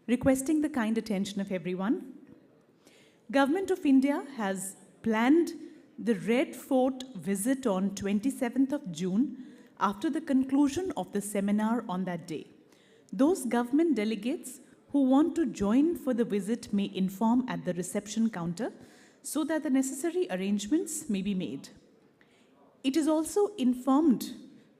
Requesting the kind attention of everyone, Government of India has planned the Red Fort visit on 27th of June after the conclusion of the seminar on that day. Those government delegates who want to join for the visit may inform at the reception counter so that the necessary arrangements may be made. It is also informed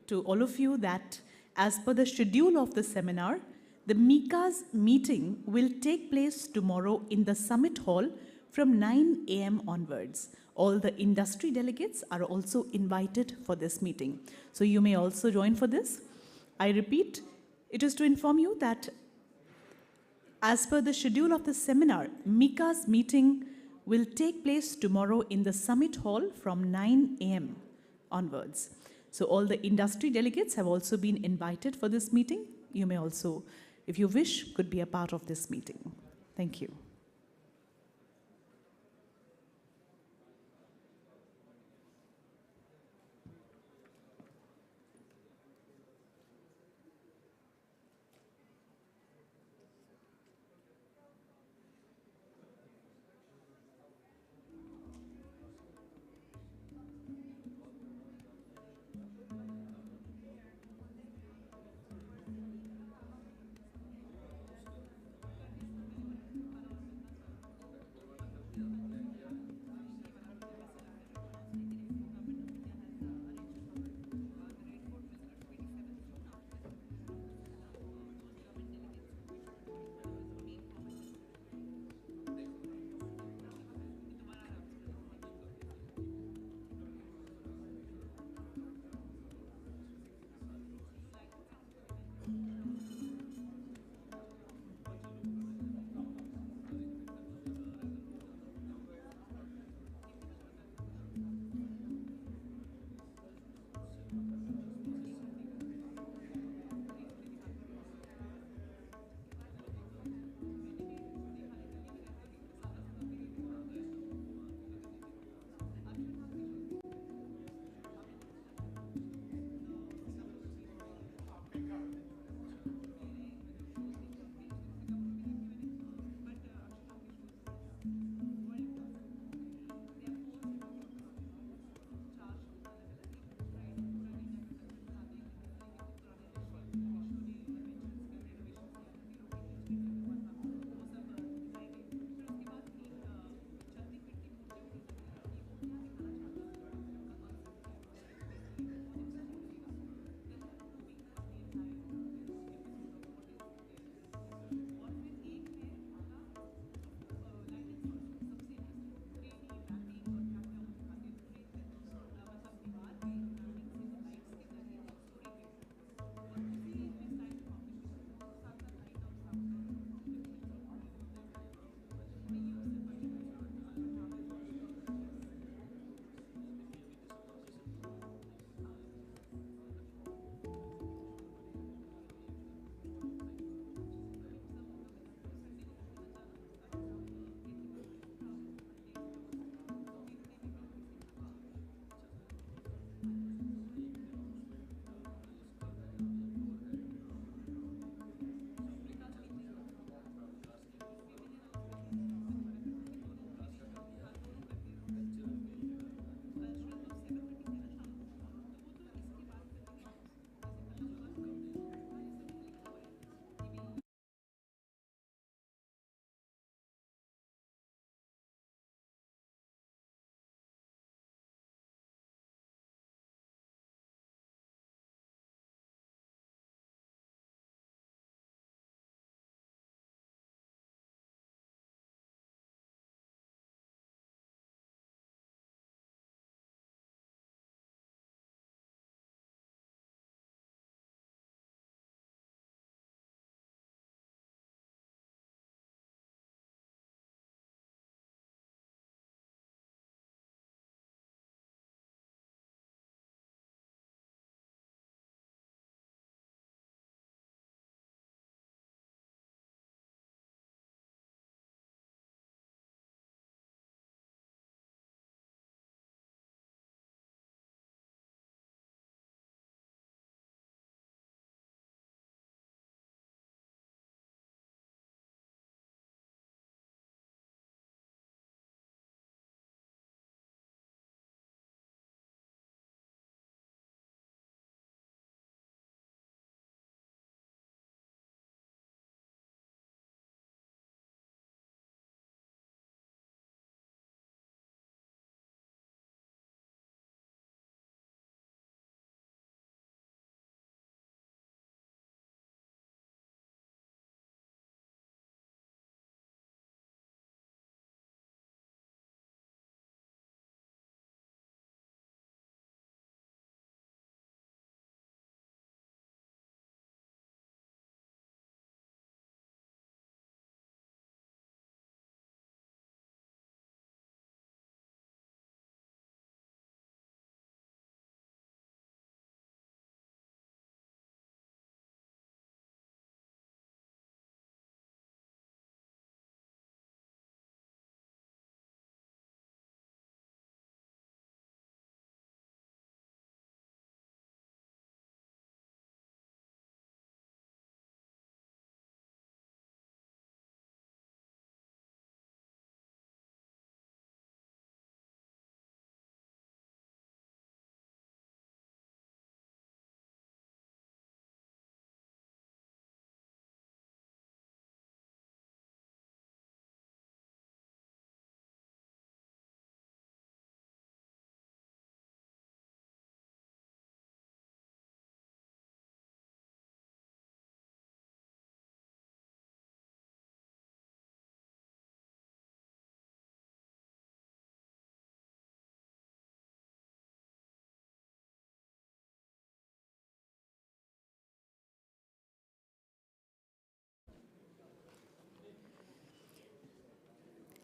to all of you that as per the schedule of the seminar, the MICA's meeting will take place tomorrow in the Summit Hall from 9 a.m. onwards. All the industry delegates are also invited for this meeting. So you may also join for this. I repeat, it is to inform you that as per the schedule of the seminar, MICA's meeting will take place tomorrow in the Summit Hall from 9 a.m. onwards. So all the industry delegates have also been invited for this meeting. You may also, if you wish, could be a part of this meeting. Thank you.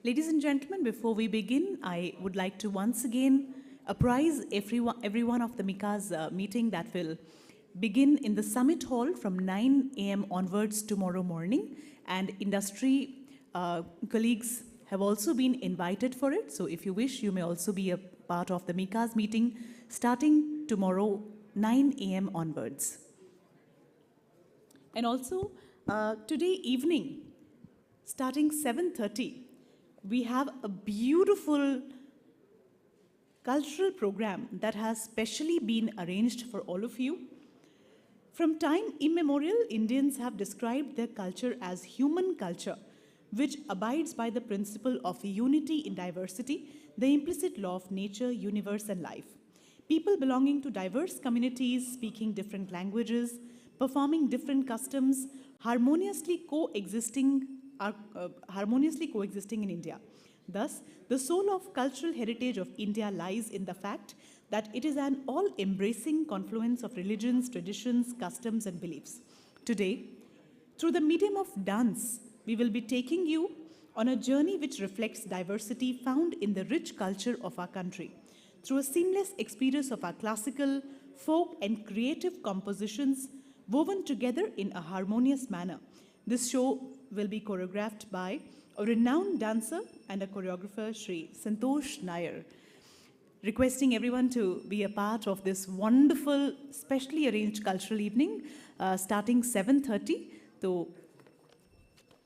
Ladies and gentlemen, before we begin, I would like to once again apprise everyone of the MICA's meeting that will begin in the Summit Hall from 9 a.m. onwards tomorrow morning. And industry colleagues have also been invited for it. So if you wish, you may also be a part of the MICA's meeting starting tomorrow 9 a.m. onwards. And also today evening, starting 7:30, we have a beautiful cultural program that has specially been arranged for all of you. From time immemorial, Indians have described their culture as human culture, which abides by the principle of unity in diversity, the implicit law of nature, universe, and life. People belonging to diverse communities, speaking different languages, performing different customs, harmoniously coexisting in India. Thus, the soul of cultural heritage of India lies in the fact that it is an all-embracing confluence of religions, traditions, customs, and beliefs. Today, through the medium of dance, we will be taking you on a journey which reflects diversity found in the rich culture of our country. Through a seamless experience of our classical, folk, and creative compositions woven together in a harmonious manner. This show will be choreographed by a renowned dancer and a choreographer, Sri Santosh Nair. Requesting everyone to be a part of this wonderful, specially arranged cultural evening, starting 7:30. So,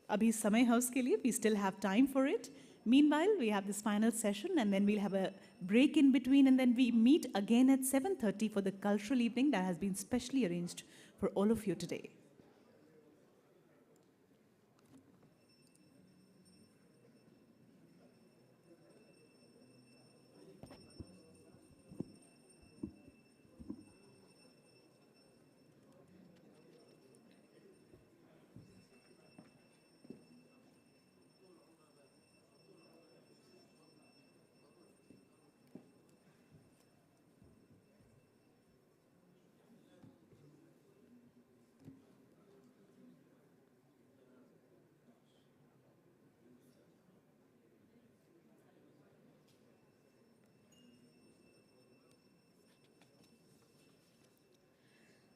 abhi samay hai uske liye, we still have time for it. Meanwhile, we have this final session, and then we'll have a break in between, and then we meet again at 7:30 for the cultural evening that has been specially arranged for all of you today.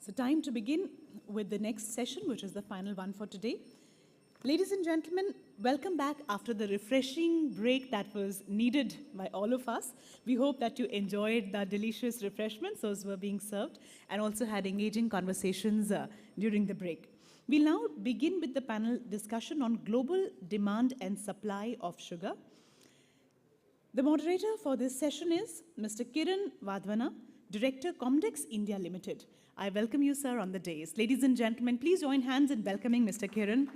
So time to begin with the next session, which is the final one for today. Ladies and gentlemen, welcome back after the refreshing break that was needed by all of us. We hope that you enjoyed the delicious refreshments those were being served and also had engaging conversations during the break. We'll now begin with the panel discussion on global demand and supply of sugar. The moderator for this session is Mr. Kiran Vadhwana, Director, Comdex India Limited. I welcome you, sir, on the dais. Ladies and gentlemen, please join hands in welcoming Mr. Kiran.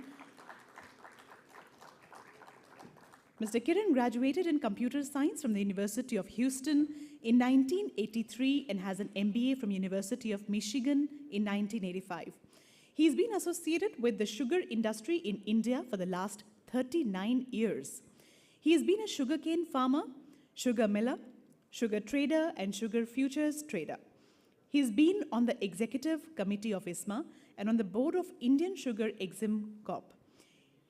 Mr. Kiran graduated in computer science from the University of Houston in 1983 and has an MBA from University of Michigan in 1985. He's been associated with the sugar industry in India for the last 39 years. He has been a sugarcane farmer, sugar miller, sugar trader, and sugar futures trader. He's been on the executive committee of ISMA and on the board of Indian Sugar Exim Corp.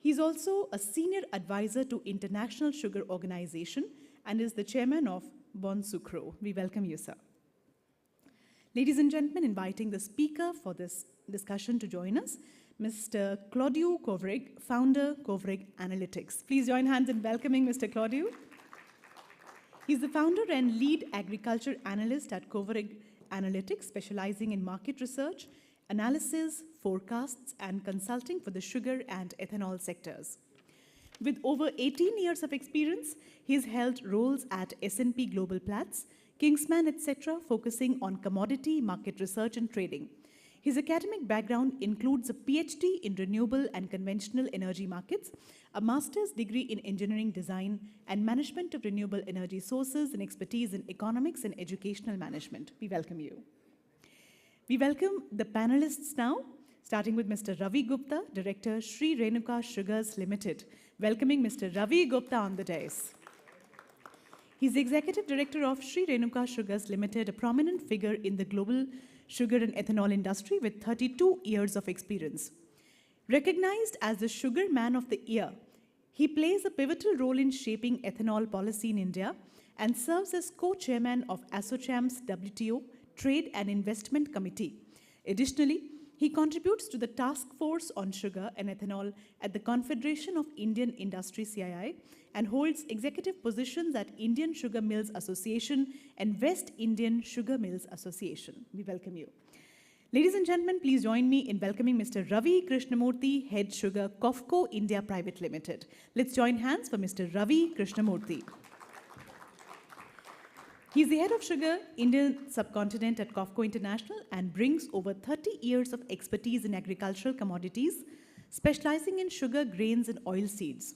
He's also a senior advisor to International Sugar Organization and is the chairman of Bon Sucro. We welcome you, sir. Ladies and gentlemen, inviting the speaker for this discussion to join us, Mr. Claudiu Kovrig, founder, Kovrig Analytics. Please join hands in welcoming Mr. Claudiu. He's the founder and lead agriculture analyst at Kovrig Analytics, specializing in market research, analysis, forecasts, and consulting for the sugar and ethanol sectors. With over 18 years of experience, he's held roles at S&P Global Platts, Kingsman, etc., focusing on commodity, market research, and trading. His academic background includes a PhD in renewable and conventional energy markets, a master's degree in engineering design and management of renewable energy sources, and expertise in economics and educational management. We welcome you. We welcome the panelists now, starting with Mr. Ravi Gupta, Director, Sri Renuka Sugars Limited. Welcoming Mr. Ravi Gupta on the dais. He's Executive Director of Sri Renuka Sugars Limited, a prominent figure in the global sugar and ethanol industry with 32 years of experience. Recognized as the Sugar Man of the Year, He plays a pivotal role in shaping ethanol policy in India and serves as co-chairman of ASSOCHAM's WTO Trade and Investment Committee. Additionally, he contributes to the Task Force on Sugar and Ethanol at the Confederation of Indian Industry CII and holds executive positions at Indian Sugar Mills Association and West Indian Sugar Mills Association. We welcome you. Ladies and gentlemen, please join me in welcoming Mr. Ravi Krishnamurthy, Head Sugar, COFCO India Private Limited. Let's join hands for Mr. Ravi Krishnamurthy. He is the head of sugar Indian subcontinent at COFCO International and brings over 30 years of expertise in agricultural commodities, specializing in sugar, grains, and oilseeds.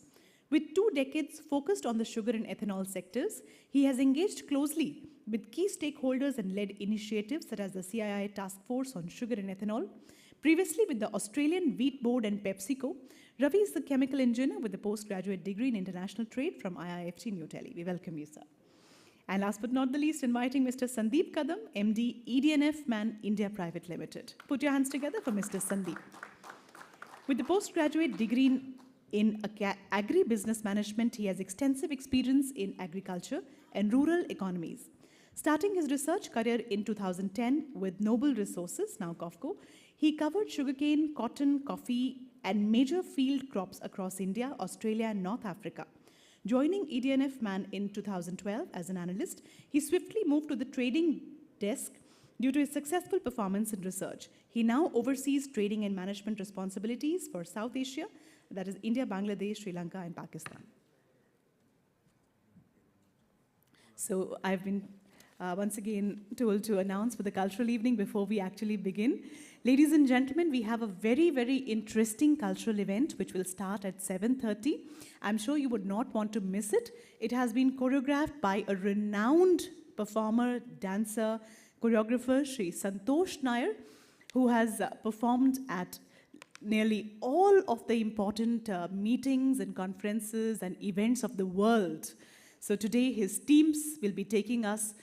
With 2 decades focused on the sugar and ethanol sectors, he has engaged closely with key stakeholders and led initiatives such as the CII Task Force on Sugar and Ethanol. Previously with the Australian Wheat Board and PepsiCo, Ravi is the chemical engineer with a postgraduate degree in international trade from IIFT New Delhi. We welcome you, sir. And last but not the least, inviting Mr. Sandeep Kadam, MD, EDNF Man India Private Limited. Put your hands together for Mr. Sandeep. With the postgraduate degree in agri-business management, he has extensive experience in agriculture and rural economies. Starting his research career in 2010 with Noble Resources, now COFCO, he covered sugarcane, cotton, coffee, and major field crops across India, Australia, and North Africa. Joining EDNF Man in 2012 as an analyst, he swiftly moved to the trading desk due to his successful performance in research. He now oversees trading and management responsibilities for South Asia, that is India, Bangladesh, Sri Lanka, and Pakistan. So I've been once again told to announce for the cultural evening before we actually begin. Ladies and gentlemen, we have a very, very interesting cultural event which will start at 7:30. I'm sure you would not want to miss it. It has been choreographed by a renowned performer, dancer, choreographer, Sri Santosh Nair, who has performed at nearly all of the important meetings and conferences and events of the world. So today his teams will be taking us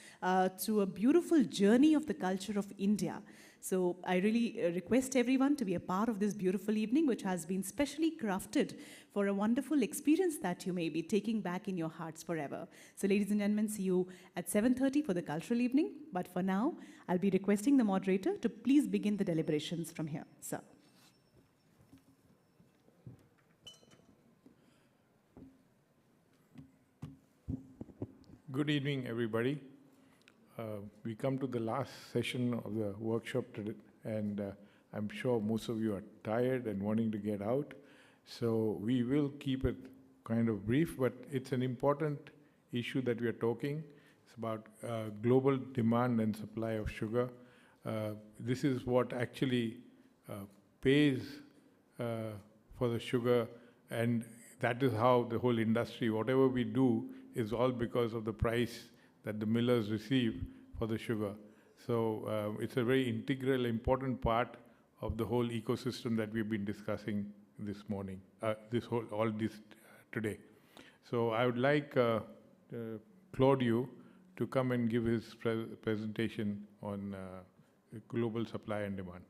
through a beautiful journey of the culture of India. So I really request everyone to be a part of this beautiful evening, which has been specially crafted for a wonderful experience that you may be taking back in your hearts forever. So ladies and gentlemen, see you at 7:30 for the cultural evening. But for now, I'll be requesting the moderator to please begin the deliberations from here, sir. Good evening, everybody. We come to the last session of the workshop today, and I'm sure most of you are tired and wanting to get out. So we will keep it kind of brief, but it's an important issue that we are talking. It's about global demand and supply of sugar. This is what actually pays for the sugar, and that is how the whole industry, whatever we do, is all because of the price that the millers receive for the sugar. So it's a very integral, important part of the whole ecosystem that we've been discussing this morning, today. So I would like Claudio to come and give his presentation on global supply and demand.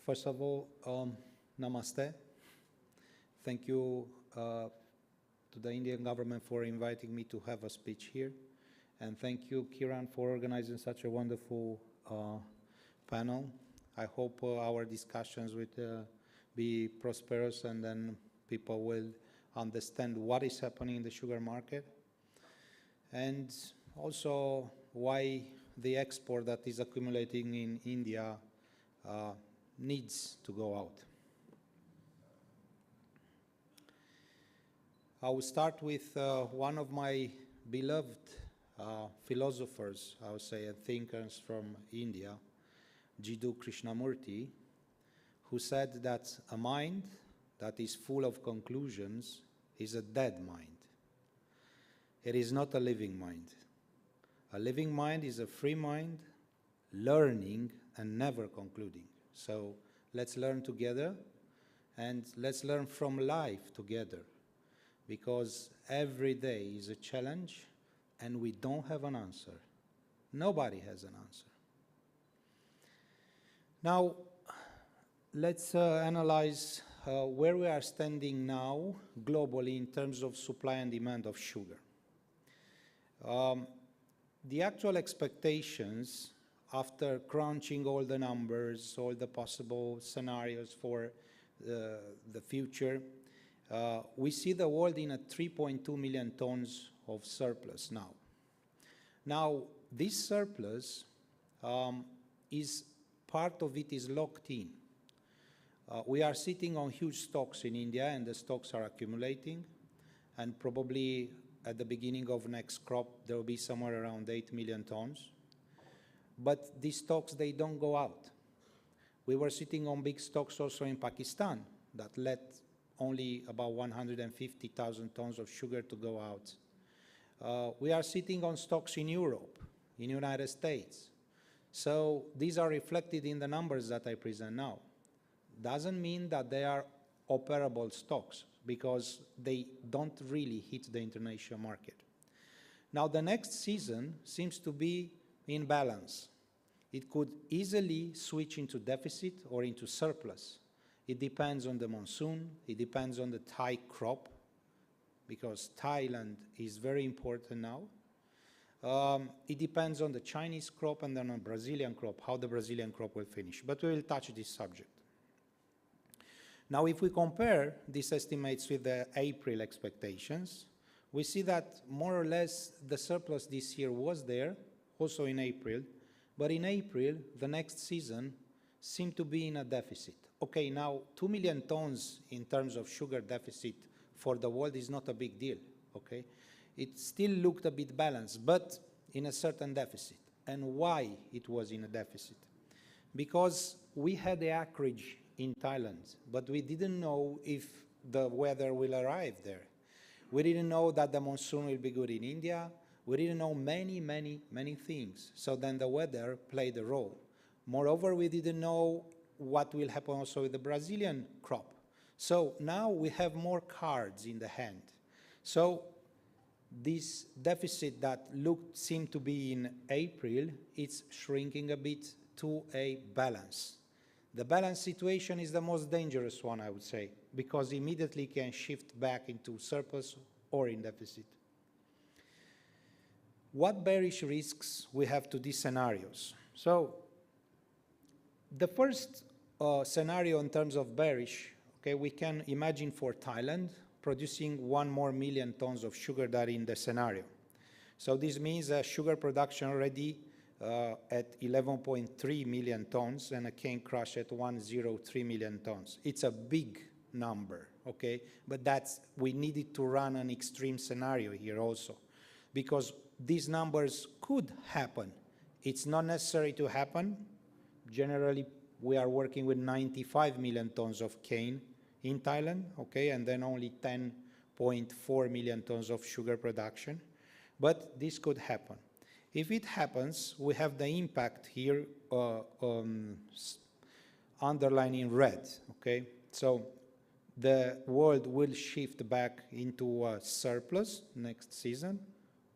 First of all, namaste. Thank you to the Indian government for inviting me to have a speech here. And thank you, Kiran, for organizing such a wonderful panel. I hope our discussions will be prosperous, and then people will understand what is happening in the sugar market, and also why the export that is accumulating in India needs to go out. I will start with one of my beloved philosophers, I would say, and thinkers from India, Jiddu Krishnamurti, who said that a mind that is full of conclusions is a dead mind. It is not a living mind. A living mind is a free mind, learning and never concluding. So let's learn together, and let's learn from life together, because every day is a challenge, and we don't have an answer. Nobody has an answer. Now, let's analyze where we are standing now globally in terms of supply and demand of sugar. The actual expectations, after crunching all the numbers, all the possible scenarios for the future, we see the world in a 3.2 million tons of surplus now. Now, this surplus is part of it is locked in. We are sitting on huge stocks in India, and the stocks are accumulating, and probably at the beginning of next crop there will be somewhere around 8 million tons. But these stocks, they don't go out. We were sitting on big stocks also in Pakistan that let only about 150,000 tons of sugar to go out. We are sitting on stocks in Europe, in the United States. So these are reflected in the numbers that I present now. Doesn't mean that they are operable stocks, because they don't really hit the international market. Now, the next season seems to be in balance. It could easily switch into deficit or into surplus. It depends on the monsoon, it depends on the Thai crop, because Thailand is very important now. It depends on the Chinese crop and then on Brazilian crop, how the Brazilian crop will finish. But we will touch this subject. Now, if we compare these estimates with the April expectations, we see that more or less the surplus this year was there, also in April, but in April, the next season seemed to be in a deficit. Okay, now 2 million tons in terms of sugar deficit for the world is not a big deal, okay? It still looked a bit balanced, but in a certain deficit. And why it was in a deficit? Because we had the acreage in Thailand, but we didn't know if the weather will arrive there. We didn't know that the monsoon will be good in India. We didn't know many things. So then the weather played a role. Moreover, we didn't know what will happen also with the Brazilian crop. So now we have more cards in the hand. So this deficit that seemed to be in April, it's shrinking a bit to a balance. The balance situation is the most dangerous one, I would say, because immediately can shift back into surplus or in deficit. What bearish risks we have to these scenarios? So the first scenario in terms of bearish, okay, we can imagine for Thailand producing 1 more million tons of sugar than in the scenario. So this means sugar production already at 11.3 million tons and a cane crush at 103 million tons. It's a big number, okay? But we needed to run an extreme scenario here also, because these numbers could happen. It's not necessary to happen. Generally, we are working with 95 million tons of cane in Thailand, okay, and then only 10.4 million tons of sugar production. But this could happen. If it happens, we have the impact here underlined in red, okay? So the world will shift back into a surplus next season,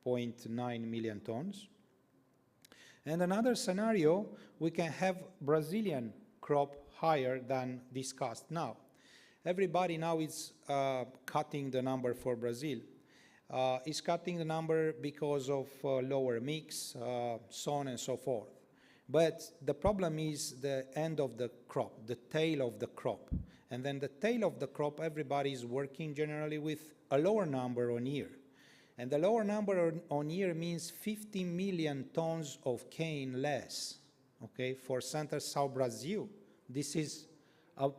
0.9 million tons. And another scenario, we can have Brazilian crop higher than discussed now. Everybody now is cutting the number for Brazil. Is cutting the number because of lower mix, so on and so forth. But the problem is the end of the crop, the tail of the crop. And then the tail of the crop, everybody is working generally with a lower number on year. And the lower number on year means 50 million tons of cane less, okay, for Center-South Brazil. This is a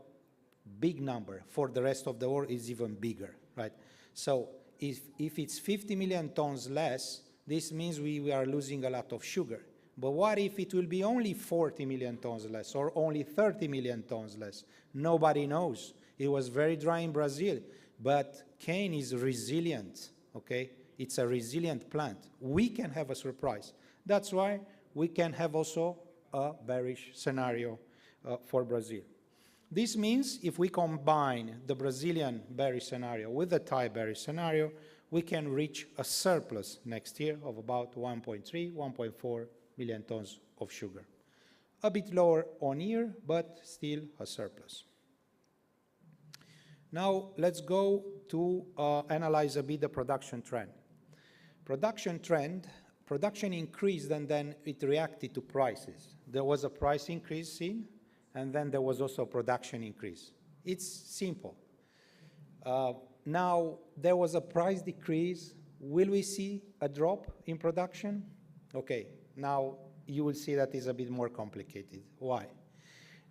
big number. For the rest of the world, it's even bigger, right? So if it's 50 million tons less, this means we are losing a lot of sugar. But what if it will be only 40 million tons less or only 30 million tons less? Nobody knows. It was very dry in Brazil, but cane is resilient, okay? It's a resilient plant. We can have a surprise. That's why we can have also a bearish scenario for Brazil. This means if we combine the Brazilian bearish scenario with the Thai bearish scenario, we can reach a surplus next year of about 1.3, 1.4 million tons of sugar. A bit lower on year, but still a surplus. Now let's go to analyze a bit the production trend. Production increased and then it reacted to prices. There was a price increase seen, and then there was also a production increase. It's simple. Now there was a price decrease. Will we see a drop in production? Okay, now you will see that is a bit more complicated. Why?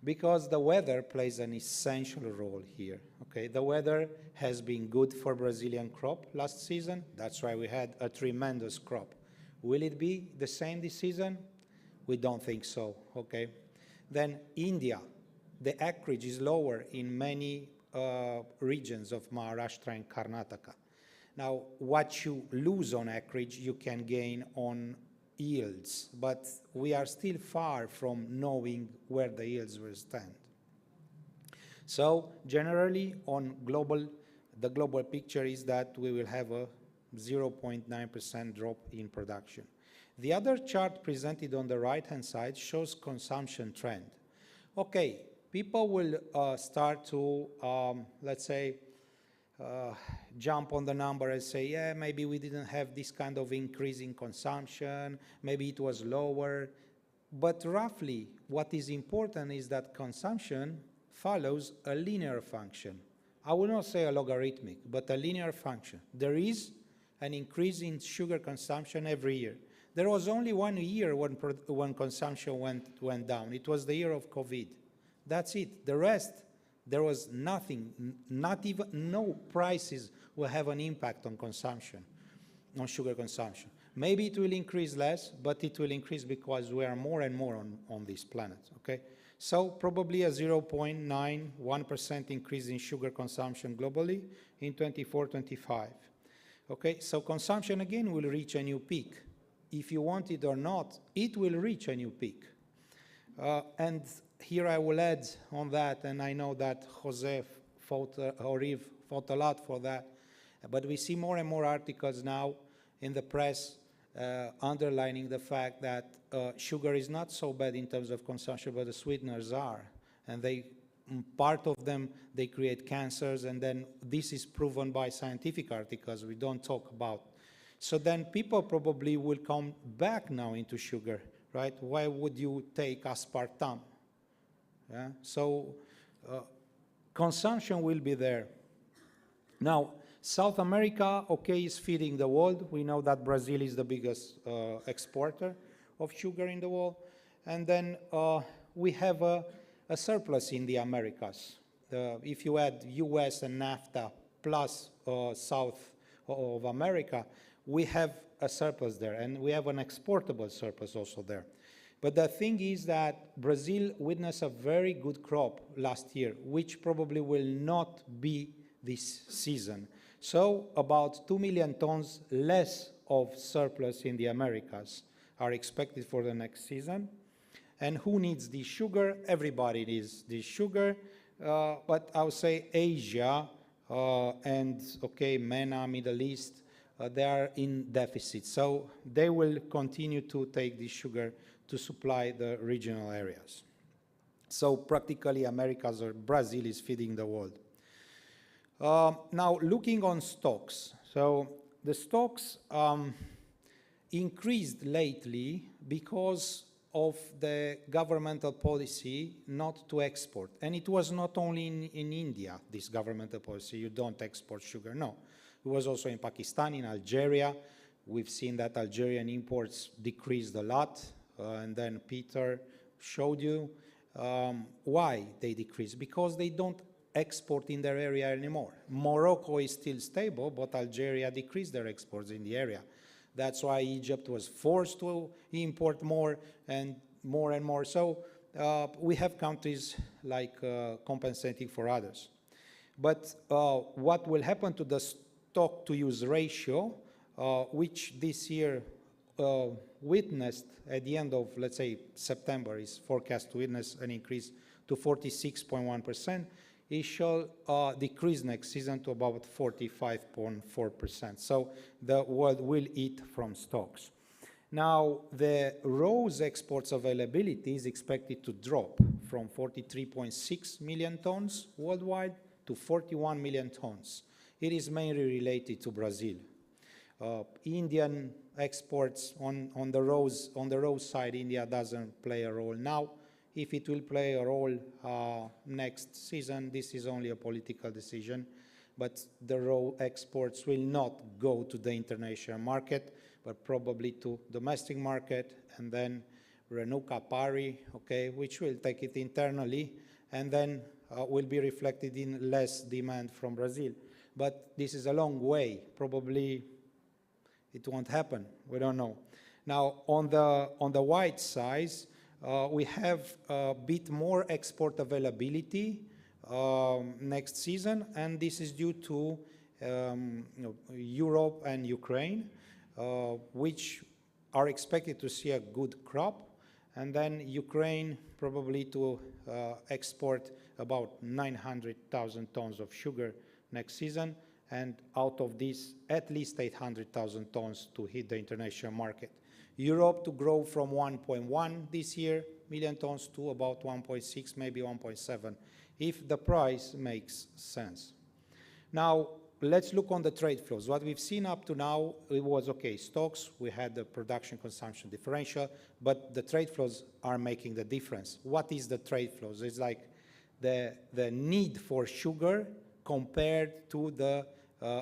Because the weather plays an essential role here. Okay, the weather has been good for Brazilian crop last season. That's why we had a tremendous crop. Will it be the same this season? We don't think so. Okay. Then India, the acreage is lower in many regions of Maharashtra and Karnataka. Now, what you lose on acreage, you can gain on yields, but we are still far from knowing where the yields will stand. So generally on the global picture is that we will have a 0.9% drop in production. The other chart presented on the right-hand side shows consumption trend. Okay, people will start to, let's say, jump on the number and say, yeah, maybe we didn't have this kind of increase in consumption, maybe it was lower. But roughly, what is important is that consumption follows a linear function. I will not say a logarithmic, but a linear function. There is an increase in sugar consumption every year. There was only 1 year when consumption went down. It was the year of COVID. That's it. The rest, there was nothing, not even, no prices will have an impact on consumption, on sugar consumption. Maybe it will increase less, but it will increase because we are more and more on this planet, okay? So probably a 0.91% increase in sugar consumption globally in 24-25. Okay, so consumption again will reach a new peak. If you want it or not, it will reach a new peak. And here I will add on that, and I know that Jose fought a lot for that, but we see more and more articles now in the press underlining the fact that sugar is not so bad in terms of consumption, but the sweeteners are. And part of them, they create cancers, and then this is proven by scientific articles we don't talk about. So then people probably will come back now into sugar, right? Why would you take aspartame? Yeah? So consumption will be there. Now, South America, okay, is feeding the world. We know that Brazil is the biggest exporter of sugar in the world. And then we have a surplus in the Americas. If you add US and NAFTA plus South of America, we have a surplus there, and we have an exportable surplus also there. But the thing is that Brazil witnessed a very good crop last year, which probably will not be this season. So about 2 million tons less of surplus in the Americas are expected for the next season. And who needs this sugar? Everybody needs this sugar. But I would say Asia and, okay, MENA, Middle East, they are in deficit. So they will continue to take this sugar to supply the regional areas. So practically Americas or Brazil is feeding the world. Now looking on stocks. So the stocks increased lately because of the governmental policy not to export. And it was not only in India, this governmental policy, you don't export sugar, no. It was also in Pakistan, in Algeria. We've seen that Algerian imports decreased a lot. And then Peter showed you why they decreased. Because they don't export in their area anymore. Morocco is still stable, but Algeria decreased their exports in the area. That's why Egypt was forced to import more and more. So we have countries like compensating for others. But what will happen to the stock-to-use ratio, which this year witnessed at the end of, let's say, September, is forecast to witness an increase to 46.1%. it shall decrease next season to about 45.4%. So the world will eat from stocks. Now, the rose exports availability is expected to drop from 43.6 million tons worldwide to 41 million tons. It is mainly related to Brazil. Indian exports on the rose side, India doesn't play a role now. If it will play a role next season, this is only a political decision, but the rose exports will not go to the international market, but probably to domestic market, and then Renuka Pari, okay, which will take it internally, and then will be reflected in less demand from Brazil. But this is a long way. Probably it won't happen. We don't know. Now, on the white side, we have a bit more export availability next season, and this is due to Europe and Ukraine, which are expected to see a good crop, and then Ukraine probably to export about 900,000 tons of sugar next season, and out of this, at least 800,000 tons to hit the international market. Europe to grow from 1.1 this year million tons to about 1.6, maybe 1.7, if the price makes sense. Now, let's look on the trade flows. What we've seen up to now, it was, okay, stocks, we had the production-consumption differential, but the trade flows are making the difference. What is the trade flows? It's like the need for sugar compared to the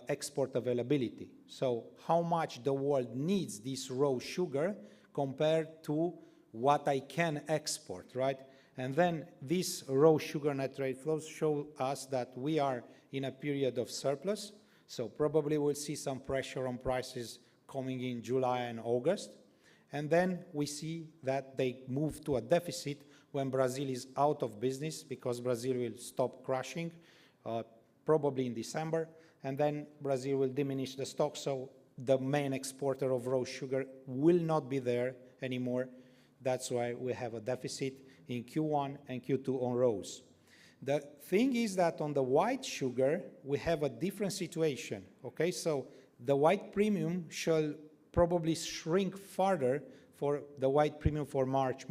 export availability. So how much the world needs this raw sugar compared to what I can export, right? And then these raw sugar net trade flows show us that we are in a period of surplus, so probably we'll see some pressure on prices coming in July and August. And then we see that they move to a deficit when Brazil is out of business, because Brazil will stop crushing, probably in December, and then Brazil will diminish the stock, so the main exporter of raw sugar will not be there anymore. That's why we have a deficit in Q1 and Q2 on raws. The thing is that on the white sugar, we have a different situation, okay? So the white premium shall probably shrink further for the white premium for March.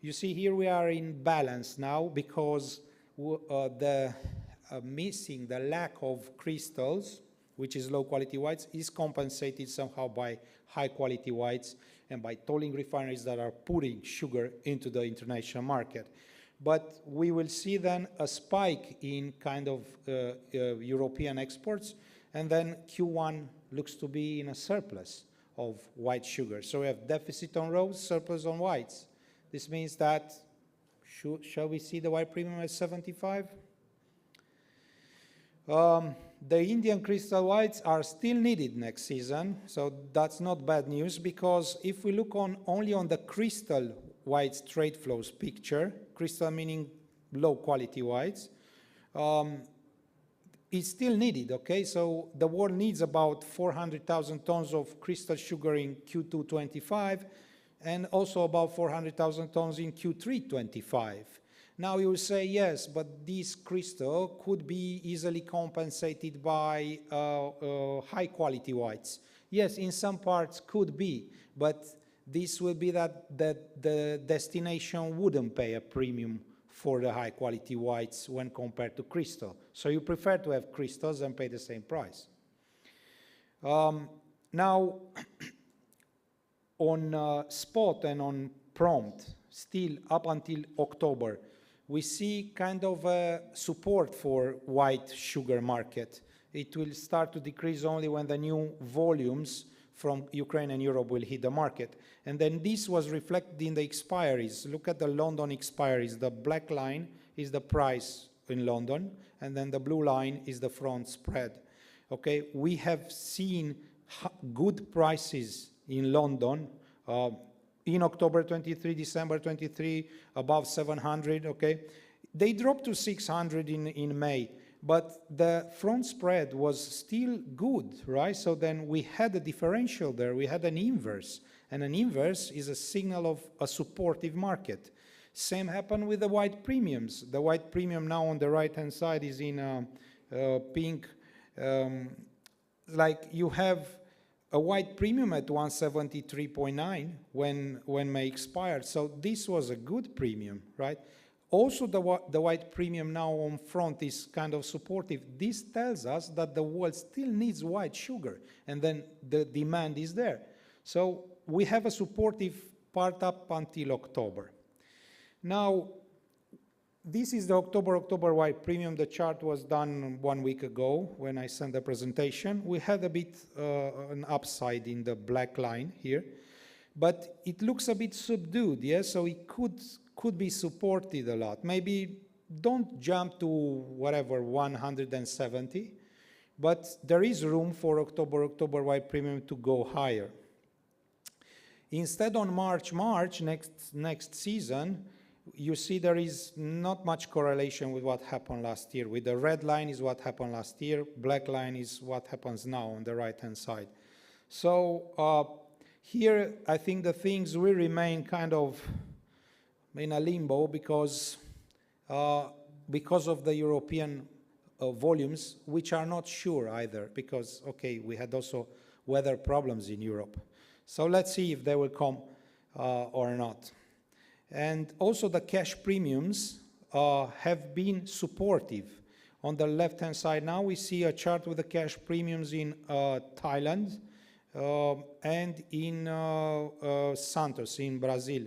You see here we are in balance now, because the missing, the lack of crystals, which is low quality whites, is compensated somehow by high quality whites and by tolling refineries that are putting sugar into the international market. But we will see then a spike in kind of European exports, and then Q1 looks to be in a surplus of white sugar. So we have deficit on raws, surplus on whites. This means that, shall we see the white premium at 75? The Indian crystal whites are still needed next season, so that's not bad news, because if we look only on the crystal whites trade flows picture, crystal meaning low quality whites, it's still needed, okay? So the world needs about 400,000 tons of crystal sugar in Q2 25, and also about 400,000 tons in Q3 25. Now you will say, yes, but this crystal could be easily compensated by high quality whites. Yes, in some parts could be, but this will be that the destination wouldn't pay a premium for the high quality whites when compared to crystal. So you prefer to have crystals and pay the same price. Now, on spot and on prompt, still up until October, we see kind of a support for white sugar market. It will start to decrease only when the new volumes from Ukraine and Europe will hit the market. And then this was reflected in the expiries. Look at the London expiries. The black line is the price in London, and then the blue line is the front spread. Okay, we have seen good prices in London, in October 23, December 23, above 700, okay? They dropped to 600 in May, but the front spread was still good, right? So then we had a differential there, we had an inverse, and an inverse is a signal of a supportive market. Same happened with the white premiums. The white premium now on the right-hand side is in pink. Like you have a white premium at 173.9 when May expired. So this was a good premium, right? Also, the white premium now on front is kind of supportive. This tells us that the world still needs white sugar, and then the demand is there. So we have a supportive part up until October. Now, this is the October white premium. The chart was done 1 week ago when I sent the presentation. We had a bit an upside in the black line here, but it looks a bit subdued, yes? So it could be supported a lot. Maybe don't jump to whatever, 170, but there is room for October white premium to go higher. Instead on March, next season, you see there is not much correlation with what happened last year. With the red line is what happened last year, black line is what happens now on the right-hand side. So here, I think the things will remain kind of in a limbo because of the European volumes, which are not sure either, because, okay, we had also weather problems in Europe. So let's see if they will come or not. And also the cash premiums have been supportive. On the left-hand side now, we see a chart with the cash premiums in Thailand and in Santos, in Brazil.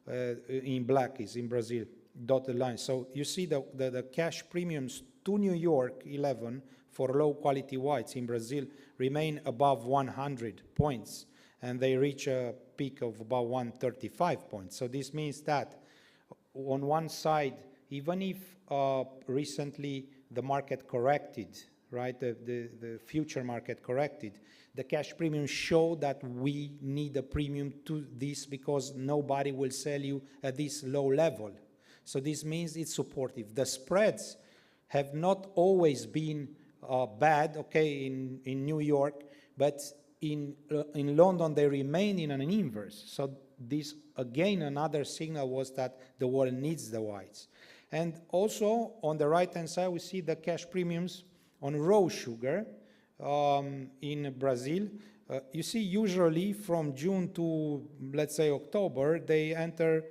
In black is in Brazil, dotted line. So you see the cash premiums to New York 11 for low quality whites in Brazil remain above 100 points, and they reach a peak of about 135 points. So this means that on one side, even if recently the market corrected, right, the future market corrected, the cash premium show that we need a premium to this because nobody will sell you at this low level. So this means it's supportive. The spreads have not always been bad, okay, in New York, but in London they remain in an inverse. So this, again, another signal was that the world needs the whites. And also on the right-hand side, we see the cash premiums on raw sugar in Brazil. You see, usually from June to, let's say, October, they enter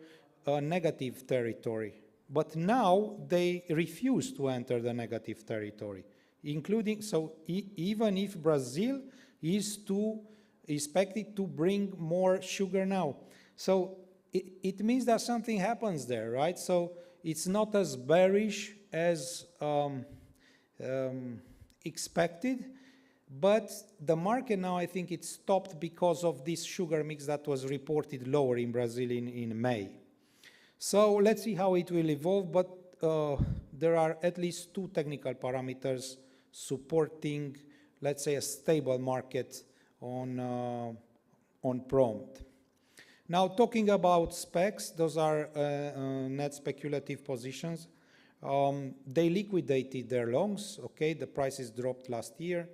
a negative territory. But now they refuse to enter the negative territory, including, so even if Brazil is expected to bring more sugar now. So it means that something happens there, right? So it's not as bearish as expected, but the market now, I think it stopped because of this sugar mix that was reported lower in Brazil in May. So let's see how it will evolve, but there are at least two technical parameters supporting, let's say, a stable market on prompt. Now, talking about specs, those are net speculative positions. They liquidated their longs, okay? The prices dropped last year,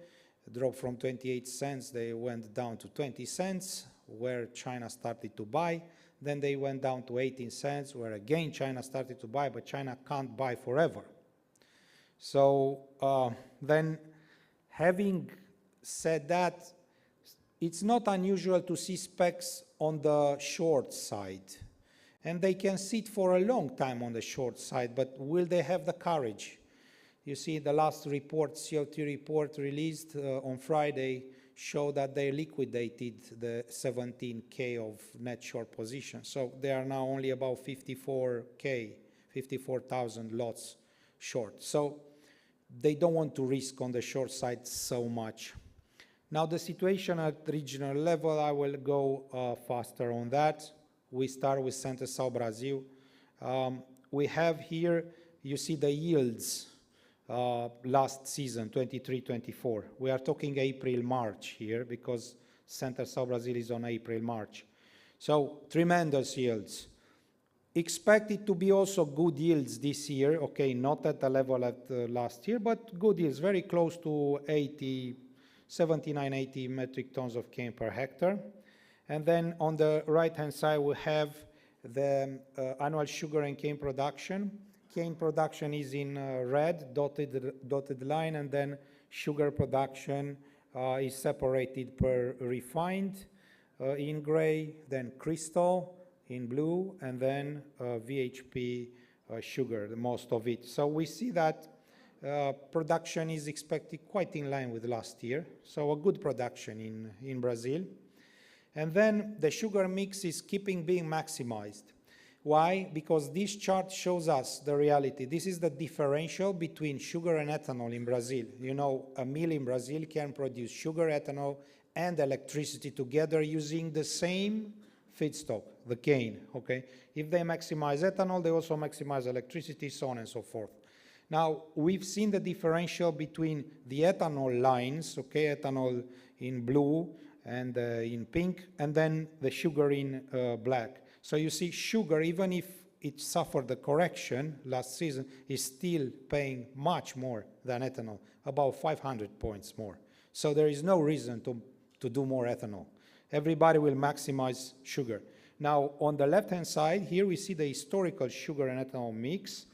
dropped from 28 cents, they went down to 20 cents, where China started to buy. Then they went down to 18 cents, where again China started to buy, but China can't buy forever. So then, having said that, it's not unusual to see specs on the short side. And they can sit for a long time on the short side, but will they have the courage? You see, the last report, CO2 report released on Friday, showed that they liquidated the 17K of net short position. So they are now only about 54K, 54,000 lots short. So they don't want to risk on the short side so much. Now the situation at regional level, I will go faster on that. We start with Center-South Brazil. We have here, you see the yields last season, 23-24. We are talking April-March here because Center-South Brazil is on April-March. So tremendous yields. Expected to be also good yields this year, okay, not at the level at last year, but good yields, very close to 79, 80 metric tons of cane per hectare. And then on the right-hand side, we have the annual sugar and cane production. Cane production is in red, dotted line, and then sugar production is separated per refined in gray, then crystal in blue, and then VHP sugar, the most of it. So we see that production is expected quite in line with last year, so a good production in Brazil. And then the sugar mix is keeping being maximized. Why? Because this chart shows us the reality. This is the differential between sugar and ethanol in Brazil. You know, a mill in Brazil can produce sugar, ethanol, and electricity together using the same feedstock, the cane, okay? If they maximize ethanol, they also maximize electricity, so on and so forth. Now, we've seen the differential between the ethanol lines, okay, ethanol in blue and in pink, and then the sugar in black. So you see sugar, even if it suffered a correction last season, is still paying much more than ethanol, about 500 points more. So there is no reason to do more ethanol. Everybody will maximize sugar. Now, on the left-hand side, here we see the historical sugar and ethanol mix.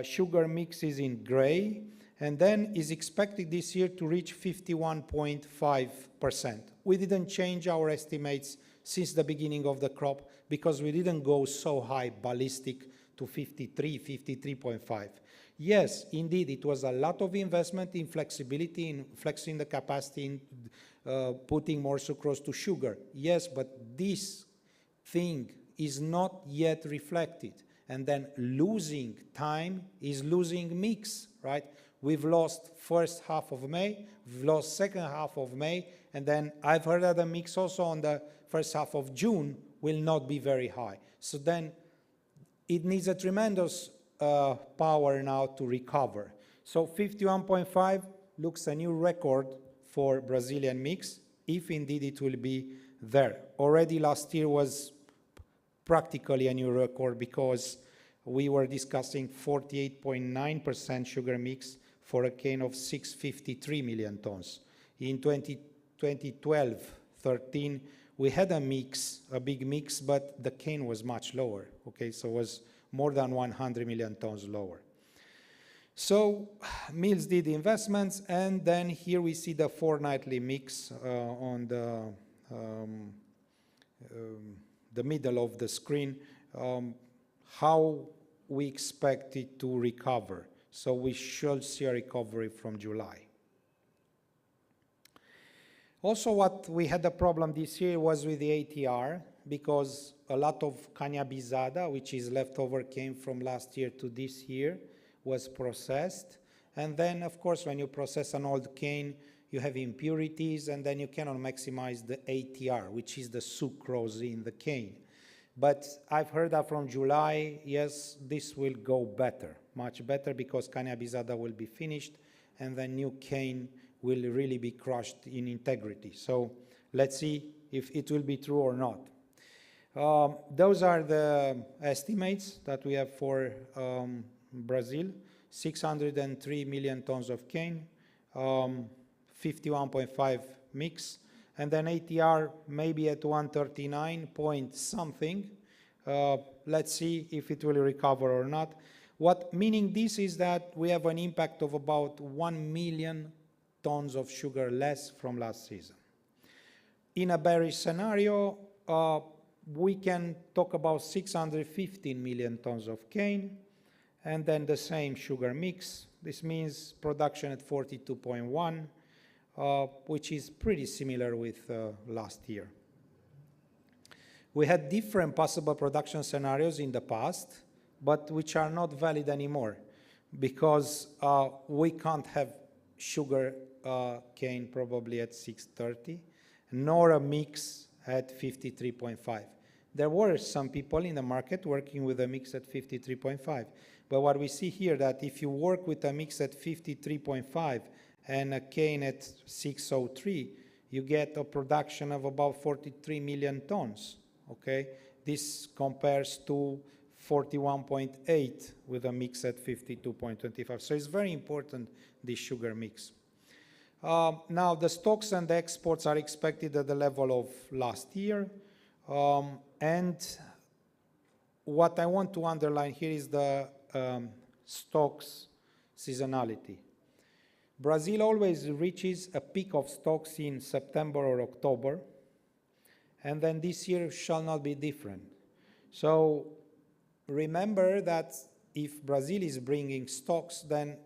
Sugar mix is in gray, and then is expected this year to reach 51.5%. We didn't change our estimates since the beginning of the crop because we didn't go so high ballistic to 53, 53.5. Yes, indeed, it was a lot of investment in flexibility, in flexing the capacity, in putting more sucrose to sugar. Yes, but this thing is not yet reflected. And then losing time is losing mix, right? We've lost first half of May, we've lost second half of May, and then I've heard that the mix also on the first half of June will not be very high. So then it needs a tremendous power now to recover. So 51.5 looks a new record for Brazilian mix, if indeed it will be there. Already last year was practically a new record because we were discussing 48.9% sugar mix for a cane of 653 million tons. In 2012-13, we had a mix, a big mix, but the cane was much lower, okay? So it was more than 100 million tons lower. So mills did investments, and then here we see the fortnightly mix on the middle of the screen, how we expect it to recover. So we should see a recovery from July. Also, what we had a problem this year was with the ATR, because a lot of caña-bizada, which is leftover cane from last year to this year, was processed. And then, of course, when you process an old cane, you have impurities, and then you cannot maximize the ATR, which is the sucrose in the cane. But I've heard that from July, yes, this will go better, much better, because caña-bizada will be finished, and the new cane will really be crushed in integrity. So let's see if it will be true or not. Those are the estimates that we have for Brazil: 603 million tons of cane, 51.5 mix, and then ATR maybe at 139 point something. Let's see if it will recover or not. What meaning this is that we have an impact of about 1 million tons of sugar less from last season. In a bearish scenario, we can talk about 615 million tons of cane, and then the same sugar mix. This means production at 42.1, which is pretty similar with last year. We had different possible production scenarios in the past, but which are not valid anymore, because we can't have sugar cane probably at 630, nor a mix at 53.5. There were some people in the market working with a mix at 53.5. But what we see here, that if you work with a mix at 53.5 and a cane at 603, you get a production of about 43 million tons, okay? This compares to 41.8 with a mix at 52.25. So it's very important, this sugar mix. Now, the stocks and the exports are expected at the level of last year. And what I want to underline here is the stocks seasonality. Brazil always reaches a peak of stocks in September or October, and then this year shall not be different. So remember that if Brazil is bringing stocks, then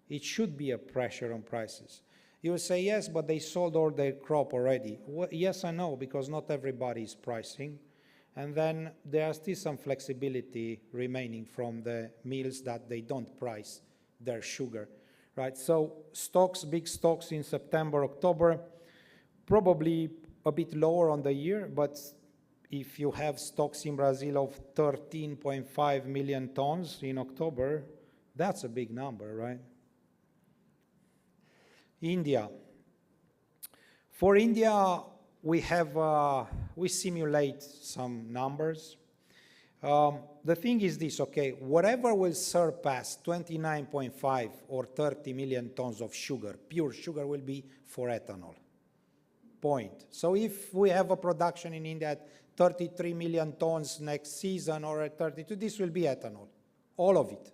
it should be a pressure on prices. You will say, yes, but they sold all their crop already. Well, yes, I know, because not everybody is pricing. And then there are still some flexibility remaining from the mills that they don't price their sugar, right? So stocks, big stocks in September, October, probably a bit lower on the year, but if you have stocks in Brazil of 13.5 million tons in October, that's a big number, right? India. For India, we simulate some numbers. The thing is this, okay, whatever will surpass 29.5 or 30 million tons of sugar, pure sugar, will be for ethanol. Point. So if we have a production in India at 33 million tons next season or at 32, this will be ethanol, all of it.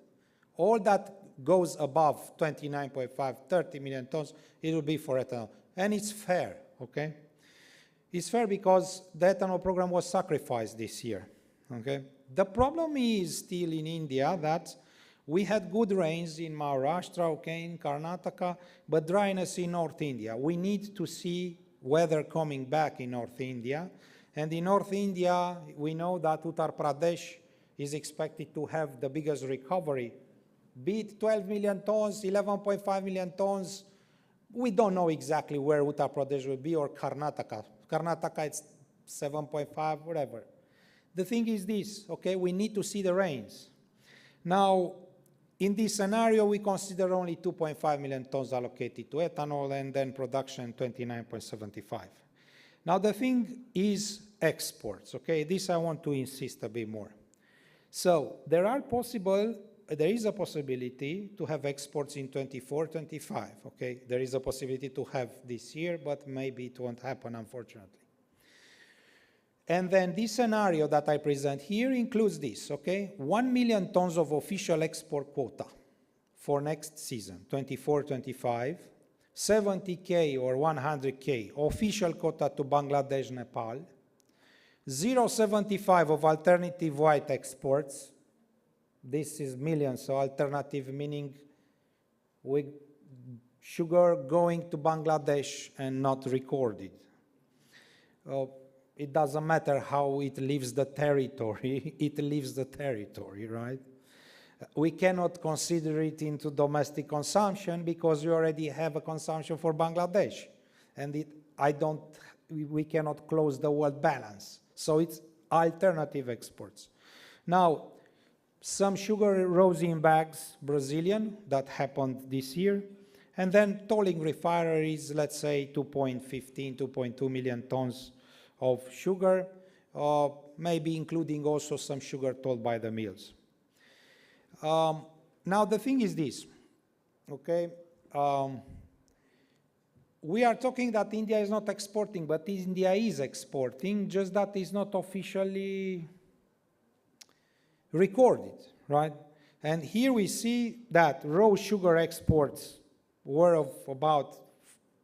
All that goes above 29.5, 30 million tons, it will be for ethanol. And it's fair, okay? It's fair because the ethanol program was sacrificed this year, okay? The problem is still in India that we had good rains in Maharashtra, okay, in Karnataka, but dryness in North India. We need to see weather coming back in North India. And in North India, we know that Uttar Pradesh is expected to have the biggest recovery. Be it 12 million tons, 11.5 million tons, we don't know exactly where Uttar Pradesh will be, or Karnataka. Karnataka, it's 7.5, whatever. The thing is this, okay, we need to see the rains. Now, in this scenario, we consider only 2.5 million tons allocated to ethanol, and then production 29.75. Now, the thing is exports, okay? This I want to insist a bit more. So, there is a possibility to have exports in 24, 25, okay? There is a possibility to have this year, but maybe it won't happen, unfortunately. And then this scenario that I present here includes this, okay? 1 million tons of official export quota for next season, 24-25, 70K or 100K official quota to Bangladesh, Nepal, 0.75 of alternative white exports. This is millions, so alternative meaning sugar going to Bangladesh and not recorded. It doesn't matter how it leaves the territory, it leaves the territory, right? We cannot consider it into domestic consumption because we already have a consumption for Bangladesh. And we cannot close the world balance. So it's alternative exports. Now, some sugar rose in bags, Brazilian, that happened this year. And then tolling refineries, let's say 2.15, 2.2 million tons of sugar, maybe including also some sugar tolled by the mills. Now the thing is this, okay? We are talking that India is not exporting, but India is exporting, just that is not officially recorded, right? And here we see that raw sugar exports were of about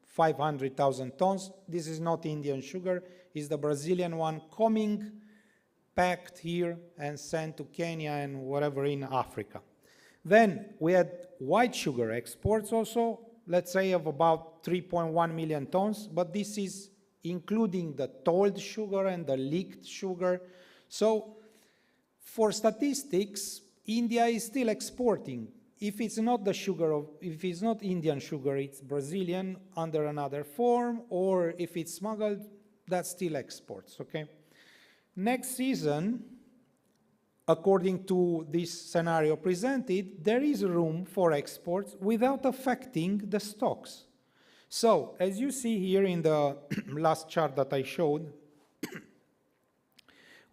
500,000 tons. This is not Indian sugar, it's the Brazilian one coming, packed here and sent to Kenya and whatever in Africa. Then we had white sugar exports also, let's say of about 3.1 million tons, but this is including the tolled sugar and the leaked sugar. So for statistics, India is still exporting. If it's not the sugar, if it's not Indian sugar, it's Brazilian under another form, or if it's smuggled, that's still exports, okay? Next season, according to this scenario presented, there is room for exports without affecting the stocks. So, as you see here in the last chart that I showed,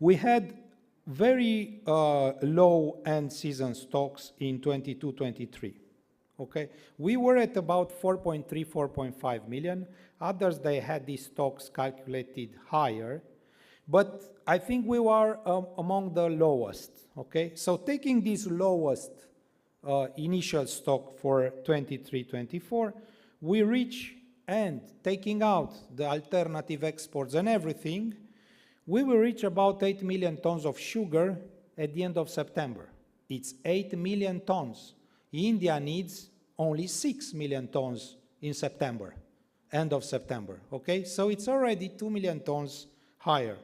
we had very low end season stocks in 22-23. Okay, we were at about 4.3, 4.5 million. Others, they had these stocks calculated higher. But I think we were among the lowest, okay? So taking this lowest initial stock for 23-24, we reach, and taking out the alternative exports and everything, we will reach about 8 million tons of sugar at the end of September. It's 8 million tons. India needs only 6 million tons in September, end of September, okay? So it's already 2 million tons higher.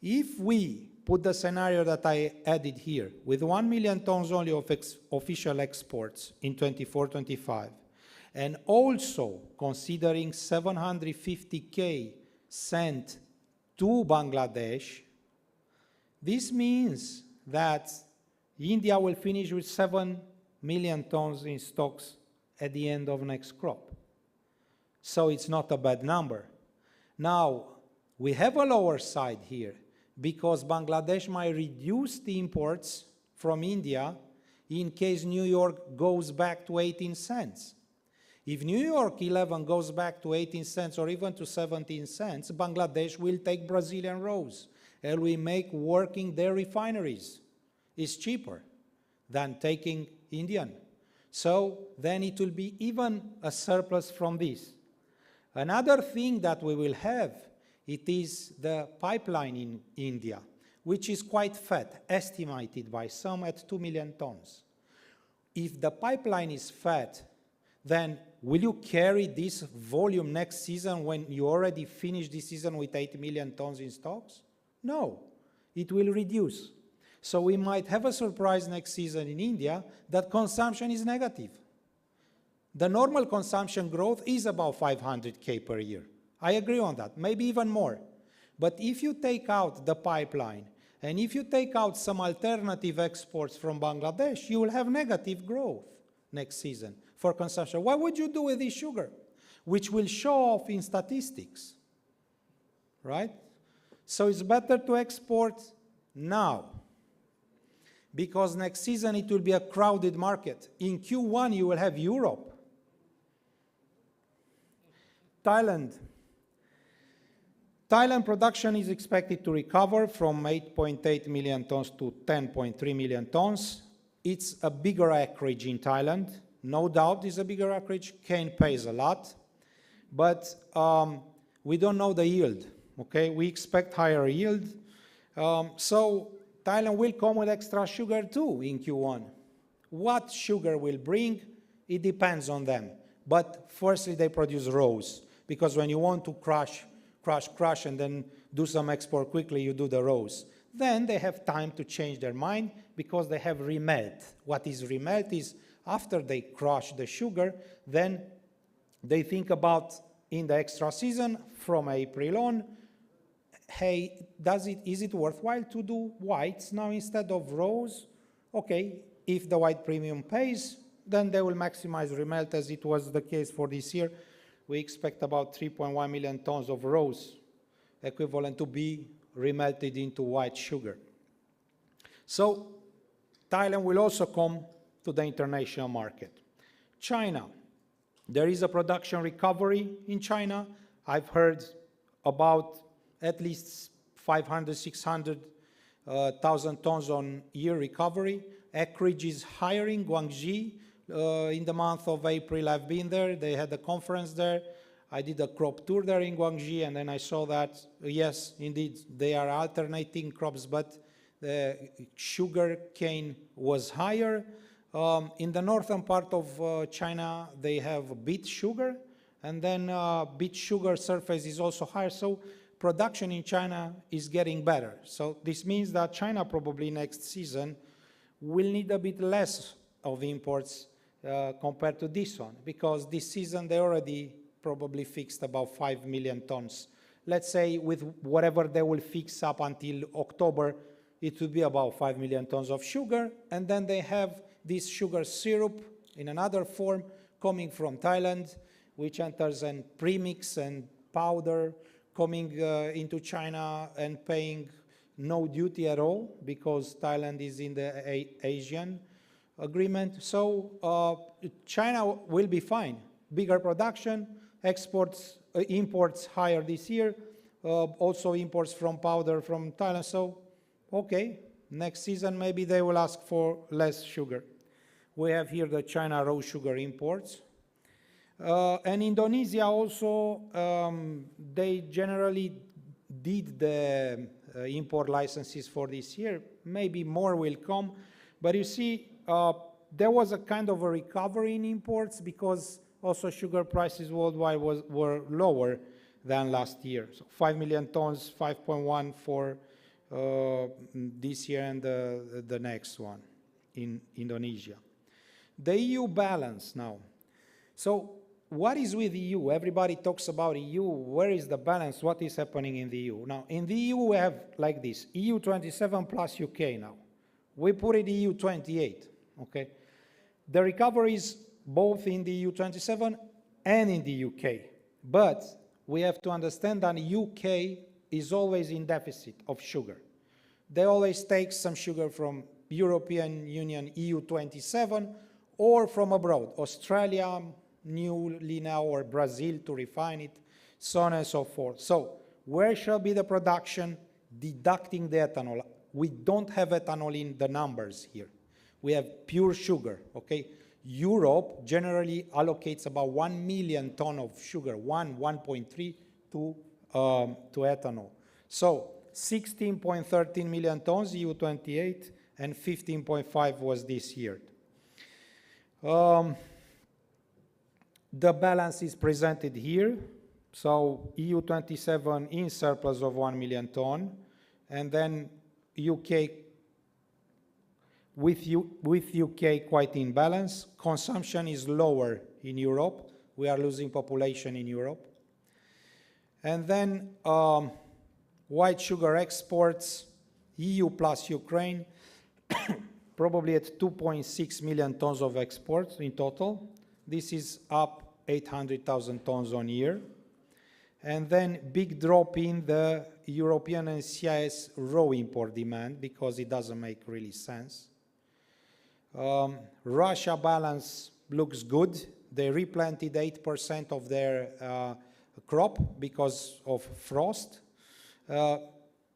If we put the scenario that I added here, with 1 million tons only of official exports in 24-25, and also considering 750K sent to Bangladesh, this means that India will finish with 7 million tons in stocks at the end of next crop. So it's not a bad number. Now, we have a lower side here, because Bangladesh might reduce the imports from India in case New York goes back to 18 cents. If New York 11 goes back to 18 cents or even to 17 cents, Bangladesh will take Brazilian rose and we make working their refineries. It's cheaper than taking Indian. So then it will be even a surplus from this. Another thing that we will have, it is the pipeline in India, which is quite fat, estimated by some at 2 million tons. If the pipeline is fat, then will you carry this volume next season when you already finished this season with 8 million tons in stocks? No, it will reduce. So we might have a surprise next season in India that consumption is negative. The normal consumption growth is about 500K per year. I agree on that, maybe even more. But if you take out the pipeline and if you take out some alternative exports from Bangladesh, you will have negative growth next season for consumption. What would you do with this sugar? Which will show off in statistics, right? So it's better to export now, because next season it will be a crowded market. In Q1 you will have Europe, Thailand. Thailand production is expected to recover from 8.8 million tons to 10.3 million tons. It's a bigger acreage in Thailand. No doubt it's a bigger acreage. Cane pays a lot. But we don't know the yield, okay? We expect higher yield. So Thailand will come with extra sugar too in Q1. What sugar will bring, it depends on them. But firstly, they produce rose, because when you want to crush, and then do some export quickly, you do the rose. Then they have time to change their mind because they have remelt. What is remelt is after they crush the sugar, then they think about in the extra season from April on, hey, is it worthwhile to do whites now instead of rose? Okay, if the white premium pays, then they will maximize remelt, as it was the case for this year. We expect about 3.1 million tons of rose equivalent to be remelted into white sugar. So Thailand will also come to the international market. China, there is a production recovery in China. I've heard about at least 500, 600,000 tons on year recovery. Acreage is higher in Guangxi. In the month of April, I've been there. They had a conference there. I did a crop tour there in Guangxi, and then I saw that, yes, indeed, they are alternating crops, but the sugar cane was higher. In the northern part of China, they have beet sugar, and then beet sugar surface is also higher. So production in China is getting better. So this means that China probably next season will need a bit less of imports compared to this one, because this season they already probably fixed about 5 million tons. Let's say with whatever they will fix up until October, it will be about 5 million tons of sugar, and then they have this sugar syrup in another form coming from Thailand, which enters in premix and powder coming into China and paying no duty at all, because Thailand is in the Asian agreement. So China will be fine. Bigger production, exports, imports higher this year, also imports from powder from Thailand. So, okay, next season maybe they will ask for less sugar. We have here the China raw sugar imports. And Indonesia also, they generally did the import licenses for this year. Maybe more will come. But you see, there was a kind of a recovery in imports because also sugar prices worldwide were lower than last year. So 5 million tons, 5.1 for this year and the next one in Indonesia. The EU balance now. So what is with the EU? Everybody talks about EU. Where is the balance? What is happening in the EU? Now, in the EU, we have like this, EU 27 plus UK now. We put it EU 28, okay? The recovery is both in the EU 27 and in the UK. But we have to understand that the UK is always in deficit of sugar. They always take some sugar from European Union, EU 27, or from abroad, Australia, newly now, or Brazil to refine it, so on and so forth. So where shall be the production deducting the ethanol? We don't have ethanol in the numbers here. We have pure sugar, okay? Europe generally allocates about 1 million ton of sugar, 1.3 to ethanol. So 16.13 million tons, EU 28, and 15.5 was this year. The balance is presented here. So EU 27 in surplus of 1 million ton, and then UK with UK quite in balance. Consumption is lower in Europe. We are losing population in Europe. And then white sugar exports, EU plus Ukraine, probably at 2.6 million tons of exports in total. This is up 800,000 tons on year. And then big drop in the European and CIS raw import demand because it doesn't make really sense. Russia balance looks good. They replanted 8% of their crop because of frost.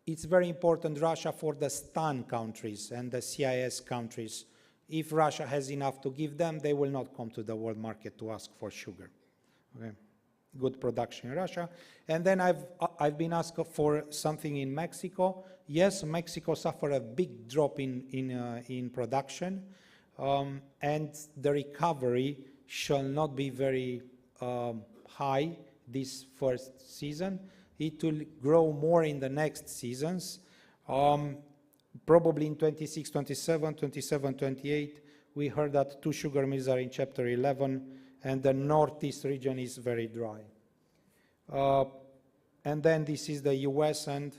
It's very important, Russia, for the STAN countries and the CIS countries. If Russia has enough to give them, they will not come to the world market to ask for sugar. Okay. Good production in Russia. And then I've been asked for something in Mexico. Yes, Mexico suffered a big drop in production, and the recovery shall not be very high this first season. It will grow more in the next seasons. Probably in 26, 27, 27, 28, we heard that 2 sugar mills are in Chapter 11, and the northeast region is very dry. And then this is the US, and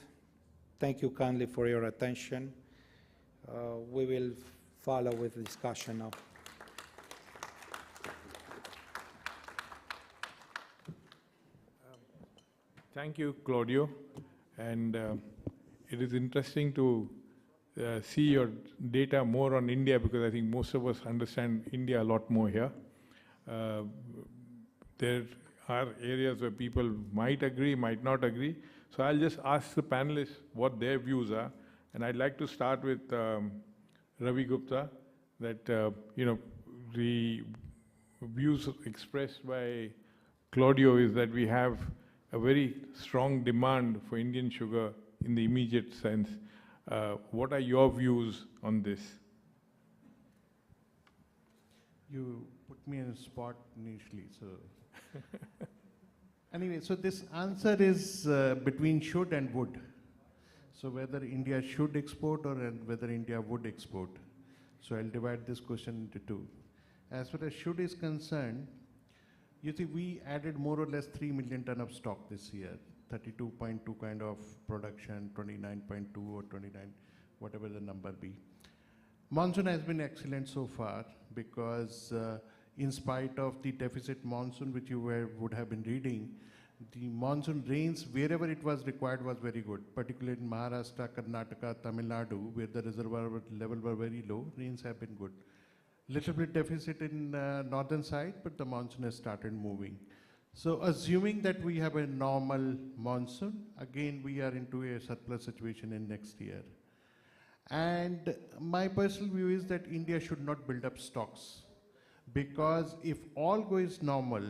thank you kindly for your attention. We will follow with the discussion now. Thank you, Claudio. And it is interesting to see your data more on India, because I think most of us understand India a lot more here. There are areas where people might agree, might not agree. So I'll just ask the panelists what their views are. And I'd like to start with Ravi Gupta, that, the views expressed by Claudio is that we have a very strong demand for Indian sugar in the immediate sense. What are your views on this? You put me in a spot initially, so. Anyway, so this answer is between should and would. So whether India should export or whether India would export. So I'll divide this question into two. As far as should is concerned, you see, we added more or less 3 million ton of stock this year, 32.2 kind of production, 29.2 or 29, whatever the number be. Monsoon has been excellent so far because in spite of the deficit monsoon, which you would have been reading, the monsoon rains wherever it was required was very good, particularly in Maharashtra, Karnataka, Tamil Nadu, where the reservoir level were very low, rains have been good. Little bit deficit in northern side, but the monsoon has started moving. So assuming that we have a normal monsoon, again we are into a surplus situation in next year. And my personal view is that India should not build up stocks, because if all goes normal,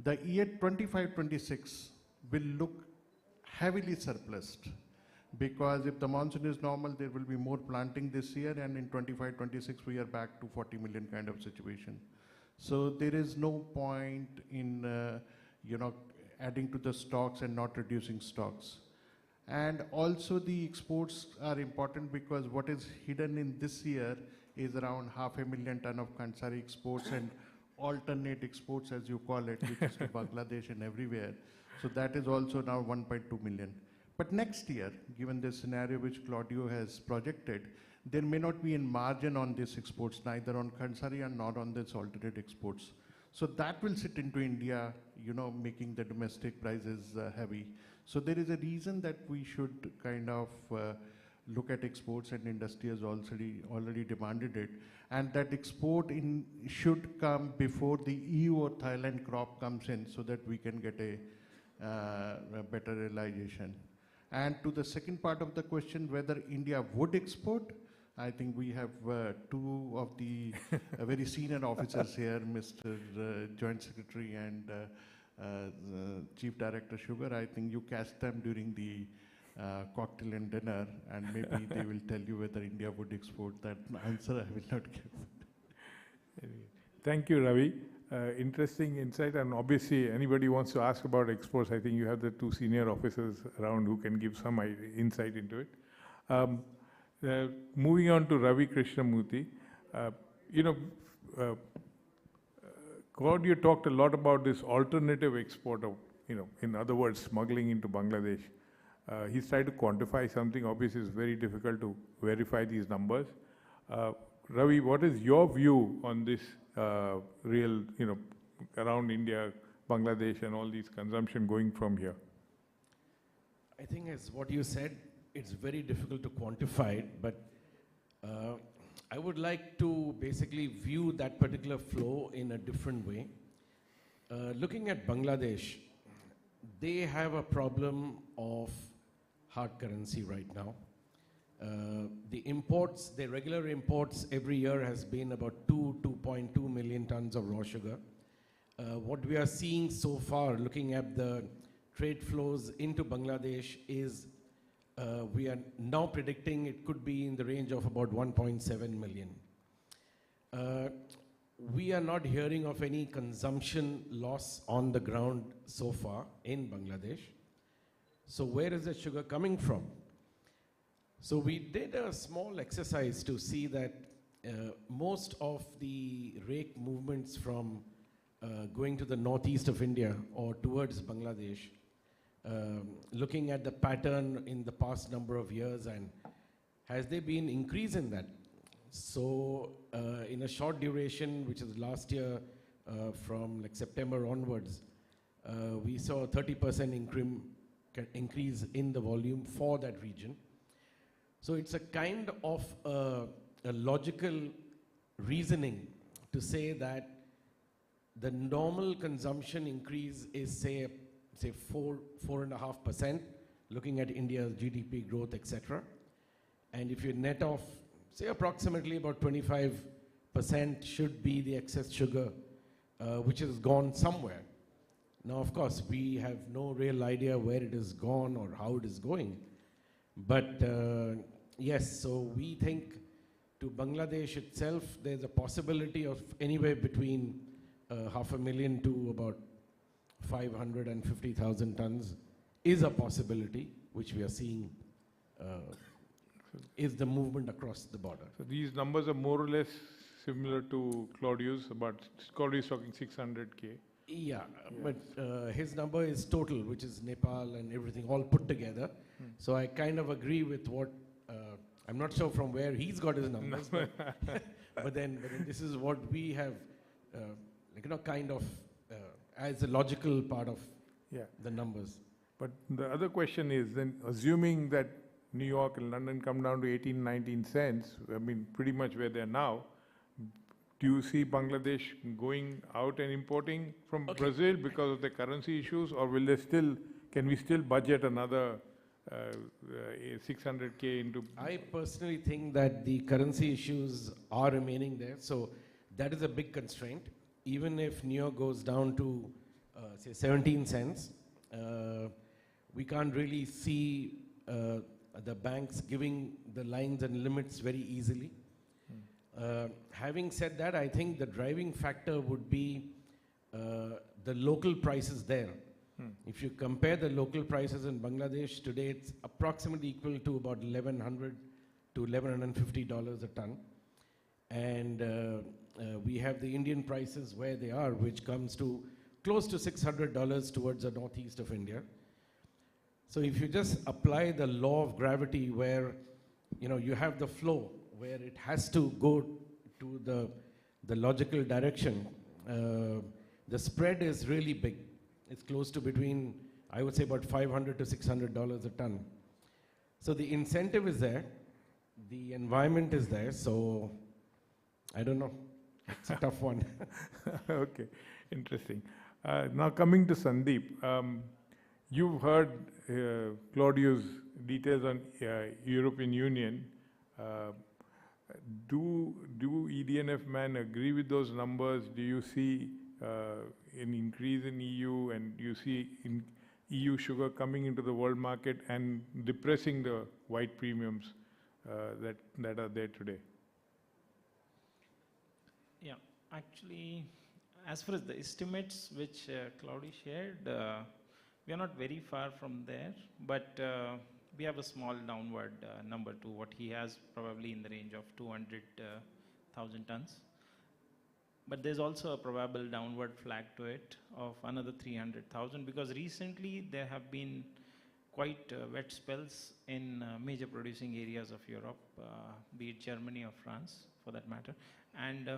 the year 25-26 will look heavily surplused, because if the monsoon is normal, there will be more planting this year, and in 25-26 we are back to 40 million kind of situation. So there is no point in adding to the stocks and not reducing stocks. And also the exports are important, because what is hidden in this year is around 500,000 ton of Kansari exports and alternate exports, as you call it, which is to Bangladesh and everywhere. So that is also now 1.2 million. But next year, given the scenario which Claudio has projected, there may not be a margin on these exports, neither on Kansari and not on this alternate exports. So that will sit into India, making the domestic prices heavy. So there is a reason that we should kind of look at exports, and industry has already demanded it. And that export should come before the EU or Thailand crop comes in, so that we can get a better realization. And to the second part of the question, whether India would export, I think we have two of the very senior officers here, Mr. Joint Secretary and Chief Director Sugar. I think you catch them during the cocktail and dinner, and maybe they will tell you whether India would export. That answer I will not give. Thank you, Ravi. Interesting insight, and obviously anybody wants to ask about exports, I think you have the two senior officers around who can give some insight into it. Moving on to Ravi Krishnamurthy, Claudio talked a lot about this alternative export of, in other words, smuggling into Bangladesh. He's tried to quantify something. Obviously, it's very difficult to verify these numbers. Ravi, what is your view on this real, around India, Bangladesh, and all these consumption going from here? I think as what you said, it's very difficult to quantify it, but I would like to basically view that particular flow in a different way. Looking at Bangladesh, they have a problem of hard currency right now. The imports, the regular imports every year has been about 2.2 million tons of raw sugar. What we are seeing so far, looking at the trade flows into Bangladesh, is we are now predicting it could be in the range of about 1.7 million. We are not hearing of any consumption loss on the ground so far in Bangladesh. So where is the sugar coming from? So we did a small exercise to see that most of the rake movements from going to the northeast of India or towards Bangladesh, looking at the pattern in the past number of years, and has there been increase in that? So in a short duration, which is last year from like September onwards, we saw a 30% increase in the volume for that region. So it's a kind of a logical reasoning to say that the normal consumption increase is say 4.5%, looking at India's GDP growth, etc. And if you net off, say approximately about 25% should be the excess sugar, which has gone somewhere. Now, of course, we have no real idea where it has gone or how it is going. But yes, so we think to Bangladesh itself, there's a possibility of anywhere between 500,000 to about 550,000 tons is a possibility, which we are seeing is the movement across the border. So these numbers are more or less similar to Claudio's, but Claudio's talking 600K. Yeah, but his number is total, which is Nepal and everything all put together. So I kind of agree with what, I'm not sure from where he's got his numbers, but then this is what we have, kind of as a logical part of the numbers. But the other question is then, assuming that New York and London come down to 18, 19 cents, I mean, pretty much where they're now, do you see Bangladesh going out and importing from Brazil because of the currency issues, or will they still, can we still budget another 600K into? I personally think that the currency issues are remaining there, so that is a big constraint. Even if NEO goes down to, say, 17 cents, we can't really see the banks giving the lines and limits very easily. Having said that, I think the driving factor would be the local prices there. If you compare the local prices in Bangladesh today, it's approximately equal to about $1,100 to $1,150 a ton. And we have the Indian prices where they are, which comes to close to $600 towards the northeast of India. So if you just apply the law of gravity where you have the flow, where it has to go to the logical direction, the spread is really big. It's close to between, I would say, about $500 to $600 a ton. So the incentive is there, the environment is there, so I don't know. It's a tough one. Okay, interesting. Now coming to Sandeep, you've heard Claudio's details on European Union. Do EDNF man agree with those numbers? Do you see an increase in EU, and do you see in EU sugar coming into the world market and depressing the white premiums that are there today? Yeah, actually, as far as the estimates which Claudia shared, we are not very far from there, but we have a small downward number to what he has, probably in the range of 200,000 tons. But there's also a probable downward flag to it of another 300,000, because recently there have been quite wet spells in major producing areas of Europe, be it Germany or France for that matter. And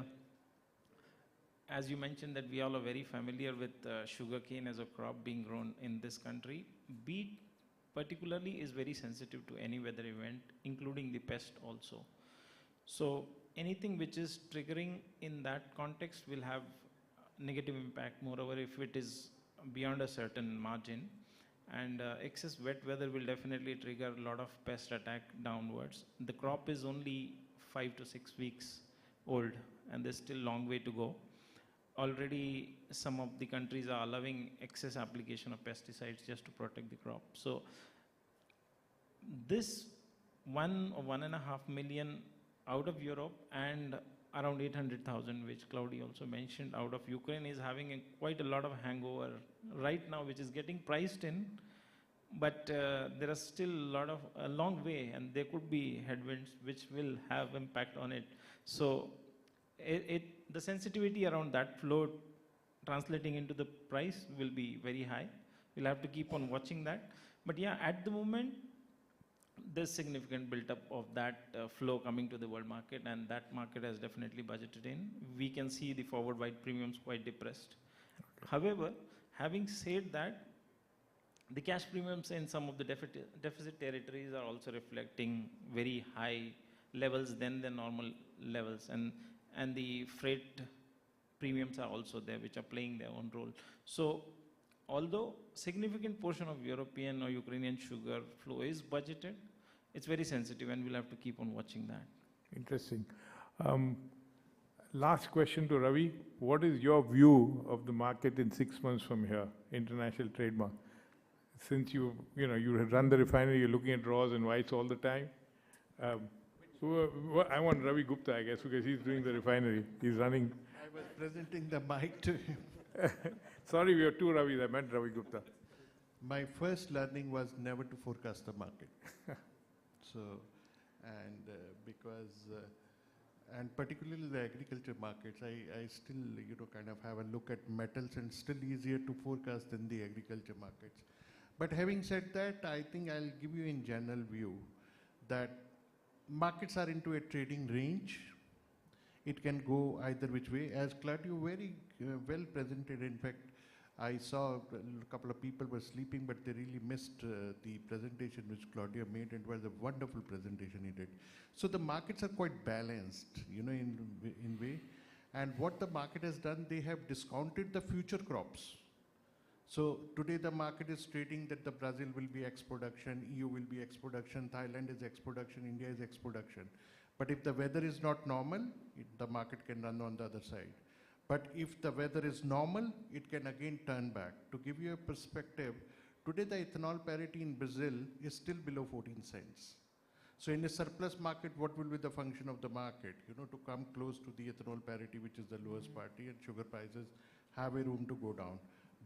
as you mentioned that we all are very familiar with sugarcane as a crop being grown in this country, beet particularly is very sensitive to any weather event, including the pest also. So anything which is triggering in that context will have negative impact. Moreover, if it is beyond a certain margin, and excess wet weather will definitely trigger a lot of pest attack downwards. The crop is only 5 to 6 weeks old, and there's still a long way to go. Already some of the countries are allowing excess application of pesticides just to protect the crop. So this 1 or 1.5 million out of Europe and around 800,000, which Claudia also mentioned, out of Ukraine is having quite a lot of hangover right now, which is getting priced in, but there is still a long way, and there could be headwinds which will have impact on it. So the sensitivity around that flow translating into the price will be very high. We'll have to keep on watching that. But yeah, at the moment, there's significant build-up of that flow coming to the world market, and that market has definitely budgeted in. We can see the forward white premiums quite depressed. However, having said that, the cash premiums in some of the deficit territories are also reflecting very high levels than the normal levels, and the freight premiums are also there, which are playing their own role. So although significant portion of European or Ukrainian sugar flow is budgeted, it's very sensitive, and we'll have to keep on watching that. Interesting. Last question to Ravi. What is your view of the market in 6 months from here, international trade market? Since you run the refinery, you're looking at raws and whites all the time. I want Ravi Gupta, I guess, because he's doing the refinery. He's running. I was presenting the mic to him. Sorry, we have two Ravis. I meant Ravi Gupta. My first learning was never to forecast the market. And particularly the agriculture markets, I still, kind of have a look at metals, and still easier to forecast than the agriculture markets. But having said that, I think I'll give you in general view that markets are into a trading range. It can go either which way. As Claudio very well presented, in fact, I saw a couple of people were sleeping, but they really missed the presentation which Claudio made, and it was a wonderful presentation he did. So the markets are quite balanced, in way. And what the market has done, they have discounted the future crops. So today the market is trading that the Brazil will be X production, EU will be X production, Thailand is X production, India is X production. But if the weather is not normal, the market can run on the other side. But if the weather is normal, it can again turn back. To give you a perspective, today the ethanol parity in Brazil is still below 14 cents. So in a surplus market, what will be the function of the market? You know, to come close to the ethanol parity, which is the lowest parity, and sugar prices have a room to go down.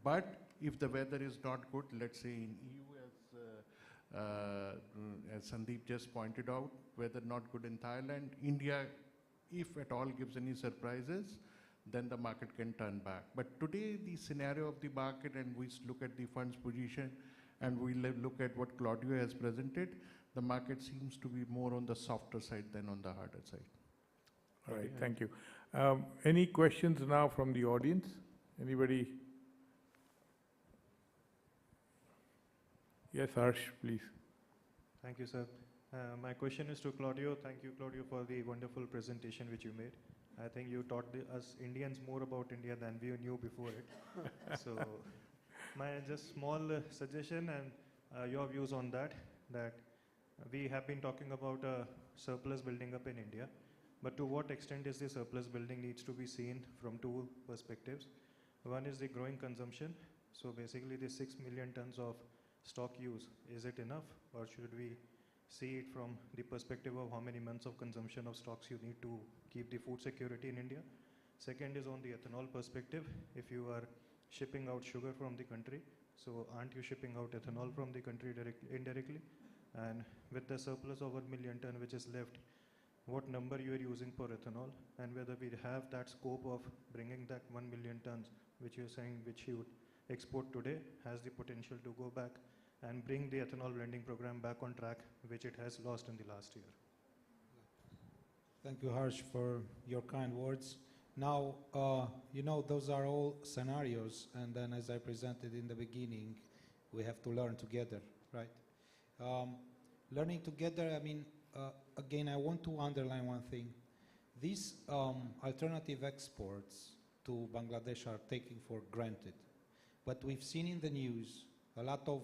But if the weather is not good, let's say in EU, as Sandeep just pointed out, weather not good in Thailand, India, if at all gives any surprises, then the market can turn back. But today, the scenario of the market, and we look at the fund's position, and we look at what Claudio has presented, the market seems to be more on the softer side than on the harder side. All right, thank you. Any questions now from the audience? Anybody? Yes, Harsh, please. Thank you, sir. My question is to Claudio. Thank you, Claudio, for the wonderful presentation which you made. I think you taught us Indians more about India than we knew before it. So my just small suggestion and your views on that we have been talking about a surplus building up in India, but to what extent is the surplus building needs to be seen from two perspectives. One is the growing consumption. So basically the 6 million tons of stock use, is it enough, or should we see it from the perspective of how many months of consumption of stocks you need to keep the food security in India? Second is on the ethanol perspective. If you are shipping out sugar from the country, so aren't you shipping out ethanol from the country indirectly? And with the surplus of 1 million ton which is left, what number you are using for ethanol, and whether we have that scope of bringing that 1 million tons which you are saying which you would export today has the potential to go back and bring the ethanol blending program back on track, which it has lost in the last year. Thank you, Harsh, for your kind words. Now, you know, those are all scenarios, and then as I presented in the beginning, we have to learn together, right? Learning together, I mean, again, I want to underline one thing. These alternative exports to Bangladesh are taken for granted. But we've seen in the news a lot of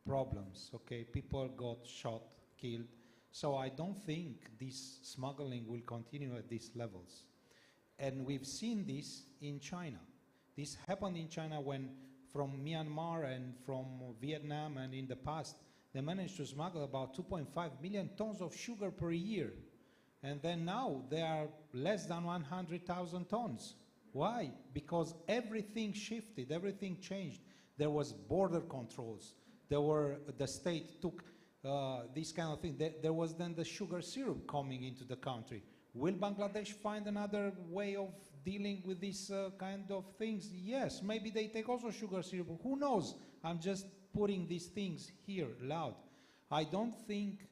problems, okay? People got shot, killed. So I don't think this smuggling will continue at these levels. And we've seen this in China. This happened in China when from Myanmar and from Vietnam, and in the past, they managed to smuggle about 2.5 million tons of sugar per year. And then now they are less than 100,000 tons. Why? Because everything shifted, everything changed. There was border controls. The state took this kind of thing. There was then the sugar syrup coming into the country. Will Bangladesh find another way of dealing with these kind of things? Yes, maybe they take also sugar syrup. Who knows? I'm just putting these things here loud. I don't think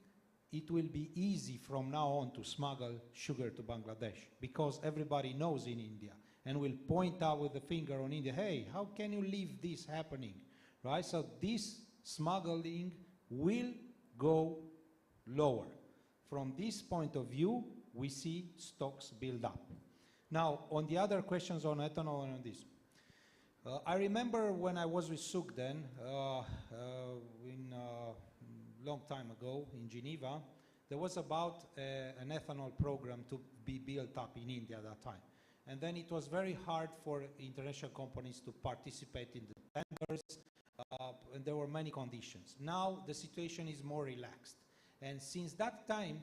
it will be easy from now on to smuggle sugar to Bangladesh, because everybody knows in India and will point out with the finger on India, hey, how can you leave this happening, right? So this smuggling will go lower. From this point of view, we see stocks build up. Now, on the other questions on ethanol and on this, I remember when I was with Suk then, long time ago in Geneva, there was about an ethanol program to be built up in India at that time. And then it was very hard for international companies to participate in the tenders, and there were many conditions. Now the situation is more relaxed. And since that time,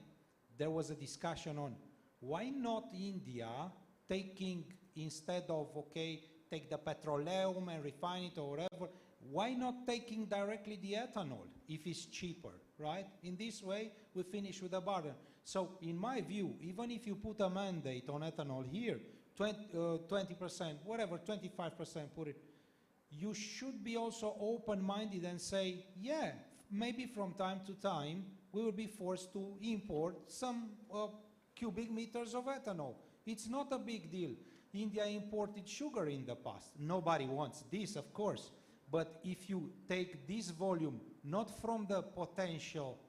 there was a discussion on why not India taking, instead of, okay, take the petroleum and refine it or whatever, why not taking directly the ethanol if it's cheaper, right? In this way, we finish with a burden. So in my view, even if you put a mandate on ethanol here, 20%, whatever, 25%, put it, you should be also open-minded and say, yeah, maybe from time to time, we will be forced to import some cubic meters of ethanol. It's not a big deal. India imported sugar in the past. Nobody wants this, of course. But if you take this volume, not from the potential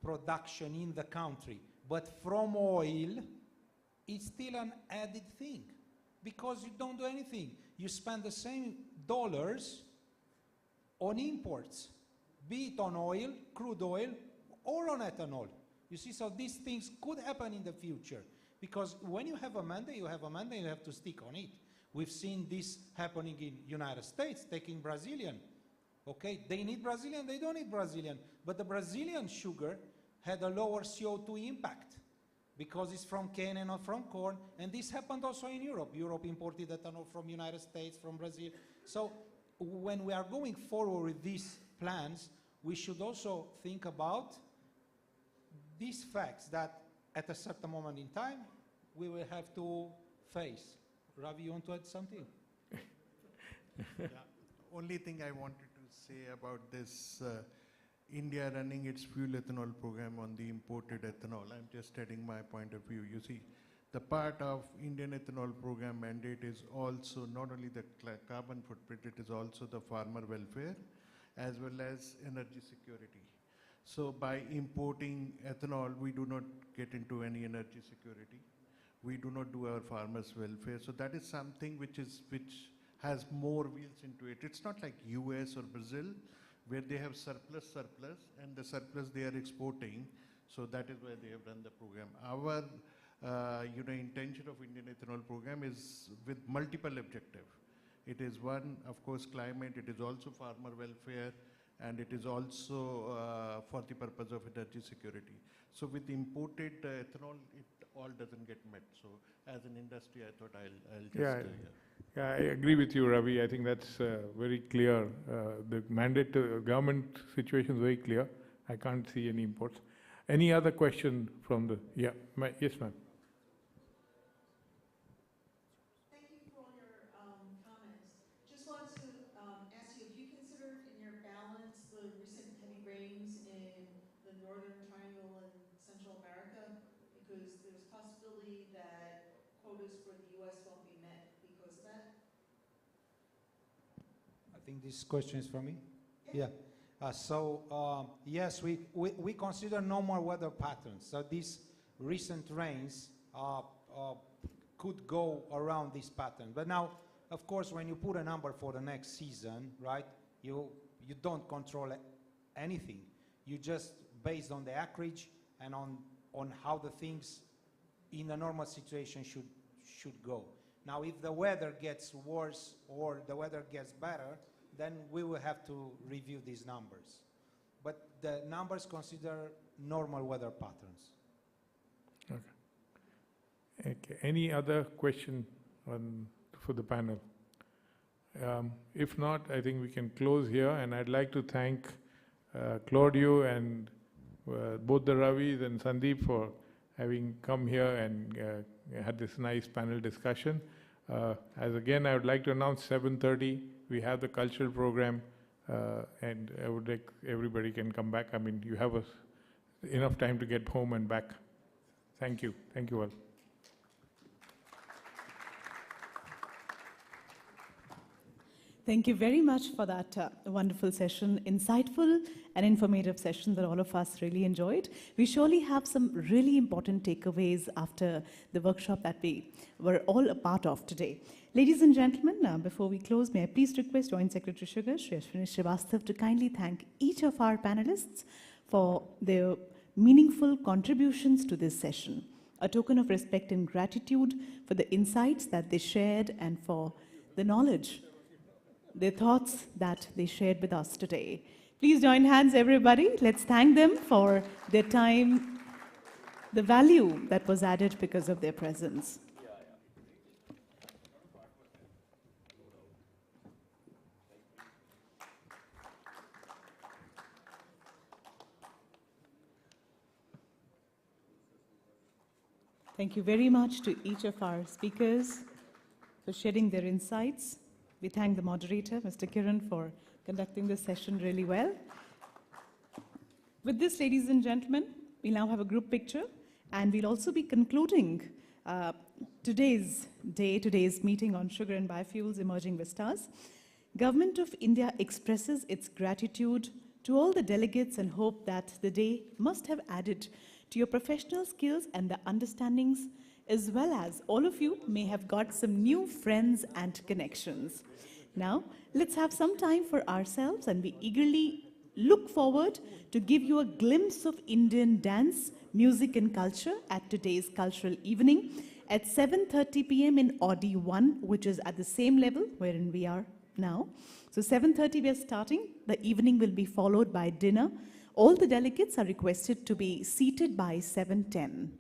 production in the country, but from oil, is still an added thing because you don't do anything. You spend the same dollars on imports, be it on oil, crude oil, or on ethanol. You see, so these things could happen in the future because when you have a mandate, you have to stick on it. We've seen this happening in United States, taking Brazilian. Okay, they need Brazilian, they don't need Brazilian. But the Brazilian sugar had a lower CO2 impact because it's from cane and not from corn. And this happened also in Europe. Europe imported ethanol from United States, from Brazil. So when we are going forward with these plans, we should also think about these facts that at a certain moment in time, we will have to face. Ravi, you want to add something? Yeah. Only thing I wanted to say about this India running its fuel ethanol program on the imported ethanol. I'm just adding my point of view. You see, the part of Indian ethanol program mandate is also not only the carbon footprint, it is also the farmer welfare as well as energy security. So by importing ethanol, we do not get into any energy security. We do not do our farmers' welfare. So that is something which has more wheels into it. It's not like US or Brazil where they have surplus and the surplus they are exporting. So that is why they have run the program. Our intention of Indian ethanol program is with multiple objectives. It is one, of course, climate. It is also farmer welfare. And it is also for the purpose of energy security. So with imported ethanol, it all doesn't get met. So as an industry, I thought I'll just... Yeah, I agree with you, Ravi. I think that's very clear. The mandate government situation is very clear. I can't see any imports. Any other question from the... Yeah, yes, ma'am. Because there's possibility that quotas for the U.S. won't be met because of that? I think this question is for me. Yeah. Yes, we consider normal weather patterns. So these recent rains could go around this pattern. But now, of course, when you put a number for the next season, right, you don't control anything. You just, based on the acreage and on how the things in a normal situation should go. Now, if the weather gets worse or the weather gets better, then we will have to review these numbers. But the numbers consider normal weather patterns. Okay. Any other question for the panel? If not, I think we can close here. And I'd like to thank Claudio and both the Ravis and Sandeep for having come here and had this nice panel discussion. As again, I would like to announce 7:30, we have the cultural program, and I would like everybody can come back. I mean, you have enough time to get home and back. Thank you. Thank you all. Thank you very much for that wonderful session, insightful and informative session that all of us really enjoyed. We surely have some really important takeaways after the workshop that we were all a part of today. Ladies and gentlemen, before we close, may I please request Joint Secretary Sugar, Shri Ashwini Srivastav, to kindly thank each of our panelists for their meaningful contributions to this session. A token of respect and gratitude for the insights that they shared and for the knowledge, their thoughts that they shared with us today. Please join hands, everybody. Let's thank them for their time, the value that was added because of their presence. Thank you very much to each of our speakers for sharing their insights. We thank the moderator, Mr. Kiran, for conducting this session really well. With this, ladies and gentlemen, we'll now have a group picture, and we'll also be concluding today's meeting on sugar and biofuels, emerging vistas. Government of India expresses its gratitude to all the delegates and hope that the day must have added to your professional skills and the understandings as well as all of you may have got some new friends and connections. Now, let's have some time for ourselves, and we eagerly look forward to give you a glimpse of Indian dance, music and culture at today's cultural evening at 7:30 p.m. in Audi 1, which is at the same level wherein we are now. So 7:30 we are starting. The evening will be followed by dinner. All the delegates are requested to be seated by 7:10.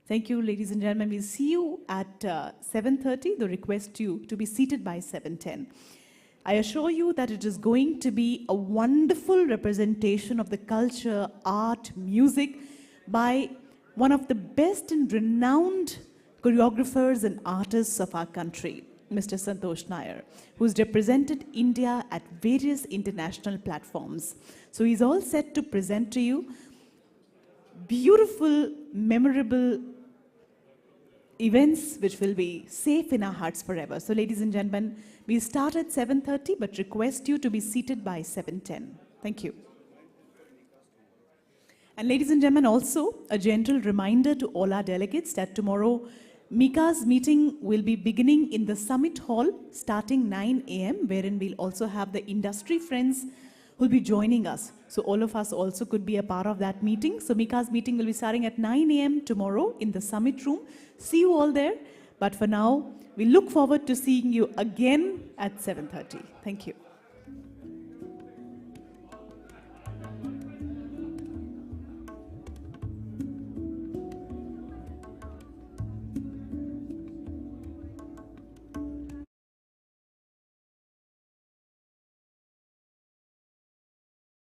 Thank you, ladies and gentlemen. We'll see you at 7:30. The request you to be seated by 7:10. I assure you that it is going to be a wonderful representation of the culture, art, music by one of the best and renowned choreographers and artists of our country, Mr. Santosh Nair, who's represented India at various international platforms. So he's all set to present to you beautiful, memorable events which will be safe in our hearts forever. So ladies and gentlemen, we start at 7:30 but request you to be seated by 7:10. Thank you. And ladies and gentlemen, also a gentle reminder to all our delegates that tomorrow Mika's meeting will be beginning in the Summit Hall starting 9 a.m. wherein we'll also have the industry friends who'll be joining us. So all of us also could be a part of that meeting. So Mika's meeting will be starting at 9 a.m. tomorrow in the Summit Room. See you all there. But for now, we look forward to seeing you again at 7:30. Thank you.